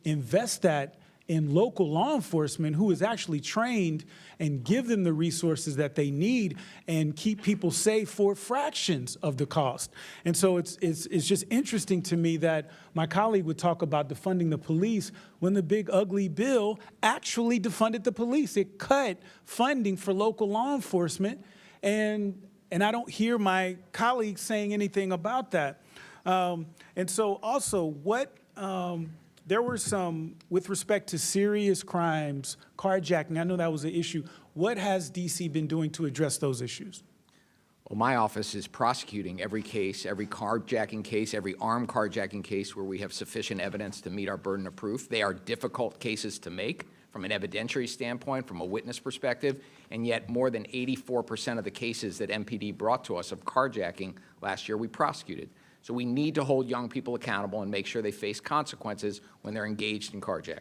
Speaker 17: invest that in local law enforcement who is actually trained, and give them the resources that they need and keep people safe for fractions of the cost. And so it's just interesting to me that my colleague would talk about defunding the police when the big ugly bill actually defunded the police. It cut funding for local law enforcement, and I don't hear my colleagues saying anything about that. And so also there were some, with respect to serious crimes, carjacking, I know that was an issue. What has DC been doing to address those issues?
Speaker 5: Well, my office is prosecuting every case, every carjacking case, every armed carjacking case where we have sufficient evidence to meet our burden of proof. They are difficult cases to make from an evidentiary standpoint, from a witness perspective, and yet more than 84% of the cases that MPD brought to us of carjacking last year we prosecuted. So we need to hold young people accountable and make sure they face consequences when they're engaged in carjacking.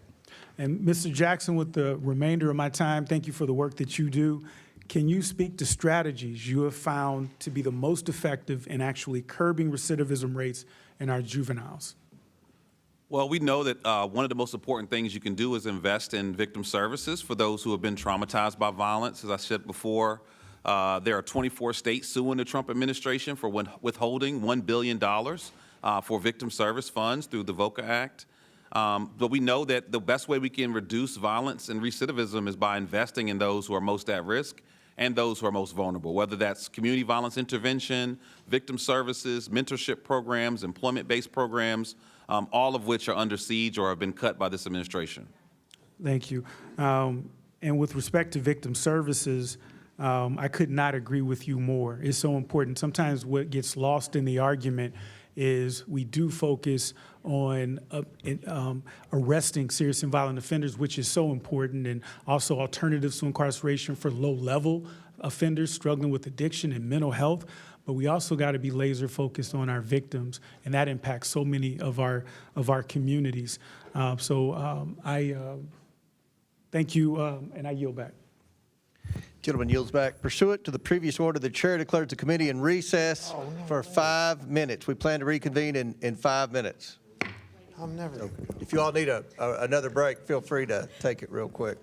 Speaker 17: And Mr. Jackson, with the remainder of my time, thank you for the work that you do. Can you speak to strategies you have found to be the most effective in actually curbing recidivism rates in our juveniles?
Speaker 6: Well, we know that one of the most important things you can do is invest in victim services for those who have been traumatized by violence. As I said before, there are 24 states suing the Trump administration for withholding $1 billion for victim service funds through the VOCA Act. But we know that the best way we can reduce violence and recidivism is by investing in those who are most at risk and those who are most vulnerable, whether that's community violence intervention, victim services, mentorship programs, employment-based programs, all of which are under siege or have been cut by this administration.
Speaker 17: Thank you. And with respect to victim services, I could not agree with you more. It's so important. Sometimes what gets lost in the argument is we do focus on arresting serious and violent offenders, which is so important, and also alternatives to incarceration for low-level offenders struggling with addiction and mental health. But we also got to be laser focused on our victims, and that impacts so many of our communities. I thank you, and I yield back.
Speaker 1: Gentleman yields back. Pursuant to the previous order, the chair declares the committee in recess for 5 minutes. We plan to reconvene in 5 minutes. So if you all need another break, feel free to take it real quick.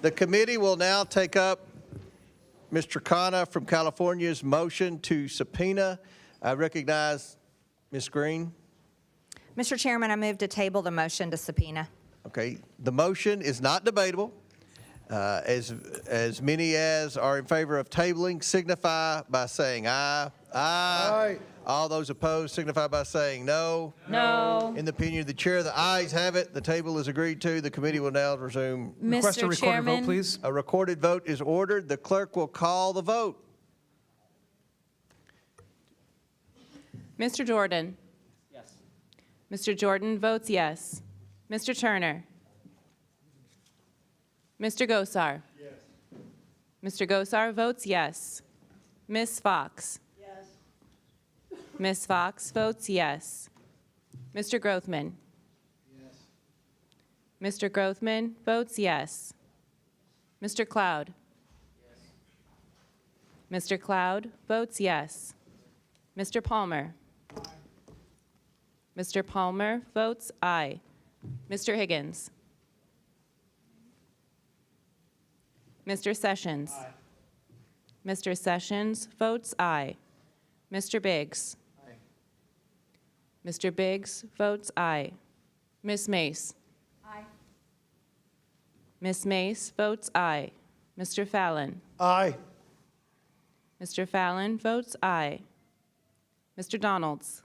Speaker 1: The committee will now take up Mr. Khanna from California's motion to subpoena. I recognize Ms. Green.
Speaker 2: Mr. Chairman, I move to table the motion to subpoena.
Speaker 1: Okay, the motion is not debatable. As many as are in favor of tabling signify by saying aye. Aye. All those opposed signify by saying no.
Speaker 21: No.
Speaker 1: In the opinion of the chair, the ayes have it. The table is agreed to. The committee will now resume.
Speaker 21: Mr. Chairman.
Speaker 22: Please.
Speaker 1: A recorded vote is ordered. The clerk will call the vote.
Speaker 3: Mr. Jordan? Yes. Mr. Jordan votes yes. Mr. Turner? Mr. Gosar? Yes. Mr. Gosar votes yes. Ms. Fox? Yes. Ms. Fox votes yes. Mr. Grothman? Yes. Mr. Grothman votes yes. Mr. Cloud? Yes. Mr. Cloud votes yes. Mr. Palmer? Mr. Palmer votes aye. Mr. Higgins? Mr. Sessions? Aye. Mr. Sessions votes aye. Mr. Biggs? Aye. Mr. Biggs votes aye. Ms. Mace? Aye. Ms. Mace votes aye. Mr. Fallon?
Speaker 15: Aye.
Speaker 3: Mr. Fallon votes aye. Mr. Donalds?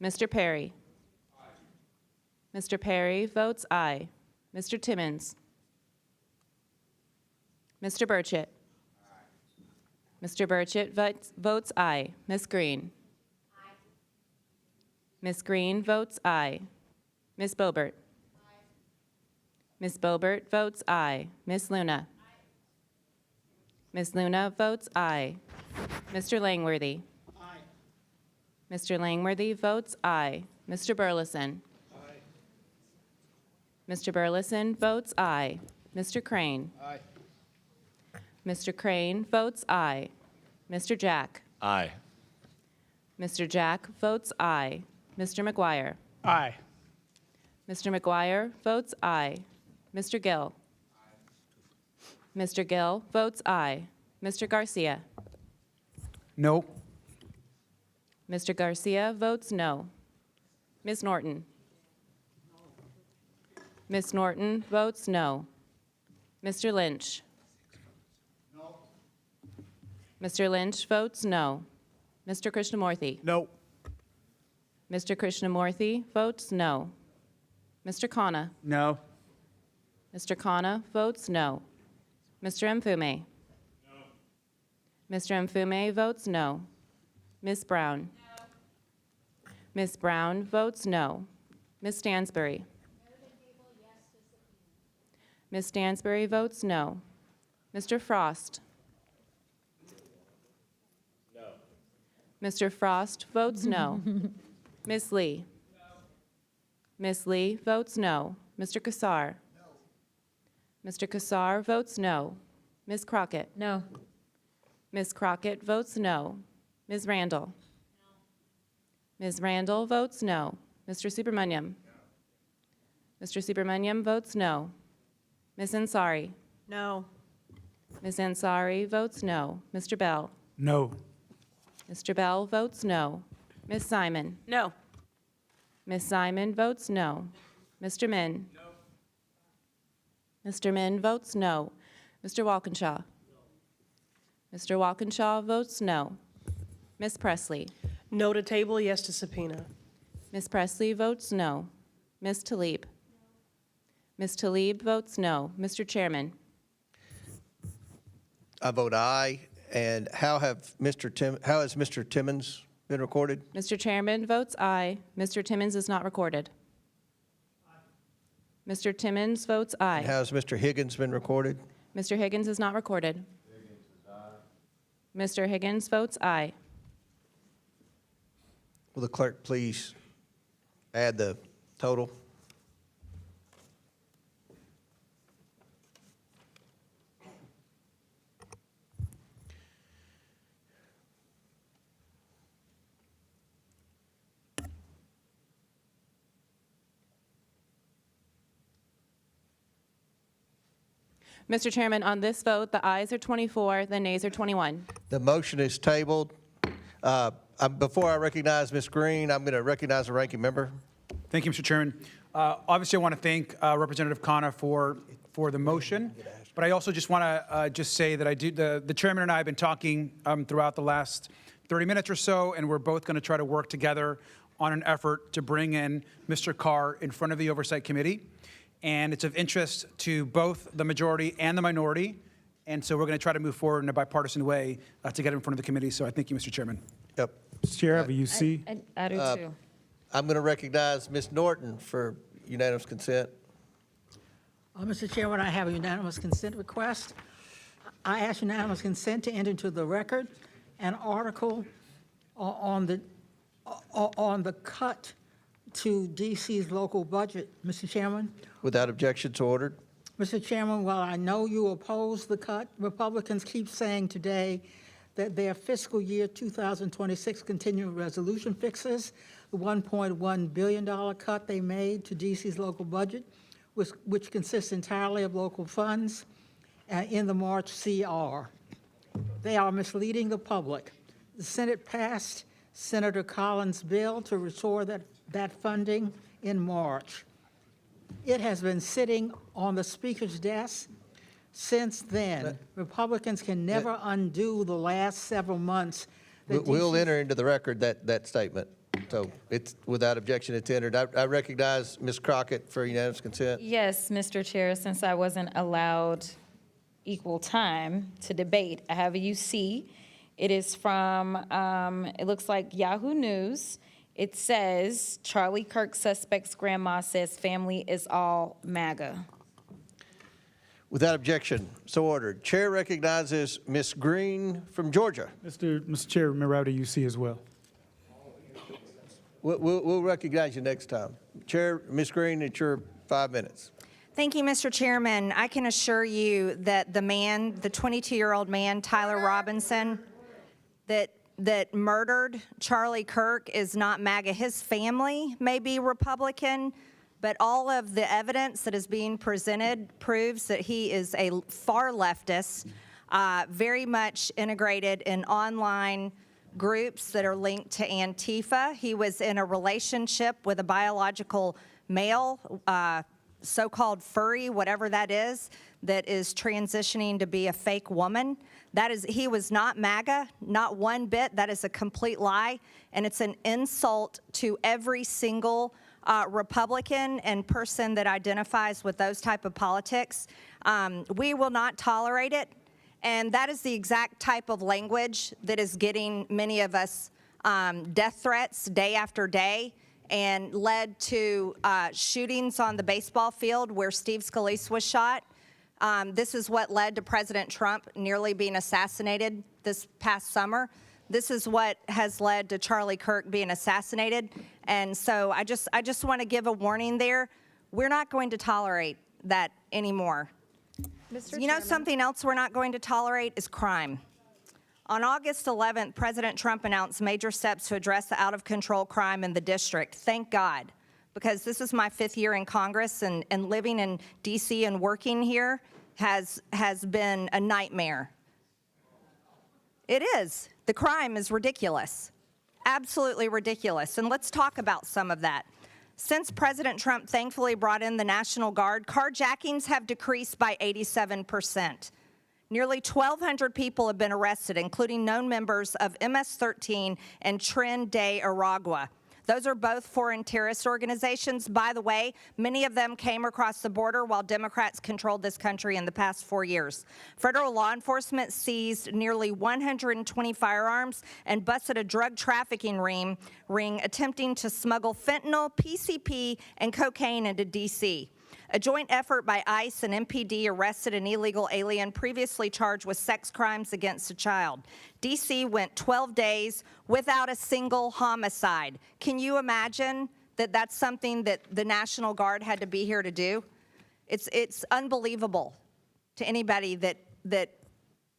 Speaker 3: Mr. Perry? Aye. Mr. Perry votes aye. Mr. Timmons? Mr. Burchett? Aye. Mr. Burchett votes aye. Ms. Green? Aye. Ms. Green votes aye. Ms. Boebert? Aye. Ms. Boebert votes aye. Ms. Luna? Aye. Ms. Luna votes aye. Mr. Langworthy? Aye. Mr. Langworthy votes aye. Mr. Burleson? Aye. Mr. Burleson votes aye. Mr. Crane.
Speaker 1: Aye.
Speaker 3: Mr. Crane votes aye. Mr. Jack.
Speaker 16: Aye.
Speaker 3: Mr. Jack votes aye. Mr. McGuire.
Speaker 20: Aye.
Speaker 3: Mr. McGuire votes aye. Mr. Gill. Mr. Gill votes aye. Mr. Garcia.
Speaker 22: No.
Speaker 3: Mr. Garcia votes no. Ms. Norton. Ms. Norton votes no. Mr. Lynch. No. Mr. Lynch votes no. Mr. Krishnamurthy.
Speaker 15: No.
Speaker 3: Mr. Krishnamurthy votes no. Mr. Khanna.
Speaker 15: No.
Speaker 3: Mr. Khanna votes no. Mr. Mfume. No. Mr. Mfume votes no. Ms. Brown. No. Ms. Brown votes no. Ms. Stansbury. Ms. Stansbury votes no. Mr. Frost. No. Mr. Frost votes no. Ms. Lee. No. Ms. Lee votes no. Mr. Kassar. No. Mr. Kassar votes no. Ms. Crockett.
Speaker 21: No.
Speaker 3: Ms. Crockett votes no. Ms. Randall. No. Ms. Randall votes no. Mr. Subramaniam. No. Mr. Subramaniam votes no. Ms. Ansari.
Speaker 12: No.
Speaker 3: Ms. Ansari votes no. Mr. Bell.
Speaker 17: No.
Speaker 3: Mr. Bell votes no. Ms. Simon.
Speaker 7: No.
Speaker 3: Ms. Simon votes no. Mr. Min. No. Mr. Min votes no. Mr. Walkinshaw. No. Mr. Walkinshaw votes no. Ms. Presley.
Speaker 11: No to table, yes to subpoena.
Speaker 3: Ms. Presley votes no. Ms. Tlaib. Ms. Tlaib votes no. Mr. Chairman.
Speaker 1: I vote aye. And how has Mr. Timmons been recorded?
Speaker 3: Mr. Chairman votes aye. Mr. Timmons is not recorded. Mr. Timmons votes aye.
Speaker 1: And how has Mr. Higgins been recorded?
Speaker 3: Mr. Higgins is not recorded. Mr. Higgins votes aye.
Speaker 1: Will the clerk please add the total?
Speaker 3: Mr. Chairman, on this vote, the ayes are 24, the nays are 21.
Speaker 1: The motion is tabled. Before I recognize Ms. Green, I'm going to recognize the ranking member.
Speaker 22: Thank you, Mr. Chairman. Obviously, I want to thank Representative Khanna for the motion, but I also just want to just say that the chairman and I have been talking throughout the last 30 minutes or so, and we're both going to try to work together on an effort to bring in Mr. Carr in front of the Oversight Committee. And it's of interest to both the majority and the minority. And so we're going to try to move forward in a bipartisan way to get in front of the committee. So I thank you, Mr. Chairman.
Speaker 1: Yep.
Speaker 17: Mr. Chair, I have a UC.
Speaker 21: I do too.
Speaker 1: I'm going to recognize Ms. Norton for unanimous consent.
Speaker 10: Mr. Chairman, I have a unanimous consent request. I ask unanimous consent to enter into the record an article on the cut to DC's local budget, Mr. Chairman.
Speaker 1: Without objection, so ordered.
Speaker 10: Mr. Chairman, while I know you oppose the cut, Republicans keep saying today that their fiscal year 2026 continuing resolution fixes the $1.1 billion cut they made to DC's local budget, which consists entirely of local funds in the March CR. They are misleading the public. The Senate passed Senator Collins' bill to restore that funding in March. It has been sitting on the Speaker's desk since then. Republicans can never undo the last several months.
Speaker 1: We'll enter into the record that statement. So it's without objection, it's entered. I recognize Ms. Crockett for unanimous consent.
Speaker 21: Yes, Mr. Chair, since I wasn't allowed equal time to debate, I have a UC. It is from, it looks like Yahoo News. It says, Charlie Kirk suspect's grandma says family is all MAGA.
Speaker 1: Without objection, so ordered. Chair recognizes Ms. Green from Georgia.
Speaker 17: Mr. Chair, remember I have a UC as well.
Speaker 1: We'll recognize you next time. Chair, Ms. Green, it's your 5 minutes.
Speaker 2: Thank you, Mr. Chairman. I can assure you that the 22-year-old man, Tyler Robinson, that murdered Charlie Kirk is not MAGA. His family may be Republican, but all of the evidence that is being presented proves that he is a far leftist, very much integrated in online groups that are linked to Antifa. He was in a relationship with a biological male, so-called furry, whatever that is transitioning to be a fake woman. He was not MAGA, not one bit. That is a complete lie, and it's an insult to every single Republican and person that identifies with those type of politics. We will not tolerate it, and that is the exact type of language that is getting many of us death threats day after day, and led to shootings on the baseball field where Steve Scalise was shot. This is what led to President Trump nearly being assassinated this past summer. This is what has led to Charlie Kirk being assassinated. And so I just want to give a warning there. We're not going to tolerate that anymore. You know, something else we're not going to tolerate is crime. On August 11th, President Trump announced major steps to address the out-of-control crime in the district. Thank God, because this is my 5th year in Congress, and living in D.C. and working here has been a nightmare. It is. The crime is ridiculous, absolutely ridiculous. And let's talk about some of that. Since President Trump thankfully brought in the National Guard, carjackings have decreased by 87%. Nearly 1,200 people have been arrested, including known members of MS-13 and Tren de Aragua. Those are both foreign terrorist organizations. By the way, many of them came across the border while Democrats controlled this country in the past 4 years. Federal law enforcement seized nearly 120 firearms and busted a drug trafficking ring attempting to smuggle fentanyl, PCP, and cocaine into D.C. A joint effort by ICE and MPD arrested an illegal alien previously charged with sex crimes against a child. D.C. went 12 days without a single homicide. Can you imagine that that's something that the National Guard had to be here to do? It's unbelievable to anybody that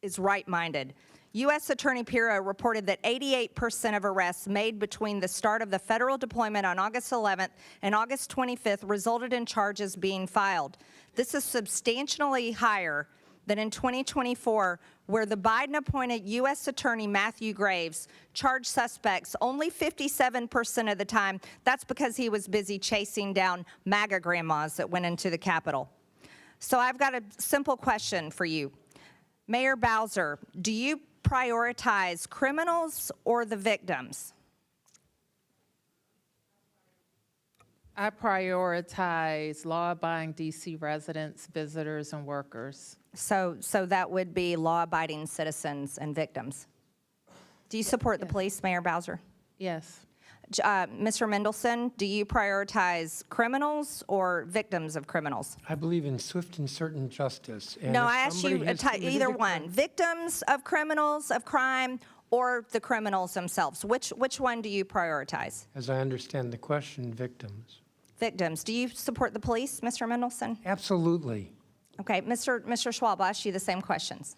Speaker 2: is right-minded. U.S. Attorney Pirro reported that 88% of arrests made between the start of the federal deployment on August 11th and August 25th resulted in charges being filed. This is substantially higher than in 2024, where the Biden-appointed U.S. Attorney Matthew Graves charged suspects only 57% of the time. That's because he was busy chasing down MAGA grandmas that went into the Capitol. So I've got a simple question for you. Mayor Bowser, do you prioritize criminals or the victims?
Speaker 3: I prioritize law-abiding D.C. residents, visitors, and workers.
Speaker 2: So that would be law-abiding citizens and victims. Do you support the police, Mayor Bowser?
Speaker 3: Yes.
Speaker 2: Mr. Mendelson, do you prioritize criminals or victims of criminals?
Speaker 4: I believe in swift and certain justice. And
Speaker 2: No,
Speaker 4: if
Speaker 2: I asked you
Speaker 4: somebody has committed
Speaker 2: either
Speaker 4: a
Speaker 2: one.
Speaker 4: crime-
Speaker 2: Victims of criminals, of crime, or the criminals themselves. Which one do you prioritize?
Speaker 4: As I understand the question, victims.
Speaker 2: Victims. Do you support the police, Mr. Mendelson?
Speaker 4: Absolutely.
Speaker 2: Okay, Mr. Schwalb, I'll ask you the same questions.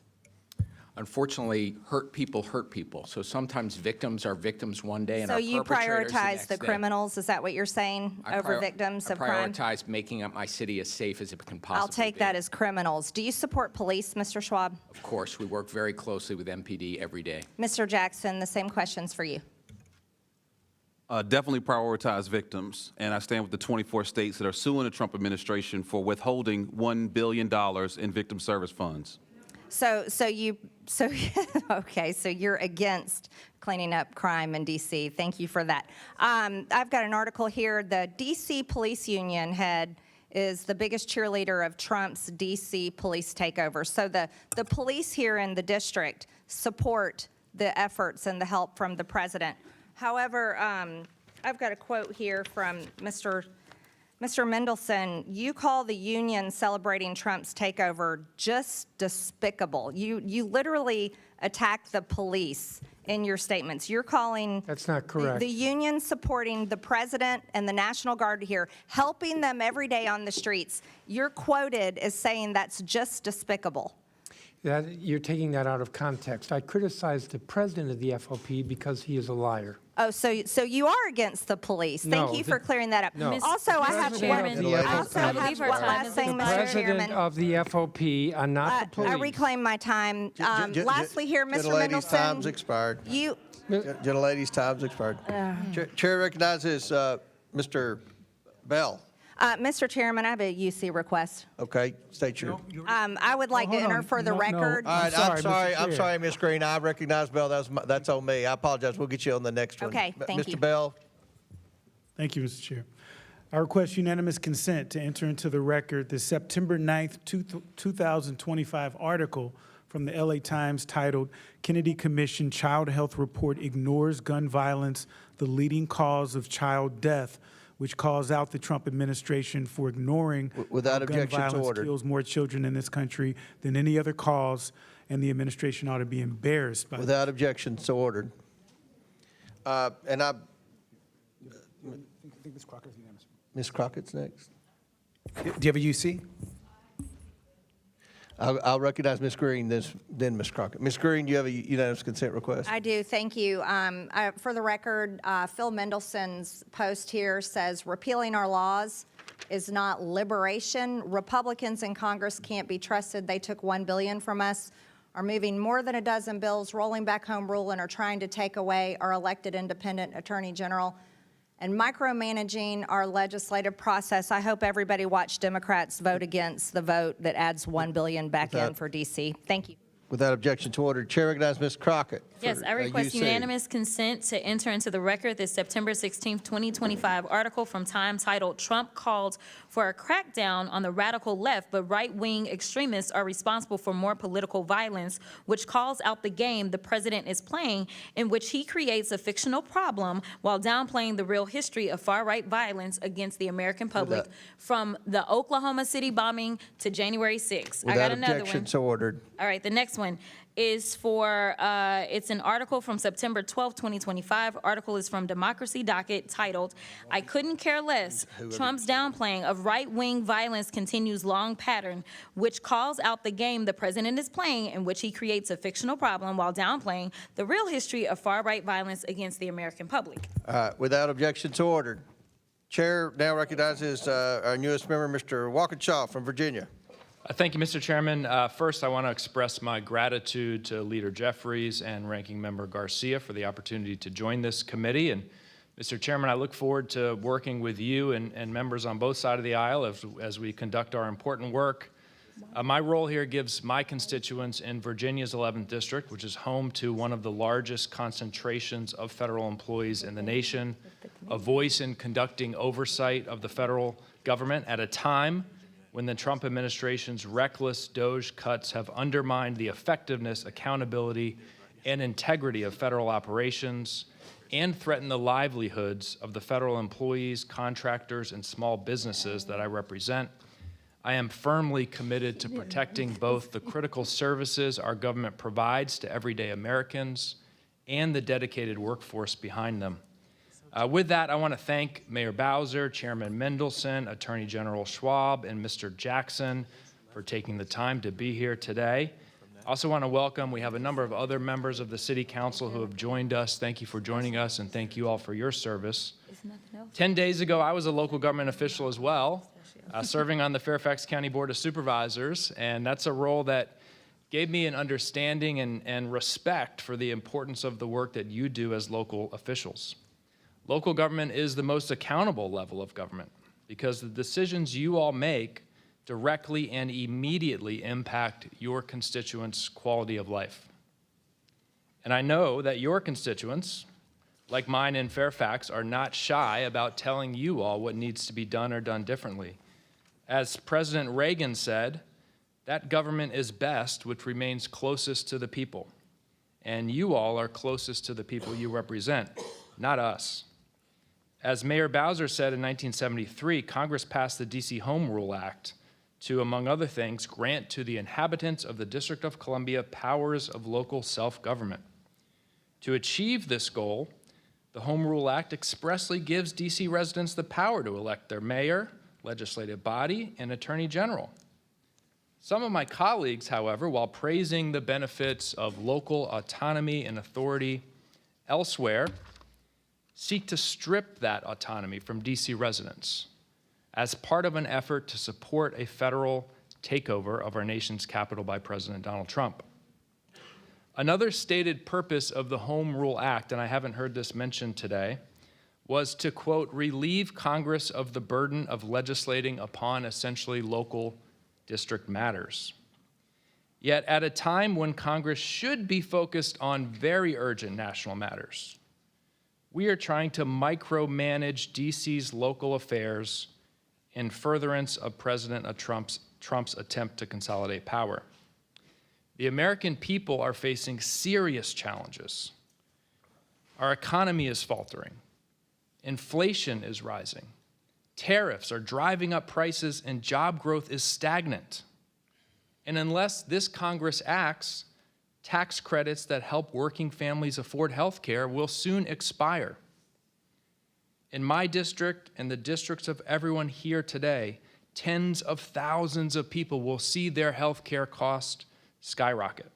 Speaker 5: Unfortunately, hurt people. So sometimes victims are victims one day and
Speaker 2: So
Speaker 5: are
Speaker 2: you
Speaker 5: perpetrators
Speaker 2: prioritize
Speaker 5: next
Speaker 2: the
Speaker 5: day.
Speaker 2: criminals, is that what you're saying, over victims of crime?
Speaker 5: I prioritize making up my city as safe as it can possibly be.
Speaker 2: I'll take that as criminals. Do you support police, Mr. Schwab?
Speaker 5: Of course, we work very closely with MPD every day.
Speaker 2: Mr. Jackson, the same questions for you.
Speaker 6: Definitely prioritize victims, and I stand with the 24 states that are suing the Trump administration for withholding $1 billion in victim service funds.
Speaker 2: Okay, so you're against cleaning up crime in D.C. Thank you for that. I've got an article here. The D.C. police union head is the biggest cheerleader of Trump's D.C. police takeover. So the police here in the district support the efforts and the help from the president. However, I've got a quote here from Mr. Mendelson. You call the union celebrating Trump's takeover just despicable. You literally attack the police in your statements. You're calling.
Speaker 4: That's not correct.
Speaker 2: The union supporting the president and the National Guard here, helping them every day on the streets. You're quoted as saying that's just despicable.
Speaker 4: You're taking that out of context. I criticized the president of the FOP because he is a liar.
Speaker 2: Oh, so you are against the police. Thank you for clearing that up.
Speaker 4: No.
Speaker 2: Also, I have one last thing,
Speaker 4: The
Speaker 2: Mr.
Speaker 4: president
Speaker 2: Chairman.
Speaker 4: of the FOP, not the police.
Speaker 2: I reclaim my time. Lastly here, Mr.
Speaker 1: Gentlelady's
Speaker 2: Mendelson.
Speaker 1: time's expired. Gentlelady's time's expired. Chair recognizes Mr. Bell.
Speaker 2: Mr. Chairman, I have a UC request.
Speaker 1: Okay, state your.
Speaker 2: I would like to enter for the record.
Speaker 1: All right, I'm sorry, Ms. Green. I recognize Bell. That's on me. I apologize. We'll get you on the next one.
Speaker 2: Okay, thank you.
Speaker 1: Mr. Bell.
Speaker 17: Thank you, Mr. Chair. I request unanimous consent to enter into the record the September 9th, 2025 article from the LA Times titled Kennedy Commission Child Health Report Ignores Gun Violence, the Leading Cause of Child Death, which calls out the Trump administration for ignoring
Speaker 1: Without
Speaker 17: how
Speaker 1: objection,
Speaker 17: gun
Speaker 1: so
Speaker 17: violence
Speaker 1: ordered.
Speaker 17: kills more children in this country than any other cause, and the administration ought to be embarrassed by
Speaker 1: Without objection, so ordered. And I,
Speaker 22: I think Ms. Crockett's unanimous.
Speaker 1: Ms. Crockett's next.
Speaker 22: Do you have a UC?
Speaker 1: I'll recognize Ms. Green, then Ms. Crockett. Ms. Green, you have a unanimous consent request?
Speaker 2: I do, thank you. For the record, Phil Mendelson's post here says repealing our laws is not liberation. Republicans in Congress can't be trusted. They took $1 billion from us, are moving more than a dozen bills, rolling back home rule, and are trying to take away our elected independent attorney general and micromanaging our legislative process. I hope everybody watched Democrats vote against the vote that adds $1 billion back in for D.C. Thank you.
Speaker 1: Without objection to order, Chair recognizes Ms. Crockett.
Speaker 21: Yes, I request unanimous consent to enter into the record the September 16th, 2025 article from Time titled Trump Called for a Crackdown on the Radical Left, but Right-Wing Extremists Are Responsible for More Political Violence, which calls out the game the president is playing, in which he creates a fictional problem while downplaying the real history of far-right violence against the American public, from the Oklahoma City bombing to January 6th. I got another
Speaker 1: objection,
Speaker 21: one.
Speaker 1: so ordered.
Speaker 21: All right, the next one is for, it's an article from September 12, 2025. Article is from Democracy Docket titled, I Couldn't Care Less, Trump's downplaying of right-wing violence continues long pattern, which calls out the game the president is playing, in which he creates a fictional problem while downplaying the real history of far-right violence against the American public.
Speaker 1: Without objection, so ordered. Chair now recognizes our newest member, Mr. Walkinshaw from Virginia.
Speaker 9: Thank you, Mr. Chairman. First, I want to express my gratitude to Leader Jeffries and Ranking Member Garcia for the opportunity to join this committee. And Mr. Chairman, I look forward to working with you and members on both sides of the aisle as we conduct our important work. My role here gives my constituents in Virginia's 11th District, which is home to one of the largest concentrations of federal employees in the nation, a voice in conducting oversight of the federal government at a time when the Trump administration's reckless DOGE cuts have undermined the effectiveness, accountability, and integrity of federal operations and threatened the livelihoods of the federal employees, contractors, and small businesses that I represent. I am firmly committed to protecting both the critical services our government provides to everyday Americans and the dedicated workforce behind them. With that, I want to thank Mayor Bowser, Chairman Mendelson, Attorney General Schwalb, and Mr. Jackson for taking the time to be here today. I also want to welcome, we have a number of other members of the City Council who have joined us. Thank you for joining us, and thank you all for your service. 10 days ago, I was a local government official as well, serving on the Fairfax County Board of Supervisors, and that's a role that gave me an understanding and respect for the importance of the work that you do as local officials. Local government is the most accountable level of government because the decisions you all make directly and immediately impact your constituents' quality of life. And I know that your constituents, like mine in Fairfax, are not shy about telling you all what needs to be done or done differently. As President Reagan said, that government is best which remains closest to the people. And you all are closest to the people you represent, not us. As Mayor Bowser said in 1973, Congress passed the D.C. Home Rule Act to, among other things, grant to the inhabitants of the District of Columbia powers of local self-government. To achieve this goal, the Home Rule Act expressly gives DC residents the power to elect their mayor, legislative body, and attorney general. Some of my colleagues, however, while praising the benefits of local autonomy and authority elsewhere, seek to strip that autonomy from DC residents as part of an effort to support a federal takeover of our nation's capital by President Donald Trump. Another stated purpose of the Home Rule Act, and I haven't heard this mentioned today, was to, quote, relieve Congress of the burden of legislating upon essentially local district matters. Yet at a time when Congress should be focused on very urgent national matters, we are trying to micromanage DC's local affairs in furtherance of President Trump's attempt to consolidate power. The American people are facing serious challenges. Our economy is faltering. Inflation is rising. Tariffs are driving up prices and job growth is stagnant. And unless this Congress acts, tax credits that help working families afford health care will soon expire. In my district and the districts of everyone here today, tens of thousands of people will see their health care costs skyrocket.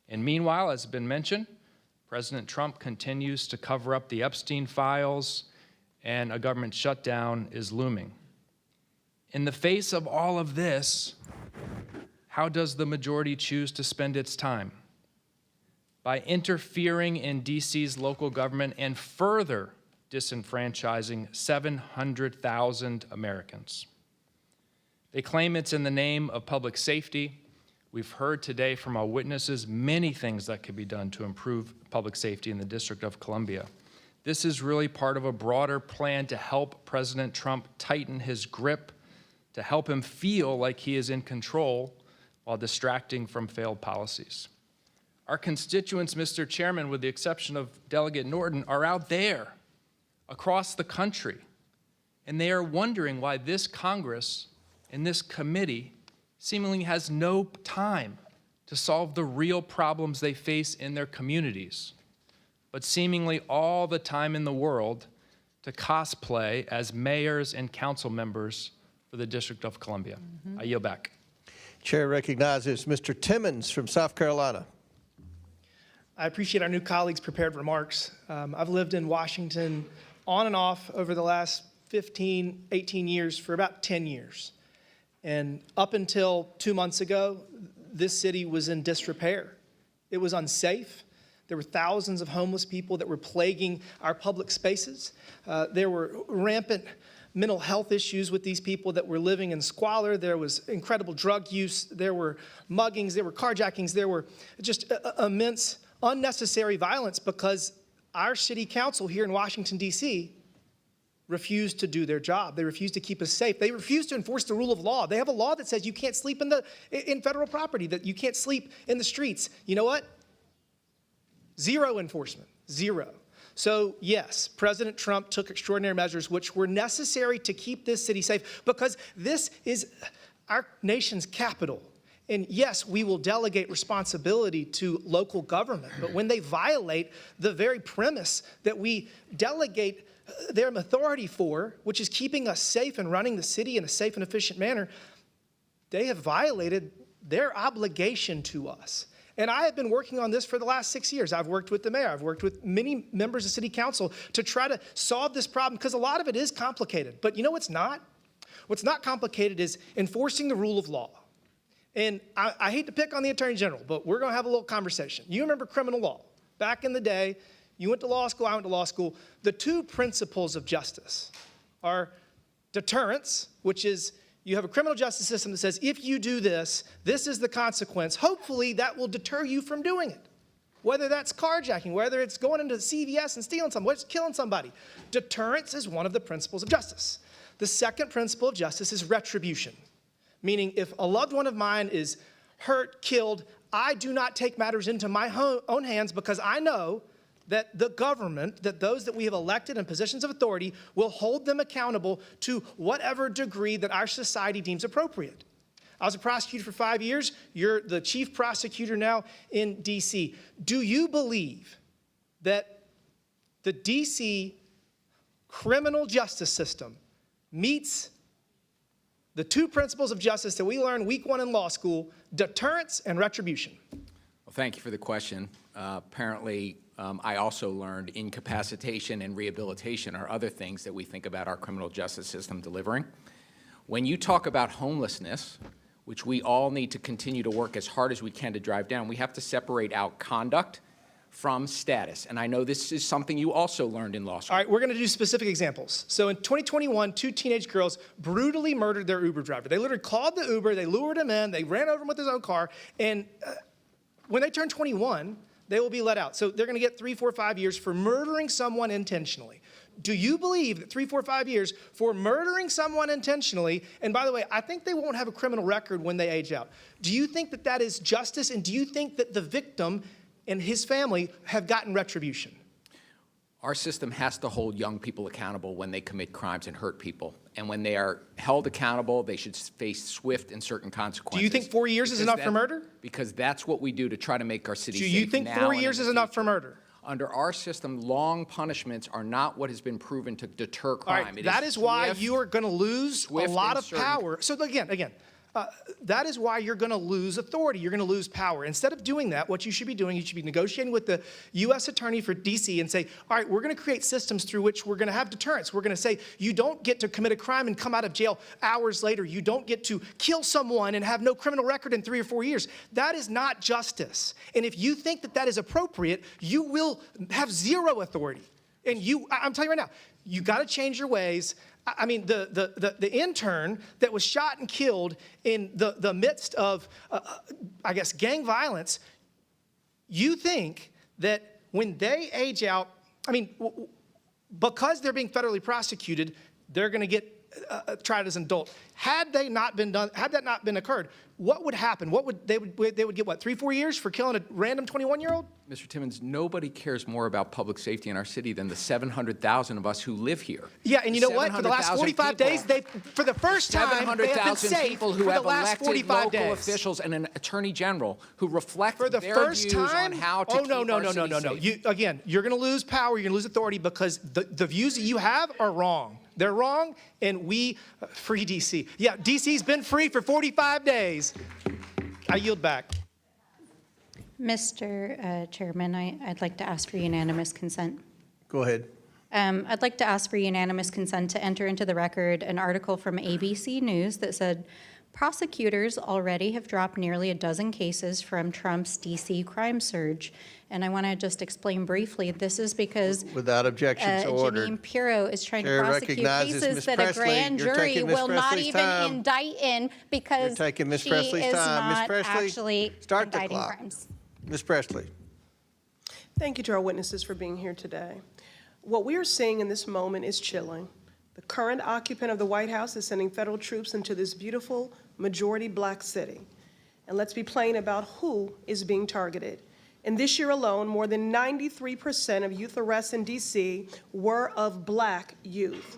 Speaker 9: And meanwhile, as has been mentioned, President Trump continues to cover up the Epstein files, and a government shutdown is looming. In the face of all of this, how does the majority choose to spend its time? By interfering in DC's local government and further disenfranchising 700,000 Americans. They claim it's in the name of public safety. We've heard today from our witnesses many things that could be done to improve public safety in the District of Columbia. This is really part of a broader plan to help President Trump tighten his grip, to help him feel like he is in control while distracting from failed policies. Our constituents, Mr. Chairman, with the exception of Delegate Norton, are out there across the country, and they are wondering why this Congress and this committee seemingly has no time to solve the real problems they face in their communities, but seemingly all the time in the world to cosplay as mayors and council members for the District of Columbia. I yield back.
Speaker 1: Chair recognizes Mr. Timmons from South Carolina.
Speaker 8: I appreciate our new colleagues' prepared remarks. I've lived in Washington on and off over the last 15, 18 years for about 10 years. And up until 2 months ago, this city was in disrepair. It was unsafe. There were thousands of homeless people that were plaguing our public spaces. There were rampant mental health issues with these people that were living in squalor. There was incredible drug use. There were muggings. There were carjackings. There were just immense unnecessary violence because our city council here in Washington, D.C., refused to do their job. They refused to keep us safe. They refused to enforce the rule of law. They have a law that says you can't sleep in federal property, that you can't sleep in the streets. You know what? Zero enforcement, zero. So yes, President Trump took extraordinary measures which were necessary to keep this city safe because this is our nation's capital. And yes, we will delegate responsibility to local government, but when they violate the very premise that we delegate their authority for, which is keeping us safe and running the city in a safe and efficient manner, they have violated their obligation to us. And I have been working on this for the last 6 years. I've worked with the mayor. I've worked with many members of city council to try to solve this problem because a lot of it is complicated. But you know what's not? What's not complicated is enforcing the rule of law. And I hate to pick on the Attorney General, but we're going to have a little conversation. You remember criminal law. Back in the day, you went to law school, I went to law school. The two principles of justice are deterrence, which is you have a criminal justice system that says if you do this, this is the consequence. Hopefully that will deter you from doing it. Whether that's carjacking, whether it's going into CVS and stealing something, whether it's killing somebody. Deterrence is one of the principles of justice. The second principle of justice is retribution, meaning if a loved one of mine is hurt, killed, I do not take matters into my own hands because I know that the government, that those that we have elected in positions of authority will hold them accountable to whatever degree that our society deems appropriate. I was a prosecutor for 5 years. You're the chief prosecutor now in D.C. Do you believe that the DC criminal justice system meets the two principles of justice that we learned week one in law school, deterrence and retribution?
Speaker 5: Well, thank you for the question. Apparently, I also learned incapacitation and rehabilitation are other things that we think about our criminal justice system delivering. When you talk about homelessness, which we all need to continue to work as hard as we can to drive down, we have to separate out conduct from status. And I know this is something you also learned in law school.
Speaker 8: All right, we're going to do specific examples. So in 2021, two teenage girls brutally murdered their Uber driver. They literally called the Uber, they lured him in, they ran over him with his own car, and when they turn 21, they will be let out. So they're going to get 3, 4, 5 years for murdering someone intentionally. Do you believe that 3, 4, 5 years for murdering someone intentionally, and by the way, I think they won't have a criminal record when they age out. Do you think that that is justice, and do you think that the victim and his family have gotten retribution?
Speaker 5: Our system has to hold young people accountable when they commit crimes and hurt people. And when they are held accountable, they should face swift and certain consequences.
Speaker 8: Do you think 4 years is enough for murder?
Speaker 5: Because that's what we do to try to make our city safe.
Speaker 8: Do you think 4 years is enough for murder?
Speaker 5: Under our system, long punishments are not what has been proven to deter crime.
Speaker 8: All right, that is why you are going to lose a lot of power. So again, that is why you're going to lose authority. You're going to lose power. Instead of doing that, what you should be doing, you should be negotiating with the U.S. Attorney for D.C. and say, all right, we're going to create systems through which we're going to have deterrence. We're going to say, you don't get to commit a crime and come out of jail hours later. You don't get to kill someone and have no criminal record in 3 or 4 years. That is not justice. And if you think that that is appropriate, you will have zero authority. And I'm telling you right now, you got to change your ways. I mean, the intern that was shot and killed in the midst of, I guess, gang violence, you think that when they age out, I mean, because they're being federally prosecuted, they're going to get tried as an adult. Had that not been occurred, what would happen? They would get what, 3, 4 years for killing a random 21-year-old?
Speaker 5: Mr. Timmons, nobody cares more about public safety in our city than the 700,000 of us who live here.
Speaker 8: Yeah, and you know what? For the last 45 days, for the first time, they have been
Speaker 5: 700,000
Speaker 8: safe
Speaker 5: people
Speaker 8: for
Speaker 5: who
Speaker 8: the
Speaker 5: have
Speaker 8: last
Speaker 5: elected
Speaker 8: 45
Speaker 5: local
Speaker 8: days.
Speaker 5: officials and an attorney general who reflect
Speaker 8: For the
Speaker 5: their
Speaker 8: first
Speaker 5: views
Speaker 8: time?
Speaker 5: on how to
Speaker 8: Oh,
Speaker 5: keep
Speaker 8: no.
Speaker 5: our city safe.
Speaker 8: Again, you're going to lose power, you're going to lose authority because the views that you have are wrong. They're wrong, and we free D.C. Yeah, D.C.'s been free for 45 days. I yield back.
Speaker 18: Mr. Chairman, I'd like to ask for unanimous consent.
Speaker 1: Go ahead.
Speaker 18: I'd like to ask for unanimous consent to enter into the record an article from ABC News that said, prosecutors already have dropped nearly a dozen cases from Trump's D.C. crime surge. And I want to just explain briefly, this is because
Speaker 1: Without objection, so ordered.
Speaker 18: Janine Pirro is trying
Speaker 1: Chair
Speaker 18: to prosecute
Speaker 1: recognizes
Speaker 18: cases
Speaker 1: Ms.
Speaker 18: that
Speaker 1: Presley.
Speaker 18: a grand
Speaker 1: You're
Speaker 18: jury
Speaker 1: taking Ms.
Speaker 18: will not
Speaker 1: Presley's
Speaker 18: even
Speaker 1: time.
Speaker 18: indict in because
Speaker 1: You're taking Ms.
Speaker 18: she
Speaker 1: Presley's
Speaker 18: is
Speaker 1: time. Ms.
Speaker 18: not
Speaker 1: Presley,
Speaker 18: actually
Speaker 1: start the
Speaker 18: indicting
Speaker 1: clock.
Speaker 18: crimes.
Speaker 1: Ms. Presley.
Speaker 11: Thank you to our witnesses for being here today. What we are seeing in this moment is chilling. The current occupant of the White House is sending federal troops into this beautiful majority black city. And let's be plain about who is being targeted. In this year alone, more than 93% of youth arrests in D.C. were of black youth.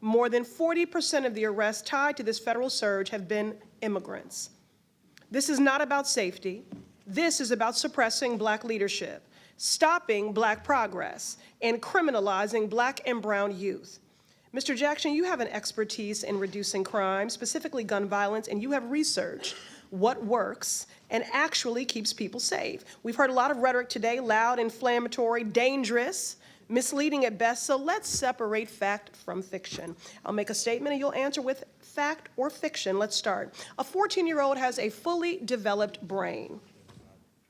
Speaker 11: More than 40% of the arrests tied to this federal surge have been immigrants. This is not about safety. This is about suppressing black leadership, stopping black progress, and criminalizing black and brown youth. Mr. Jackson, you have an expertise in reducing crime, specifically gun violence, and you have researched what works and actually keeps people safe. We've heard a lot of rhetoric today, loud, inflammatory, dangerous, misleading at best, so let's separate fact from fiction. I'll make a statement and you'll answer with fact or fiction. Let's start. A 14-year-old has a fully developed brain.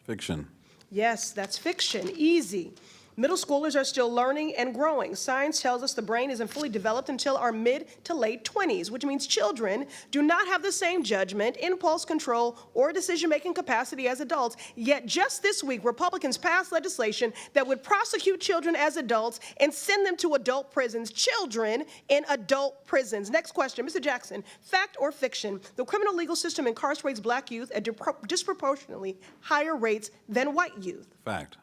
Speaker 6: Fiction.
Speaker 11: Yes, that's fiction. Easy. Middle schoolers are still learning and growing. Science tells us the brain isn't fully developed until our mid to late 20s, which means children do not have the same judgment, impulse control, or decision-making capacity as adults. Yet just this week, Republicans passed legislation that would prosecute children as adults and send them to adult prisons. Children in adult prisons. Next question, Mr. Jackson, fact or fiction? The criminal legal system incarcerates black youth at disproportionately higher rates than white youth.
Speaker 6: Fact.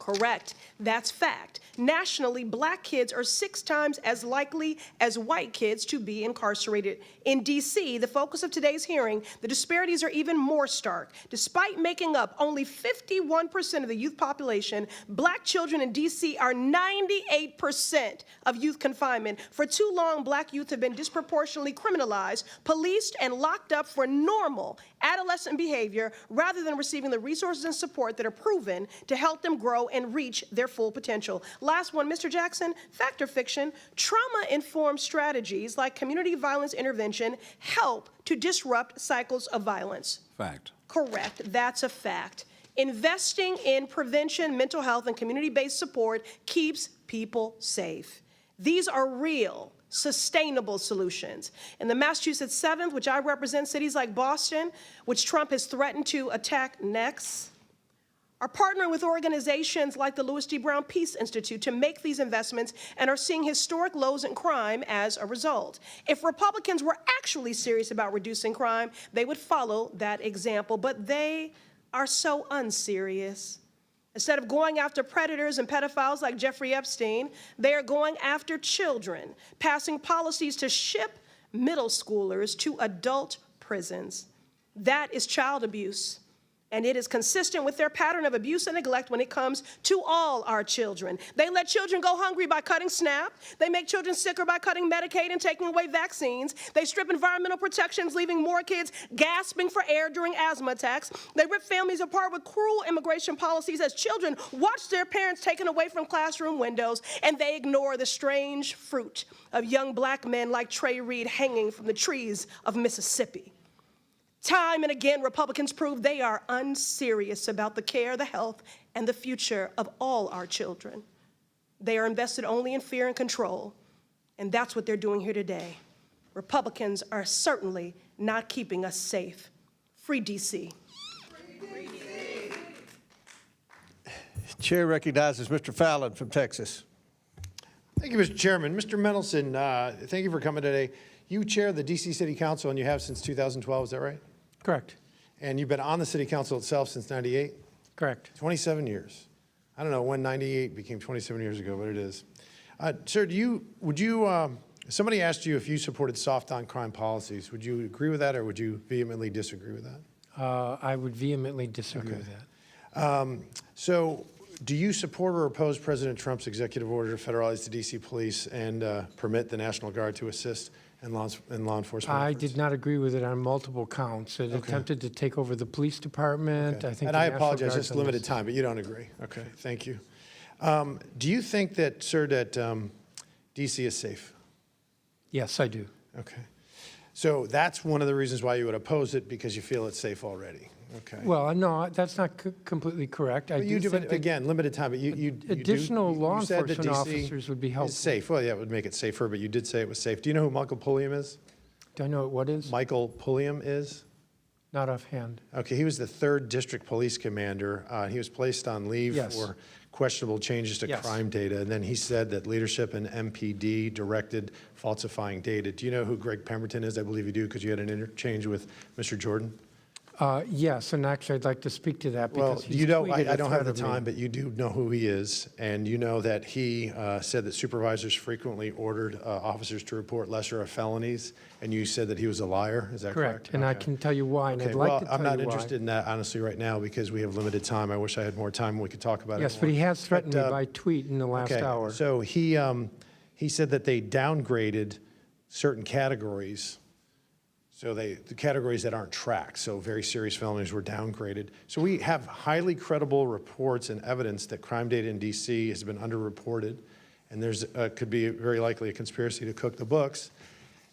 Speaker 11: Correct. That's fact. Nationally, black kids are 6 times as likely as white kids to be incarcerated. In D.C., the focus of today's hearing, the disparities are even more stark. Despite making up only 51% of the youth population, black children in D.C. are 98% of youth confinement. For too long, black youth have been disproportionately criminalized, policed, and locked up for normal adolescent behavior rather than receiving the resources and support that are proven to help them grow and reach their full potential. Last one, Mr. Jackson, fact or fiction? Trauma-informed strategies like community violence intervention help to disrupt cycles of violence.
Speaker 6: Fact.
Speaker 11: Correct, that's a fact. Investing in prevention, mental health, and community-based support keeps people safe. These are real, sustainable solutions. In the Massachusetts 7th, which I represent, cities like Boston, which Trump has threatened to attack next, are partnering with organizations like the Louis D. Brown Peace Institute to make these investments and are seeing historic lows in crime as a result. If Republicans were actually serious about reducing crime, they would follow that example, but they are so unserious. Instead of going after predators and pedophiles like Jeffrey Epstein, they are going after children, passing policies to ship middle schoolers to adult prisons. That is child abuse. And it is consistent with their pattern of abuse and neglect when it comes to all our children. They let children go hungry by cutting SNAP. They make children sicker by cutting Medicaid and taking away vaccines. They strip environmental protections, leaving more kids gasping for air during asthma attacks. They rip families apart with cruel immigration policies as children watch their parents taken away from classroom windows, and they ignore the strange fruit of young black men like Trey Reed hanging from the trees of Mississippi. Time and again, Republicans prove they are unserious about the care, the health, and the future of all our children. They are invested only in fear and control, and that's what they're doing here today. Republicans are certainly not keeping us safe. Free D.C.
Speaker 1: Chair recognizes Mr. Fallon from Texas.
Speaker 13: Thank you, Mr. Chairman. Mr. Mendelson, thank you for coming today. You chair the D.C. City Council, and you have since 2012, is that right?
Speaker 4: Correct.
Speaker 13: And you've been on the City Council itself since 98?
Speaker 4: Correct.
Speaker 13: 27 years. I don't know when 98 became 27 years ago, but it is. Sir, somebody asked you if you supported soft on crime policies. Would you agree with that, or would you vehemently disagree with that?
Speaker 4: I would vehemently disagree with that.
Speaker 13: So do you support or oppose President Trump's executive order to federalize the D.C. police and permit the National Guard to assist in law enforcement
Speaker 4: I
Speaker 13: efforts?
Speaker 4: did not agree with it on multiple counts. It attempted to take over the police department. I think.
Speaker 13: And
Speaker 4: the
Speaker 13: I
Speaker 4: National
Speaker 13: apologize,
Speaker 4: Guard's
Speaker 13: just
Speaker 4: on
Speaker 13: limited
Speaker 4: this.
Speaker 13: time, but you don't agree. Okay, thank you. Do you think that, sir, that D.C. is safe?
Speaker 4: Yes, I do.
Speaker 13: Okay. So that's one of the reasons why you would oppose it, because you feel it's safe already. Okay.
Speaker 4: Well, no, that's not completely correct.
Speaker 13: But you do,
Speaker 4: think that
Speaker 13: again, limited time, but
Speaker 4: additional law
Speaker 13: you said that
Speaker 4: enforcement
Speaker 13: DC
Speaker 4: officers would be helpful.
Speaker 13: is safe. Well, yeah, it would make it safer, but you did say it was safe. Do you know who Michael Pulliam is?
Speaker 4: Do I know what is?
Speaker 13: Michael Pulliam is?
Speaker 4: Not offhand.
Speaker 13: Okay, he was the 3rd District Police Commander. He was placed on leave
Speaker 4: Yes.
Speaker 13: for questionable changes to
Speaker 4: Yes.
Speaker 13: crime data, and then he said that leadership in MPD directed falsifying data. Do you know who Greg Pemberton is? I believe you do, because you had an interchange with Mr. Jordan.
Speaker 4: Yes, and actually, I'd like to speak to that
Speaker 13: Well,
Speaker 4: because he's
Speaker 13: you know,
Speaker 4: tweeted
Speaker 13: I
Speaker 4: a
Speaker 13: don't have
Speaker 4: threat
Speaker 13: the
Speaker 4: of me.
Speaker 13: time, but you do know who he is, and you know that he said that supervisors frequently ordered officers to report lesser felonies, and you said that he was a liar. Is that correct?
Speaker 4: Correct, and I can tell you why, and
Speaker 13: Okay,
Speaker 4: I'd like
Speaker 13: well,
Speaker 4: to tell
Speaker 13: I'm not
Speaker 4: you why.
Speaker 13: interested in that honestly right now because we have limited time. I wish I had more time and we could talk about it
Speaker 4: Yes,
Speaker 13: more.
Speaker 4: but he has threatened
Speaker 13: But,
Speaker 4: me by tweet in the last
Speaker 13: okay,
Speaker 4: hour.
Speaker 13: So he said that they downgraded certain categories. So the categories that aren't tracked, so very serious felonies were downgraded. So we have highly credible reports and evidence that crime data in DC has been underreported, and there's could be very likely a conspiracy to cook the books.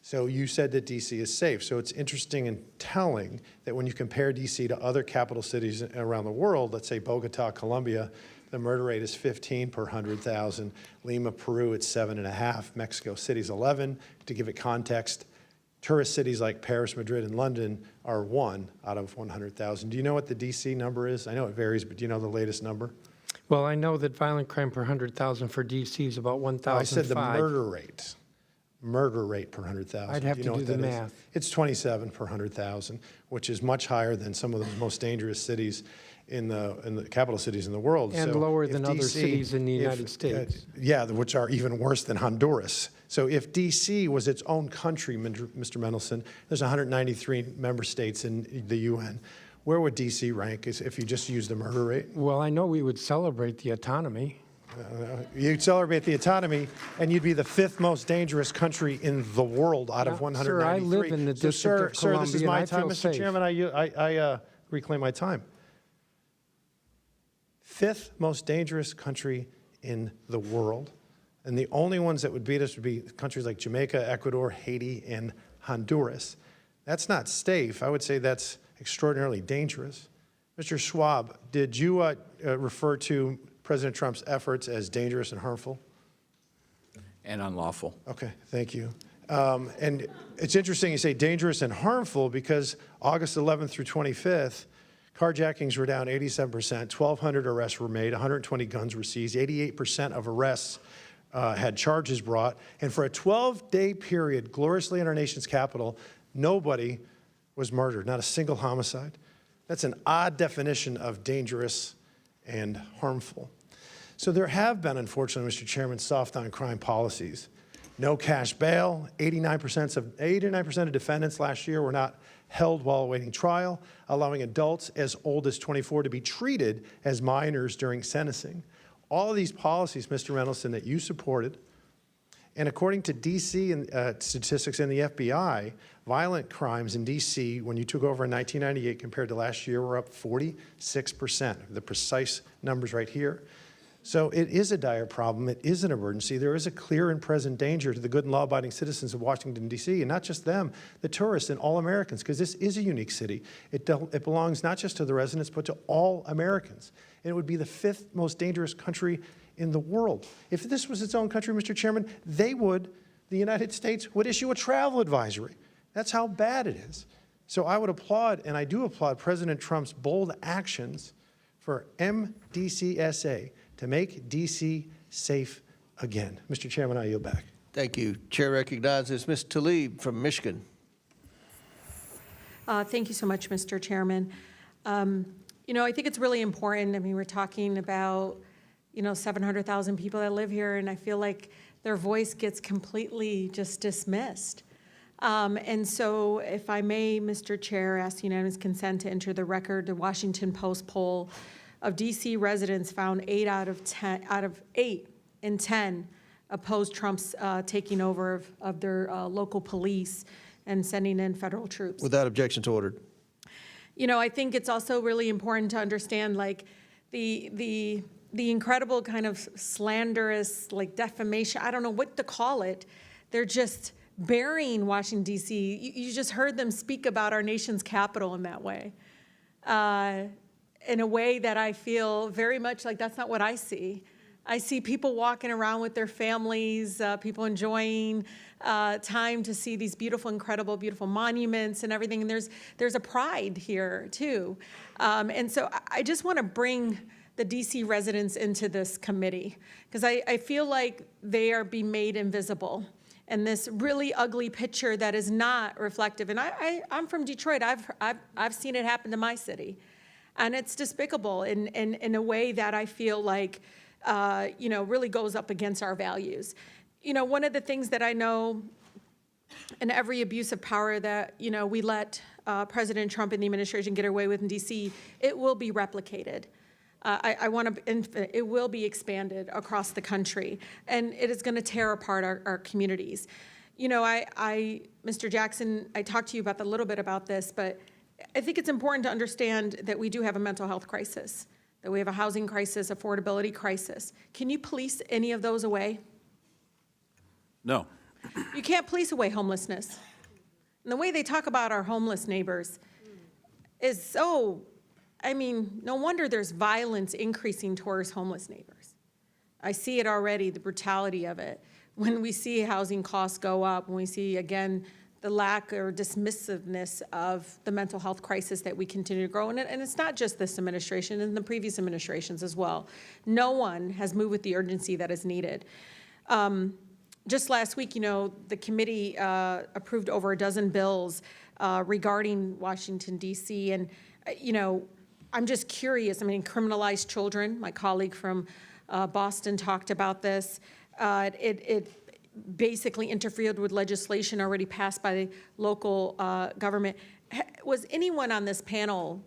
Speaker 13: So you said that DC is safe. So it's interesting and telling that when you compare DC to other capital cities around the world, let's say Bogota, Colombia, the murder rate is 15 per 100,000. Lima, Peru, it's 7.5. Mexico City's 11. To give it context, tourist cities like Paris, Madrid, and London are 1 out of 100,000. Do you know what the DC number is? I know it varies, but do you know the latest number?
Speaker 4: Well, I know that violent crime per 100,000 for DC is about 1,005.
Speaker 13: I said the murder rate. murder rate per 100,000.
Speaker 4: I'd have
Speaker 13: you
Speaker 4: to
Speaker 13: know
Speaker 4: do
Speaker 13: what
Speaker 4: the
Speaker 13: that is?
Speaker 4: math.
Speaker 13: It's 27 per 100,000, which is much higher than some of the most dangerous cities in the capital cities in the world.
Speaker 4: And
Speaker 13: So
Speaker 4: lower
Speaker 13: if
Speaker 4: than other
Speaker 13: DC
Speaker 4: cities in the United States.
Speaker 13: Yeah, which are even worse than Honduras. So if DC was its own country, Mr. Mendelson, there's 193 member states in the UN. Where would DC rank if you just use the murder rate?
Speaker 4: Well, I know we would celebrate the autonomy.
Speaker 13: You'd celebrate the autonomy, and you'd be the 5th most dangerous country in the world out of
Speaker 4: Now,
Speaker 13: 193.
Speaker 4: sir, I live in the District of
Speaker 13: Sir, this is
Speaker 4: Columbia,
Speaker 13: my
Speaker 4: and I
Speaker 13: time,
Speaker 4: feel
Speaker 13: Mr.
Speaker 4: safe.
Speaker 13: Chairman. I reclaim my time. 5th most dangerous country in the world. And the only ones that would beat us would be countries like Jamaica, Ecuador, Haiti, and Honduras. That's not safe. I would say that's extraordinarily dangerous. Mr. Schwab, did you refer to President Trump's efforts as dangerous and harmful?
Speaker 5: And unlawful.
Speaker 13: Okay, thank you. And it's interesting you say dangerous and harmful because August 11th through 25th, carjackings were down 87%, 1,200 arrests were made, 120 guns were seized, 88% of arrests had charges brought. And for a 12-day period, gloriously in our nation's capital, nobody was murdered, not a single homicide. That's an odd definition of dangerous and harmful. So there have been, unfortunately, Mr. Chairman, soft on crime policies. No cash bail. 89% of defendants last year were not held while awaiting trial, allowing adults as old as 24 to be treated as minors during sentencing. All of these policies, Mr. Mendelson, that you supported, and according to D.C. and statistics in the FBI, violent crimes in D.C. when you took over in 1998 compared to last year were up 46%. The precise numbers right here. So it is a dire problem. It is an emergency. There is a clear and present danger to the good and law-abiding citizens of Washington, D.C., and not just them, the tourists and all Americans, because this is a unique city. It belongs not just to the residents, but to all Americans. And it would be the 5th most dangerous country in the world. If this was its own country, Mr. Chairman, the United States would issue a travel advisory. That's how bad it is. So I would applaud, and I do applaud, President Trump's bold actions for MDCSA to make D.C. safe again. Mr. Chairman, I yield back.
Speaker 1: Thank you. Chair recognizes Ms. Tlaib from Michigan.
Speaker 14: Thank you so much, Mr. Chairman. You know, I think it's really important. I mean, we're talking about, 700,000 people that live here, and I feel like their voice gets completely just dismissed. And so, if I may, Mr. Chair, ask unanimous consent to enter the record the Washington Post poll of D.C. residents found 8 out of 8 in 10 opposed Trump's taking over of their local police and sending in federal troops.
Speaker 1: Without objections ordered.
Speaker 14: I think it's also really important to understand, like, the incredible kind of slanderous, like, defamation. I don't know what to call it. They're just burying Washington, D.C. You just heard them speak about our nation's capital in that way. In a way that I feel very much like that's not what I see. I see people walking around with their families, people enjoying time to see these beautiful, incredible, beautiful monuments and everything. And there's a pride here too. And so I just want to bring the DC residents into this committee because I feel like they are being made invisible. And this really ugly picture that is not reflective. And I'm from Detroit. I've seen it happen to my city. And it's despicable in a way that I feel like, really goes up against our values. One of the things that I know in every abuse of power that, we let President Trump and the administration get away with in D.C., it will be replicated. It will be expanded across the country, and it is going to tear apart our communities. Mr. Jackson, I talked to you about a little bit about this, but I think it's important to understand that we do have a mental health crisis, that we have a housing crisis, affordability crisis. Can you police any of those away?
Speaker 6: No.
Speaker 14: You can't police away homelessness. And the way they talk about our homeless neighbors is so, no wonder there's violence increasing towards homeless neighbors. I see it already, the brutality of it. When we see housing costs go up, when we see, again, the lack or dismissiveness of the mental health crisis that we continue to grow in it. And it's not just this administration, and the previous administrations as well. No one has moved with the urgency that is needed. just last week, the committee approved over a dozen bills regarding Washington, D.C. And, I'm just curious. I mean, criminalized children. My colleague from Boston talked about this. It basically interfered with legislation already passed by the local government. Was anyone on this panel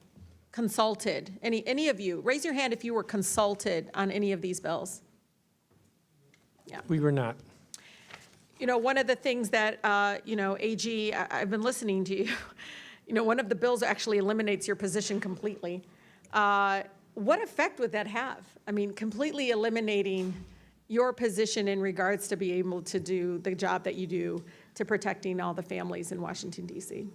Speaker 14: consulted? Any of you? Raise your hand if you were consulted on any of these bills. Yeah.
Speaker 4: We were not.
Speaker 14: One of the things that, AG, I've been listening to you. One of the bills actually eliminates your position completely. What effect would that have? I mean, completely eliminating your position in regards to be able to do the job that you do to protecting all the families in Washington, D.C.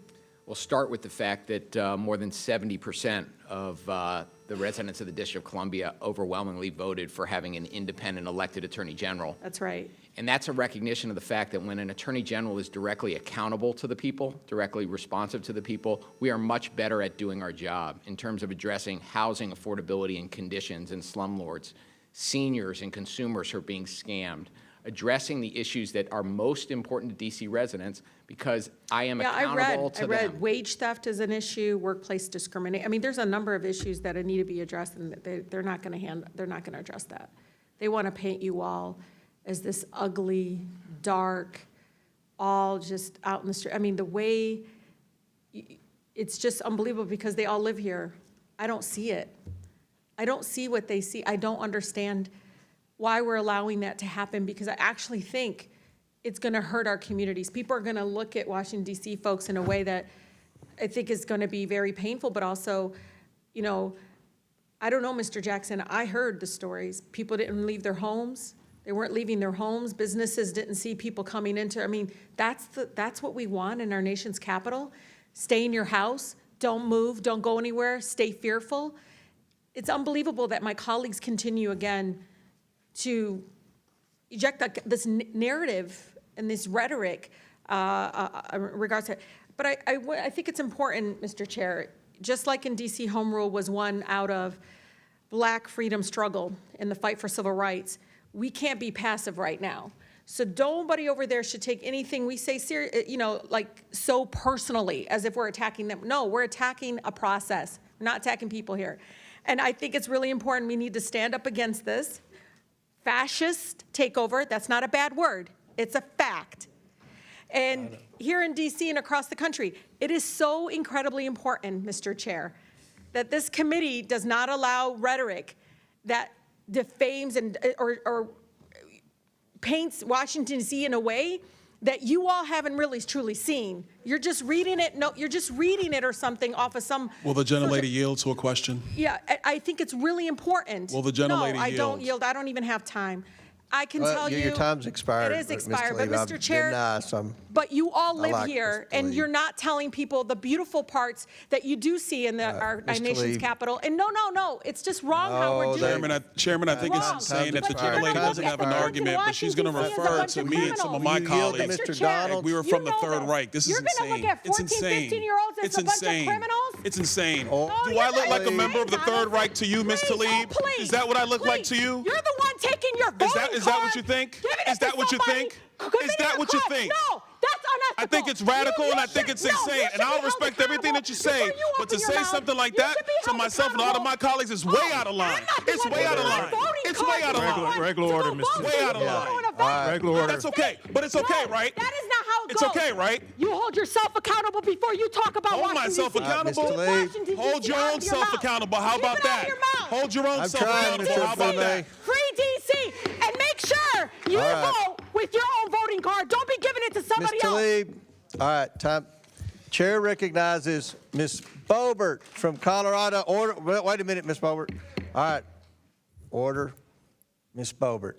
Speaker 5: We'll start with the fact that more than 70% of the residents of the District of Columbia overwhelmingly voted for having an independent elected Attorney General.
Speaker 14: That's right.
Speaker 5: And that's a recognition of the fact that when an Attorney General is directly accountable to the people, directly responsive to the people, we are much better at doing our job in terms of addressing housing affordability and conditions in slumlords, seniors and consumers who are being scammed, addressing the issues that are most important to D.C. residents, because I am accountable to them.
Speaker 14: I read wage theft is an issue, workplace discrimination. I mean, there's a number of issues that need to be addressed, and they're not going to address that. They want to paint you all as this ugly, dark, all just out in the street. I mean, the way, it's just unbelievable because they all live here. I don't see it. I don't see what they see. I don't understand why we're allowing that to happen, because I actually think it's going to hurt our communities. People are going to look at Washington, D.C. folks in a way that I think is going to be very painful, but also, I don't know, Mr. Jackson, I heard the stories. People didn't leave their homes. They weren't leaving their homes. Businesses didn't see people coming into, I mean, that's what we want in our nation's capital. Stay in your house, don't move, don't go anywhere, stay fearful. It's unbelievable that my colleagues continue again to eject this narrative and this rhetoric in regards to it. But I think it's important, Mr. Chair, just like in D.C., Home Rule was one out of Black freedom struggle in the fight for civil rights, we can't be passive right now. So nobody over there should take anything we say so personally, as if we're attacking them. No, we're attacking a process. We're not attacking people here. And I think it's really important. We need to stand up against this fascist takeover. That's not a bad word. It's a fact. And here in D.C. and across the country, it is so incredibly important, Mr. Chair, that this committee does not allow rhetoric that defames or paints Washington, D.C. in a way that you all haven't really truly seen. You're just reading it. No, you're just reading it or something off of some.
Speaker 16: Will the gentlelady yield to a question?
Speaker 14: Yeah, I think it's really important.
Speaker 16: Will the gentlelady yield?
Speaker 14: No, I don't yield. I don't even have time. I can tell you.
Speaker 1: Your time's expired.
Speaker 14: It is expired, but Mr. Chair.
Speaker 1: Nice.
Speaker 14: But you all live
Speaker 1: like
Speaker 14: here,
Speaker 1: Mr.
Speaker 14: and
Speaker 1: Lee.
Speaker 14: you're not telling people the beautiful parts that you do see in our nation's
Speaker 1: Lee.
Speaker 14: capital. And no, it's just wrong how we're doing it.
Speaker 16: Chairman, I think it's insane that the gentlelady doesn't have an argument, but she's going to refer to me and some of my colleagues.
Speaker 1: Mr. Donald.
Speaker 16: We were from the Third Reich. This is insane.
Speaker 14: You're going to look at 14, 15-year-olds as a bunch of criminals?
Speaker 16: It's insane.
Speaker 1: Oh,
Speaker 16: Do I look like a member of the Third Reich to you, Ms. Talib? Is that what I look like to you?
Speaker 14: You're the one taking your voting card.
Speaker 16: Is that what you think? Is that what you think? Is that what you think?
Speaker 14: No, that's unethical.
Speaker 16: I think it's radical and I think it's insane. And I'll respect everything that you say. But to say something like that to myself and all of my colleagues is way out of line. It's way out of line. It's way out of line.
Speaker 4: Regular order, Mr.
Speaker 16: Way out of line.
Speaker 4: Regular order.
Speaker 16: That's okay. But it's okay, right?
Speaker 14: That is not how it
Speaker 16: It's
Speaker 14: goes.
Speaker 16: okay, right?
Speaker 14: You hold yourself accountable before you talk about
Speaker 16: Hold
Speaker 14: Washington,
Speaker 16: myself
Speaker 14: D.C.
Speaker 16: accountable.
Speaker 14: Washington, D.C.
Speaker 16: Hold your own self accountable. How about that? Hold your own self accountable. How about that?
Speaker 14: Free D.C. and make sure you vote with your own voting card. Don't be giving it to somebody
Speaker 1: Ms.
Speaker 14: else.
Speaker 1: Talib, all right, time. Chair recognizes Ms. Boebert from Colorado. Order. Wait a minute, Ms. Boebert. All right. Order. Ms. Boebert.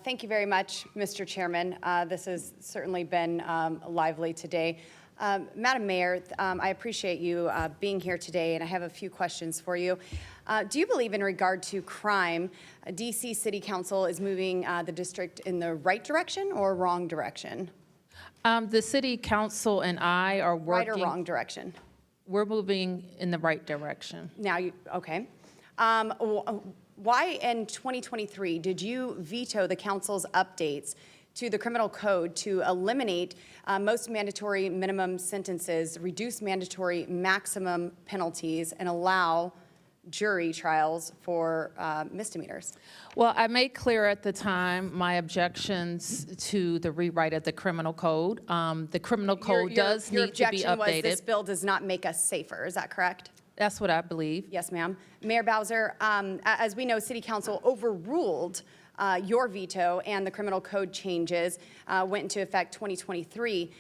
Speaker 19: Thank you very much, Mr. Chairman. This has certainly been lively today. Madam Mayor, I appreciate you being here today, and I have a few questions for you. Do you believe in regard to crime, D.C. City Council is moving the district in the right direction or wrong direction?
Speaker 3: The City Council and I are working.
Speaker 19: Right or wrong direction?
Speaker 3: We're moving in the right direction.
Speaker 19: Now, okay. Why in 2023 did you veto the council's updates to the criminal code to eliminate most mandatory minimum sentences, reduce mandatory maximum penalties, and allow jury trials for misdemeanors?
Speaker 3: Well, I made clear at the time my objections to the rewrite of the criminal code. The criminal code does
Speaker 19: your
Speaker 3: need to be
Speaker 19: objection was this
Speaker 3: updated.
Speaker 19: bill does not make us safer. Is that correct?
Speaker 3: That's what I believe.
Speaker 19: Yes, ma'am. Mayor Bowser, as we know, City Council overruled your veto, and the criminal code changes went into effect 2023.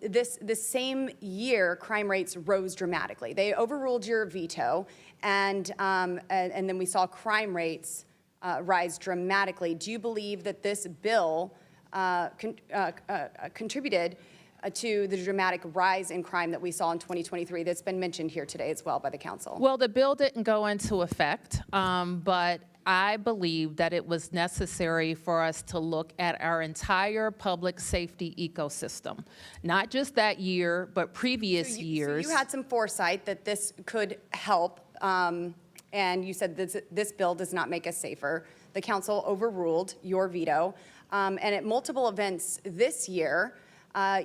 Speaker 19: This same year, crime rates rose dramatically. They overruled your veto, and then we saw crime rates rise dramatically. Do you believe that this bill contributed to the dramatic rise in crime that we saw in 2023 that's been mentioned here today as well by the council?
Speaker 3: Well, the bill didn't go into effect, but I believe that it was necessary for us to look at our entire public safety ecosystem, not just that year, but previous years.
Speaker 19: So you had some foresight that this could help, and you said this bill does not make us safer. The council overruled your veto, and at multiple events this year,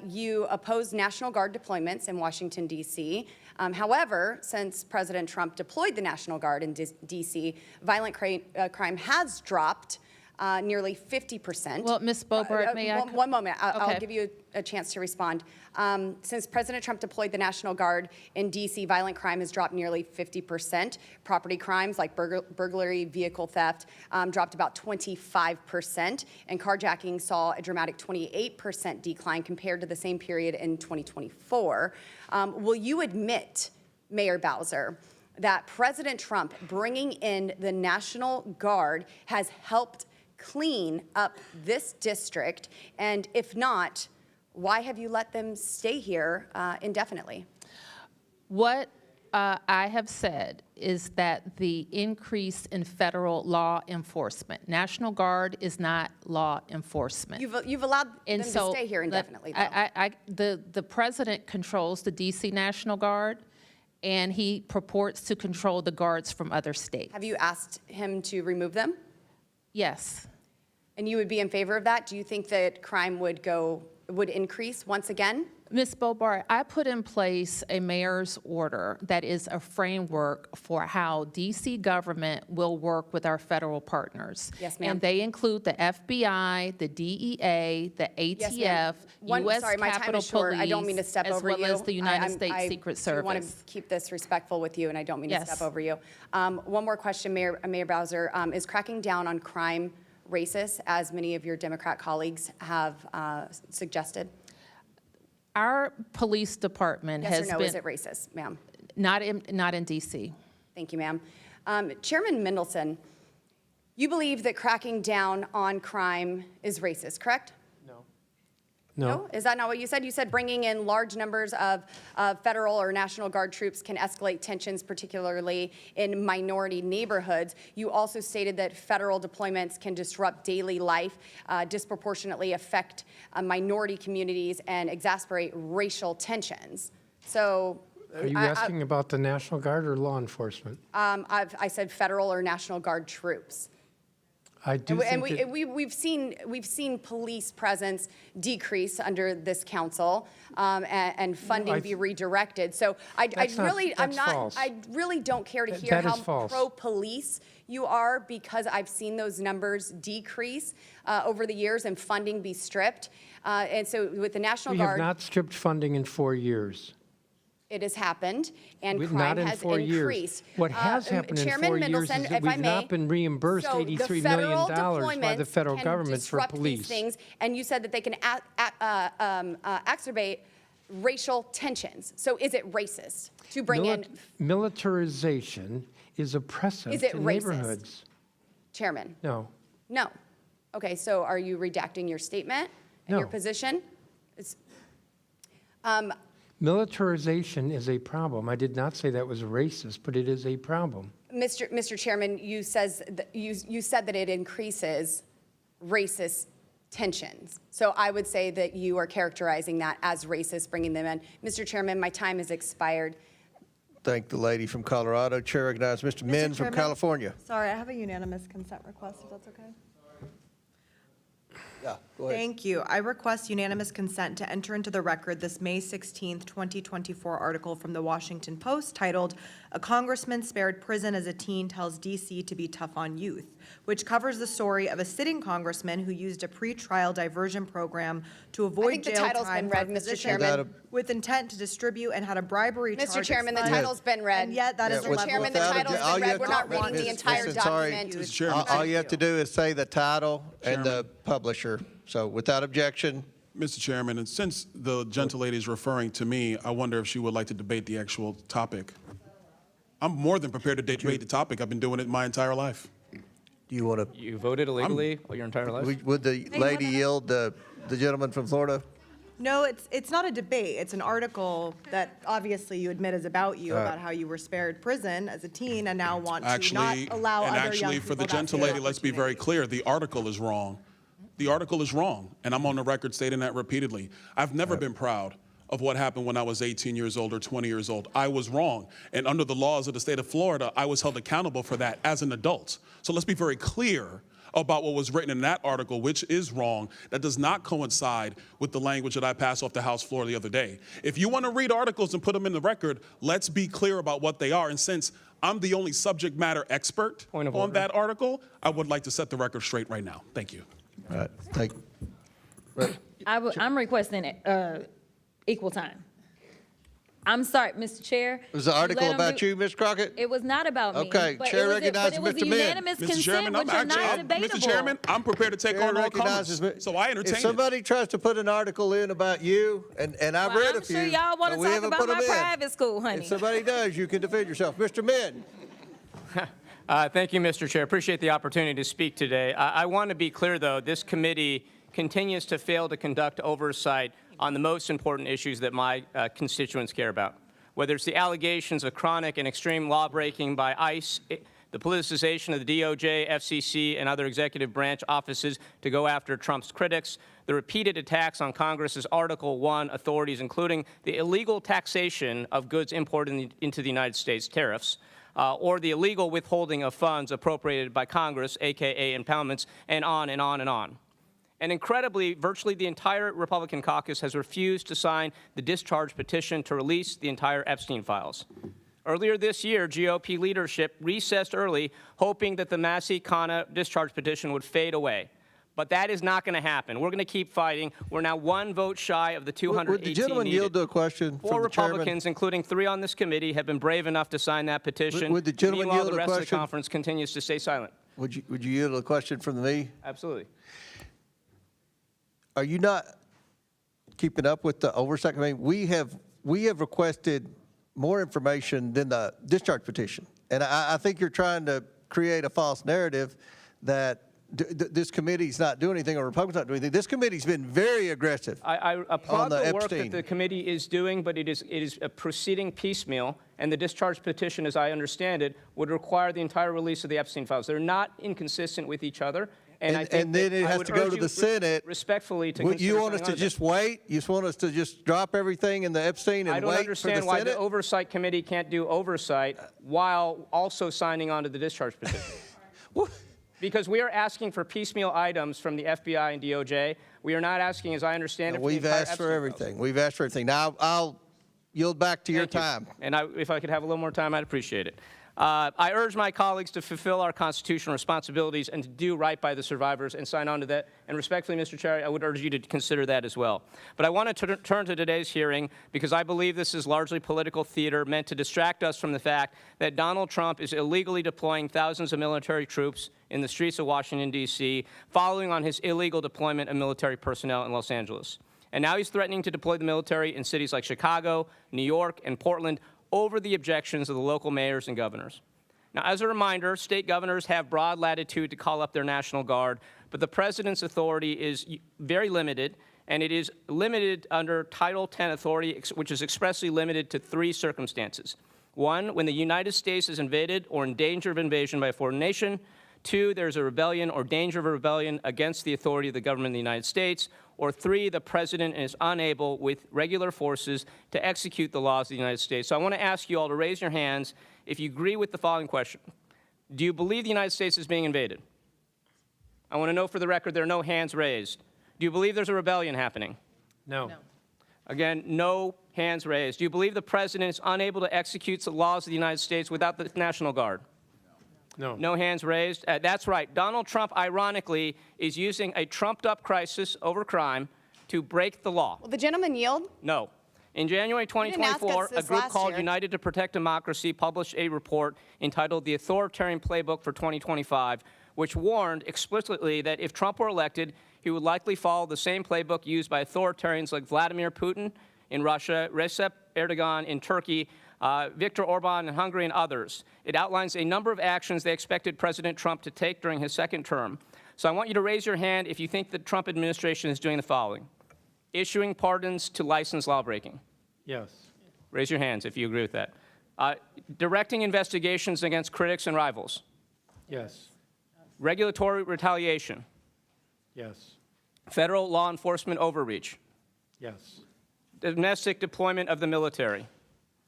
Speaker 19: you opposed National Guard deployments in Washington, D.C. However, since President Trump deployed the National Guard in D.C., violent crime has dropped nearly 50%.
Speaker 3: Well, Ms. Boebert, may I?
Speaker 19: One moment. I'll
Speaker 3: Okay.
Speaker 19: give you a chance to respond. Since President Trump deployed the National Guard in D.C., violent crime has dropped nearly 50%. Property crimes like burglary, vehicle theft dropped about 25%, and carjacking saw a dramatic 28% decline compared to the same period in 2024. Will you admit, Mayor Bowser, that President Trump bringing in the National Guard has helped clean up this district? And if not, why have you let them stay here indefinitely?
Speaker 3: What I have said is that the increase in federal law enforcement, National Guard is not law enforcement.
Speaker 19: You've allowed them to stay here indefinitely, though.
Speaker 3: The president controls the DC National Guard, and he purports to control the guards from other states.
Speaker 19: Have you asked him to remove them?
Speaker 3: Yes.
Speaker 19: And you would be in favor of that? Do you think that crime would increase once again?
Speaker 3: Ms. Boebert, I put in place a mayor's order that is a framework for how DC government will work with our federal partners.
Speaker 19: Yes, ma'am.
Speaker 3: And they include the FBI, the DEA, the ATF,
Speaker 19: Yes, ma'am.
Speaker 3: U.S.
Speaker 19: Sorry, my time
Speaker 3: Capitol
Speaker 19: is short.
Speaker 3: Police,
Speaker 19: I don't mean to step over you.
Speaker 3: as well as the United States Secret Service.
Speaker 19: I want to keep this respectful with you, and I don't mean to
Speaker 3: Yes.
Speaker 19: step over you. One more question, Mayor Bowser. Is cracking down on crime racist, as many of your Democrat colleagues have suggested?
Speaker 3: Our police department
Speaker 19: Yes
Speaker 3: has
Speaker 19: or no,
Speaker 3: been
Speaker 19: is it racist, ma'am?
Speaker 3: not in D.C.
Speaker 19: Thank you, ma'am. Chairman Mendelson, you believe that cracking down on crime is racist, correct? No? Is that not what you said? You said bringing in large numbers of federal or National Guard troops can escalate tensions, particularly in minority neighborhoods. You also stated that federal deployments can disrupt daily life, disproportionately affect minority communities, and exacerbate racial tensions. So,
Speaker 4: Are you asking about the National Guard or law enforcement?
Speaker 19: I said federal or National Guard troops.
Speaker 4: I do
Speaker 19: And
Speaker 4: think that-
Speaker 19: we've seen police presence decrease under this council, and funding be redirected. So I really don't care to hear
Speaker 4: That is
Speaker 19: how
Speaker 4: false.
Speaker 19: pro-police you are, because I've seen those numbers decrease over the years and funding be stripped. And so with the National
Speaker 4: We have
Speaker 19: Guard,
Speaker 4: not stripped funding in 4 years.
Speaker 19: it has happened, and
Speaker 4: Not
Speaker 19: crime
Speaker 4: in
Speaker 19: has
Speaker 4: 4 years.
Speaker 19: increased.
Speaker 4: What has happened in
Speaker 19: Chairman
Speaker 4: 4 years
Speaker 19: Mendelson,
Speaker 4: is that
Speaker 19: if I
Speaker 4: we've
Speaker 19: may,
Speaker 4: not been reimbursed
Speaker 19: so the
Speaker 4: $83
Speaker 19: federal
Speaker 4: million by the
Speaker 19: deployments
Speaker 4: federal
Speaker 19: can
Speaker 4: government for
Speaker 19: disrupt these
Speaker 4: police.
Speaker 19: things, and you said that they can exacerbate racial tensions. So is it racist to bring in,
Speaker 4: Militarization is oppressive
Speaker 19: Is it
Speaker 4: to
Speaker 19: racist?
Speaker 4: neighborhoods.
Speaker 19: Chairman?
Speaker 4: No.
Speaker 19: No. Okay, so are you redacting your statement and your
Speaker 4: No.
Speaker 19: position?
Speaker 4: Militarization is a problem. I did not say that was racist, but it is a problem.
Speaker 19: Mr. Chairman, you said that it increases racist tensions. So I would say that you are characterizing that as racist, bringing them in. Mr. Chairman, my time has expired.
Speaker 1: thank the lady from Colorado. Chair recognizes Mr. Min from
Speaker 12: Chairman?
Speaker 1: California.
Speaker 12: Sorry, I have a unanimous consent request, if that's okay.
Speaker 1: Yeah, go ahead.
Speaker 12: Thank you. I request unanimous consent to enter into the record this May 16th, 2024 article from the Washington Post titled, "A Congressman Spared Prison as a Teen Tells D.C. to Be Tough on Youth," which covers the story of a sitting congressman who used a pretrial diversion program to avoid jail
Speaker 19: title's
Speaker 12: time
Speaker 19: been read,
Speaker 12: for a
Speaker 19: Mr.
Speaker 12: physician
Speaker 19: Chairman.
Speaker 12: with intent to distribute and had a bribery charge.
Speaker 19: Mr. Chairman, the
Speaker 12: expired.
Speaker 19: title's been read.
Speaker 12: And yet that is
Speaker 1: Yeah,
Speaker 12: a
Speaker 1: with-
Speaker 12: level
Speaker 19: Chairman, the
Speaker 1: without
Speaker 19: title's
Speaker 1: obje- all
Speaker 19: been
Speaker 1: you
Speaker 19: read.
Speaker 1: have
Speaker 19: We're
Speaker 1: to-
Speaker 19: not reading the entire
Speaker 1: Listen, sorry.
Speaker 19: document.
Speaker 16: Mr. Chairman.
Speaker 1: All you have to do is say the title and the publisher. So without objection.
Speaker 16: Mr. Chairman, and since the gentlelady is referring to me, I wonder if she would like to debate the actual topic. I'm more than prepared to debate the topic. I've been doing it my entire life.
Speaker 1: Do you want to?
Speaker 15: You voted illegally your entire life?
Speaker 1: Would the lady yield the gentleman from Florida?
Speaker 12: No, it's not a debate. It's an article that obviously you admit is about you, about how you were spared prison as a teen and now want to not allow other young
Speaker 16: Actually, for the
Speaker 12: people that same
Speaker 16: gentlelady, let's be very
Speaker 12: opportunity.
Speaker 16: clear, the article is wrong. The article is wrong, and I'm on the record stating that repeatedly. I've never been proud of what happened when I was 18 years old or 20 years old. I was wrong, and under the laws of the state of Florida, I was held accountable for that as an adult. So let's be very clear about what was written in that article, which is wrong. That does not coincide with the language that I passed off the House floor the other day. If you want to read articles and put them in the record, let's be clear about what they are. And since I'm the only subject matter expert on that article, I would like to set the record straight right now. Thank you.
Speaker 1: All right, thank you.
Speaker 21: I'm requesting equal time. I'm sorry, Mr. Chair.
Speaker 1: Was the article about you, Ms. Crockett?
Speaker 21: It was not about me.
Speaker 1: Okay,
Speaker 21: but
Speaker 1: Chair
Speaker 21: it was,
Speaker 1: recognizes
Speaker 21: but it was
Speaker 1: Mr. Min.
Speaker 21: unanimous
Speaker 16: Mr.
Speaker 21: consent,
Speaker 16: Chairman,
Speaker 21: which are not debatable.
Speaker 16: Mr. Chairman, I'm prepared to take
Speaker 1: Chair
Speaker 16: on all
Speaker 1: recognizes
Speaker 16: comers. So I entertain
Speaker 1: If somebody tries to put an article in about you, and I've read a few.
Speaker 21: I'm sure y'all want
Speaker 1: but
Speaker 21: to
Speaker 1: we
Speaker 21: talk
Speaker 1: haven't
Speaker 21: about
Speaker 1: put 'em
Speaker 21: my
Speaker 1: in.
Speaker 21: private school, honey.
Speaker 1: If somebody does, you can defend yourself. Mr. Min.
Speaker 15: Thank you, Mr. Chair. Appreciate the opportunity to speak today. I want to be clear, though, this committee continues to fail to conduct oversight on the most important issues that my constituents care about, whether it's the allegations of chronic and extreme law-breaking by ICE, the politicization of the DOJ, FCC, and other executive branch offices to go after Trump's critics, the repeated attacks on Congress's Article I authorities, including the illegal taxation of goods imported into the United States, tariffs, or the illegal withholding of funds appropriated by Congress, AKA impoundments, and on and on and on. And incredibly, virtually the entire Republican caucus has refused to sign the discharge petition to release the entire Epstein files. Earlier this year, GOP leadership recessed early, hoping that the Massey Khanna discharge petition would fade away. But that is not going to happen. We're going to keep fighting. We're now one vote shy of the 218
Speaker 1: Would the gentleman
Speaker 15: needed.
Speaker 1: yield to a question
Speaker 15: Four
Speaker 1: from the chairman?
Speaker 15: Republicans, including 3 on this committee, have been brave enough to sign that petition.
Speaker 1: Would the gentleman
Speaker 15: Meanwhile,
Speaker 1: yield
Speaker 15: the
Speaker 1: a
Speaker 15: rest of the
Speaker 1: question?
Speaker 15: conference continues to stay silent.
Speaker 1: Would you yield to a question from me?
Speaker 15: Absolutely.
Speaker 1: Are you not keeping up with the oversight committee? We have requested more information than the discharge petition. And I think you're trying to create a false narrative that this committee's not doing anything or Republicans not doing anything. This committee's been very aggressive.
Speaker 15: I applaud
Speaker 1: on the
Speaker 15: the work
Speaker 1: Epstein.
Speaker 15: that the committee is doing, but it is proceeding piecemeal, and the discharge petition, as I understand it, would require the entire release of the Epstein files. They're not inconsistent with each other. And I think
Speaker 1: then it
Speaker 15: I
Speaker 1: has
Speaker 15: would
Speaker 1: to go
Speaker 15: urge
Speaker 1: to
Speaker 15: you
Speaker 1: the Senate.
Speaker 15: Respectfully to
Speaker 1: You
Speaker 15: consider
Speaker 1: want us
Speaker 15: signing
Speaker 1: to
Speaker 15: on
Speaker 1: just wait? You just want us to just drop everything in the Epstein and
Speaker 15: I don't
Speaker 1: wait
Speaker 15: understand
Speaker 1: for the
Speaker 15: why
Speaker 1: Senate?
Speaker 15: the Oversight Committee can't do oversight while also signing on to the discharge petition. Because we are asking for piecemeal items from the FBI and DOJ. We are not asking, as I understand it, for the
Speaker 1: We've
Speaker 15: entire
Speaker 1: asked for
Speaker 15: Epstein
Speaker 1: everything. We've asked for everything. Now, I'll yield back to your time.
Speaker 15: And if I could have a little more time, I'd appreciate it. I urge my colleagues to fulfill our constitutional responsibilities and to do right by the survivors and sign on to that. And respectfully, Mr. Chair, I would urge you to consider that as well. But I want to turn to today's hearing because I believe this is largely political theater meant to distract us from the fact that Donald Trump is illegally deploying thousands of military troops in the streets of Washington, D.C., following on his illegal deployment of military personnel in Los Angeles. And now he's threatening to deploy the military in cities like Chicago, New York, and Portland over the objections of the local mayors and governors. Now, as a reminder, state governors have broad latitude to call up their National Guard, but the president's authority is very limited, and it is limited under Title 10 authority, which is expressly limited to 3 circumstances. 1, when the United States is invaded or in danger of invasion by a foreign nation. 2, there's a rebellion or danger of a rebellion against the authority of the government of the United States. Or 3, the president is unable with regular forces to execute the laws of the United States. So I want to ask you all to raise your hands if you agree with the following question. Do you believe the United States is being invaded? I want to know for the record there are no hands raised. Do you believe there's a rebellion happening?
Speaker 4: No.
Speaker 15: Again, no hands raised. Do you believe the president is unable to execute the laws of the United States without the National Guard?
Speaker 4: No.
Speaker 15: No hands raised. That's right. Donald Trump, ironically, is using a trumped-up crisis over crime to break the law.
Speaker 19: Will the gentleman yield?
Speaker 15: No. In January
Speaker 19: didn't ask us
Speaker 15: 2024, a
Speaker 19: this
Speaker 15: group
Speaker 19: last
Speaker 15: called
Speaker 19: year.
Speaker 15: United to Protect Democracy published a report entitled The Authoritarian Playbook for 2025, which warned explicitly that if Trump were elected, he would likely follow the same playbook used by authoritarians like Vladimir Putin in Russia, Recep Erdogan in Turkey, Viktor Orban in Hungary, and others. It outlines a number of actions they expected President Trump to take during his second term. So I want you to raise your hand if you think the Trump administration is doing the following. Issuing pardons to licensed lawbreaking.
Speaker 4: Yes.
Speaker 15: Raise your hands if you agree with that. Directing investigations against critics and rivals.
Speaker 4: Yes.
Speaker 15: Regulatory retaliation.
Speaker 4: Yes.
Speaker 15: Federal law enforcement overreach.
Speaker 4: Yes.
Speaker 15: Domestic deployment of the military.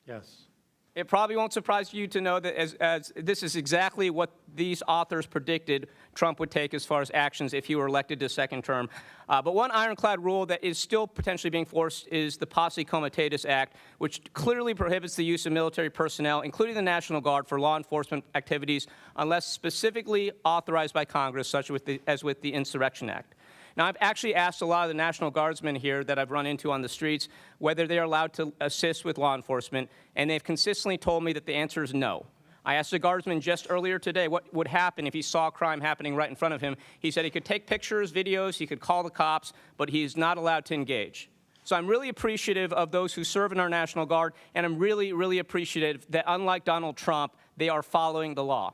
Speaker 4: Yes.
Speaker 15: It probably won't surprise you to know that as this is exactly what these authors predicted Trump would take as far as actions if he were elected to second term. But one ironclad rule that is still potentially being forced is the Posse Comitatus Act, which clearly prohibits the use of military personnel, including the National Guard, for law enforcement activities unless specifically authorized by Congress, such as with the Insurrection Act. Now, I've actually asked a lot of the National Guardsmen here that I've run into on the streets whether they are allowed to assist with law enforcement, and they've consistently told me that the answer is no. I asked a Guardsman just earlier today what would happen if he saw crime happening right in front of him. He said he could take pictures, videos, he could call the cops, but he's not allowed to engage. So I'm really appreciative of those who serve in our National Guard, and I'm really, really appreciative that unlike Donald Trump, they are following the law.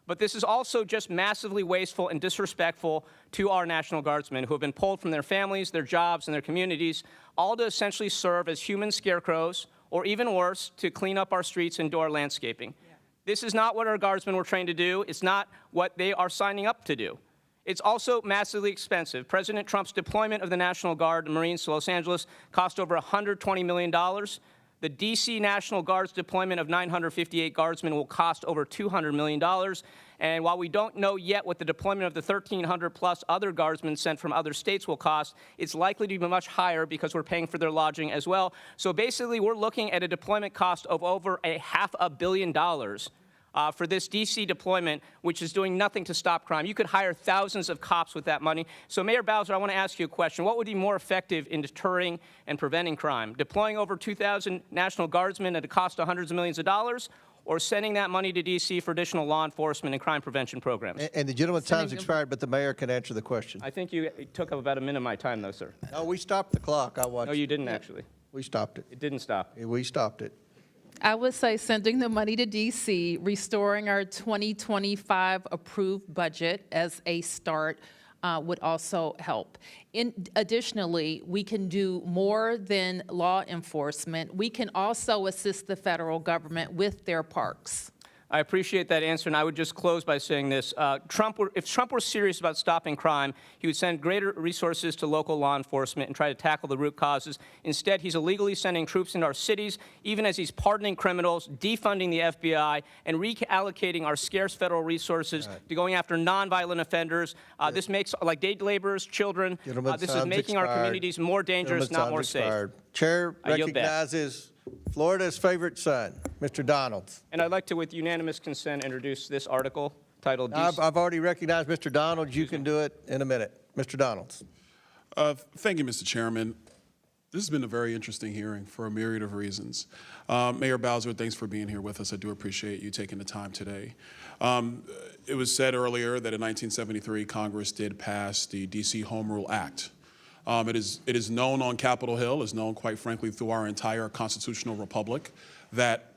Speaker 15: But this is also just massively wasteful and disrespectful to our National Guardsmen who have been pulled from their families, their jobs, and their communities, all to essentially serve as human scarecrows, or even worse, to clean up our streets and do our landscaping. Yeah. This is not what our Guardsmen were trained to do. It's not what they are signing up to do. It's also massively expensive. President Trump's deployment of the National Guard and Marines to Los Angeles cost over $120 million. The D.C. National Guard's deployment of 958 Guardsmen will cost over $200 million. And while we don't know yet what the deployment of the 1,300-plus other Guardsmen sent from other states will cost, it's likely to be much higher because we're paying for their lodging as well. So basically, we're looking at a deployment cost of over $500 million for this D.C. deployment, which is doing nothing to stop crime. You could hire thousands of cops with that money. So, Mayor Bowser, I want to ask you a question. What would be more effective in deterring and preventing crime? Deploying over 2,000 National Guardsmen at a cost of hundreds of millions of dollars, or sending that money to D.C. for additional law enforcement and crime prevention programs?
Speaker 1: And the gentleman's time's expired, but the mayor can answer the question.
Speaker 15: I think you took up about a minute of my time, though, sir.
Speaker 1: No, we stopped the clock. I watched.
Speaker 15: No, you didn't, actually.
Speaker 1: We stopped it.
Speaker 15: It didn't stop.
Speaker 1: We stopped it.
Speaker 3: I would say sending the money to D.C., restoring our 2025 approved budget as a start would also help. Additionally, we can do more than law enforcement. We can also assist the federal government with their parks.
Speaker 15: I appreciate that answer, and I would just close by saying this. If Trump were serious about stopping crime, he would send greater resources to local law enforcement and try to tackle the root causes. Instead, he's illegally sending troops into our cities, even as he's pardoning criminals, defunding the FBI, and reallocating our scarce federal resources to going after nonviolent offenders. This makes, like day laborers, children, this is making our communities more dangerous, not more safe.
Speaker 1: Chair recognizes Florida's favorite son, Mr. Donalds.
Speaker 15: And I'd like to, with unanimous consent, introduce this article titled...
Speaker 1: I've already recognized Mr. Donalds. You can do it in a minute. Mr. Donalds.
Speaker 16: Thank you, Mr. Chairman. This has been a very interesting hearing for a myriad of reasons. Mayor Bowser, thanks for being here with us. I do appreciate you taking the time today. It was said earlier that in 1973, Congress did pass the D.C. Home Rule Act. It is known on Capitol Hill, is known, quite frankly, through our entire constitutional republic, that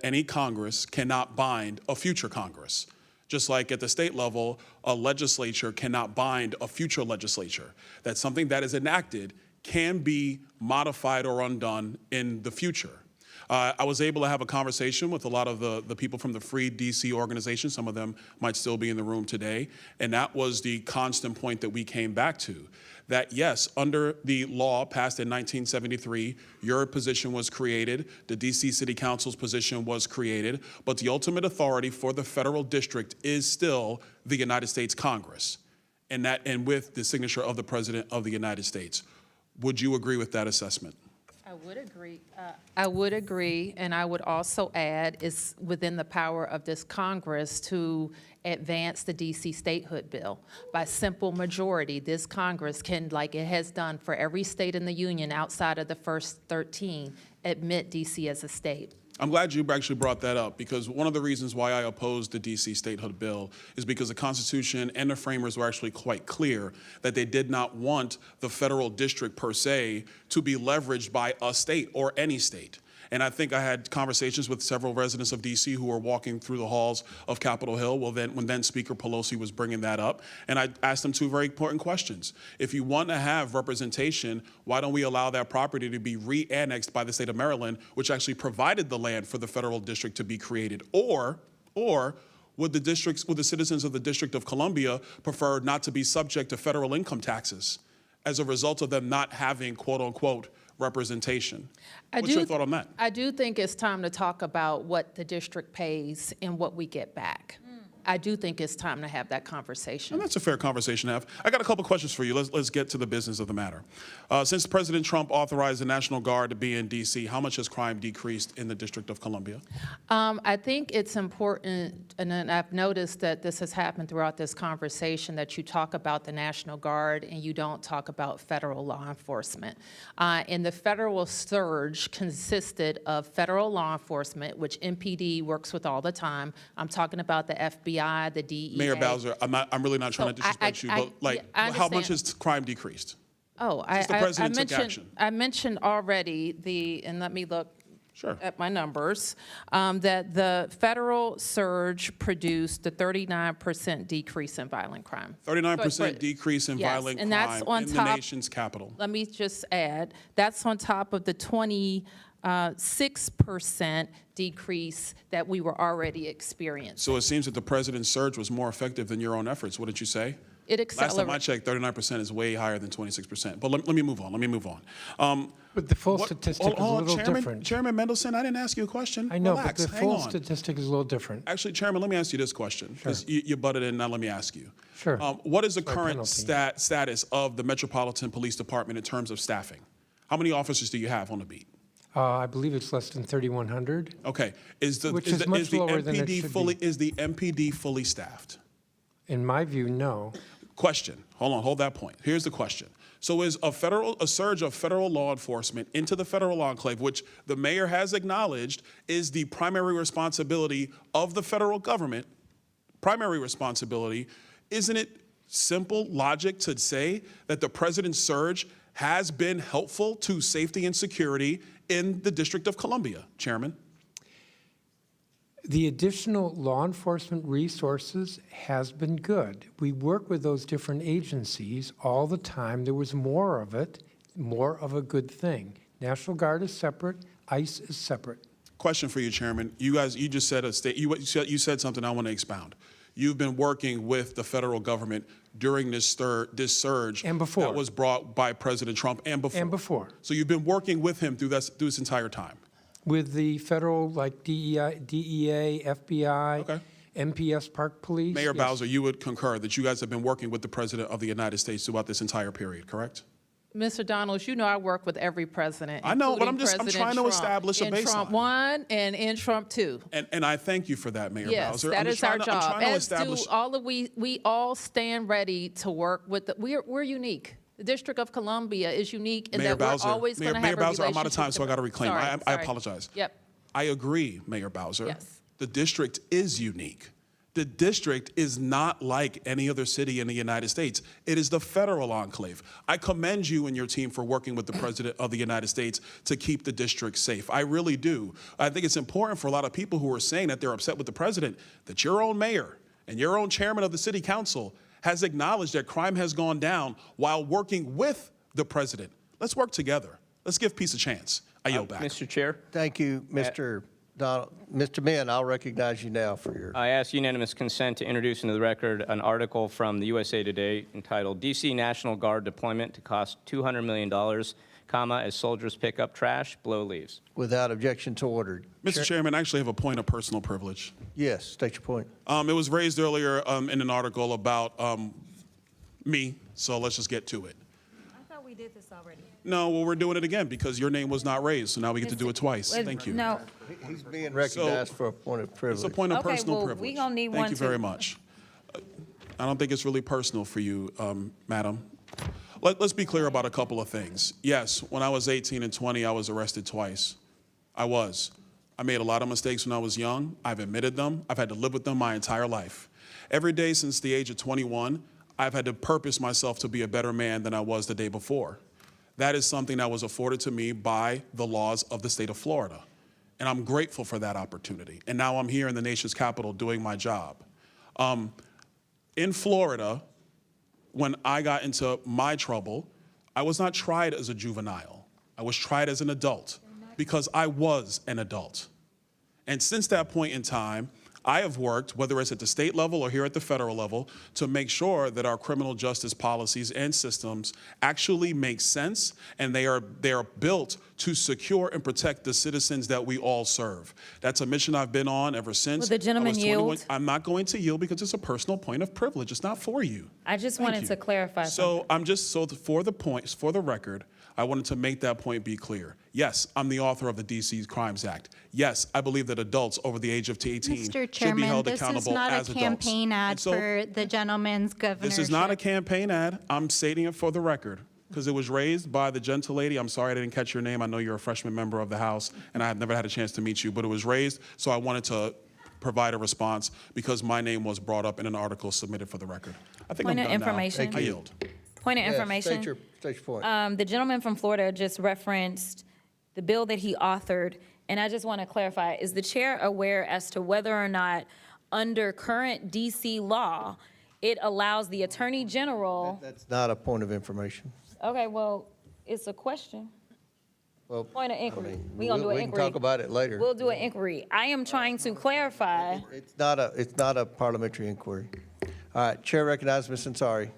Speaker 16: any Congress cannot bind a future Congress. Just like at the state level, a legislature cannot bind a future legislature. That something that is enacted can be modified or undone in the future. I was able to have a conversation with a lot of the people from the Free DC organization. Some of them might still be in the room today. And that was the constant point that we came back to. That yes, under the law passed in 1973, your position was created, the DC City Council's position was created, but the ultimate authority for the federal district is still the United States Congress, and with the signature of the President of the United States. Would you agree with that assessment?
Speaker 3: I would agree. I would agree, and I would also add it's within the power of this Congress to advance the DC statehood bill. By simple majority, this Congress can, like it has done for every state in the union outside of the first 13, admit DC as a state.
Speaker 16: I'm glad you actually brought that up, because one of the reasons why I opposed the DC statehood bill is because the Constitution and the framers were actually quite clear that they did not want the federal district per se to be leveraged by a state or any state. And I think I had conversations with several residents of DC who were walking through the halls of Capitol Hill when then Speaker Pelosi was bringing that up. And I asked them two very important questions. If you want to have representation, why don't we allow that property to be re-annexed by the state of Maryland, which actually provided the land for the federal district to be created? Or would the citizens of the District of Columbia prefer not to be subject to federal income taxes as a result of them not having, quote unquote, representation? What's your thought on that?
Speaker 3: I do think it's time to talk about what the district pays and what we get back. I do think it's time to have that conversation.
Speaker 16: And that's a fair conversation to have. I got a couple questions for you. Let's get to the business of the matter. Since President Trump authorized the National Guard to be in D.C., how much has crime decreased in the District of Columbia?
Speaker 3: I think it's important, and I've noticed that this has happened throughout this conversation, that you talk about the National Guard and you don't talk about federal law enforcement. And the federal surge consisted of federal law enforcement, which MPD works with all the time. I'm talking about the FBI, the DEA.
Speaker 16: Mayor Bowser, I'm really not trying to disrespect you, but how much has crime decreased?
Speaker 3: Oh, I mentioned already and let me look at my numbers, that the federal surge produced a 39% decrease in violent crime.
Speaker 16: 39% decrease in violent crime in the nation's capital.
Speaker 3: Let me just add, that's on top of the 6% decrease that we were already experiencing.
Speaker 16: So it seems that the president's surge was more effective than your own efforts. Wouldn't you say?
Speaker 3: It
Speaker 16: Last time I checked, 39% is way higher than 26%. But let me move on.
Speaker 4: But the full statistic is a little different.
Speaker 16: Chairman Mendelson, I didn't ask you a question.
Speaker 4: I know,
Speaker 16: Relax,
Speaker 4: but the full statistic is a little different.
Speaker 16: Actually, Chairman, let me ask you this question, because you butted in, now let me ask you.
Speaker 4: Sure.
Speaker 16: What is the current status of the Metropolitan Police Department in terms of staffing? How many officers do you have on the beat?
Speaker 4: I believe it's less than 3,100.
Speaker 16: Okay. Is the MPD fully staffed?
Speaker 4: In my view, no.
Speaker 16: Question. Hold that point. Here's the question. So is a surge of federal law enforcement into the federal enclave, which the mayor has acknowledged is the primary responsibility of the federal government, isn't it simple logic to say that the president's surge has been helpful to safety and security in the District of Columbia, Chairman?
Speaker 4: The additional law enforcement resources has been good. We work with those different agencies all the time. There was more of it, more of a good thing. National Guard is separate, ICE is separate.
Speaker 16: Question for you, Chairman. You just said you said something I want to expound. You've been working with the federal government during this surge
Speaker 4: and before
Speaker 16: that was brought by President Trump and before.
Speaker 4: And before.
Speaker 16: So you've been working with him through this entire time.
Speaker 4: With the federal, like DEA, FBI, MPS Park Police.
Speaker 16: Mayor Bowser, you would concur that you guys have been working with the President of the United States throughout this entire period, correct?
Speaker 3: Mr. Donalds, you know I work with every president.
Speaker 16: I know, but I'm
Speaker 3: President
Speaker 16: trying to
Speaker 3: Trump,
Speaker 16: establish a baseline.
Speaker 3: In Trump 1 and in Trump 2.
Speaker 16: And I thank you for that, Mayor Bowser.
Speaker 3: Yes, that is our job.
Speaker 16: As
Speaker 3: do we all stand ready to work with we're unique. The District of Columbia is unique in that we're always going to have a relationship.
Speaker 16: Mayor Bowser, I'm out of time, so I got to reclaim. I apologize.
Speaker 3: Yep.
Speaker 16: I agree, Mayor Bowser.
Speaker 3: Yes.
Speaker 16: The district is unique. The district is not like any other city in the United States. It is the federal enclave. I commend you and your team for working with the President of the United States to keep the district safe. I really do. I think it's important for a lot of people who are saying that they're upset with the president, that your own mayor and your own chairman of the city council has acknowledged that crime has gone down while working with the president. Let's work together. Let's give peace a chance. I yield back.
Speaker 15: Mr. Chair,
Speaker 1: Thank you, Mr. Donald. Mr. Min, I'll recognize you now for your.
Speaker 15: I ask unanimous consent to introduce into the record an article from the USA Today entitled DC National Guard Deployment to Cost $200 million, as soldiers pick up trash, blow leaves.
Speaker 1: Without objection, so ordered.
Speaker 16: Mr. Chairman, I actually have a point of personal privilege.
Speaker 1: Yes, state your point.
Speaker 16: It was raised earlier in an article about me, so let's just get to it.
Speaker 21: I thought we did this already.
Speaker 16: No, well, we're doing it again because your name was not raised, so now we get to do it twice.
Speaker 21: Well,
Speaker 16: Thank you.
Speaker 21: No.
Speaker 1: He's being recognized for a point of privilege.
Speaker 16: It's a point of
Speaker 21: Okay,
Speaker 16: personal
Speaker 21: well,
Speaker 16: privilege.
Speaker 21: we gonna need
Speaker 16: Thank
Speaker 21: one
Speaker 16: you
Speaker 21: too.
Speaker 16: very much. I don't think it's really personal for you, madam. Let's be clear about a couple of things. Yes, when I was 18 and 20, I was arrested twice. I was. I made a lot of mistakes when I was young. I've admitted them. I've had to live with them my entire life. Every day since the age of 21, I've had to purpose myself to be a better man than I was the day before. That is something that was afforded to me by the laws of the state of Florida. And I'm grateful for that opportunity. And now I'm here in the nation's capital doing my job. In Florida, when I got into my trouble, I was not tried as a juvenile. I was tried as an adult because I was an adult. And since that point in time, I have worked, whether it's at the state level or here at the federal level, to make sure that our criminal justice policies and systems actually make sense, and they are built to secure and protect the citizens that we all serve. That's a mission I've been on ever since.
Speaker 21: Will the gentleman
Speaker 16: I was 21.
Speaker 21: yield?
Speaker 16: I'm not going to yield because it's a personal point of privilege. It's not for you.
Speaker 21: I just
Speaker 16: Thank
Speaker 21: wanted
Speaker 16: you.
Speaker 21: to clarify something.
Speaker 16: So for the points, for the record, I wanted to make that point be clear. Yes, I'm the author of the DC Crimes Act. Yes, I believe that adults over the age of 18
Speaker 18: Mr.
Speaker 16: should be
Speaker 18: Chairman,
Speaker 16: held
Speaker 18: this is
Speaker 16: accountable
Speaker 18: not
Speaker 16: as
Speaker 18: a
Speaker 16: adults.
Speaker 18: campaign ad
Speaker 16: And so
Speaker 18: for the gentleman's governorship.
Speaker 16: this is not a campaign ad. I'm stating it for the record because it was raised by the gentle lady. I'm sorry I didn't catch your name. I know you're a freshman member of the House, and I have never had a chance to meet you, but it was raised, so I wanted to provide a response because my name was brought up in an article submitted for the record. I think
Speaker 21: Point
Speaker 16: I'm
Speaker 21: of
Speaker 16: done now.
Speaker 21: information.
Speaker 16: I yield.
Speaker 21: Point of
Speaker 1: Yes,
Speaker 21: information.
Speaker 1: state your point.
Speaker 21: The gentleman from Florida just referenced the bill that he authored, and I just want to clarify, is the chair aware as to whether or not under current DC law, it allows the Attorney General?
Speaker 1: That's not a point of information.
Speaker 21: Okay, well, it's a question.
Speaker 1: Well,
Speaker 21: Point of
Speaker 1: I
Speaker 21: inquiry.
Speaker 1: mean,
Speaker 21: We gonna do an
Speaker 1: we
Speaker 21: inquiry.
Speaker 1: can talk about it later.
Speaker 21: We'll do an inquiry. I am trying to clarify.
Speaker 1: It's not a parliamentary inquiry. All right, Chair recognizes Ms. Ansari.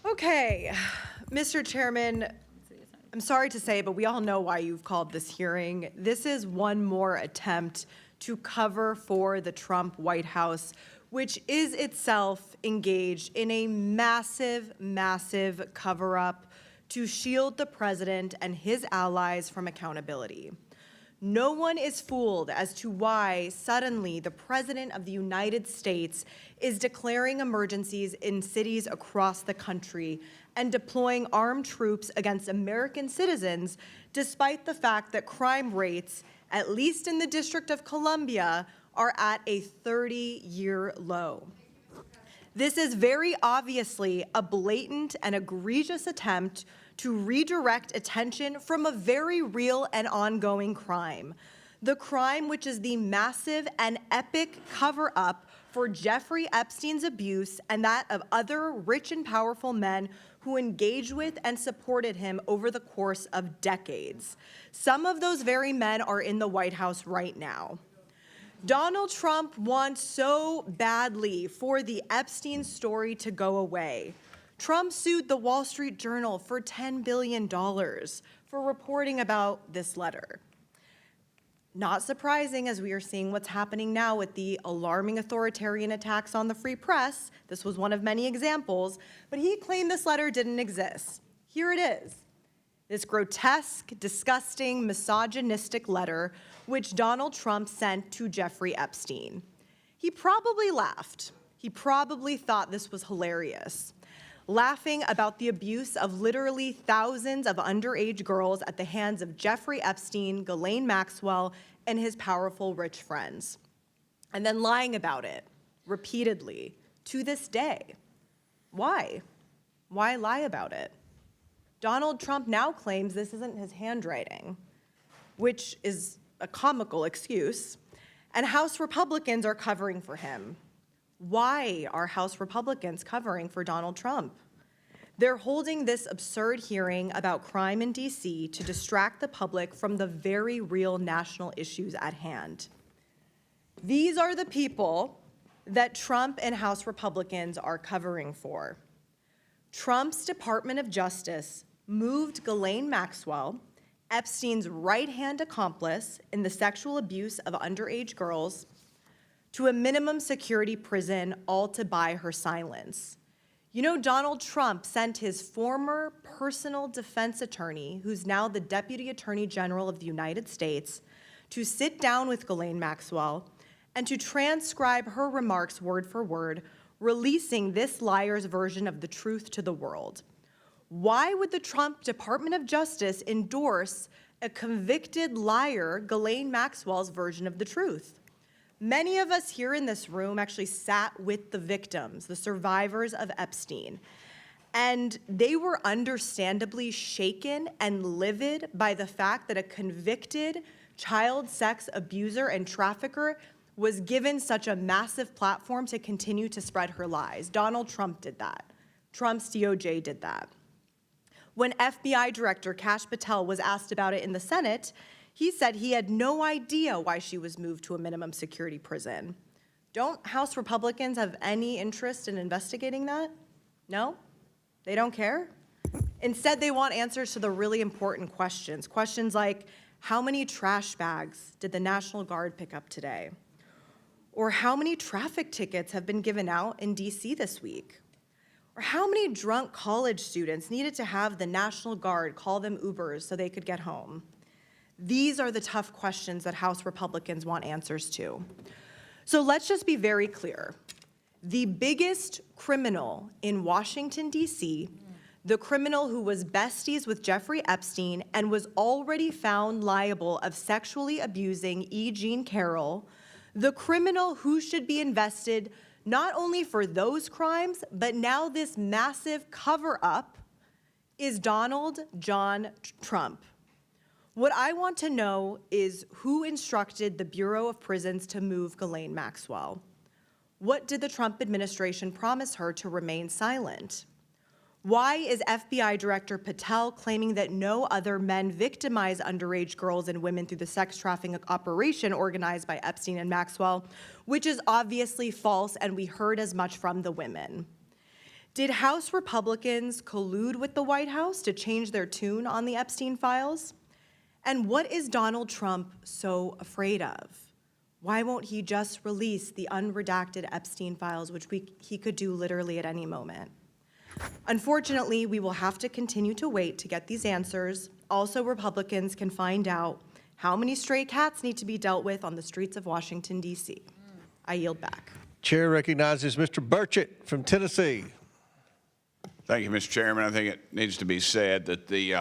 Speaker 12: Okay, Mr. Chairman, I'm sorry to say, but we all know why you've called this hearing. This is one more attempt to cover for the Trump White House, which is itself engaged in a massive, massive cover-up to shield the president and his allies from accountability. No one is fooled as to why suddenly the President of the United States is declaring emergencies in cities across the country and deploying armed troops against American citizens, despite the fact that crime rates, at least in the District of Columbia, are at a 30-year low. This is very obviously a blatant and egregious attempt to redirect attention from a very real and ongoing crime. The crime which is the massive and epic cover-up for Jeffrey Epstein's abuse and that of other rich and powerful men who engaged with and supported him over the course of decades. Some of those very men are in the White House right now. Donald Trump wants so badly for the Epstein story to go away. Trump sued the Wall Street Journal for $10 billion for reporting about this letter. Not surprising, as we are seeing what's happening now with the alarming authoritarian attacks on the free press. This was one of many examples, but he claimed this letter didn't exist. Here it is. This grotesque, disgusting, misogynistic letter which Donald Trump sent to Jeffrey Epstein. He probably laughed. He probably thought this was hilarious, laughing about the abuse of literally thousands of underage girls at the hands of Jeffrey Epstein, Ghislaine Maxwell, and his powerful rich friends, and then lying about it repeatedly to this day. Why? Why lie about it? Donald Trump now claims this isn't his handwriting, which is a comical excuse, and House Republicans are covering for him. Why are House Republicans covering for Donald Trump? They're holding this absurd hearing about crime in DC to distract the public from the very real national issues at hand. These are the people that Trump and House Republicans are covering for. Trump's Department of Justice moved Ghislaine Maxwell, Epstein's right-hand accomplice in the sexual abuse of underage girls, to a minimum security prison, all to buy her silence. You know, Donald Trump sent his former personal defense attorney, who's now the Deputy Attorney General of the United States, to sit down with Ghislaine Maxwell and to transcribe her remarks word for word, releasing this liar's version of the truth to the world. Why would the Trump Department of Justice endorse a convicted liar, Ghislaine Maxwell's version of the truth? Many of us here in this room actually sat with the victims, the survivors of Epstein, and they were understandably shaken and livid by the fact that a convicted child sex abuser and trafficker was given such a massive platform to continue to spread her lies. Donald Trump did that. Trump's DOJ did that. When FBI Director Kash Patel was asked about it in the Senate, he said he had no idea why she was moved to a minimum security prison. Don't House Republicans have any interest in investigating that? No? They don't care? Instead, they want answers to the really important questions. Questions like, how many trash bags did the National Guard pick up today? Or how many traffic tickets have been given out in DC this week? Or how many drunk college students needed to have the National Guard call them Ubers so they could get home? These are the tough questions that House Republicans want answers to. So let's just be very clear. The biggest criminal in Washington, D.C., the criminal who was besties with Jeffrey Epstein and was already found liable of sexually abusing E. Jean Carroll, the criminal who should be invested not only for those crimes, but now this massive cover-up, is Donald John Trump. What I want to know is who instructed the Bureau of Prisons to move Ghislaine Maxwell? What did the Trump administration promise her to remain silent? Why is FBI Director Patel claiming that no other men victimize underage girls and women through the sex trafficking operation organized by Epstein and Maxwell, which is obviously false, and we heard as much from the women? Did House Republicans collude with the White House to change their tune on the Epstein files? And what is Donald Trump so afraid of? Why won't he just release the unredacted Epstein files, which he could do literally at any moment? Unfortunately, we will have to continue to wait to get these answers. Also, Republicans can find out how many stray cats need to be dealt with on the streets of Washington, D.C. I yield back.
Speaker 1: Chair recognizes Mr. Burchett from Tennessee.
Speaker 7: Thank you, Mr. Chairman. I think it needs to be said that the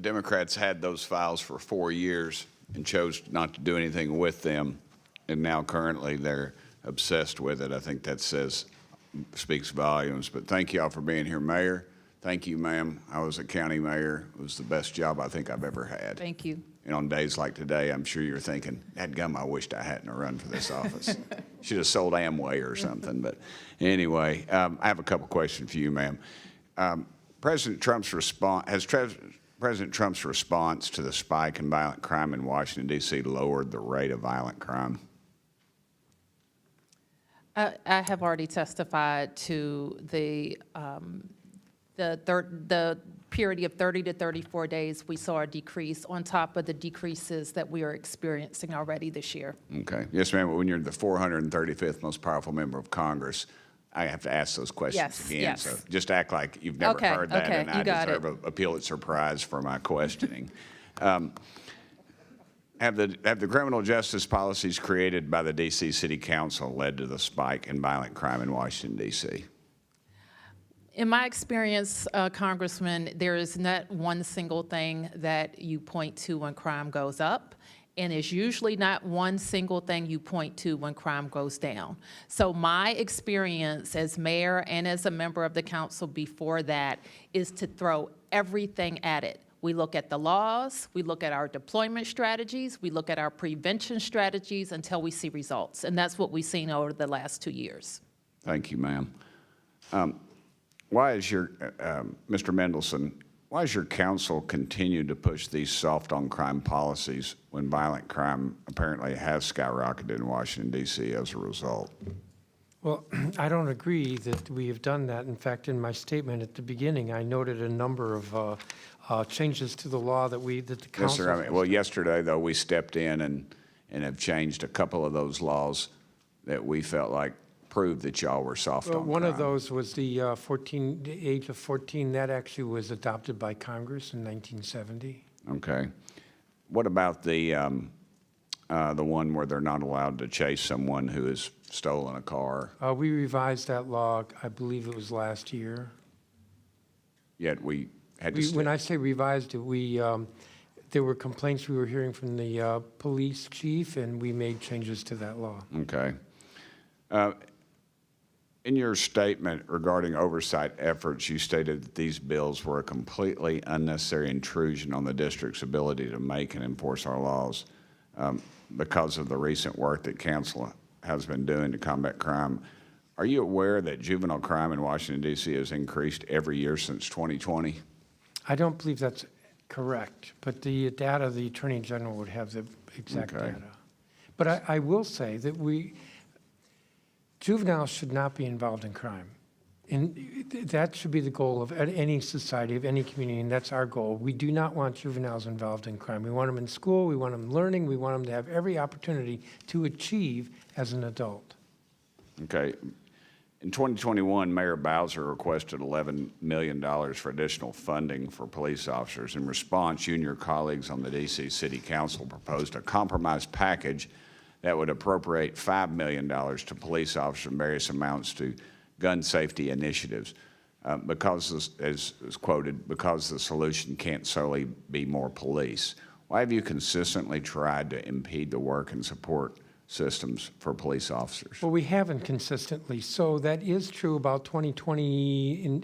Speaker 7: Democrats had those files for 4 years and chose not to do anything with them, and now currently they're obsessed with it. I think that speaks volumes. But thank you all for being here, Mayor. Thank you, ma'am. I was a county mayor. It was the best job I think I've ever had.
Speaker 3: Thank you.
Speaker 7: And on days like today, I'm sure you're thinking, dadgum, I wished I hadn't run for this office. Should have sold Amway or something. But anyway, I have a couple questions for you, ma'am. President Trump's response to the spike in violent crime in Washington, D.C. lowered the rate of violent crime?
Speaker 3: I have already testified to the period of 30 to 34 days. We saw a decrease on top of the decreases that we are experiencing already this year.
Speaker 7: Okay. Yes, ma'am. But when you're the 435th most powerful member of Congress, I have to ask those questions again.
Speaker 3: Yes.
Speaker 7: So just act like you've never heard that, and I deserve a Pulitzer Prize for my questioning. Have the criminal justice policies created by the D.C. City Council led to the spike in violent crime in Washington, D.C.?
Speaker 3: In my experience, Congressman, there is not one single thing that you point to when crime goes up, and it's usually not one single thing you point to when crime goes down. So my experience as mayor and as a member of the council before that is to throw everything at it. We look at the laws, we look at our deployment strategies, we look at our prevention strategies until we see results. And that's what we've seen over the last 2 years.
Speaker 7: Thank you, ma'am. Why is your, Mr. Mendelson, why has your council continued to push these soft-on-crime policies when violent crime apparently has skyrocketed in Washington, D.C. as a result?
Speaker 4: Well, I don't agree that we have done that. In fact, in my statement at the beginning, I noted a number of changes to the law that the council.
Speaker 7: Yes, sir. I mean, well, yesterday, though, we stepped in and have changed a couple of those laws that we felt like proved that y'all were soft on
Speaker 4: One of
Speaker 7: crime.
Speaker 4: those was the the age of 14. That actually was adopted by Congress in 1970.
Speaker 7: Okay. What about the one where they're not allowed to chase someone who has stolen a car?
Speaker 4: We revised that law, I believe it was last year.
Speaker 7: Yet we had to.
Speaker 4: When I say revised it, there were complaints we were hearing from the police chief, and we made changes to that law.
Speaker 7: Okay. In your statement regarding oversight efforts, you stated that these bills were a completely unnecessary intrusion on the district's ability to make and enforce our laws because of the recent work that council has been doing to combat crime. Are you aware that juvenile crime in Washington, D.C. has increased every year since 2020?
Speaker 4: I don't believe that's correct, but the data, the Attorney General would have the exact
Speaker 7: Okay.
Speaker 4: data. But I will say that juveniles should not be involved in crime. And that should be the goal of any society, of any community, and that's our goal. We do not want juveniles involved in crime. We want them in school, we want them learning, we want them to have every opportunity to achieve as an adult.
Speaker 7: Okay. In 2021, Mayor Bowser requested $11 million for additional funding for police officers. In response, you and your colleagues on the D.C. City Council proposed a compromise package that would appropriate $5 million to police officers and various amounts to gun safety initiatives because, as quoted, because the solution can't solely be more police. Why have you consistently tried to impede the work and support systems for police officers?
Speaker 4: Well, we haven't consistently. So that is true about 2020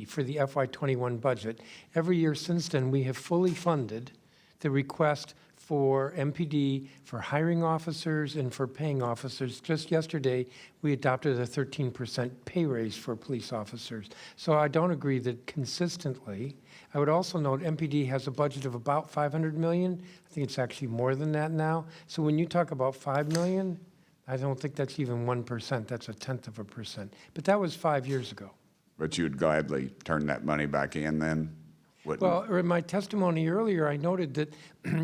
Speaker 4: for the FY21 budget. Every year since then, we have fully funded the request for MPD, for hiring officers and for paying officers. Just yesterday, we adopted a 13% pay raise for police officers. So I don't agree that consistently. I would also note MPD has a budget of about $500 million. I think it's actually more than that now. So when you talk about $5 million, I don't think that's even 1%. That's 0.1%. But that was 5 years ago.
Speaker 7: But you'd gladly turn that money back in then? Wouldn't?
Speaker 4: Well, in my testimony earlier, I noted that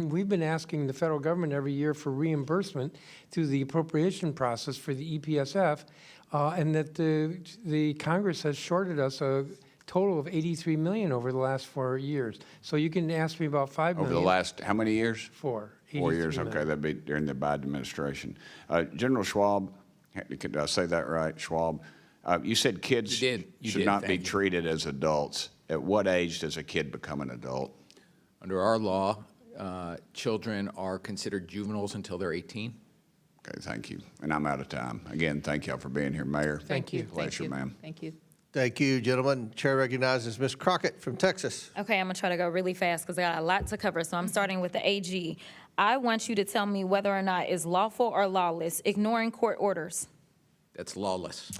Speaker 4: we've been asking the federal government every year for reimbursement through the appropriation process for the EPSF, and that the Congress has shorted us a total of $83 million over the last 4 years. So you can ask me about $5 million.
Speaker 7: Over the last, how many years?
Speaker 4: 4.
Speaker 7: 4 years,
Speaker 4: 83
Speaker 7: okay,
Speaker 4: million.
Speaker 7: that'd be during the Biden administration. General Schwalb, did I say that right, Schwalb? You said kids
Speaker 5: You
Speaker 7: should
Speaker 5: did,
Speaker 7: not be
Speaker 5: thank you.
Speaker 7: treated as adults. At what age does a kid become an adult?
Speaker 5: Under our law, children are considered juveniles until they're 18.
Speaker 7: Okay, thank you. And I'm out of time. Again, thank y'all for being here, Mayor.
Speaker 4: Thank you.
Speaker 7: Pleasure, ma'am.
Speaker 3: Thank you.
Speaker 1: Thank you, gentlemen. Chair recognizes Ms. Crockett from Texas.
Speaker 21: Okay, I'm gonna try to go really fast because I got a lot to cover. So I'm starting with the AG. I want you to tell me whether or not it's lawful or lawless ignoring court orders,
Speaker 5: That's lawless.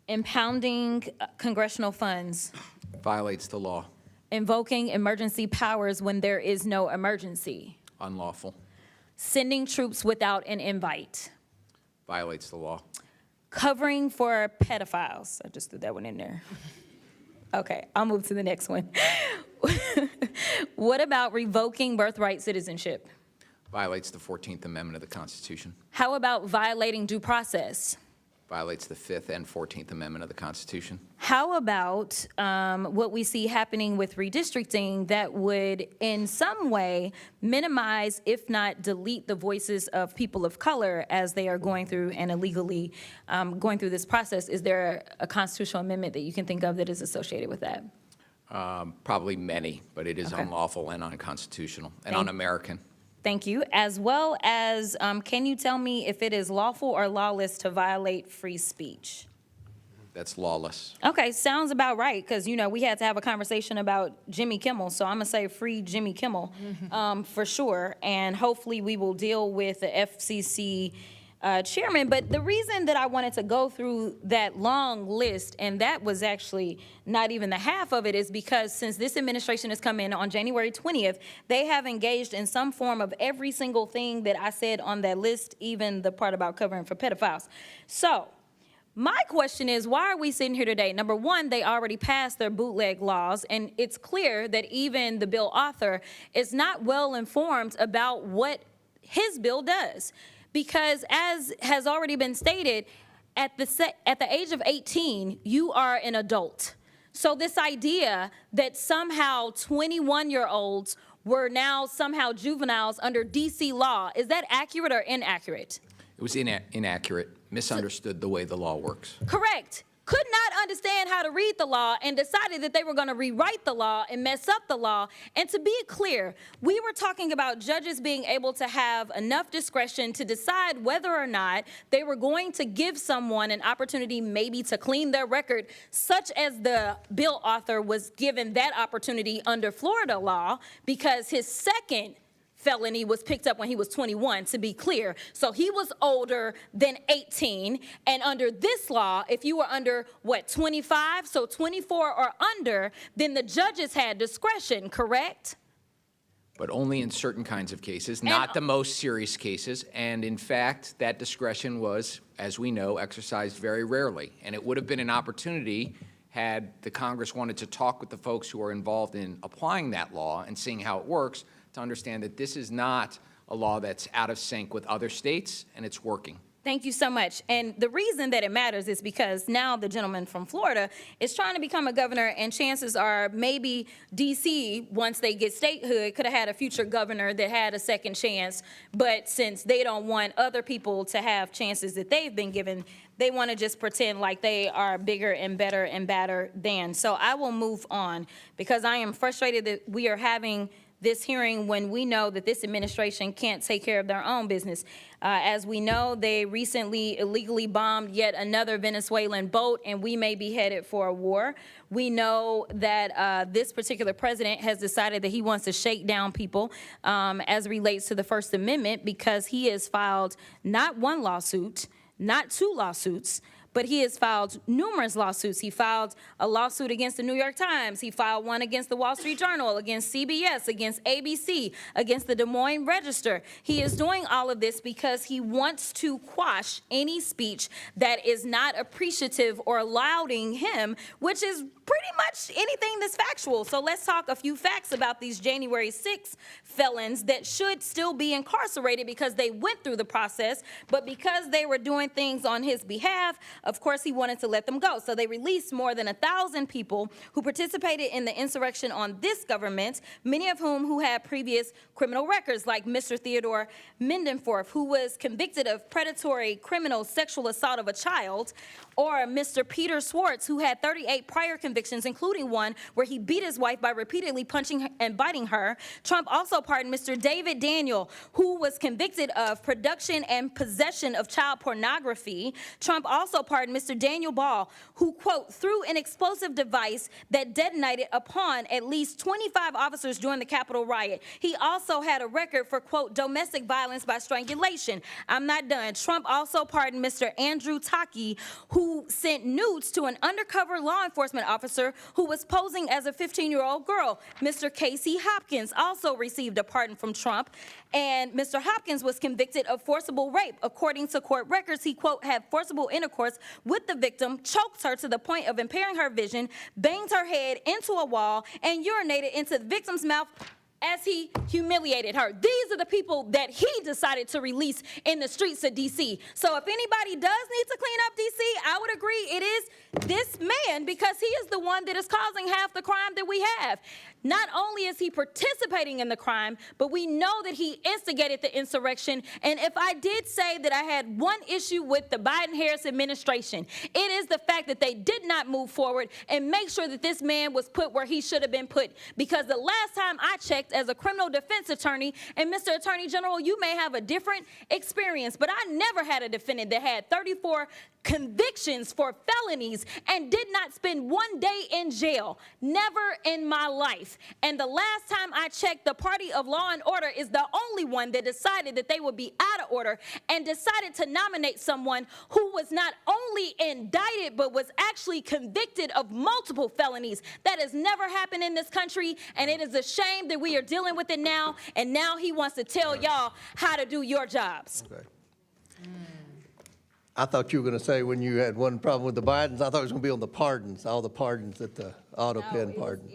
Speaker 21: impounding congressional funds,
Speaker 5: Violates the law.
Speaker 21: invoking emergency powers when there is no emergency,
Speaker 5: Unlawful.
Speaker 21: sending troops without an invite,
Speaker 5: Violates the law.
Speaker 21: covering for pedophiles. I just threw that one in there. Okay, I'll move to the next one. What about revoking birthright citizenship?
Speaker 5: Violates the 14th Amendment of the Constitution.
Speaker 21: How about violating due process?
Speaker 5: Violates the 5th and 14th Amendment of the Constitution.
Speaker 21: How about what we see happening with redistricting that would in some way minimize, if not delete, the voices of people of color as they are going through and illegally going through this process? Is there a constitutional amendment that you can think of that is associated with that?
Speaker 5: Probably many, but it is
Speaker 21: Okay.
Speaker 5: unlawful and unconstitutional and un-American.
Speaker 21: Thank you. As well as, can you tell me if it is lawful or lawless to violate free speech?
Speaker 5: That's lawless.
Speaker 21: Okay, sounds about right, because, you know, we had to have a conversation about Jimmy Kimmel, so I'm going to say free Jimmy Kimmel for sure, and hopefully we will deal with the FCC Chairman, but the reason that I wanted to go through that long list, and that was actually not even the half of it, is because since this administration has come in on January 20th, they have engaged in some form of every single thing that I said on that list, even the part about covering for pedophiles. So my question is, why are we sitting here today? Number one, they already passed their bootleg laws, and it's clear that even the bill author is not well informed about what his bill does. Because as has already been stated, at the age of 18, you are an adult. So this idea that somehow 21-year-olds were now somehow juveniles under DC law, is that accurate or inaccurate?
Speaker 5: It was inaccurate, misunderstood the way the law works.
Speaker 21: Correct. Could not understand how to read the law and decided that they were going to rewrite the law and mess up the law. And to be clear, we were talking about judges being able to have enough discretion to decide whether or not they were going to give someone an opportunity maybe to clean their record, such as the bill author was given that opportunity under Florida law because his second felony was picked up when he was 21, to be clear. So he was older than 18. And under this law, if you were under, 25, so 24 or under, then the judges had discretion, correct?
Speaker 5: But only in certain kinds of cases, not the most serious cases. And in fact, that discretion was, as we know, exercised very rarely. And it would have been an opportunity had the Congress wanted to talk with the folks who are involved in applying that law and seeing how it works, to understand that this is not a law that's out of sync with other states, and it's working.
Speaker 21: Thank you so much. And the reason that it matters is because now the gentleman from Florida is trying to become a governor, and chances are maybe D.C., once they get statehood, could have had a future governor that had a second chance. But since they don't want other people to have chances that they've been given, they want to just pretend like they are bigger and better and badder than. So I will move on because I am frustrated that we are having this hearing when we know that this administration can't take care of their own business. As we know, they recently illegally bombed yet another Venezuelan boat, and we may be headed for a war. We know that this particular president has decided that he wants to shake down people as it relates to the First Amendment because he has filed not one lawsuit, not two lawsuits, but he has filed numerous lawsuits. He filed a lawsuit against the New York Times. He filed one against the Wall Street Journal, against CBS, against ABC, against the Des Moines Register. He is doing all of this because he wants to quash any speech that is not appreciative or lauding him, which is pretty much anything that's factual. So let's talk a few facts about these January 6 felons that should still be incarcerated because they went through the process, but because they were doing things on his behalf, of course, he wanted to let them go. So they released more than 1,000 people who participated in the insurrection on this government, many of whom had previous criminal records, like Mr. Theodore Mendelson, who was convicted of predatory criminal sexual assault of a child, or Mr. Peter Schwartz, who had 38 prior convictions, including one where he beat his wife by repeatedly punching and biting her. Trump also pardoned Mr. David Daniel, who was convicted of production and possession of child pornography. Trump also pardoned Mr. Daniel Ball, who, quote, threw an explosive device that detonated upon at least 25 officers during the Capitol riot. He also had a record for, quote, domestic violence by strangulation. I'm not done. Trump also pardoned Mr. Andrew Taki, who sent nudes to an undercover law enforcement officer who was posing as a 15-year-old girl. Mr. Casey Hopkins also received a pardon from Trump, and Mr. Hopkins was convicted of forcible rape. According to court records, he, quote, had forcible intercourse with the victim, choked her to the point of impairing her vision, banged her head into a wall, and urinated into the victim's mouth as he humiliated her. These are the people that he decided to release in the streets of D.C. So if anybody does need to clean up D.C., I would agree it is this man, because he is the one that is causing half the crime that we have. Not only is he participating in the crime, but we know that he instigated the insurrection. And if I did say that I had one issue with the Biden-Harris administration, it is the fact that they did not move forward and make sure that this man was put where he should have been put. Because the last time I checked as a criminal defense attorney, and Mr. Attorney General, you may have a different experience, but I never had a defendant that had 34 convictions for felonies felonies and did not spend 1 day in jail. Never in my life. And the last time I checked, the party of law and order is the only one that decided that they would be out of order and decided to nominate someone who was not only indicted but was actually convicted of multiple felonies. That has never happened in this country, and it is a shame that we are dealing with it now, and now he wants to tell y'all how to do your jobs.
Speaker 1: Okay. I thought you were going to say when you had one problem with the Bidens, I thought it was going to be on the pardons, all the pardons at the auto pen pardon.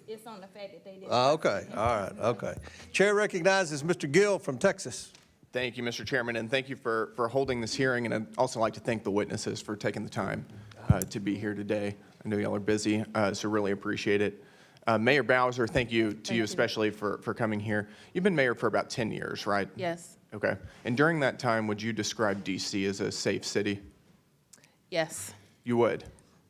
Speaker 21: It's on the fact that they didn't.
Speaker 1: Okay, all right, okay. Chair recognizes Mr. Gill from Texas.
Speaker 10: Thank you, Mr. Chairman, and thank you for holding this hearing, and I'd also like to thank the witnesses for taking the time to be here today. I know y'all are busy, so really appreciate it. Mayor Bowser, thank you to you especially for coming here. You've been mayor for about 10 years, right?
Speaker 3: Yes.
Speaker 10: Okay. And during that time, would you describe D.C. as a safe city?
Speaker 3: Yes.
Speaker 10: You would?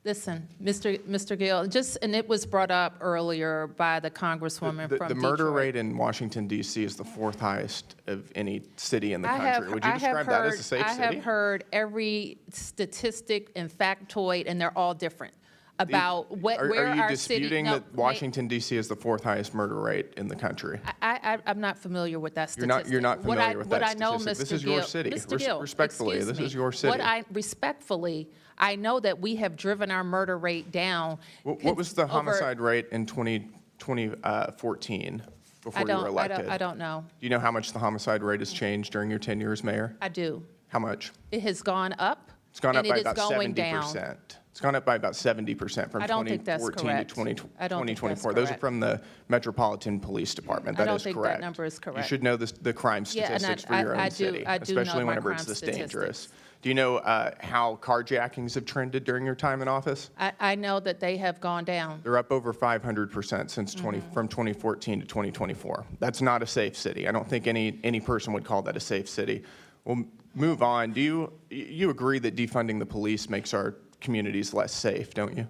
Speaker 3: Listen, Mr. Gill, and it was brought up earlier by the Congresswoman from
Speaker 10: The murder
Speaker 3: Detroit.
Speaker 10: rate in Washington, D.C. is the 4th highest of any city in the country. Would you describe that as a safe
Speaker 3: I
Speaker 10: city?
Speaker 3: have heard every statistic and factoid, and they're all different about where
Speaker 10: Are you
Speaker 3: our city.
Speaker 10: disputing
Speaker 3: No,
Speaker 10: that Washington, D.C. is the 4th highest murder rate in the country?
Speaker 3: I'm not familiar with that statistic.
Speaker 10: You're not familiar with that
Speaker 3: What I know,
Speaker 10: statistic.
Speaker 3: Mr.
Speaker 10: This is
Speaker 3: Gill,
Speaker 10: your city.
Speaker 3: Mr. Gill,
Speaker 10: Respectfully,
Speaker 3: excuse
Speaker 10: this
Speaker 3: me.
Speaker 10: is your city.
Speaker 3: Respectfully, I know that we have driven our murder rate down.
Speaker 10: What was the
Speaker 3: over-
Speaker 10: homicide rate in 2014 before you were elected?
Speaker 3: I don't know.
Speaker 10: Do you know how much the homicide rate has changed during your tenure as mayor?
Speaker 3: I do.
Speaker 10: How much?
Speaker 3: It has gone up.
Speaker 10: It's gone up
Speaker 3: and
Speaker 10: by
Speaker 3: it is
Speaker 10: about
Speaker 3: going
Speaker 10: 70%.
Speaker 3: down.
Speaker 10: It's gone up by about 70% from
Speaker 3: I don't think that's
Speaker 10: 2014 to
Speaker 3: correct. I don't think that's
Speaker 10: 2024. Those are
Speaker 3: correct.
Speaker 10: from the Metropolitan Police Department.
Speaker 3: I
Speaker 10: That
Speaker 3: don't
Speaker 10: is
Speaker 3: think that
Speaker 10: correct.
Speaker 3: number is correct.
Speaker 10: You should know the crime
Speaker 3: Yeah, and
Speaker 10: statistics for your own city,
Speaker 3: I do know
Speaker 10: especially
Speaker 3: my
Speaker 10: whenever it's
Speaker 3: crime
Speaker 10: this dangerous.
Speaker 3: statistics.
Speaker 10: Do you know how carjackings have trended during your time in office?
Speaker 3: I know that they have gone down.
Speaker 10: They're up over 500% since from 2014 to 2024. That's not a safe city. I don't think any person would call that a safe city. We'll move on. Do you agree that defunding the police makes our communities less safe, don't you?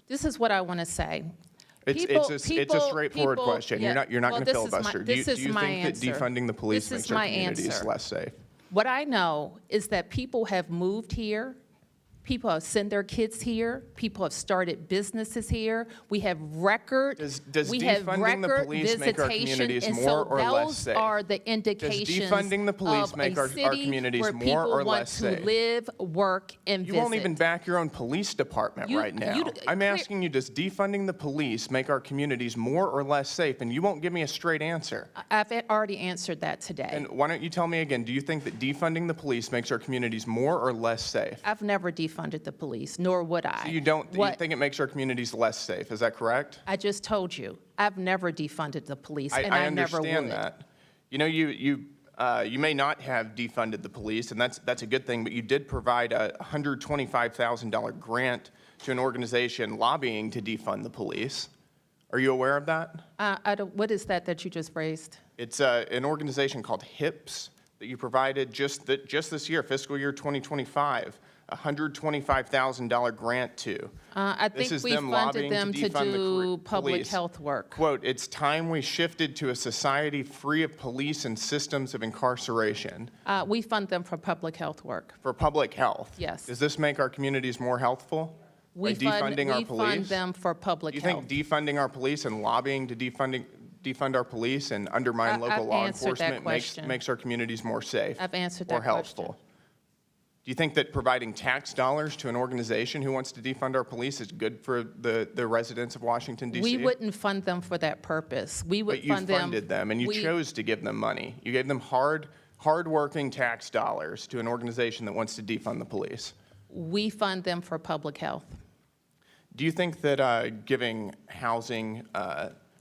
Speaker 3: This is what I want to say.
Speaker 10: It's a straightforward question. You're not going to filibuster. Do you think that defunding the police makes our communities less safe?
Speaker 3: What I know is that people have moved here. People have sent their kids here. People have started businesses here. We have record.
Speaker 10: Does
Speaker 3: we have
Speaker 10: defunding the
Speaker 3: record
Speaker 10: police make our
Speaker 3: visitation,
Speaker 10: communities
Speaker 3: and
Speaker 10: more
Speaker 3: so
Speaker 10: or less
Speaker 3: those
Speaker 10: safe?
Speaker 3: are the indications
Speaker 10: Does defunding the police
Speaker 3: of
Speaker 10: make
Speaker 3: a
Speaker 10: our
Speaker 3: city
Speaker 10: communities
Speaker 3: where
Speaker 10: more or
Speaker 3: people
Speaker 10: less
Speaker 3: want
Speaker 10: safe?
Speaker 3: to live, work, and
Speaker 10: You
Speaker 3: visit.
Speaker 10: won't even back your own police department right now. I'm asking you, does defunding the police make our communities more or less safe? And you won't give me a straight answer.
Speaker 3: I've already answered that today.
Speaker 10: And why don't you tell me again, do you think that defunding the police makes our communities more or less safe?
Speaker 3: I've never defunded the police, nor would I.
Speaker 10: So you think it makes our communities less safe, is that correct?
Speaker 3: I just told you, I've never defunded the police, and
Speaker 10: I
Speaker 3: I never would.
Speaker 10: understand that. You know, you may not have defunded the police, and that's a good thing, but you did provide a $125,000 grant to an organization lobbying to defund the police. Are you aware of that?
Speaker 3: What is that you just raised?
Speaker 10: It's an organization called HIPS that you provided just this year, fiscal year 2025, a $125,000 grant to.
Speaker 3: I think we funded them to do public health work.
Speaker 10: Quote, "It's time we shifted to a society free of police and systems of incarceration."
Speaker 3: We fund them for public health work.
Speaker 10: For public health?
Speaker 3: Yes.
Speaker 10: Does this make our communities more healthful? By defunding our police?
Speaker 3: Fund them for public
Speaker 10: Do you
Speaker 3: health.
Speaker 10: think defunding our police and lobbying to defund our police and undermine local law enforcement makes our communities more safe?
Speaker 3: I've answered
Speaker 10: or
Speaker 3: that
Speaker 10: helpful?
Speaker 3: question.
Speaker 10: Do you think that providing tax dollars to an organization who wants to defund our police is good for the residents of Washington, D.C.?
Speaker 3: We wouldn't fund them for that purpose. We would
Speaker 10: But you
Speaker 3: fund them.
Speaker 10: funded them, and you chose to give them money. You gave them hard-working tax dollars to an organization that wants to defund the police.
Speaker 3: We fund them for public health.
Speaker 10: Do you think that giving housing,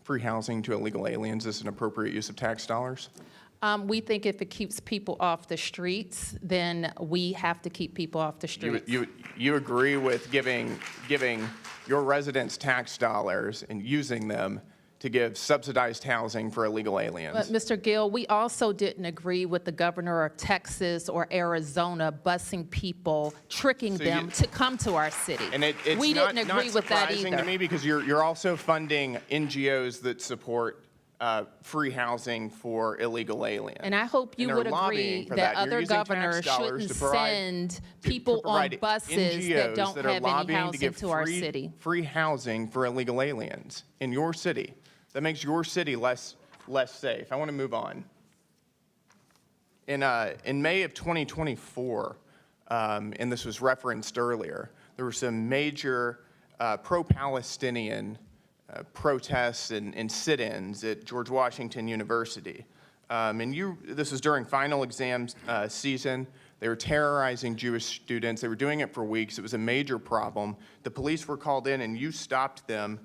Speaker 10: free housing to illegal aliens is an appropriate use of tax dollars?
Speaker 3: We think if it keeps people off the streets, then we have to keep people off the streets.
Speaker 10: You agree with giving your residents tax dollars and using them to give subsidized housing for illegal aliens?
Speaker 3: But Mr. Gill, we also didn't agree with the governor of Texas or Arizona busing people, tricking them to come to our city.
Speaker 10: And it's
Speaker 3: we
Speaker 10: not,
Speaker 3: didn't agree
Speaker 10: not
Speaker 3: with that
Speaker 10: surprising
Speaker 3: either.
Speaker 10: to me because you're also funding NGOs that support free housing for illegal aliens.
Speaker 3: And I hope you
Speaker 10: And
Speaker 3: would
Speaker 10: they're lobbying
Speaker 3: agree
Speaker 10: for
Speaker 3: that
Speaker 10: You're
Speaker 3: other
Speaker 10: using tax
Speaker 3: governors
Speaker 10: dollars
Speaker 3: shouldn't
Speaker 10: to provide-
Speaker 3: send people on
Speaker 10: provide
Speaker 3: buses
Speaker 10: NGOs
Speaker 3: that don't
Speaker 10: that are
Speaker 3: have any
Speaker 10: lobbying to
Speaker 3: housing
Speaker 10: give
Speaker 3: to our city.
Speaker 10: free housing for illegal aliens in your city. That makes your city less safe. I want to move on. In May of 2024, and this was referenced earlier, there were some major pro-Palestinian protests and sit-ins at George Washington University. This was during final exam season. They were terrorizing Jewish students. They were doing it for weeks. It was a major problem. The police were called in, and you stopped them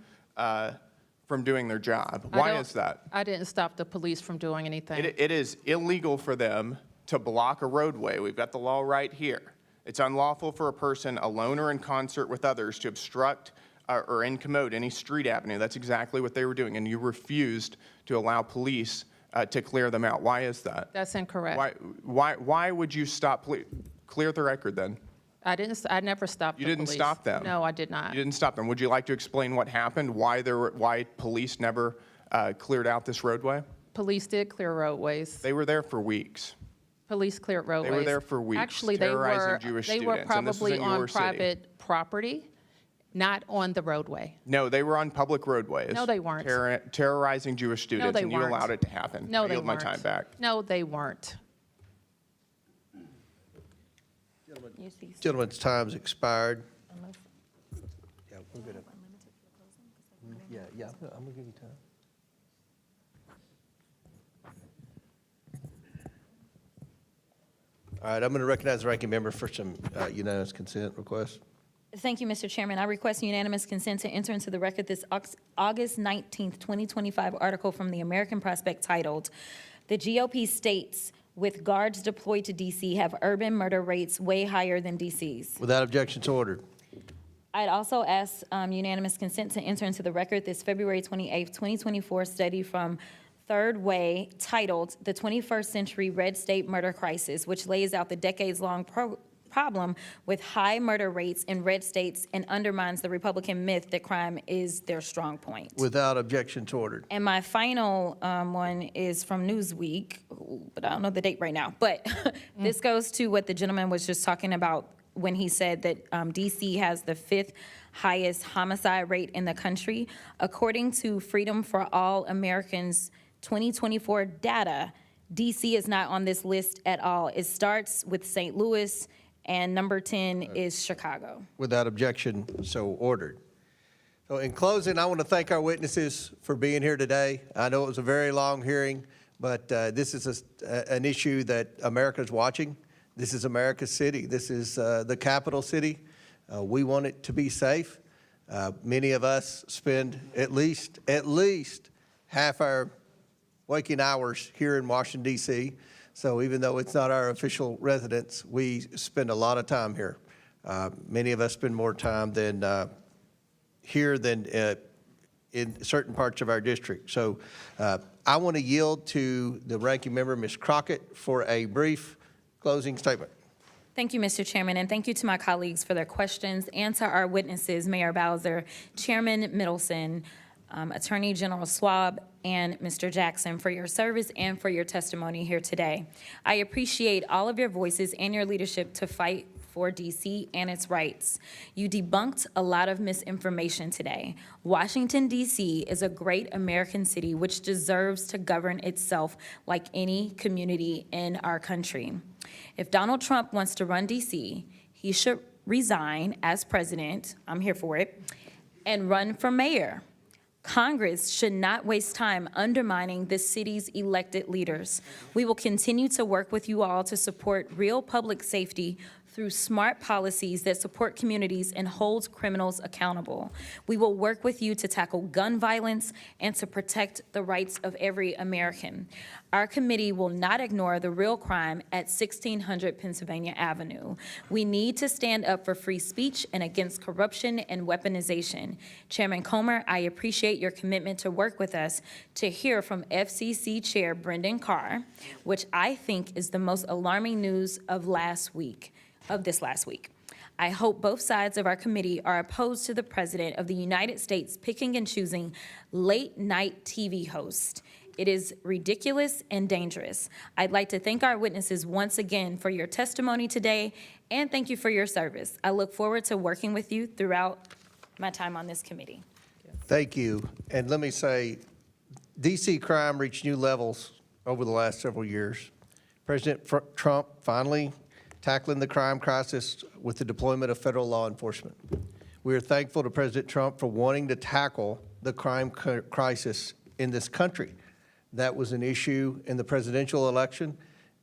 Speaker 10: from doing their job. Why is that?
Speaker 3: I didn't stop the police from doing anything.
Speaker 10: It is illegal for them to block a roadway. We've got the law right here. It's unlawful for a person, alone or in concert with others, to obstruct or incommode any street avenue. That's exactly what they were doing, and you refused to allow police to clear them out. Why is that?
Speaker 3: That's incorrect.
Speaker 10: Why would you stop? Clear the record then.
Speaker 3: I never stopped the police.
Speaker 10: You didn't stop them.
Speaker 3: No, I did not.
Speaker 10: You didn't stop them. Would you like to explain what happened? Why police never cleared out this roadway?
Speaker 3: Police did clear roadways.
Speaker 10: They were there for weeks.
Speaker 3: Police cleared roadways.
Speaker 10: They were there for weeks,
Speaker 3: Actually,
Speaker 10: terrorizing Jewish
Speaker 3: they were
Speaker 10: students, and this was
Speaker 3: probably
Speaker 10: in your
Speaker 3: on
Speaker 10: city.
Speaker 3: private property, not on the roadway.
Speaker 10: No, they were on public roadways.
Speaker 3: No, they weren't.
Speaker 10: Terrorizing Jewish students,
Speaker 3: they
Speaker 10: and you
Speaker 3: weren't.
Speaker 10: allowed it to happen.
Speaker 3: No,
Speaker 10: I
Speaker 3: they
Speaker 10: yield
Speaker 3: weren't.
Speaker 10: my time back.
Speaker 3: No, they weren't.
Speaker 1: Gentleman's time's expired. Yeah, we're good. Yeah, I'm gonna give you time. All right, I'm going to recognize the ranking member for some unanimous consent requests.
Speaker 21: Thank you, Mr. Chairman. I request unanimous consent to enter into the record this August 19th, 2025 article from the American Prospect titled, "The GOP states with guards deployed to D.C. have urban murder rates way higher than D.C.'s."
Speaker 1: Without objections, ordered.
Speaker 21: I'd also ask unanimous consent to enter into the record this February 28th, 2024 study from Third Way titled "The 21st Century Red State Murder Crisis," which lays out the decades-long problem with high murder rates in red states and undermines the Republican myth that crime is their strong point.
Speaker 1: Without objections, ordered.
Speaker 21: And my final one is from Newsweek, but I don't know the date right now. But this goes to what the gentleman was just talking about when he said that D.C. has the 5th highest homicide rate in the country. According to Freedom for All Americans 2024 data, D.C. is not on this list at all. It starts with St. Louis, and number 10 is Chicago.
Speaker 1: Without objection, so ordered. So in closing, I want to thank our witnesses for being here today. I know it was a very long hearing, but this is an issue that America's watching. This is America's city. This is the capital city. We want it to be safe. Many of us spend at least half our waking hours here in Washington, D.C. So even though it's not our official residence, we spend a lot of time here. Many of us spend more time than here than in certain parts of our district. So I want to yield to the ranking member, Ms. Crockett, for a brief closing statement.
Speaker 21: Thank you, Mr. Chairman, and thank you to my colleagues for their questions and to our witnesses, Mayor Bowser, Chairman Mendelson, Attorney General Schwalb, and Mr. Jackson for your service and for your testimony here today. I appreciate all of your voices and your leadership to fight for D.C. and its rights. You debunked a lot of misinformation today. Washington, D.C. is a great American city which deserves to govern itself like any community in our country. If Donald Trump wants to run D.C., he should resign as president, I'm here for it, and run for mayor. Congress should not waste time undermining this city's elected leaders. We will continue to work with you all to support real public safety through smart policies that support communities and hold criminals accountable. We will work with you to tackle gun violence and to protect the rights of every American. Our committee will not ignore the real crime at 1600 Pennsylvania Avenue. We need to stand up for free speech and against corruption and weaponization. Chairman Comer, I appreciate your commitment to work with us to hear from FCC Chair Brendan Carr, which I think is the most alarming news of this last week. I hope both sides of our committee are opposed to the President of the United States picking and choosing late-night TV hosts It is ridiculous and dangerous. I'd like to thank our witnesses once again for your testimony today, and thank you for your service. I look forward to working with you throughout my time on this committee.
Speaker 1: Thank you. And let me say, D.C. crime reached new levels over the last several years. President Trump finally tackling the crime crisis with the deployment of federal law enforcement. We are thankful to President Trump for wanting to tackle the crime crisis in this country. That was an issue in the presidential election,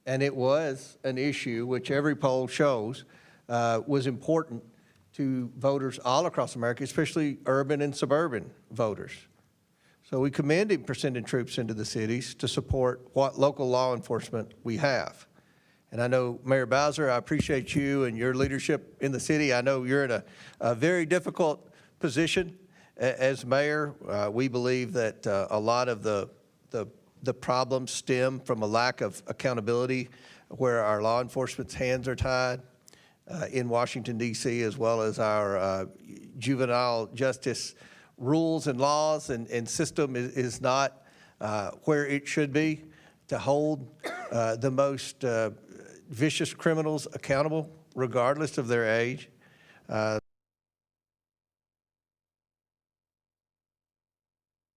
Speaker 1: and it was an issue which every poll shows was important to voters all across America, especially urban and suburban voters. So we commend him for sending troops into the cities to support what local law enforcement we have. And I know, Mayor Bowser, I appreciate you and your leadership in the city. I know you're in a very difficult position as mayor. We believe that a lot of the problems stem from a lack of accountability where our law enforcement's hands are tied in Washington, D.C., as well as our juvenile justice rules and laws and system is not where it should be to hold the most vicious criminals accountable, regardless of their age.